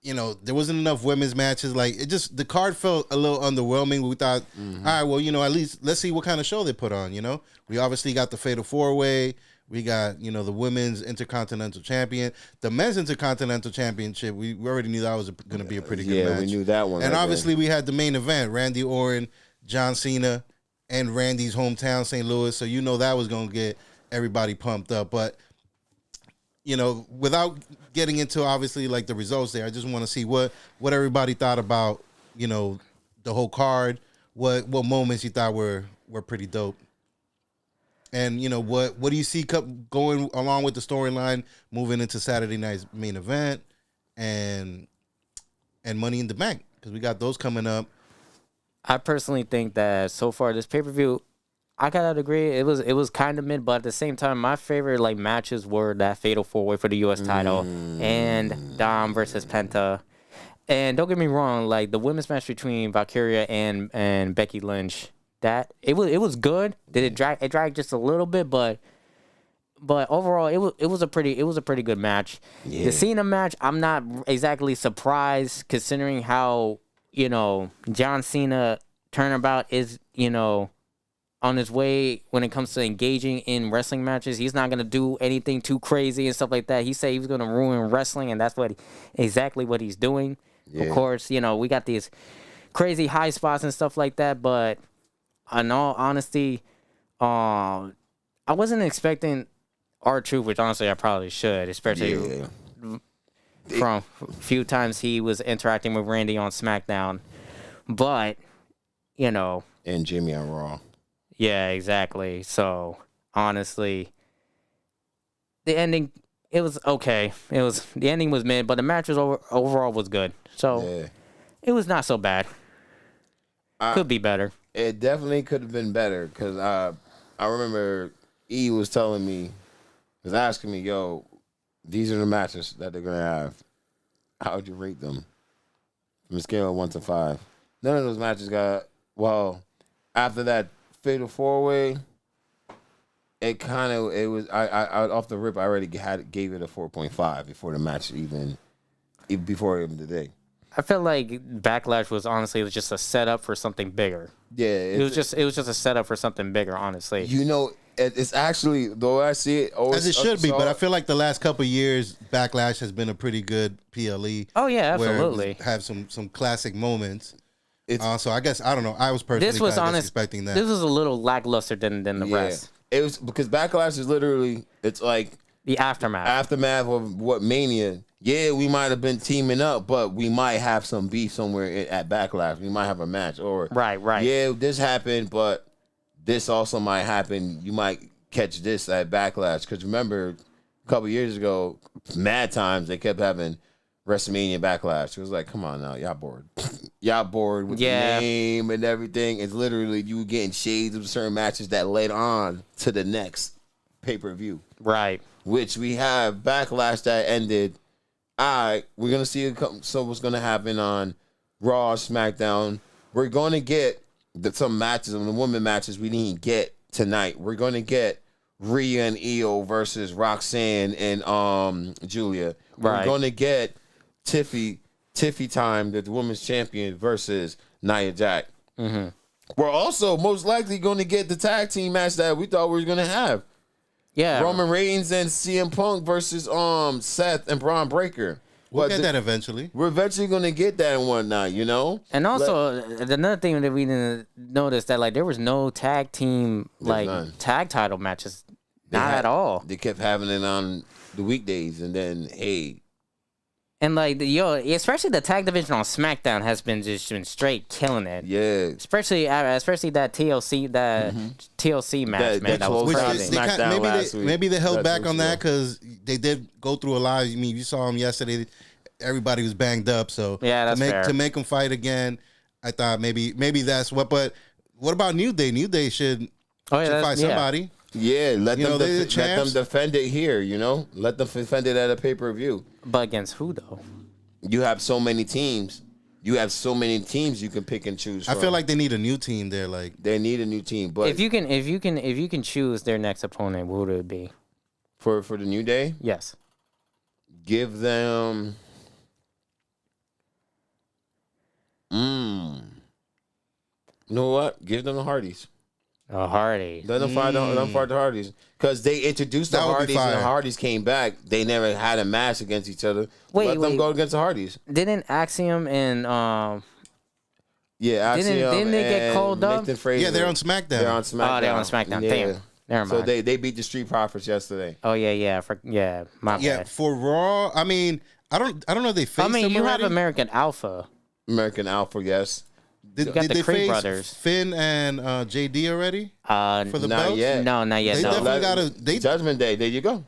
[SPEAKER 2] you know, there wasn't enough women's matches. Like the card felt a little underwhelming. We thought, all right, well, you know, at least let's see what kind of show they put on. You know, we obviously got the Fatal 4-Way. We got, you know, the women's Intercontinental Champion, the men's Intercontinental Championship. We already knew that was going to be a pretty good match.
[SPEAKER 1] yeah, we knew that one.
[SPEAKER 2] And
[SPEAKER 1] right
[SPEAKER 2] obviously, we had the main event: Randy Orton, John Cena, and Randy's hometown, St. Louis. So you know that was going to get everybody pumped up. But you know, without getting into obviously like the results there, I just want to see what everybody thought about, you know, the whole card. What moments you thought were pretty dope. And, you know, what do you see going along with the storyline moving into Saturday night's main event and Money in the Bank? Because we got those coming up.
[SPEAKER 4] I personally think that so far this pay-per-view, I gotta agree, it was kind of mid, but at the same time, my favorite like matches were that Fatal 4-Way for the U.S. title and Dom versus Penta. And don't get me wrong, like the women's match between Valkyria and Becky Lynch, that it was good. Did it drag? It dragged just a little bit, but overall, it was a pretty good match.
[SPEAKER 1] Yeah.
[SPEAKER 4] The Cena match, I'm not exactly surprised considering how, you know, John Cena turnabout is, you know, on his way when it comes to engaging in wrestling matches. He's not gonna do anything too crazy and stuff like that. He said he was gonna ruin wrestling, and that's exactly what he's doing.
[SPEAKER 1] Yeah.
[SPEAKER 4] Of course, you know, we got these crazy high spots and stuff like that, but in all honesty, I wasn't expecting R-Truth, which honestly I probably should, especially from a few times he was interacting with Randy on SmackDown. But, you know.
[SPEAKER 1] and Jimmy on Raw.
[SPEAKER 4] Yeah, exactly. So honestly, the ending it was okay. The ending was mid, but the match was overall was good. So
[SPEAKER 1] Yeah.
[SPEAKER 4] it was not so bad. Could be better.
[SPEAKER 1] It definitely could have been better because I remember E was telling me, was asking me, yo, these are the matches that they're going to have. How would you rate them? From a scale of 1 to 5. None of those matches got, well, after that Fatal 4-Way, it was, I off the rip, I already gave it a 4.5 before the match before even today.
[SPEAKER 4] I felt like Backlash was honestly just a setup for something bigger.
[SPEAKER 1] Yeah.
[SPEAKER 4] It was just a setup for something bigger, honestly.
[SPEAKER 1] You know, it's actually, though I see it always,
[SPEAKER 2] As it should be, but I feel like the last couple of years, Backlash has been a pretty good PLE.
[SPEAKER 4] Oh yeah,
[SPEAKER 2] where it
[SPEAKER 4] absolutely.
[SPEAKER 2] have some classic moments. So I guess I don't know. I was personally
[SPEAKER 4] This was honest.
[SPEAKER 2] expecting that.
[SPEAKER 4] This was a little lackluster than the rest.
[SPEAKER 1] It was because Backlash is literally, it's like
[SPEAKER 4] The aftermath.
[SPEAKER 1] aftermath of what Mania. Yeah, we might have been teaming up, but we might have some beef somewhere at Backlash. We might have a match, or
[SPEAKER 4] Right.
[SPEAKER 1] Yeah, this happened, but this also might happen. You might catch this at Backlash because remember, a couple years ago, mad times they kept having WrestleMania Backlash. It was like, come on now, y'all bored. Y'all bored with the name and everything. It's literally you getting shades of certain matches that led on to the next pay-per-view.
[SPEAKER 4] Right.
[SPEAKER 1] Which we have Backlash that ended. All right, we're going to see what's going to happen on Raw, SmackDown. We're going to get some matches, the women matches we didn't get tonight. We're going to get Rhea and Io versus Roxanne and Julia.
[SPEAKER 4] Right.
[SPEAKER 1] We're going to get Tiffy Time, the women's champion, versus Nia Jax.
[SPEAKER 4] Mm-hmm.
[SPEAKER 1] We're also most likely going to get the tag team match that we thought we were going to have.
[SPEAKER 4] Yeah.
[SPEAKER 1] Roman Reigns and CM Punk versus Seth and Braun Breaker.
[SPEAKER 2] We'll get that eventually.
[SPEAKER 1] We're eventually going to get that and whatnot, you know?
[SPEAKER 4] And also, another thing that we didn't notice that like there was no tag team tag title matches, at all.
[SPEAKER 1] They kept having it on the weekdays, and then
[SPEAKER 4] and like especially the tag division on SmackDown has been straight killing it.
[SPEAKER 1] Yeah.
[SPEAKER 4] Especially that TLC TLC match, man. That was crazy.
[SPEAKER 2] Maybe they held back on that because they did go through a lot. I mean, you saw them yesterday. Everybody was banged up, so
[SPEAKER 4] that's fair.
[SPEAKER 2] To make them fight again, I thought maybe that's what. But what about New Day? New Day should fight somebody.
[SPEAKER 1] Yeah, let them defend it here, you know? Let them defend it at a pay-per-view.
[SPEAKER 4] But against who, though?
[SPEAKER 1] You have so many teams. You can pick and choose from.
[SPEAKER 2] I feel like they need a new team there. Like
[SPEAKER 1] they need a new team. But
[SPEAKER 4] if you can choose their next opponent, what would it be?
[SPEAKER 1] For the New Day?
[SPEAKER 4] Yes.
[SPEAKER 1] Give them you know what? Give them the Hardys.
[SPEAKER 4] Hardy.
[SPEAKER 1] Let them fight the Hardys. Because they introduced the Hardys and the Hardys came back. They never had a match against each other. Let them go against the Hardys.
[SPEAKER 4] Didn't Axiom and
[SPEAKER 1] Axiom
[SPEAKER 4] didn't they get called up?
[SPEAKER 2] Yeah, they're on SmackDown.
[SPEAKER 1] They're on
[SPEAKER 4] SmackDown.
[SPEAKER 1] Yeah.
[SPEAKER 4] Damn. Never mind.
[SPEAKER 1] So they beat the Street Profits yesterday.
[SPEAKER 4] Oh yeah. My bad.
[SPEAKER 2] For Raw, I mean, I don't know if they faced them
[SPEAKER 4] you
[SPEAKER 2] already.
[SPEAKER 4] have American Alpha,
[SPEAKER 1] yes.
[SPEAKER 2] Did
[SPEAKER 4] the
[SPEAKER 2] they
[SPEAKER 4] Creed
[SPEAKER 2] face
[SPEAKER 4] brothers.
[SPEAKER 2] Finn and JD already?
[SPEAKER 4] For
[SPEAKER 2] the
[SPEAKER 1] not
[SPEAKER 2] belts?
[SPEAKER 1] yet.
[SPEAKER 4] No, not yet.
[SPEAKER 2] They definitely
[SPEAKER 1] Judgment Day. There you go.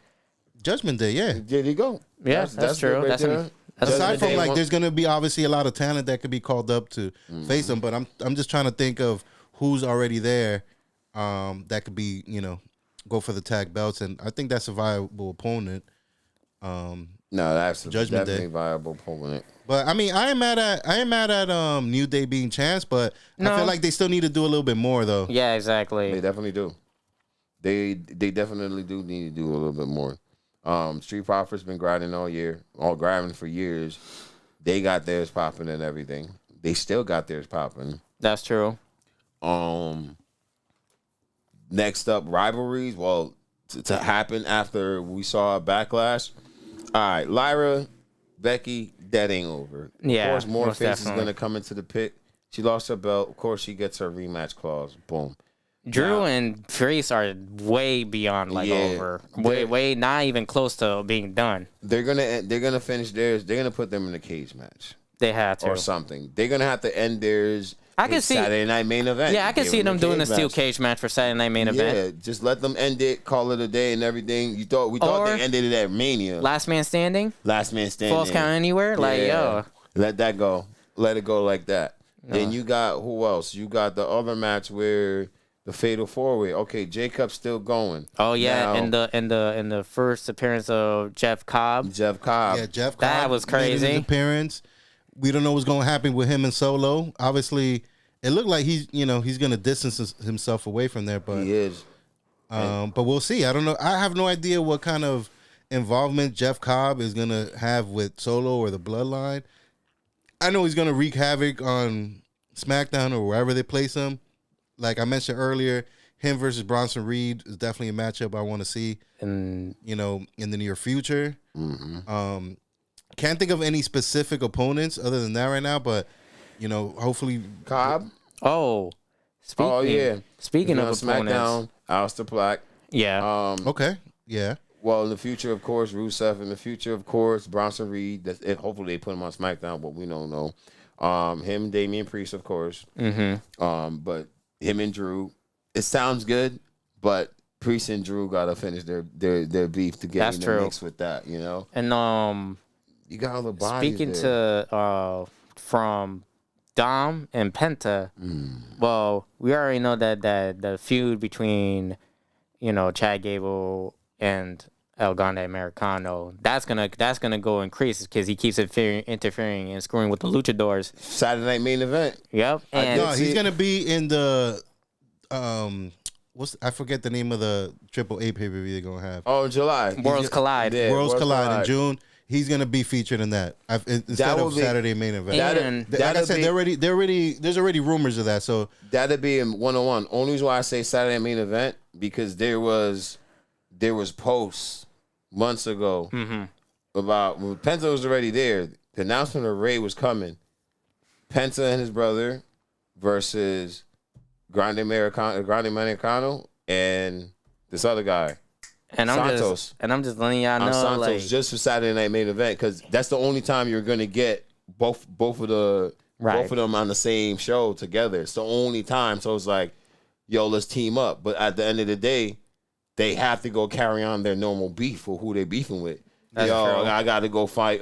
[SPEAKER 2] Judgment Day, yeah.
[SPEAKER 1] There you go.
[SPEAKER 4] Yeah, that's true.
[SPEAKER 1] Right there.
[SPEAKER 2] Aside from there's gonna be obviously a lot of talent that could be called up to face them, but I'm just trying to think of who's already there that could be, go for the tag belts, and I think that's a viable opponent.
[SPEAKER 1] No, that's
[SPEAKER 2] Judgment
[SPEAKER 1] definitely
[SPEAKER 2] Day.
[SPEAKER 1] viable opponent.
[SPEAKER 2] But I mean, I ain't mad at New Day being champs, but I feel like they still need to do a little bit more though.
[SPEAKER 4] Yeah, exactly.
[SPEAKER 1] They definitely do. They definitely do need to do a little bit more. Street Profits been grinding grinding for years. They got theirs popping and everything. They still got theirs popping.
[SPEAKER 4] That's true.
[SPEAKER 1] Next up, rivalries. Well, to happen after we saw a Backlash. All right, Lyra, Becky, that ain't over.
[SPEAKER 4] Yeah,
[SPEAKER 1] of course, more
[SPEAKER 4] most
[SPEAKER 1] faces
[SPEAKER 4] definitely.
[SPEAKER 1] gonna come into the pit. She lost her belt. Of course, she gets her rematch clause. Boom.
[SPEAKER 4] Drew and Trace are way beyond over. Way not even close to being done.
[SPEAKER 1] They're gonna finish theirs. They're gonna put them in a cage match
[SPEAKER 4] They had to.
[SPEAKER 1] or something. They're gonna have to end theirs
[SPEAKER 4] I can see
[SPEAKER 1] Saturday night main event.
[SPEAKER 4] Yeah, I can
[SPEAKER 1] Give
[SPEAKER 4] see
[SPEAKER 1] him
[SPEAKER 4] them doing a steel
[SPEAKER 1] match.
[SPEAKER 4] cage match for Saturday night main event.
[SPEAKER 1] Yeah, just let them end it, call it a day, and everything. We thought
[SPEAKER 4] Or
[SPEAKER 1] they ended it at Mania.
[SPEAKER 4] Last man standing,
[SPEAKER 1] Last man standing.
[SPEAKER 4] false count anywhere. Like, yo,
[SPEAKER 1] let that go. Let it go like that. Then you got who else? You got the other match where the Fatal 4-Way. Okay, Jacob's still going.
[SPEAKER 4] oh yeah,
[SPEAKER 1] Now,
[SPEAKER 4] in the first appearance of Jeff Cobb.
[SPEAKER 1] Jeff Cobb.
[SPEAKER 2] Yeah, Jeff Cobb
[SPEAKER 4] That was
[SPEAKER 2] made his
[SPEAKER 4] crazy.
[SPEAKER 2] appearance. We don't know what's going to happen with him and Solo. Obviously, it looked like he's going to distance himself away from there, but
[SPEAKER 1] He is.
[SPEAKER 2] but we'll see. I don't know. I have no idea what kind of involvement Jeff Cobb is going to have with Solo or the Bloodline. I know he's going to wreak havoc on SmackDown or wherever they place him. Like I mentioned earlier, him versus Bronson Reed is definitely a matchup I want to see.
[SPEAKER 4] And
[SPEAKER 2] In the near future. Can't think of any specific opponents other than that right now, but hopefully
[SPEAKER 1] Cobb.
[SPEAKER 4] oh, speaking,
[SPEAKER 1] Oh yeah.
[SPEAKER 4] Speaking of
[SPEAKER 1] He's on
[SPEAKER 4] opponents,
[SPEAKER 1] SmackDown, Aleister Black.
[SPEAKER 4] yeah,
[SPEAKER 2] okay, yeah.
[SPEAKER 1] Well, in the future, of course, Rusev. In the future, of course, Bronson Reed. That's it. Hopefully, they put him on SmackDown, but we don't know. Him, Damian Priest, of course. But him and Drew. It sounds good, but Priest and Drew gotta finish their beef to get
[SPEAKER 4] That's
[SPEAKER 1] in the
[SPEAKER 4] true.
[SPEAKER 1] mix with that.
[SPEAKER 4] and
[SPEAKER 1] You got all the bodies
[SPEAKER 4] speaking
[SPEAKER 1] there.
[SPEAKER 4] to from Dom and Penta, well, we already know that the feud between Chad Gable and El Grande Americano, that's gonna go increase because he keeps interfering and screwing with the luchadors.
[SPEAKER 1] Saturday night main event.
[SPEAKER 4] Yep, and
[SPEAKER 2] No, he's gonna be in the I forget the name of the Triple A pay per view they're gonna have.
[SPEAKER 1] Oh, in July.
[SPEAKER 4] Worlds Collide.
[SPEAKER 1] Yeah,
[SPEAKER 2] Worlds Collide in June. He's gonna be featured in that instead of
[SPEAKER 1] be-
[SPEAKER 2] Saturday main event.
[SPEAKER 4] And-
[SPEAKER 2] Like I said, there's already rumors of that. So
[SPEAKER 1] That'd be in 101. Only reason why I say Saturday main event because there was posts months ago about when Penta was already there. The announcement of Ray was coming. Penta and his brother versus Grande Americano and this other guy.
[SPEAKER 4] and I'm
[SPEAKER 1] Santos.
[SPEAKER 4] just letting y'all know,
[SPEAKER 1] Santos
[SPEAKER 4] like,
[SPEAKER 1] just for Saturday night main event because that's the only time you're gonna get both of them on the same show together. It's the only time. So it's like, yo, let's team up. But at the end of the day, they have to go carry on their normal beef for who they beefing with.
[SPEAKER 4] That's
[SPEAKER 1] yo,
[SPEAKER 4] true.
[SPEAKER 1] I got to go fight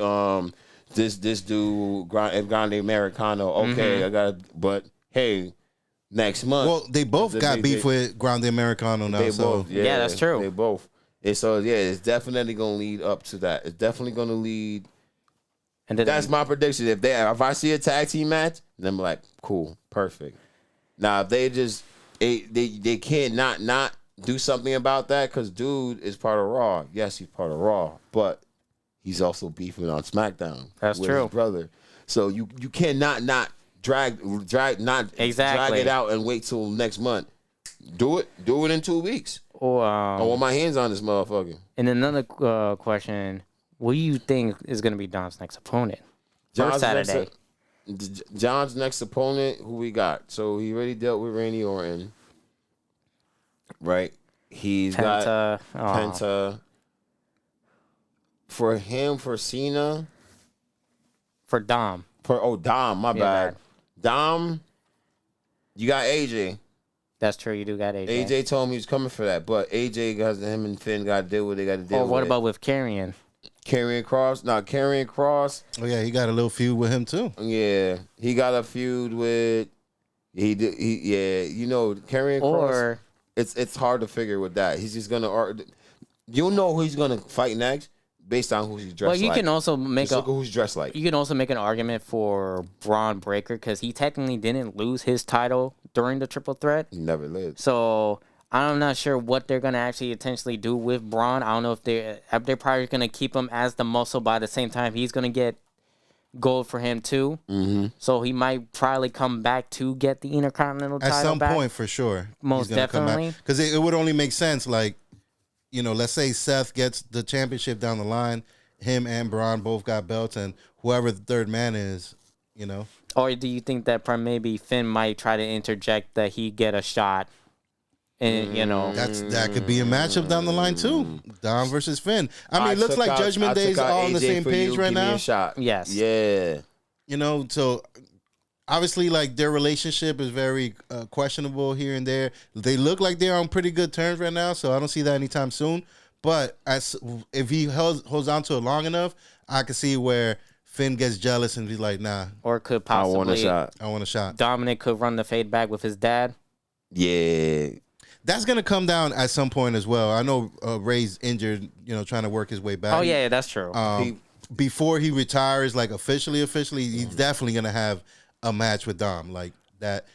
[SPEAKER 1] this dude Grande Americano. Okay, but hey, next month.
[SPEAKER 2] well, they both got beef with Grande Americano now.
[SPEAKER 1] They
[SPEAKER 2] So
[SPEAKER 1] both,
[SPEAKER 4] Yeah, that's true.
[SPEAKER 1] They both. And so yeah, it's definitely gonna lead up to that. It's definitely gonna lead.
[SPEAKER 4] and then
[SPEAKER 1] That's my prediction. If I see a tag team match, then I'm like, cool, perfect. Now if they can't not do something about that because dude is part of Raw. Yes, he's part of Raw, but he's also beefing on SmackDown.
[SPEAKER 4] That's
[SPEAKER 1] with
[SPEAKER 4] true.
[SPEAKER 1] his brother. So you cannot not drag
[SPEAKER 4] Exactly.
[SPEAKER 1] it out and wait till next month. Do it in 2 weeks. I want my hands on this motherfucker.
[SPEAKER 4] And another question: what do you think is going to be Dom's next opponent for Saturday?
[SPEAKER 1] John's next opponent, who we got? So he already dealt with Randy Orton, right? He's got
[SPEAKER 4] Penta.
[SPEAKER 1] Penta. For him, for Cena,
[SPEAKER 4] For Dom.
[SPEAKER 1] Dom, my bad. Dom, you got AJ.
[SPEAKER 4] That's true. You do got AJ.
[SPEAKER 1] AJ told me he was coming for that, but AJ got him and Finn got to deal with. They got to deal with.
[SPEAKER 4] What about with Karrion?
[SPEAKER 1] Karrion Kross? Now Karrion Kross.
[SPEAKER 2] oh yeah, he got a little feud with him too.
[SPEAKER 1] Yeah, he got a feud with. Karrion Kross.
[SPEAKER 4] Or
[SPEAKER 1] It's hard to figure with that. He's just gonna. You know who he's gonna fight next based on who he's dressed like.
[SPEAKER 4] you can also make
[SPEAKER 1] Just look at who he's dressed like.
[SPEAKER 4] you can also make an argument for Braun Breaker because he technically didn't lose his title during the triple threat.
[SPEAKER 1] He never lived.
[SPEAKER 4] So I'm not sure what they're gonna actually intentionally do with Braun. I don't know if they're probably gonna keep him as the muscle, but at the same time he's gonna get gold for him too. Mm-hmm. So he might probably come back to get the Intercontinental title
[SPEAKER 2] At some
[SPEAKER 4] back.
[SPEAKER 2] point, for sure.
[SPEAKER 4] Most definitely.
[SPEAKER 2] Because it would only make sense, like, let's say Seth gets the championship down the line, him and Braun both got belts, and whoever the third man is,
[SPEAKER 4] Or do you think that maybe Finn might try to interject that he get a shot? And
[SPEAKER 2] that could be a matchup down the line too. Dom versus Finn. I mean, it looks like Judgment Day is all on the same page right
[SPEAKER 1] Give me
[SPEAKER 2] now.
[SPEAKER 1] a shot.
[SPEAKER 4] Yes.
[SPEAKER 1] Yeah.
[SPEAKER 2] So obviously, like, their relationship is very questionable here and there. They look like they're on pretty good terms right now, so I don't see that anytime soon. But if he holds on to it long enough, I can see where Finn gets jealous and be like, nah.
[SPEAKER 4] Or could possibly.
[SPEAKER 1] I want a shot.
[SPEAKER 2] I want a shot.
[SPEAKER 4] Dominik could run the fade back with his dad.
[SPEAKER 1] Yeah.
[SPEAKER 2] That's going to come down at some point as well. I know Ray's injured, trying to work his way back.
[SPEAKER 4] Oh, yeah, that's true.
[SPEAKER 2] Before he retires, like, officially, he's definitely going to have a match with Dom. Like, that.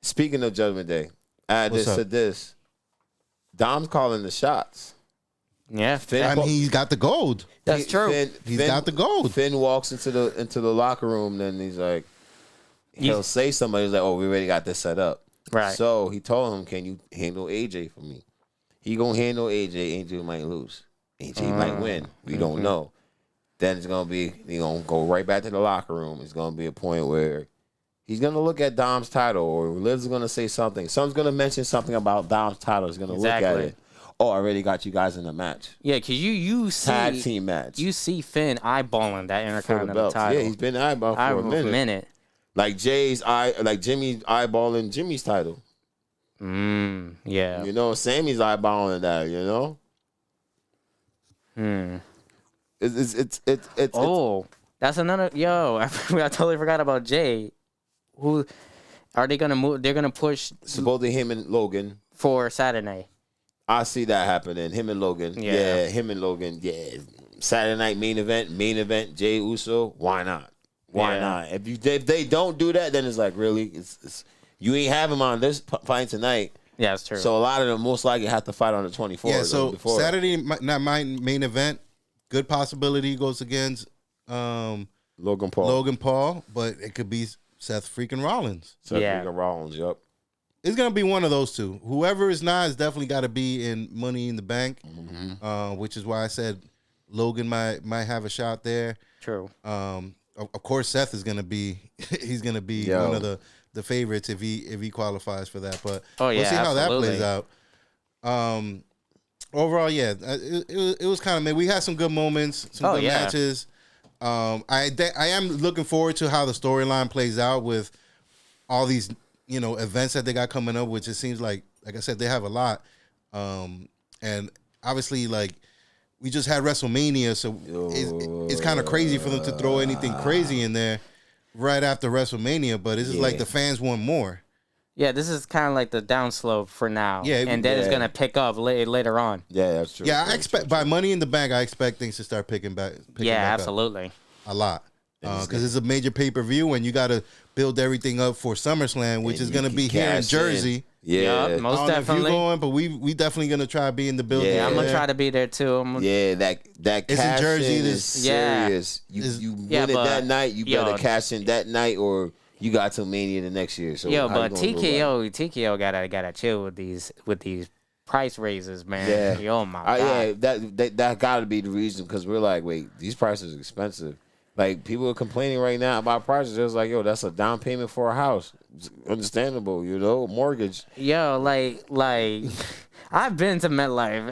[SPEAKER 1] Speaking of Judgment Day, add
[SPEAKER 2] What's
[SPEAKER 1] this
[SPEAKER 2] up?
[SPEAKER 1] to this. Dom's calling the shots.
[SPEAKER 4] Yeah.
[SPEAKER 2] I mean, he's got the gold.
[SPEAKER 4] That's true.
[SPEAKER 2] He's got the gold.
[SPEAKER 1] Finn walks into the locker room, then he's like, he'll say something. He's like, "Oh, we already got this set up."
[SPEAKER 4] Right.
[SPEAKER 1] So he told him, "Can you handle AJ for me?" He gonna handle AJ. AJ might lose. AJ might win. We don't know. Then it's gonna be he gonna go right back to the locker room. It's gonna be a point where he's gonna look at Dom's title, or Liv's gonna say something. Someone's gonna mention something about Dom's title. He's gonna look at it. Oh, I already got you guys in the match.
[SPEAKER 4] Yeah, because you see
[SPEAKER 1] Tag team match.
[SPEAKER 4] You see Finn eyeballing that
[SPEAKER 1] For the
[SPEAKER 4] Intercontinental
[SPEAKER 1] belts.
[SPEAKER 4] title.
[SPEAKER 1] Yeah, he's been eyeball for a minute. Like Jimmy's eyeballing Jimmy's title.
[SPEAKER 4] Yeah.
[SPEAKER 1] Sammy's eyeballing that. It's
[SPEAKER 4] That's another. Yo, I totally forgot about Jay. Who are they gonna move? They're gonna push
[SPEAKER 1] supposedly him and Logan
[SPEAKER 4] for Saturday.
[SPEAKER 1] I see that happening. Him and Logan. Yeah, him and Logan. Yeah. Saturday night main event, Jay Uso. Why not? Why not? If they don't do that, then it's like, really? It's you ain't have him on this fight tonight.
[SPEAKER 4] Yeah, that's true.
[SPEAKER 1] So a lot of them most likely have to fight on the 24th.
[SPEAKER 2] Yeah, so Saturday night main event, good possibility goes against
[SPEAKER 1] Logan Paul,
[SPEAKER 2] but it could be Seth freaking Rollins.
[SPEAKER 1] Freaking Rollins, yep.
[SPEAKER 2] It's gonna be one of those two. Whoever is not is definitely got to be in Money in the Bank, which is why I said Logan might have a shot there.
[SPEAKER 4] True.
[SPEAKER 2] Of course, Seth is gonna be. He's gonna be one of the favorites if he qualifies for that. But we'll see how that plays out. Overall, yeah, it was kind of. We had some good moments, some good matches. I am looking forward to how the storyline plays out with all these events that they got coming up, which it seems like I said, they have a lot. And obviously, like, we just had WrestleMania, so it's kind of crazy for them to throw anything crazy in there right after WrestleMania, but it's just like the fans want more.
[SPEAKER 4] Yeah, this is kind of like the downslope for now.
[SPEAKER 2] Yeah,
[SPEAKER 4] and then it's going to pick up later on.
[SPEAKER 1] Yeah, that's true.
[SPEAKER 2] Yeah, I expect by Money in the Bank, I expect things to start picking back
[SPEAKER 4] absolutely.
[SPEAKER 2] Up a lot. Because it's a major pay-per-view, and you got to build everything up for SummerSlam, which is going to be here in Jersey.
[SPEAKER 1] Yeah,
[SPEAKER 4] most
[SPEAKER 2] I don't
[SPEAKER 4] definitely.
[SPEAKER 2] Know if you're going, but we definitely going to try to be in the building.
[SPEAKER 4] Yeah, I'm going to try to be there, too.
[SPEAKER 1] That
[SPEAKER 2] it's in Jersey.
[SPEAKER 1] Is serious. You win it that night, you better cash in that night, or you got till Mania the next year. So
[SPEAKER 4] but TKO gotta chill with these price raises, man.
[SPEAKER 1] Yeah.
[SPEAKER 4] Oh my god.
[SPEAKER 1] Yeah, that gotta be the reason, because we're like, wait, these prices are expensive. Like, people are complaining right now about prices. It's like, yo, that's a down payment for a house. It's understandable, mortgage.
[SPEAKER 4] Yo, like I've been to MetLife,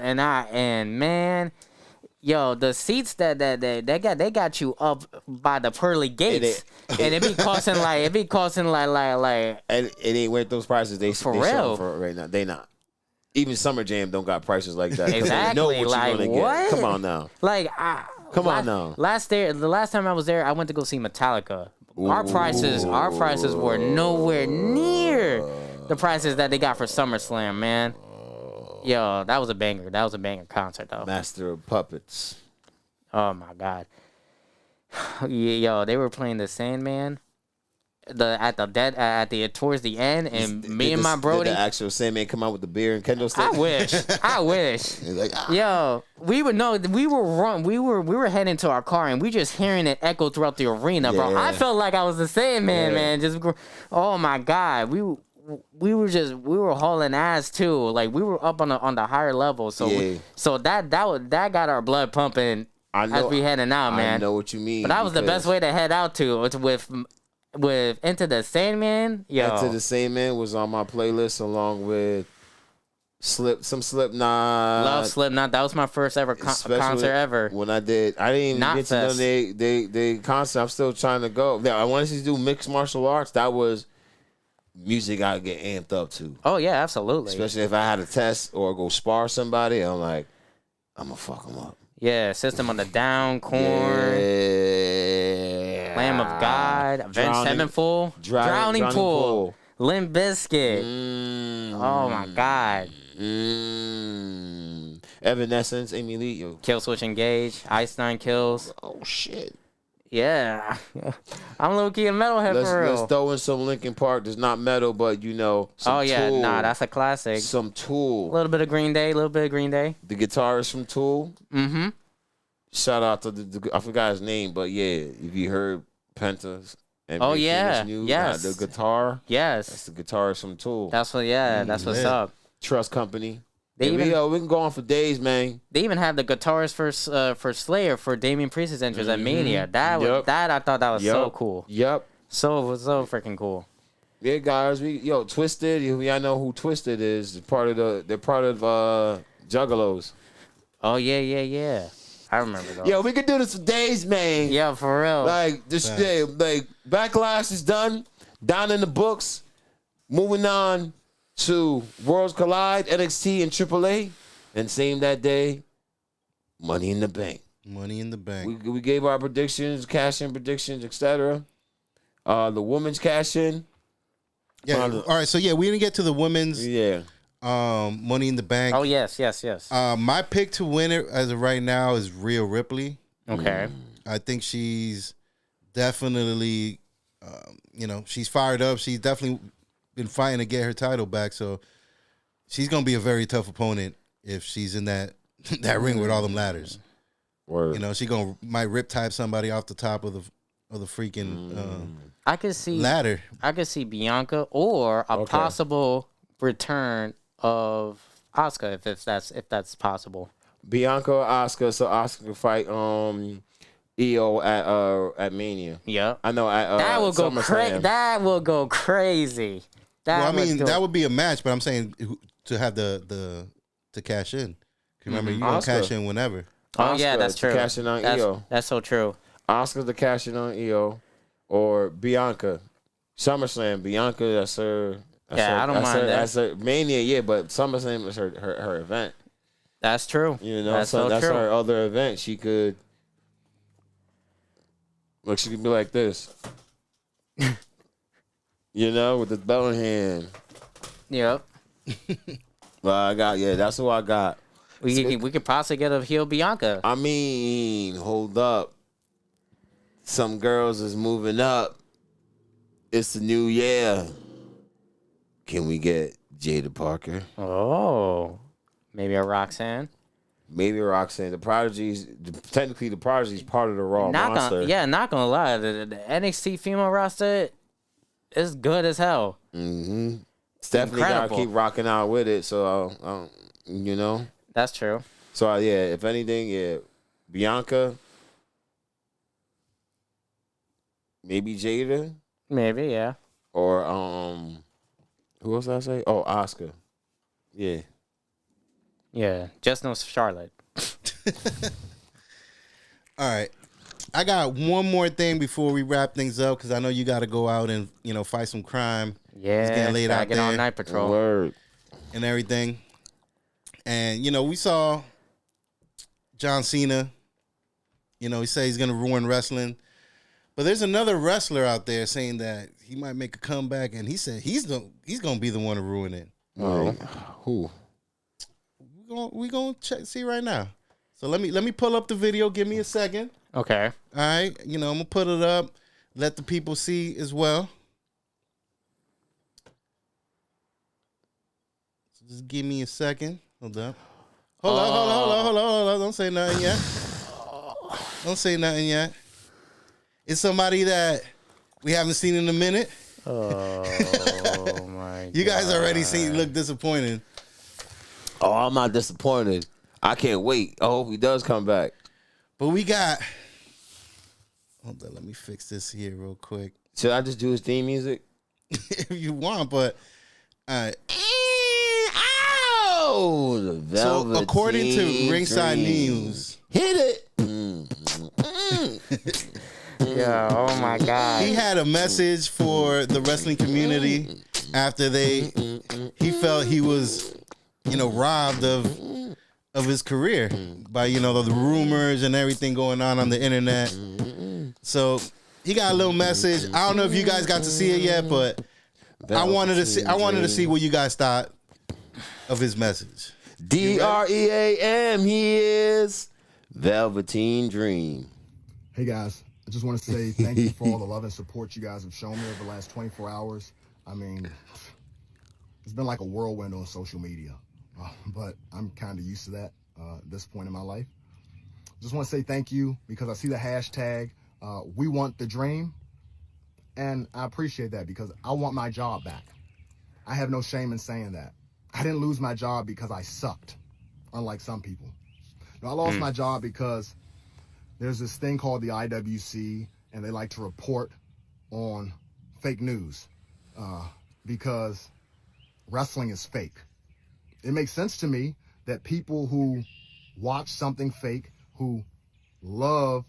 [SPEAKER 4] and man, yo, the seats that they got you up by the pearly gates, and it be costing like
[SPEAKER 1] and it ain't worth those prices. They
[SPEAKER 4] real
[SPEAKER 1] for right now. They not. Even Summer Jam don't got prices like that.
[SPEAKER 4] Exactly.
[SPEAKER 1] They know what
[SPEAKER 4] like,
[SPEAKER 1] you're gonna
[SPEAKER 4] what?
[SPEAKER 1] get. Come on now. Come on now.
[SPEAKER 4] The last time I was there, I went to go see Metallica. Our prices were nowhere near the prices that they got for SummerSlam, man. Yo, that was a banger. That was a banger concert, though.
[SPEAKER 1] Master of Puppets.
[SPEAKER 4] Oh my god. Yo, they were playing the Sandman. Towards the end, and me and my Brody.
[SPEAKER 1] Did the actual Sandman come out with the beer and kendo stick?
[SPEAKER 4] I wish.
[SPEAKER 1] Like,
[SPEAKER 4] Yo, we were heading to our car, and we just hearing it echo throughout the arena, bro. I felt like I was the Sandman, man. Just, oh my god, we were hauling ass too. Like, we were up on the higher level, so that got our blood pumping as we heading out, man.
[SPEAKER 1] I know what you mean.
[SPEAKER 4] But that was the best way to head out to. It's with Into the Sandman. Yo,
[SPEAKER 1] Into the Sandman was on my playlist along with some Slipknot.
[SPEAKER 4] Love Slipknot. That was my first ever concert ever.
[SPEAKER 1] When I didn't even get to know
[SPEAKER 4] Knotfest.
[SPEAKER 1] they concert. I'm still trying to go. Yeah, I wanted to do mixed martial arts. That was music I get amped up to.
[SPEAKER 4] Oh yeah, absolutely.
[SPEAKER 1] Especially if I had a test or go spar somebody, I'm like, I'm gonna fuck them up.
[SPEAKER 4] Yeah, System on the Down, Korn,
[SPEAKER 1] Yeah.
[SPEAKER 4] Lamb of God, Avenged Sevenfold, Drowning Pool, Limp Bizkit. Oh my God.
[SPEAKER 1] Evanescence, Amy Lee. Yo.
[SPEAKER 4] Kill Switch Engage, Ice Nine Kills.
[SPEAKER 1] Oh shit.
[SPEAKER 4] Yeah. I'm low key a metalhead for real.
[SPEAKER 1] Let's throw in some Linkin Park. There's not metal, but some Tool.
[SPEAKER 4] Nah, that's a classic.
[SPEAKER 1] Some Tool.
[SPEAKER 4] A little bit of Green Day,
[SPEAKER 1] The guitarist from Tool.
[SPEAKER 4] Mm-hmm.
[SPEAKER 1] Shout out to I forgot his name, but yeah, if you heard Penta's and
[SPEAKER 4] Oh yeah, yes.
[SPEAKER 1] the guitar.
[SPEAKER 4] Yes.
[SPEAKER 1] That's the guitarist from Tool.
[SPEAKER 4] That's what's up.
[SPEAKER 1] Trust Company.
[SPEAKER 4] They
[SPEAKER 1] we can go on for days, man.
[SPEAKER 4] They even have the guitarist for Slayer for Damian Priest's entrance at Mania. That I thought that was so cool.
[SPEAKER 1] Yep.
[SPEAKER 4] So freaking cool.
[SPEAKER 1] Yeah, guys. Twisted. I know who Twisted is. They're part of Juggalos.
[SPEAKER 4] Oh yeah. I remember those.
[SPEAKER 1] Yo, we could do this for days, man.
[SPEAKER 4] Yeah, for real.
[SPEAKER 1] Like Backlash is done. Down in the books. Moving on to Worlds Collide, NXT, and AAA. And same that day, Money in the Bank.
[SPEAKER 2] Money in the Bank.
[SPEAKER 1] We gave our predictions, cash-in predictions, etc. The women's cash-in.
[SPEAKER 2] Yeah. All right. So yeah, we didn't get to the women's.
[SPEAKER 1] Yeah.
[SPEAKER 2] Money in the Bank.
[SPEAKER 4] Oh yes.
[SPEAKER 2] My pick to win it as of right now is Rhea Ripley.
[SPEAKER 4] Okay.
[SPEAKER 2] I think she's definitely, she's fired up. She's definitely been fighting to get her title back. So she's gonna be a very tough opponent if she's in that ring with all them ladders.
[SPEAKER 1] Word.
[SPEAKER 2] She might rip type somebody off the top of the freaking
[SPEAKER 4] I could see
[SPEAKER 2] ladder.
[SPEAKER 4] I could see Bianca or a possible return of Asuka if that's possible.
[SPEAKER 1] Bianca or Asuka, so Asuka can fight EO at Mania.
[SPEAKER 4] Yeah.
[SPEAKER 1] I know at
[SPEAKER 4] that will go
[SPEAKER 1] SummerSlam.
[SPEAKER 4] That will go crazy.
[SPEAKER 2] That would be a match, but I'm saying to have the to cash in. Remember, you can cash in whenever.
[SPEAKER 4] Oh yeah, that's true.
[SPEAKER 1] Cash in on EO.
[SPEAKER 4] That's so true.
[SPEAKER 1] Asuka to cash in on EO, or Bianca. SummerSlam, Bianca. That's her.
[SPEAKER 4] I don't mind that.
[SPEAKER 1] That's her Mania, yeah, but SummerSlam is her event.
[SPEAKER 4] That's true.
[SPEAKER 1] That's true. Her other event. She could. Look, she could be like this. With the belt in hand.
[SPEAKER 4] Yep.
[SPEAKER 1] Well, that's who I got.
[SPEAKER 4] We could possibly get a heel Bianca.
[SPEAKER 1] I mean, hold up. Some girls is moving up. It's the new year. Can we get Jada Parker?
[SPEAKER 4] Oh, maybe a Roxanne.
[SPEAKER 1] Maybe Roxanne. The Prodigy's technically the Prodigy's part of the Raw roster.
[SPEAKER 4] Not gonna lie. The NXT female roster is good as hell.
[SPEAKER 1] Mm-hmm. Stephanie gotta keep rocking out with it. So
[SPEAKER 4] That's true.
[SPEAKER 1] So if anything, Bianca, maybe Jada,
[SPEAKER 4] maybe
[SPEAKER 1] or who else did I say? Oh, Asuka.
[SPEAKER 4] Yeah, just no Charlotte.
[SPEAKER 2] All right. I got one more thing before we wrap things up because I know you got to go out and, fight some crime.
[SPEAKER 4] Yeah,
[SPEAKER 2] it's getting late out
[SPEAKER 4] get
[SPEAKER 2] there.
[SPEAKER 4] on night patrol.
[SPEAKER 1] Word.
[SPEAKER 2] And everything. And, we saw John Cena. He said he's going to ruin wrestling. But there's another wrestler out there saying that he might make a comeback, and he said he's going to be the one to ruin it.
[SPEAKER 1] Who?
[SPEAKER 2] We gonna see right now. So let me pull up the video. Give me a second.
[SPEAKER 4] Okay.
[SPEAKER 2] All right. I'm gonna put it up. Let the people see as well. So just give me a second. Hold up. Hold on. Don't say nothing yet. Don't say nothing yet. It's somebody that we haven't seen in a minute.
[SPEAKER 4] Oh my God.
[SPEAKER 2] You guys already look disappointed.
[SPEAKER 1] Oh, I'm not disappointed. I can't wait. I hope he does come back.
[SPEAKER 2] But we got. Hold on, let me fix this here real quick.
[SPEAKER 1] Should I just do his theme music?
[SPEAKER 2] If you want, but all right.
[SPEAKER 1] Oh, the
[SPEAKER 2] So
[SPEAKER 1] Velveteen
[SPEAKER 2] according to Ringside
[SPEAKER 1] Dream.
[SPEAKER 2] News,
[SPEAKER 1] Hit it.
[SPEAKER 4] Yeah, oh my God.
[SPEAKER 2] he had a message for the wrestling community after he felt he was, robbed of his career by, the rumors and everything going on the internet. So he got a little message. I don't know if you guys got to see it yet, but I wanted to see what you guys thought of his message.
[SPEAKER 1] DREAM, he is Velveteen Dream.
[SPEAKER 7] Hey guys, I just want to say thank you for all the love and support you guys have shown me over the last 24 hours. I mean, it's been like a whirlwind on social media, but I'm kind of used to that at this point in my life. Just want to say thank you because I see the hashtag, we want the dream, and I appreciate that because I want my job back. I have no shame in saying that. I didn't lose my job because I sucked, unlike some people. No, I lost my job because there's this thing called the IWC, and they like to report on fake news because wrestling is fake. It makes sense to me that people who watch something fake, who love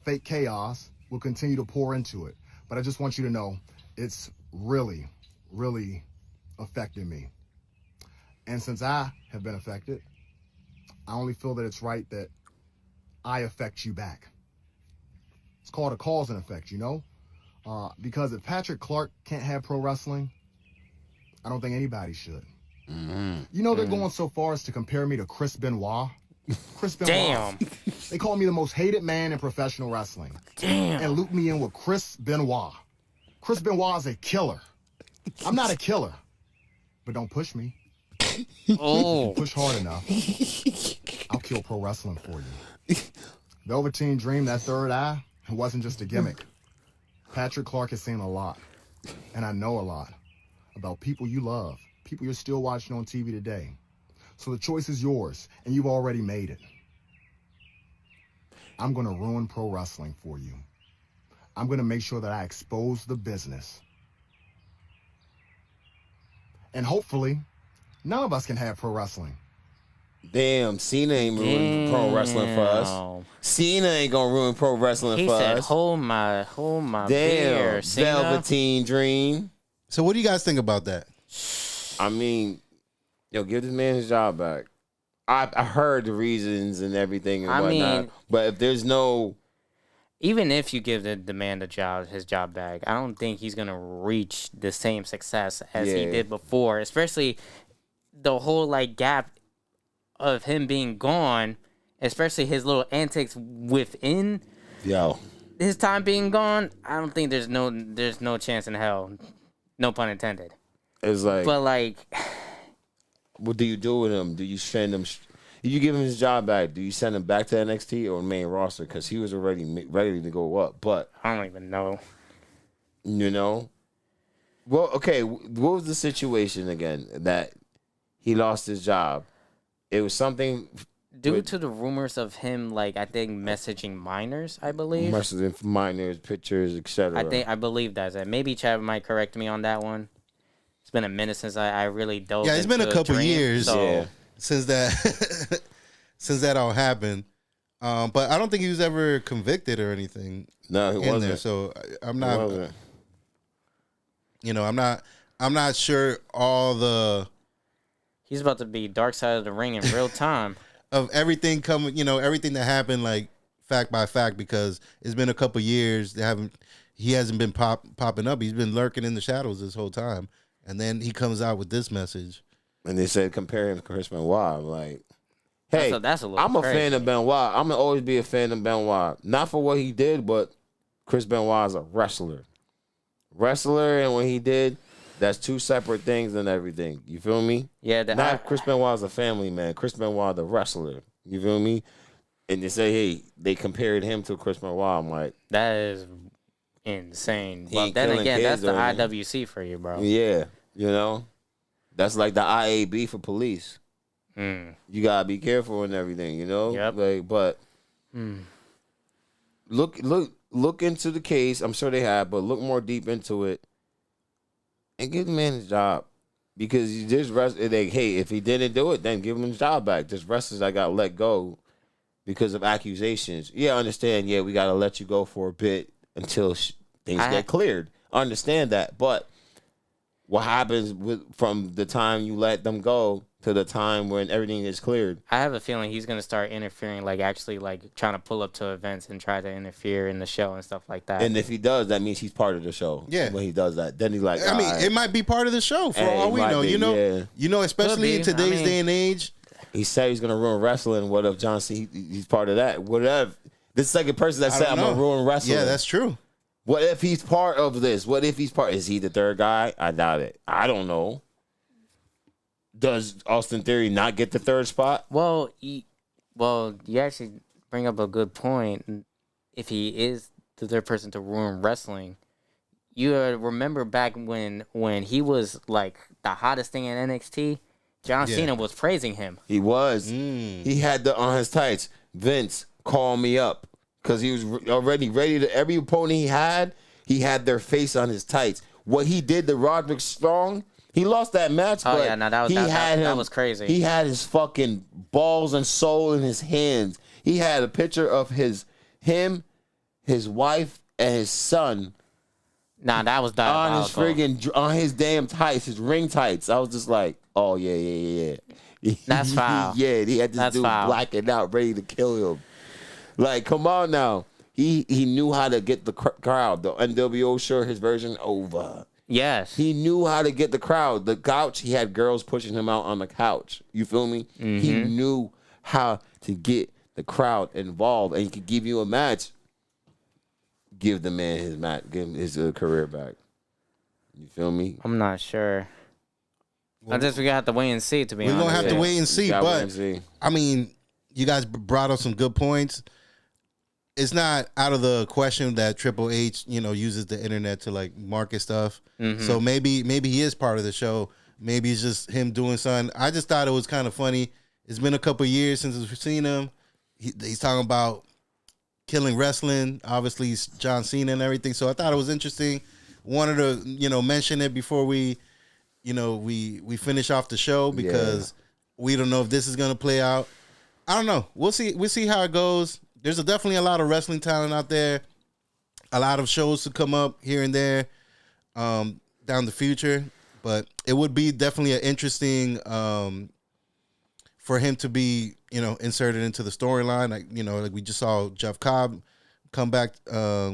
[SPEAKER 7] fake chaos, will continue to pour into it. But I just want you to know it's really, really affecting me. And since I have been affected, I only feel that it's right that I affect you back. It's called a cause and effect, because if Patrick Clark can't have pro wrestling, I don't think anybody should. They're going so far as to compare me to Chris Benoit. Chris Benoit.
[SPEAKER 4] Damn.
[SPEAKER 7] They call me the most hated man in professional wrestling.
[SPEAKER 4] Damn.
[SPEAKER 7] And loop me in with Chris Benoit. Chris Benoit is a killer. I'm not a killer. But don't push me.
[SPEAKER 4] Oh.
[SPEAKER 7] Push hard enough. I'll kill pro wrestling for you. Velveteen Dream, that third eye, it wasn't just a gimmick. Patrick Clark has seen a lot, and I know a lot about people you love, people you're still watching on TV today. So the choice is yours, and you've already made it. I'm going to ruin pro wrestling for you. I'm going to make sure that I expose the business. And hopefully, none of us can have pro wrestling.
[SPEAKER 1] Damn, Cena ain't ruining pro wrestling for us. Cena ain't gonna ruin pro wrestling for
[SPEAKER 4] He said,
[SPEAKER 1] us.
[SPEAKER 4] hold my
[SPEAKER 1] Damn,
[SPEAKER 4] beer, Cena.
[SPEAKER 1] Velveteen Dream.
[SPEAKER 2] So what do you guys think about that?
[SPEAKER 1] I mean, give this man his job back. I heard the reasons and everything and whatnot. But if there's no...
[SPEAKER 4] Even if you give the man his job back, I don't think he's going to reach the same success as he did before. Especially the whole gap of him being gone, especially his little antics within his time being gone. I don't think there's no chance in hell. No pun intended.
[SPEAKER 1] It's like...
[SPEAKER 4] But
[SPEAKER 1] what do you do with him? Do you send him... If you give him his job back, do you send him back to NXT or main roster? Because he was already ready to go up. But
[SPEAKER 4] I don't even know.
[SPEAKER 1] Well, okay. What was the situation again that he lost his job? It was something
[SPEAKER 4] due to the rumors of him, I think messaging minors. I believe
[SPEAKER 1] messaging minors, pictures, etc.
[SPEAKER 4] I believe that's it. Maybe Chad might correct me on that one. It's been a minute since I really dove.
[SPEAKER 2] Yeah, it's been a couple years.
[SPEAKER 4] So.
[SPEAKER 2] Since that all happened, but I don't think he was ever convicted or anything.
[SPEAKER 1] No, he wasn't.
[SPEAKER 2] There, so I'm not. I'm not sure all the.
[SPEAKER 4] He's about to be Dark Side of the Ring in real time.
[SPEAKER 2] Of everything coming, everything that happened, fact by fact, because it's been a couple years. He hasn't been popping up. He's been lurking in the shadows this whole time, and then he comes out with this message.
[SPEAKER 1] And they said compare him to Chris Benoit. I'm like, hey,
[SPEAKER 4] that's a little
[SPEAKER 1] I'm a
[SPEAKER 4] crazy.
[SPEAKER 1] fan of Benoit. I'm gonna always be a fan of Benoit. Not for what he did, but Chris Benoit is a wrestler. And what he did, that's two separate things and everything. You feel me?
[SPEAKER 4] Yeah.
[SPEAKER 1] Chris Benoit is a family man. Chris Benoit the wrestler. You feel me? And they say, hey, they compared him to Chris Benoit. I'm like,
[SPEAKER 4] that is insane.
[SPEAKER 1] He
[SPEAKER 4] But
[SPEAKER 1] ain't
[SPEAKER 4] then
[SPEAKER 1] killing
[SPEAKER 4] again,
[SPEAKER 1] kids
[SPEAKER 4] that's the
[SPEAKER 1] or
[SPEAKER 4] IWC for you, bro.
[SPEAKER 1] yeah, that's like the IAB for police. You gotta be careful and everything,
[SPEAKER 4] Yep.
[SPEAKER 1] But look into the case. I'm sure they have, but look more deep into it and give the man his job Because there's wrestlers, hey, if he didn't do it, then give him his job back. There's wrestlers that got let go because of accusations. Yeah, I understand. Yeah, we got to let you go for a bit until things get cleared. I understand that. But what happens from the time you let them go to the time when everything is cleared?
[SPEAKER 4] I have a feeling he's going to start interfering, like actually like trying to pull up to events and try to interfere in the show and stuff like that.
[SPEAKER 1] And if he does, that means he's part of the show.
[SPEAKER 2] Yeah.
[SPEAKER 1] When he does that, then he's like,
[SPEAKER 2] I mean, it might be part of the show for all we know. You know, especially in today's day and age.
[SPEAKER 1] He said he's going to ruin wrestling. What if John Cena, he's part of that? What if the second person that said, I'm going to ruin wrestling?
[SPEAKER 2] Yeah, that's true.
[SPEAKER 1] What if he's part of this? What if he's part? Is he the third guy? I doubt it. I don't know. Does Austin Theory not get the third spot?
[SPEAKER 4] Well, you actually bring up a good point. If he is the third person to ruin wrestling, you remember back when he was like the hottest thing in NXT, John Cena was praising him.
[SPEAKER 1] He was. He had on his tights, Vince, call me up. Because he was already ready to, every opponent he had their face on his tights. What he did to Roderick Strong, he lost that match, but that
[SPEAKER 4] was crazy.
[SPEAKER 1] He had his fucking balls and soul in his hands. He had a picture of him, his wife, and his son.
[SPEAKER 4] Nah, that was diabolical.
[SPEAKER 1] On his damn tights, his ring tights. I was just like, oh, yeah.
[SPEAKER 4] That's foul.
[SPEAKER 1] Yeah, he had this dude blacking out, ready to kill him. Like, come on now. He knew how to get the crowd. The NWO shirt, his version, over.
[SPEAKER 4] Yes.
[SPEAKER 1] He knew how to get the crowd. The couch, he had girls pushing him out on the couch. You feel me? Mm-hmm. He knew how to get the crowd involved. And he could give you a match. Give the man his match. Give him his career back. You feel me?
[SPEAKER 4] I'm not sure. I guess we got to wait and see, to be honest.
[SPEAKER 2] We're going to have to wait and see. But, I mean, you guys brought up some good points. It's not out of the question that Triple H, uses the internet to like market stuff. Mm-hmm. So maybe he is part of the show. Maybe it's just him doing something. I just thought it was kind of funny. It's been a couple of years since we've seen him. He's talking about killing wrestling. Obviously, he's John Cena and everything. So I thought it was interesting. Wanted to, mention it before we finish off the show because we don't know if this is going to play out. I don't know. We'll see how it goes. There's definitely a lot of wrestling talent out there. A lot of shows to come up here and there down the future. But it would be definitely an interesting for him to be, inserted into the storyline. Like we just saw Jeff Cobb come back, get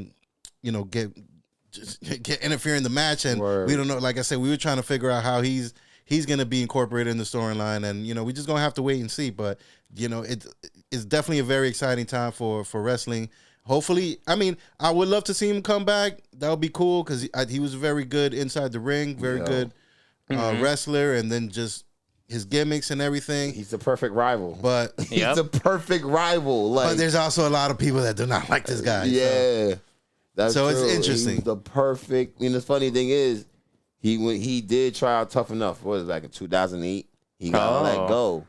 [SPEAKER 2] interfere in the match. And we don't know. Like I said, we were trying to figure out how he's going to be incorporated in the storyline. And, we just going to have to wait and see. But, it's definitely a very exciting time for wrestling. Hopefully, I mean, I would love to see him come back. That would be cool because he was very good inside the ring, very good wrestler, and then just his gimmicks and everything.
[SPEAKER 1] He's the perfect rival.
[SPEAKER 2] But
[SPEAKER 1] he's the perfect rival.
[SPEAKER 2] But there's also a lot of people that do not like this guy.
[SPEAKER 1] Yeah, that's
[SPEAKER 2] so
[SPEAKER 1] true.
[SPEAKER 2] It's interesting.
[SPEAKER 1] He's the perfect. The funny thing is, when he did try out Tough Enough. What was it, back in 2008? He got let go.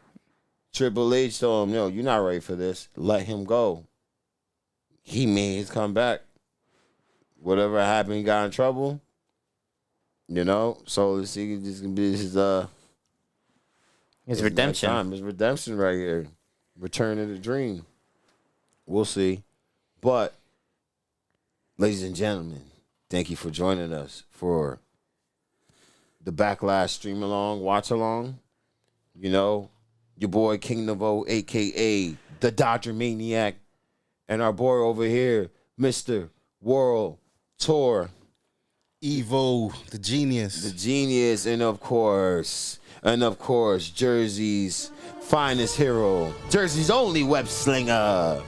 [SPEAKER 1] Triple H told him, "No, you're not ready for this. Let him go." He made his comeback. Whatever happened, he got in trouble. So let's see, this can be his
[SPEAKER 4] redemption.
[SPEAKER 1] His redemption right here. Return of the dream. We'll see. But, ladies and gentlemen, thank you for joining us for the Backlash Stream Along, Watch Along. Your boy King Navo, a.k.a. the Dodger Maniac, and our boy over here, Mr. World Tour.
[SPEAKER 2] Evo, the genius.
[SPEAKER 1] The genius, and of course, Jersey's finest hero, Jersey's only web slinger,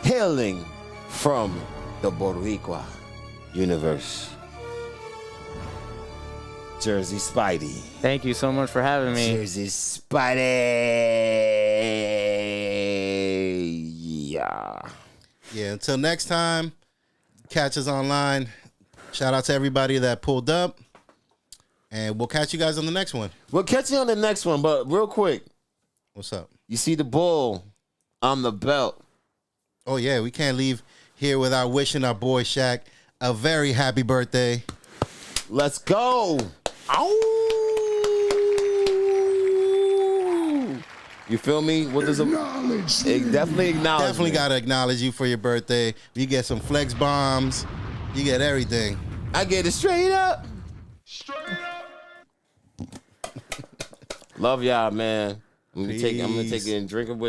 [SPEAKER 1] hailing from the Boriquaverse universe. Jerzey Spidey.
[SPEAKER 4] Thank you so much for having me.
[SPEAKER 1] Jerzey Spidey.
[SPEAKER 2] Yeah, until next time, catch us online. Shout out to everybody that pulled up. And we'll catch you guys on the next one.
[SPEAKER 1] We'll catch you on the next one, but real quick.
[SPEAKER 2] What's up?
[SPEAKER 1] You see the bull on the belt.
[SPEAKER 2] Oh, yeah, we can't leave here without wishing our boy Shaq a very happy birthday.
[SPEAKER 1] Let's go. Ow! You feel me? What does definitely acknowledge?
[SPEAKER 2] Definitely gotta acknowledge you for your birthday. You get some flex bombs. You get everything.
[SPEAKER 1] I get it straight up. Love y'all, man. I'm gonna take it and drink it with.